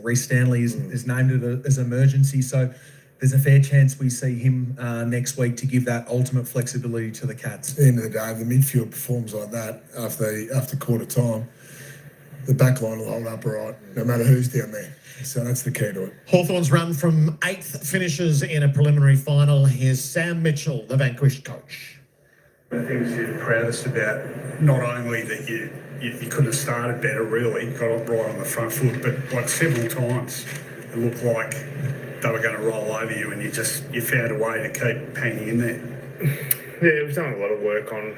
Speaker 10: Reece Stanley is named it as emergency. So there's a fair chance we see him next week to give that ultimate flexibility to the Cats.
Speaker 12: At the end of the day, if the midfield performs like that after quarter time, the back line will hold up all right, no matter who's down there. So that's the key to it.
Speaker 3: Hawthorn's run from 8th finishes in a preliminary final. Here's Sam Mitchell, the vanquished coach.
Speaker 17: The things you're proudest about, not only that you could have started better, really, got it right on the front foot, but like several times it looked like they were going to roll over you and you found a way to keep hanging in there.
Speaker 18: Yeah, we've done a lot of work on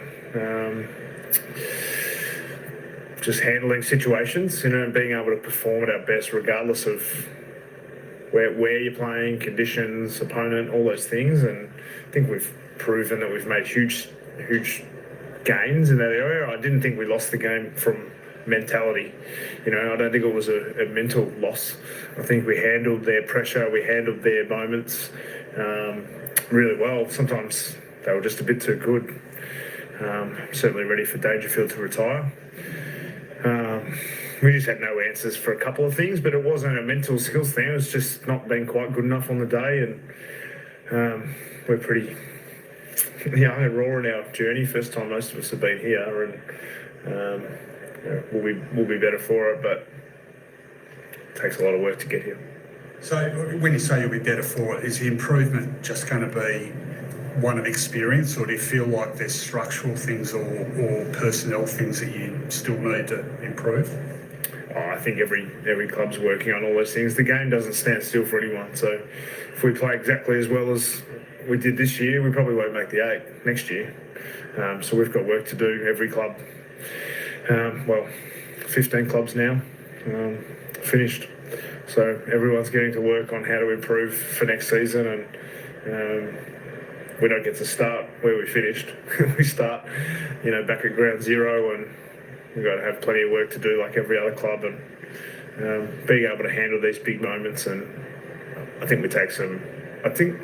Speaker 18: just handling situations, and being able to perform at our best regardless of where you're playing, conditions, opponent, all those things. And I think we've proven that we've made huge gains in that area. I didn't think we lost the game from mentality. I don't think it was a mental loss. I think we handled their pressure, we handled their moments really well. Sometimes they were just a bit too good. Certainly ready for Dangerfield to retire. We just had no answers for a couple of things, but it wasn't a mental skills thing. It was just not being quite good enough on the day, and we're pretty raw in our journey. First time most of us have been here, and we'll be better for it, but it takes a lot of work to get here.
Speaker 17: So when you say you'll be better for it, is the improvement just going to be one of experience, or do you feel like there's structural things or personnel things that you still need to improve?
Speaker 18: I think every club's working on all those things. The game doesn't stand still for anyone, so if we play exactly as well as we did this year, we probably won't make the 8 next year. So we've got work to do, every club. 15 clubs now finished, so everyone's getting to work on how to improve for next season, and we don't get to start where we finished. We start, back at ground zero, and we've got to have plenty of work to do like every other club, and being able to handle these big moments, and I think we take some. I think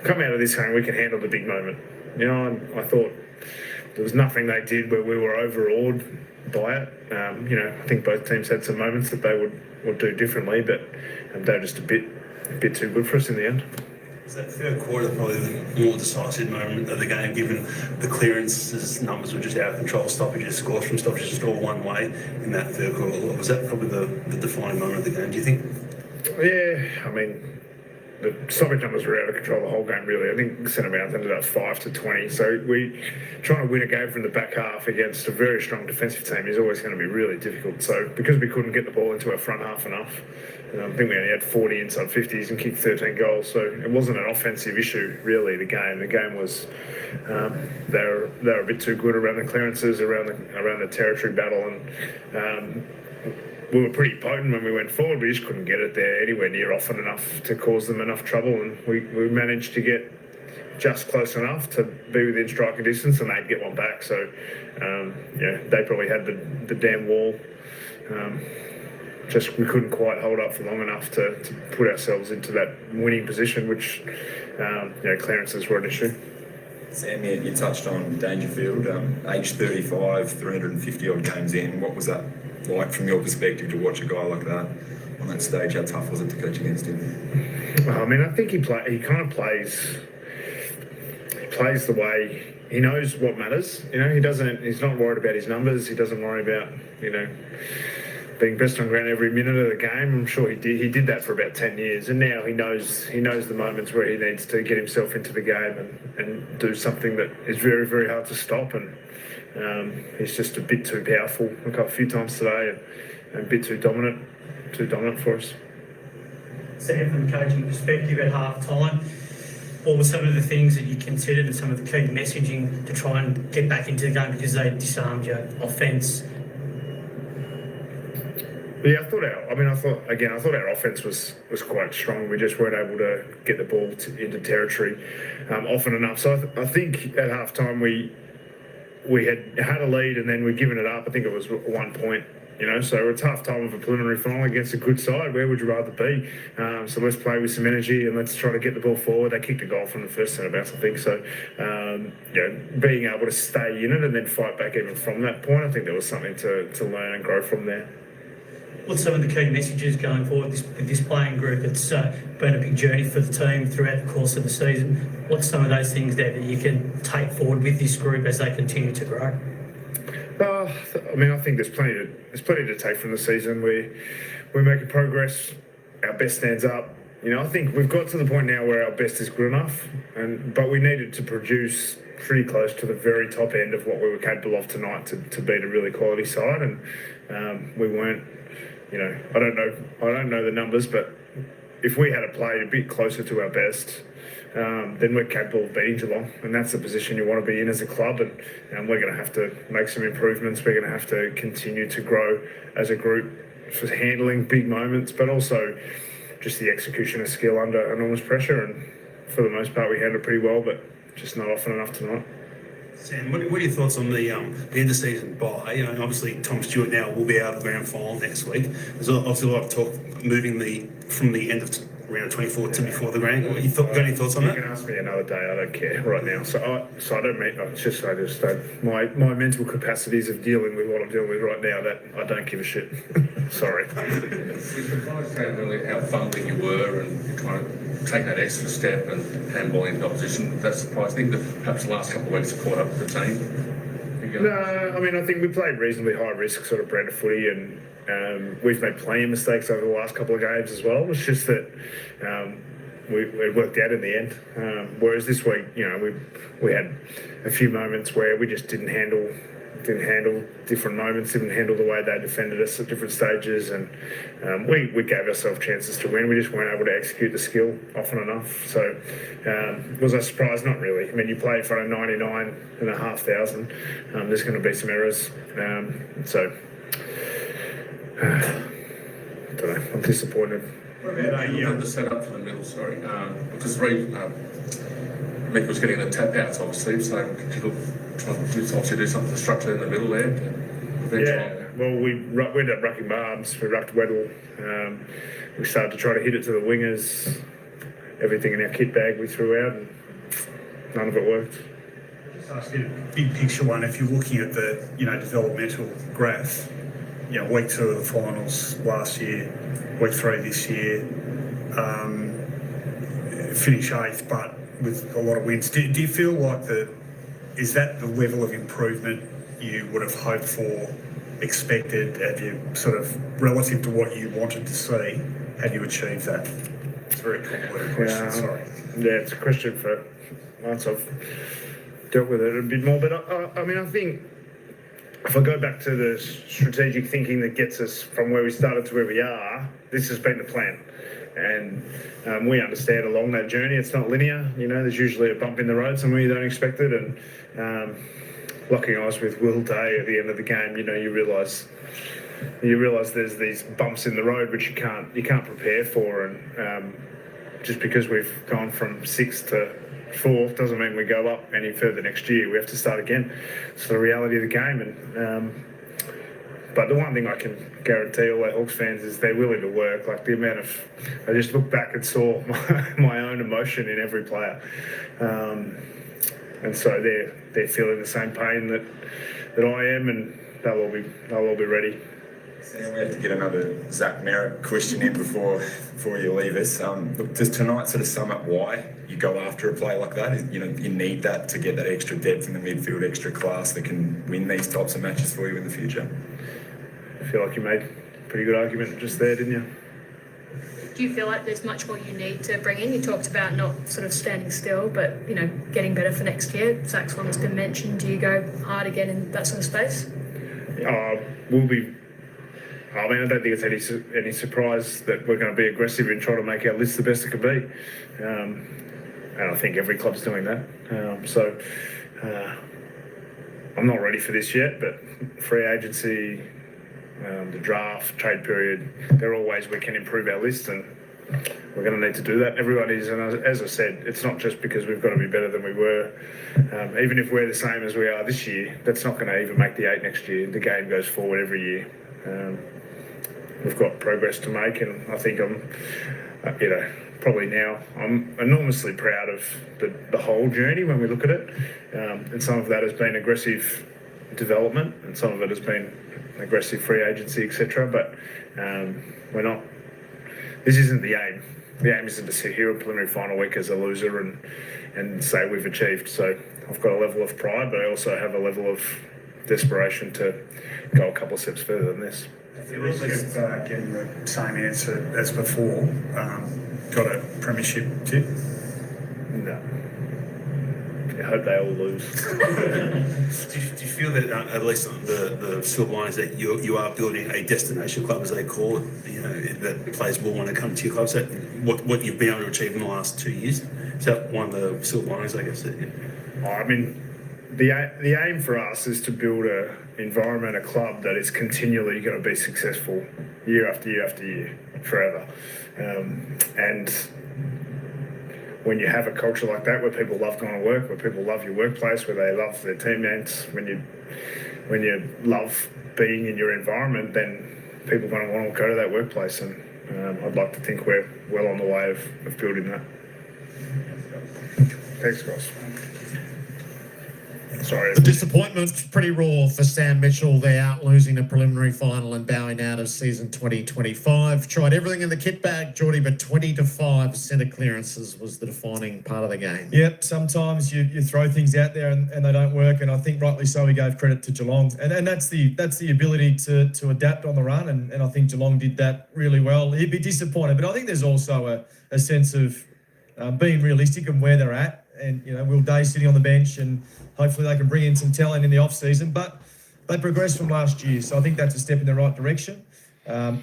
Speaker 18: come out of this game we can handle the big moment. You know, I thought there was nothing they did where we were overawed by it. You know, I think both teams had some moments that they would do differently, but they were just a bit too good for us in the end.
Speaker 19: Is that third quarter probably the more decisive moment of the game, given the clearances numbers were just out of control, stoppages, scores from stoppages, just all one way in that third quarter? Was that probably the defining moment of the game, do you think?
Speaker 18: Yeah, I mean, the stoppage numbers were out of control the whole game, really. I think centre bounce ended up 5-20. So trying to win a game from the back half against a very strong defensive team is always going to be really difficult. So because we couldn't get the ball into our front half enough, I think we only had 40 inside 50s and kicked 13 goals. So it wasn't an offensive issue, really, the game. The game was, they were a bit too good around the clearances, around the territory battle, and we were pretty potent when we went forward. We just couldn't get it there anywhere near often enough to cause them enough trouble, and we managed to get just close enough to be within striking distance, and they'd get one back. So, yeah, they probably had the damn wall. Just we couldn't quite hold up for long enough to put ourselves into that winning position, which, clearances were an issue.
Speaker 20: Sam, you touched on Dangerfield, age 35, 350 odd games in. What was that like from your perspective to watch a guy like that on that stage? How tough was it to coach against him?
Speaker 18: Well, I mean, I think he kind of plays the way he knows what matters. You know, he's not worried about his numbers. He doesn't worry about, being best on ground every minute of the game. I'm sure he did that for about 10 years, and now he knows the moments where he needs to get himself into the game and do something that is very, very hard to stop. And he's just a bit too powerful a few times today, and a bit too dominant for us.
Speaker 21: Sam, from a coaching perspective at half time, what were some of the things that you considered and some of the key messaging to try and get back into the game, because they disarmed your offence?
Speaker 18: Yeah, I thought our offence was quite strong. We just weren't able to get the ball into territory often enough. So I think at half time we had a lead and then we'd given it up. I think it was 1 point. So it's half time of a preliminary final against a good side. Where would you rather be? So let's play with some energy and let's try to get the ball forward. They kicked a goal from the first centre bounce, I think. So, being able to stay in it and then fight back even from that point, I think there was something to learn and grow from there.
Speaker 21: What's some of the key messages going forward with this playing group? It's been a big journey for the team throughout the course of the season. What's some of those things that you can take forward with this group as they continue to grow?
Speaker 18: I think there's plenty to take from the season. We're making progress. Our best stands up. I think we've got to the point now where our best is good enough, but we needed to produce pretty close to the very top end of what we were capable of tonight to beat a really quality side, and we weren't. I don't know the numbers, but if we had played a bit closer to our best, then we're capable of beating Geelong, and that's the position you want to be in as a club, and we're going to have to make some improvements. We're going to have to continue to grow as a group for handling big moments, but also just the execution of skill under enormous pressure, and for the most part we handled it pretty well, but just not often enough tonight.
Speaker 19: Sam, what are your thoughts on the end of season bye? Obviously Tom Stewart now will be out of the grand final next week. There's obviously a lot of talk moving from the end of round 24 to before the grand. Got any thoughts on that?
Speaker 18: You can ask me another day. I don't care right now. So I don't mean. I just my mental capacities of dealing with what I'm dealing with right now. That I don't give a shit. Sorry.
Speaker 22: We're surprised how fumbling you were and trying to take that extra step and handball into opposition. That surprised me, but perhaps the last couple of weeks have caught up with the team.
Speaker 18: No, I think we played reasonably high risk sort of brand of footy, and we've made plenty of mistakes over the last couple of games as well. It's just that it worked out in the end. Whereas this week, we had a few moments where we just didn't handle different moments, didn't handle the way they defended us at different stages, and we gave ourselves chances to win. We just weren't able to execute the skill often enough. So was I surprised? Not really. I mean, you play in front of 99,500. There's going to be some errors. I don't know. I'm disappointed.
Speaker 22: What about the setup for the middle? Sorry, because Mick was getting the tap outs, obviously. So people trying to do something to structure in the middle there.
Speaker 18: Yeah, well, we ended up rucking Barbs, we rucked Weddle, we started to try to hit it to the wingers, everything in our kit bag we threw out, and none of it worked.
Speaker 17: Just ask you a big picture one, if you're looking at the, developmental graph, week 2 of the finals last year, week 3 this year, finish 8th, but with a lot of wins. Do you feel like is that the level of improvement you would have hoped for, expected? Have you sort of, relative to what you wanted to see, have you achieved that? It's a very complicated question, sorry.
Speaker 18: Yeah, it's a question for once I've dealt with it a bit more, but I think if I go back to the strategic thinking that gets us from where we started to where we are, this has been the plan. And we understand along that journey, it's not linear. There's usually a bump in the road somewhere you don't expect it. And locking eyes with Will Day at the end of the game, you realise there's these bumps in the road which you can't prepare for. And just because we've gone from 6th to 4th doesn't mean we go up any further next year. We have to start again. It's the reality of the game. And but the one thing I can guarantee all our Hawks fans is they're willing to work. Like the amount of, I just looked back and saw my own emotion in every player, and so they're feeling the same pain that I am, and they'll all be ready.
Speaker 20: Sam, we have to get another Zach Merritt question in before you leave us. Look, does tonight sort of sum up why you go after a play like that? You need that to get that extra depth in the midfield, extra class that can win these types of matches for you in the future.
Speaker 18: I feel like you made a pretty good argument just there, didn't you?
Speaker 1: Do you feel like there's much more you need to bring in? You talked about not sort of standing still, but, getting better for next year. Zach's one that's been mentioned. Do you go hard again in that sort of space?
Speaker 18: We'll be... I don't think it's any surprise that we're going to be aggressive in trying to make our list the best it can be. And I think every club's doing that. I'm not ready for this yet, but free agency... the draft, trade period, they're all ways we can improve our list, and we're going to need to do that. Everyone is, and as I said, it's not just because we've got to be better than we were. Even if we're the same as we are this year, that's not going to even make the 8 next year. The game goes forward every year. We've got progress to make, and I think I'm, probably now, I'm enormously proud of the whole journey when we look at it. And some of that has been aggressive development, and some of it has been aggressive free agency, etc. But we're not. This isn't the aim. The aim isn't to sit here a preliminary final week as a loser and say we've achieved. So I've got a level of pride, but I also have a level of desperation to go a couple of steps further than this.
Speaker 17: If you look at getting the same answer as before, got a premiership tip?
Speaker 18: No. I hope they all lose.
Speaker 19: Do you feel that, at least the silver line, is that you are building a destination club, as they call it, that players will want to come to your club? So what you've been able to achieve in the last 2 years? Is that one of the silver linings, I guess?
Speaker 18: The aim for us is to build an environment, a club that is continually going to be successful year after year after year, forever. And when you have a culture like that, where people love going to work, where people love your workplace, where they love their teammates, when you love being in your environment, then people are going to want to go to that workplace. And I'd like to think we're well on the way of building that. Thanks, guys. Sorry.
Speaker 3: The disappointment's pretty raw for Sam Mitchell there, losing a preliminary final and bowing out of season 2025. Tried everything in the kit bag, Geordie, but 20-5 centre clearances was the defining part of the game.
Speaker 2: Yep, sometimes you throw things out there and they don't work, and I think rightly so he gave credit to Geelong. And that's the ability to adapt on the run, and I think Geelong did that really well. He'd be disappointed, but I think there's also a sense of being realistic and where they're at. And, Will Day sitting on the bench, and hopefully they can bring in some talent in the off-season. But they progressed from last year, so I think that's a step in the right direction.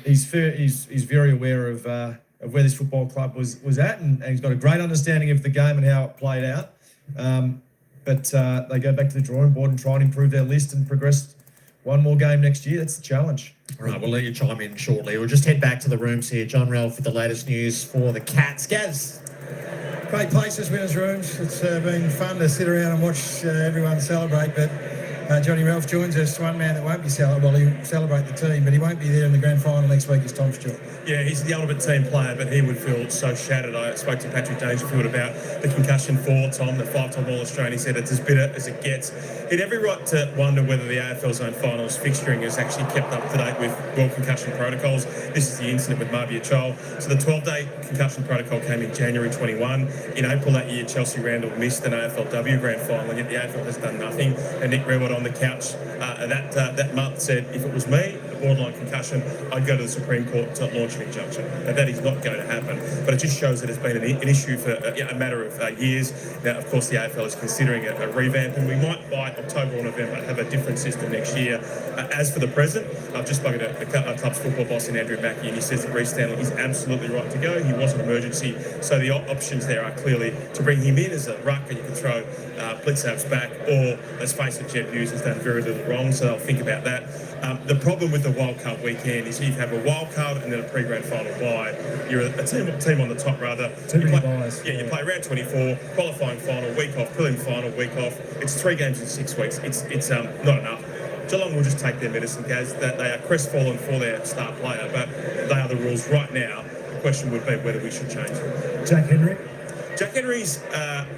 Speaker 2: He's very aware of where this football club was at, and he's got a great understanding of the game and how it played out. But they go back to the drawing board and try and improve their list and progress one more game next year. That's the challenge.
Speaker 3: All right, we'll let you chime in shortly. We'll just head back to the rooms here. John Ralph with the latest news for the Cats. Gaz.
Speaker 5: Great places, winners' rooms. It's been fun to sit around and watch everyone celebrate, but Johnny Ralph joins us. One man that won't be he'll celebrate the team, but he won't be there in the grand final next week is Tom Stewart.
Speaker 13: Yeah, he's the ultimate team player, but he would feel so shattered. I spoke to Patrick Dangerfield about the concussion for Tom, the 5-time All-Australian. He said it's as bitter as it gets. He had every right to wonder whether the AFL Zone Finals fixturing is actually kept up to date with world concussion protocols. This is the incident with Marbia Chol. So the 12-day concussion protocol came in January 21. In April that year, Chelsea Randall missed an AFLW grand final, and yet the AFL has done nothing. And Nick Reward on the couch that month said, if it was me, a borderline concussion, I'd go to the Supreme Court to launch an injunction. And that is not going to happen. But it just shows that it's been an issue for a matter of years. Now, of course, the AFL is considering a revamp, and we might, by October or November, have a different system next year. As for the present, I've just spoken to the club's football boss in Andrew Mackey, and he says that Reece Stanley is absolutely right to go. He was an emergency. So the options there are clearly to bring him in as a ruck, and you can throw Blitzap's back, or, let's face it, Jeb Hughes has done very little wrong, so I'll think about that. The problem with the wildcard weekend is if you have a wildcard and then a pre-grand final bye, you're a team on the top, rather.
Speaker 15: Too many buys.
Speaker 13: Yeah, you play round 24, qualifying final, week off, prelim final, week off. It's 3 games in 6 weeks. It's not enough. Geelong will just take their medicine, Gaz. That they are crestfallen for their star player, but they are the rules right now. The question would be whether we should change them.
Speaker 15: Jack Henry?
Speaker 13: Jack Henry's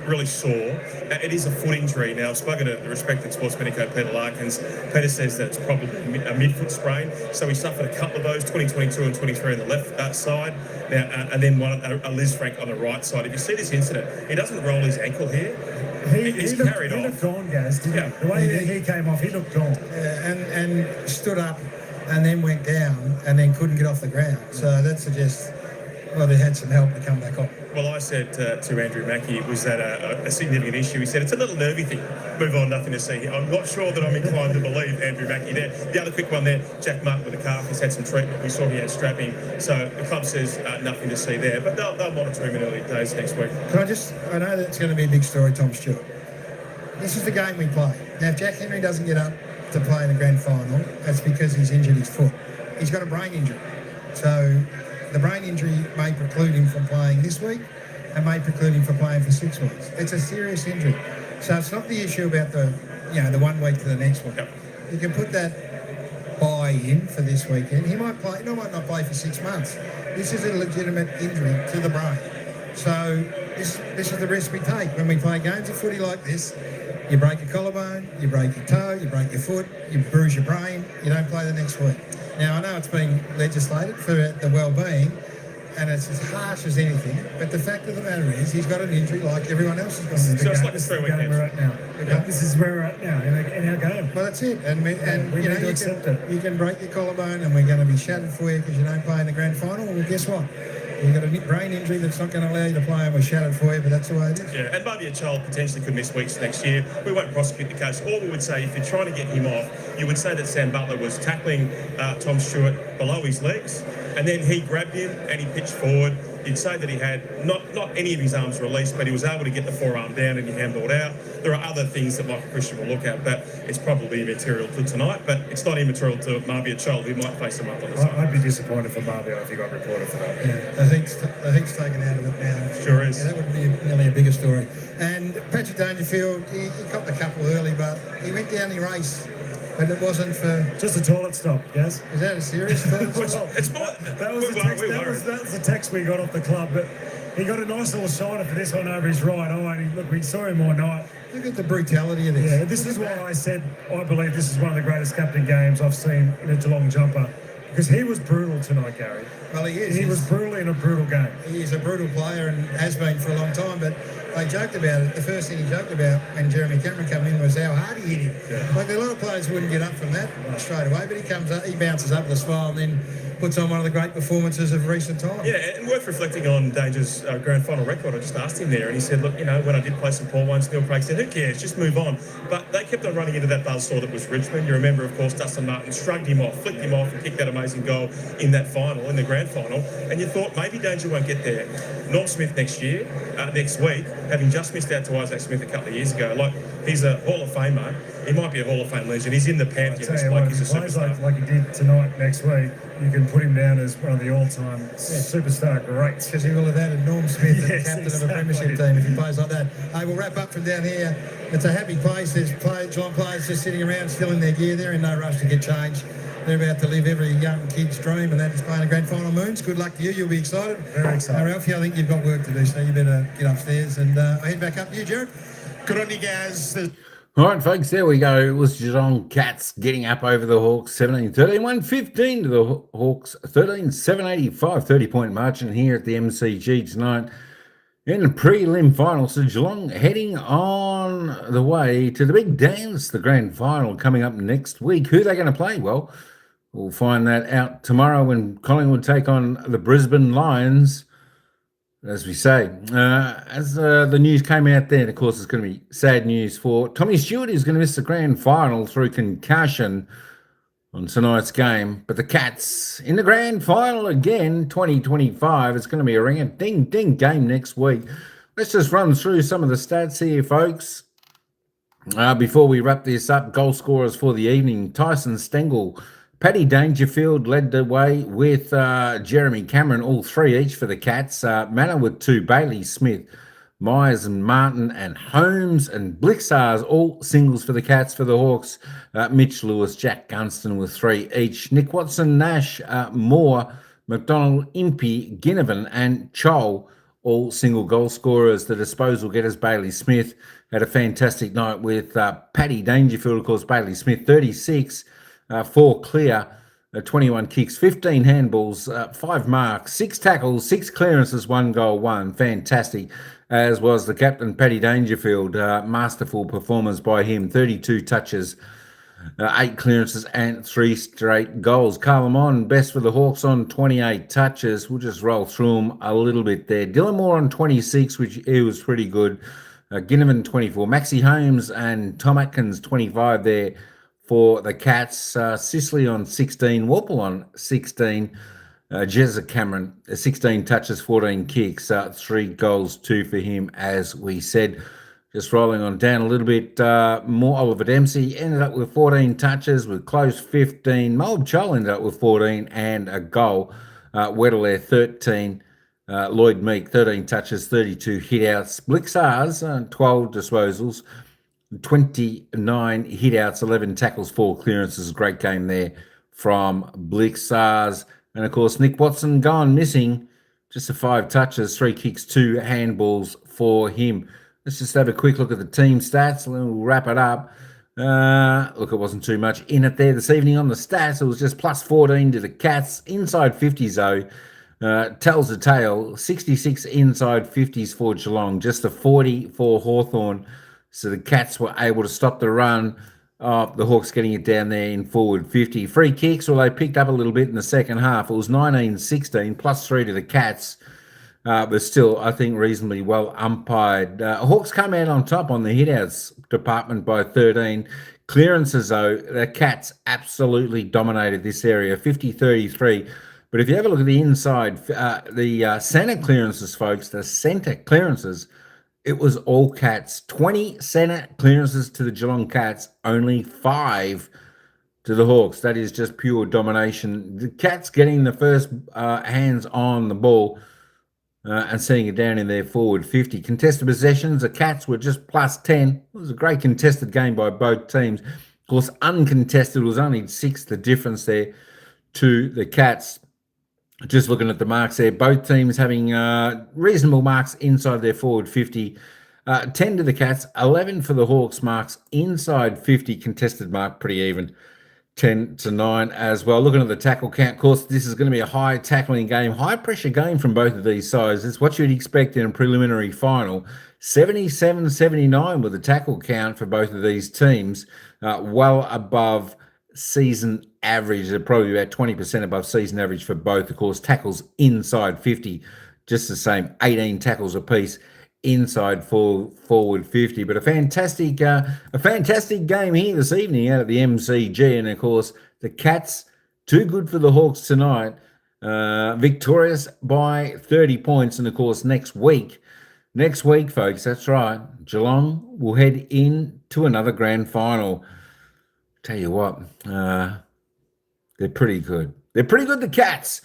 Speaker 13: really sore. It is a foot injury. Now, I've spoken to the respected sports medico, Peter Larkins. Peter says that it's probably a midfoot sprain. So he suffered a couple of those, 2022 and 23 on the left side, now, and then a Liz Frank on the right side. If you see this incident, he doesn't roll his ankle here. He's carried off.
Speaker 15: He looked gone, Gaz, didn't he? The way he came off, he looked gone.
Speaker 5: And stood up and then went down and then couldn't get off the ground. So that suggests, well, they had some help to come back up.
Speaker 13: Well, I said to Andrew Mackey, was that a significant issue? He said, it's a little nervy thing. Move on, nothing to see here. I'm not sure that I'm inclined to believe Andrew Mackey there. The other quick one there, Jack Martin with the calf, he's had some treatment. We saw he had strapping. So the club says nothing to see there. But they'll monitor him in early days next week.
Speaker 5: I know that's going to be a big story, Tom Stewart. This is the game we play. Now, if Jack Henry doesn't get up to play in the grand final, that's because he's injured his foot. He's got a brain injury. So the brain injury may preclude him from playing this week and may preclude him from playing for 6 weeks. It's a serious injury. So it's not the issue about the 1 week to the next one. Yep. You can put that buy in for this weekend. He might play, might not play for 6 months. This is a legitimate injury to the brain. So this is the risk we take. When we play games of footy like this, you break your collarbone, you break your toe, you break your foot, you bruise your brain, you don't play the next week. Now, I know it's been legislated for the well-being, and it's as harsh as anything, but the fact of the matter is he's got an injury like everyone else has got.
Speaker 13: So it's like a 3 week game.
Speaker 15: We're at now. This is where we're at now in our game.
Speaker 5: Well, that's it. And
Speaker 15: we need to accept it.
Speaker 5: You can break your collarbone and we're going to be shattered for you because you don't play in the grand final. Well, guess what? You've got a brain injury that's not going to allow you to play and we're shattered for you, but that's the way it is.
Speaker 13: Yeah, and maybe a child potentially could miss weeks next year. We won't prosecute the case. All we would say, if you're trying to get him off, you would say that Sam Butler was tackling Tom Stewart below his legs, and then he grabbed him and he pitched forward. You'd say that he had not any of his arms released, but he was able to get the forearm down and he handballed out. There are other things that Michael Christian will look at, but it's probably immaterial to tonight, but it's not immaterial to Marbia Chol, who might face him up on the side.
Speaker 15: I'd be disappointed for Marbia if he got reported for that.
Speaker 5: Yeah, I think's taken out of it now.
Speaker 13: Sure is.
Speaker 5: Yeah, that would be nearly a bigger story. And Patrick Dangerfield, he got the couple early, but he went down the race. And it wasn't for...
Speaker 15: Just a toilet stop, yes?
Speaker 5: Is that a serious toilet stop?
Speaker 13: It's more...
Speaker 15: That was the text we got off the club, but he got a nice little shiner for this one over his right eye. And look, we saw him all night.
Speaker 5: Look at the brutality of this.
Speaker 15: Yeah, this is why I said I believe this is one of the greatest captain games I've seen in a Geelong jumper. Because he was brutal tonight, Gary.
Speaker 5: Well, he is.
Speaker 15: He was brutal in a brutal game.
Speaker 5: He is a brutal player and has been for a long time, but they joked about it. The first thing he joked about when Jeremy Cameron came in was how hard he hit him.
Speaker 15: Yeah.
Speaker 5: Like a lot of players wouldn't get up from that straight away, but he comes up, he bounces up with a smile and then puts on one of the great performances of recent times.
Speaker 13: Yeah, and worth reflecting on Danger's grand final record. I just asked him there and he said, look, when I did play some poor ones, Neil Craig said, who cares, just move on. But they kept on running into that buzzsaw that was Richmond. You remember, of course, Dustin Martin shrugged him off, flicked him off and kicked that amazing goal in that final, in the grand final. And you thought maybe Danger won't get there. Norm Smith next week, having just missed out to Isaac Smith a couple of years ago. Like, he's a Hall of Famer. He might be a Hall of Fame legend. He's in the pantheon. This bloke is a superstar.
Speaker 15: Like he did tonight next week, you can put him down as one of the all-time superstar greats.
Speaker 5: Because he will have added Norm Smith as the captain of a premiership team if he plays like that. Hey, we'll wrap up from down here. it's a happy place. There's Geelong players just sitting around still in their gear. They're in no rush to get changed. They're about to live every young kid's dream, and that is playing a grand final. Moons, good luck to you. You'll be excited.
Speaker 15: Very excited.
Speaker 5: Ralphie, I think you've got work to do, so you better get upstairs and head back up to you, Jared.
Speaker 3: Good on you, Gaz.
Speaker 8: All right, folks, there we go. It was Geelong Cats getting up over the Hawks, 17-13, 115 to the Hawks, 13-7, 30-point margin here at the MCG tonight in the prelim final. So Geelong heading on the way to the big dance, the grand final coming up next week. Who are they going to play? Well, we'll find that out tomorrow when Collingwood take on the Brisbane Lions. As we say, as the news came out there, and of course it's going to be sad news for Tommy Stewart, who's going to miss the grand final through concussion on tonight's game. But the Cats in the grand final again, 2025. It's going to be a ring-a-ding-ding game next week. Let's just run through some of the stats here, folks. Before we wrap this up, goal scorers for the evening. Tyson Stengel, Paddy Dangerfield led the way with Jeremy Cameron, all three each for the Cats. Manor with 2, Bailey Smith, Myers and Martin and Holmes and Blixars, all singles for the Cats. For the Hawks, Mitch Lewis, Jack Gunston with 3 each. Nick Watson, Nash, Moore, McDonald, Impey, Ginnivan and Chol, all single goal scorers. The disposal getters, Bailey Smith, had a fantastic night with Paddy Dangerfield, of course, Bailey Smith, 36. 4 clear, 21 kicks, 15 handballs, 5 marks, 6 tackles, 6 clearances, 1 goal, 1. Fantastic, as was the captain, Paddy Dangerfield. Masterful performance by him, 32 touches, 8 clearances and 3 straight goals. Carl Lamont, best for the Hawks on 28 touches. We'll just roll through them a little bit there. Dylan Moore on 26, which he was pretty good. Ginnivan 24, Maxie Holmes and Tom Atkins 25 there for the Cats. Sicily on 16, Warple on 16, Jezza Cameron, 16 touches, 14 kicks, 3 goals, 2 for him, as we said. Just rolling on down a little bit more, Oliver Dempsey ended up with 14 touches with close 15. Moab Chol ended up with 14 and a goal. Weddle 13. Lloyd Meek, 13 touches, 32 hitouts. Blixars, 12 disposals, 29 hitouts, 11 tackles, 4 clearances. Great game there from Blixars. And, of course, Nick Watson gone missing. Just 5 touches, 3 kicks, 2 handballs for him. Let's just have a quick look at the team stats and then we'll wrap it up. Look, it wasn't too much in it there this evening on the stats. It was just plus 14 to the Cats. Inside 50s, though, tells the tale. 66 inside 50s for Geelong, just a 40 for Hawthorn. So the Cats were able to stop the run. The Hawks getting it down there in forward 50. Free kicks, well, they picked up a little bit in the second half. It was 19-16, plus 3 to the Cats. But still, I think, reasonably well umpired. Hawks come out on top on the hitouts department by 13. Clearances, though, the Cats absolutely dominated this area, 50-33. But if you have a look at the inside, the centre clearances, folks, the centre clearances, it was all Cats. 20 centre clearances to the Geelong Cats, only 5 to the Hawks. That is just pure domination. The Cats getting the first hands on the ball and seeing it down in their forward 50. Contested possessions, the Cats were just plus 10. It was a great contested game by both teams. Of course, uncontested was only 6, the difference there to the Cats. Just looking at the marks there, both teams having reasonable marks inside their forward 50. 10 to the Cats, 11 for the Hawks marks inside 50, contested mark, pretty even. 10-9 as well. Looking at the tackle count, of course, this is going to be a high tackling game, high pressure game from both of these sides. It's what you'd expect in a preliminary final. 77-79 with the tackle count for both of these teams, well above season average. They're probably about 20% above season average for both. Of course, tackles inside 50, just the same, 18 tackles apiece inside forward 50. But a fantastic game here this evening out at the MCG. And of course, the Cats, too good for the Hawks tonight, victorious by 30 points. And of course, next week, folks, that's right, Geelong will head into another grand final. Tell you what, they're pretty good. They're pretty good, the Cats.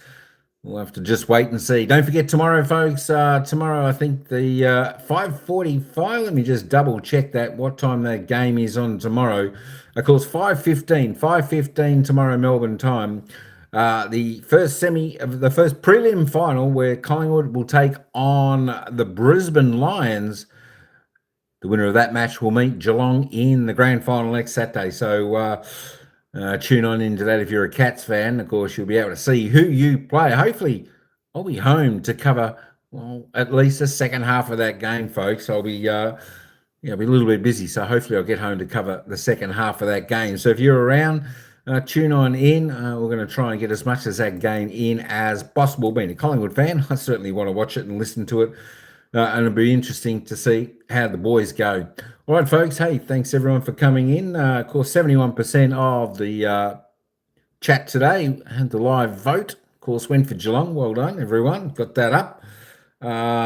Speaker 8: We'll have to just wait and see. Don't forget tomorrow, folks. Tomorrow, I think the 5:45. Let me just double check that what time that game is on tomorrow. Of course, 5:15 tomorrow Melbourne time. The first prelim final where Collingwood will take on the Brisbane Lions. The winner of that match will meet Geelong in the grand final next Saturday. So tune on into that if you're a Cats fan. Of course, you'll be able to see who you play. Hopefully, I'll be home to cover at least the second half of that game, folks. I'll be be a little bit busy, so hopefully I'll get home to cover the second half of that game. So if you're around, tune on in. We're going to try and get as much of that game in as possible. Being a Collingwood fan, I certainly want to watch it and listen to it. And it'll be interesting to see how the boys go. All right, folks. Hey, thanks everyone for coming in. Of course, 71% of the chat today and the live vote, of course, went for Geelong. Well done, everyone. Got that up.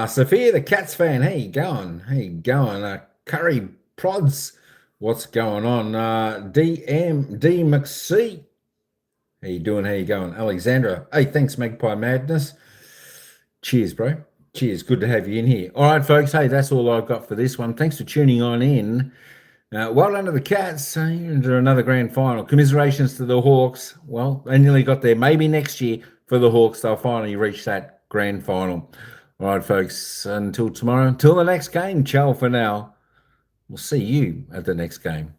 Speaker 8: Sophia, the Cats fan. How you going? How you going? Curry Prods. What's going on? D McC. How you doing? How you going? Alexandra. Hey, thanks, Magpie Madness. Cheers, bro. Cheers. Good to have you in here. All right, folks. Hey, that's all I've got for this one. Thanks for tuning on in. Well done to the Cats into another grand final. Commiserations to the Hawks. Well, they nearly got there. Maybe next year for the Hawks, they'll finally reach that grand final. All right, folks. Until tomorrow, until the next game, ciao for now. We'll see you at the next game.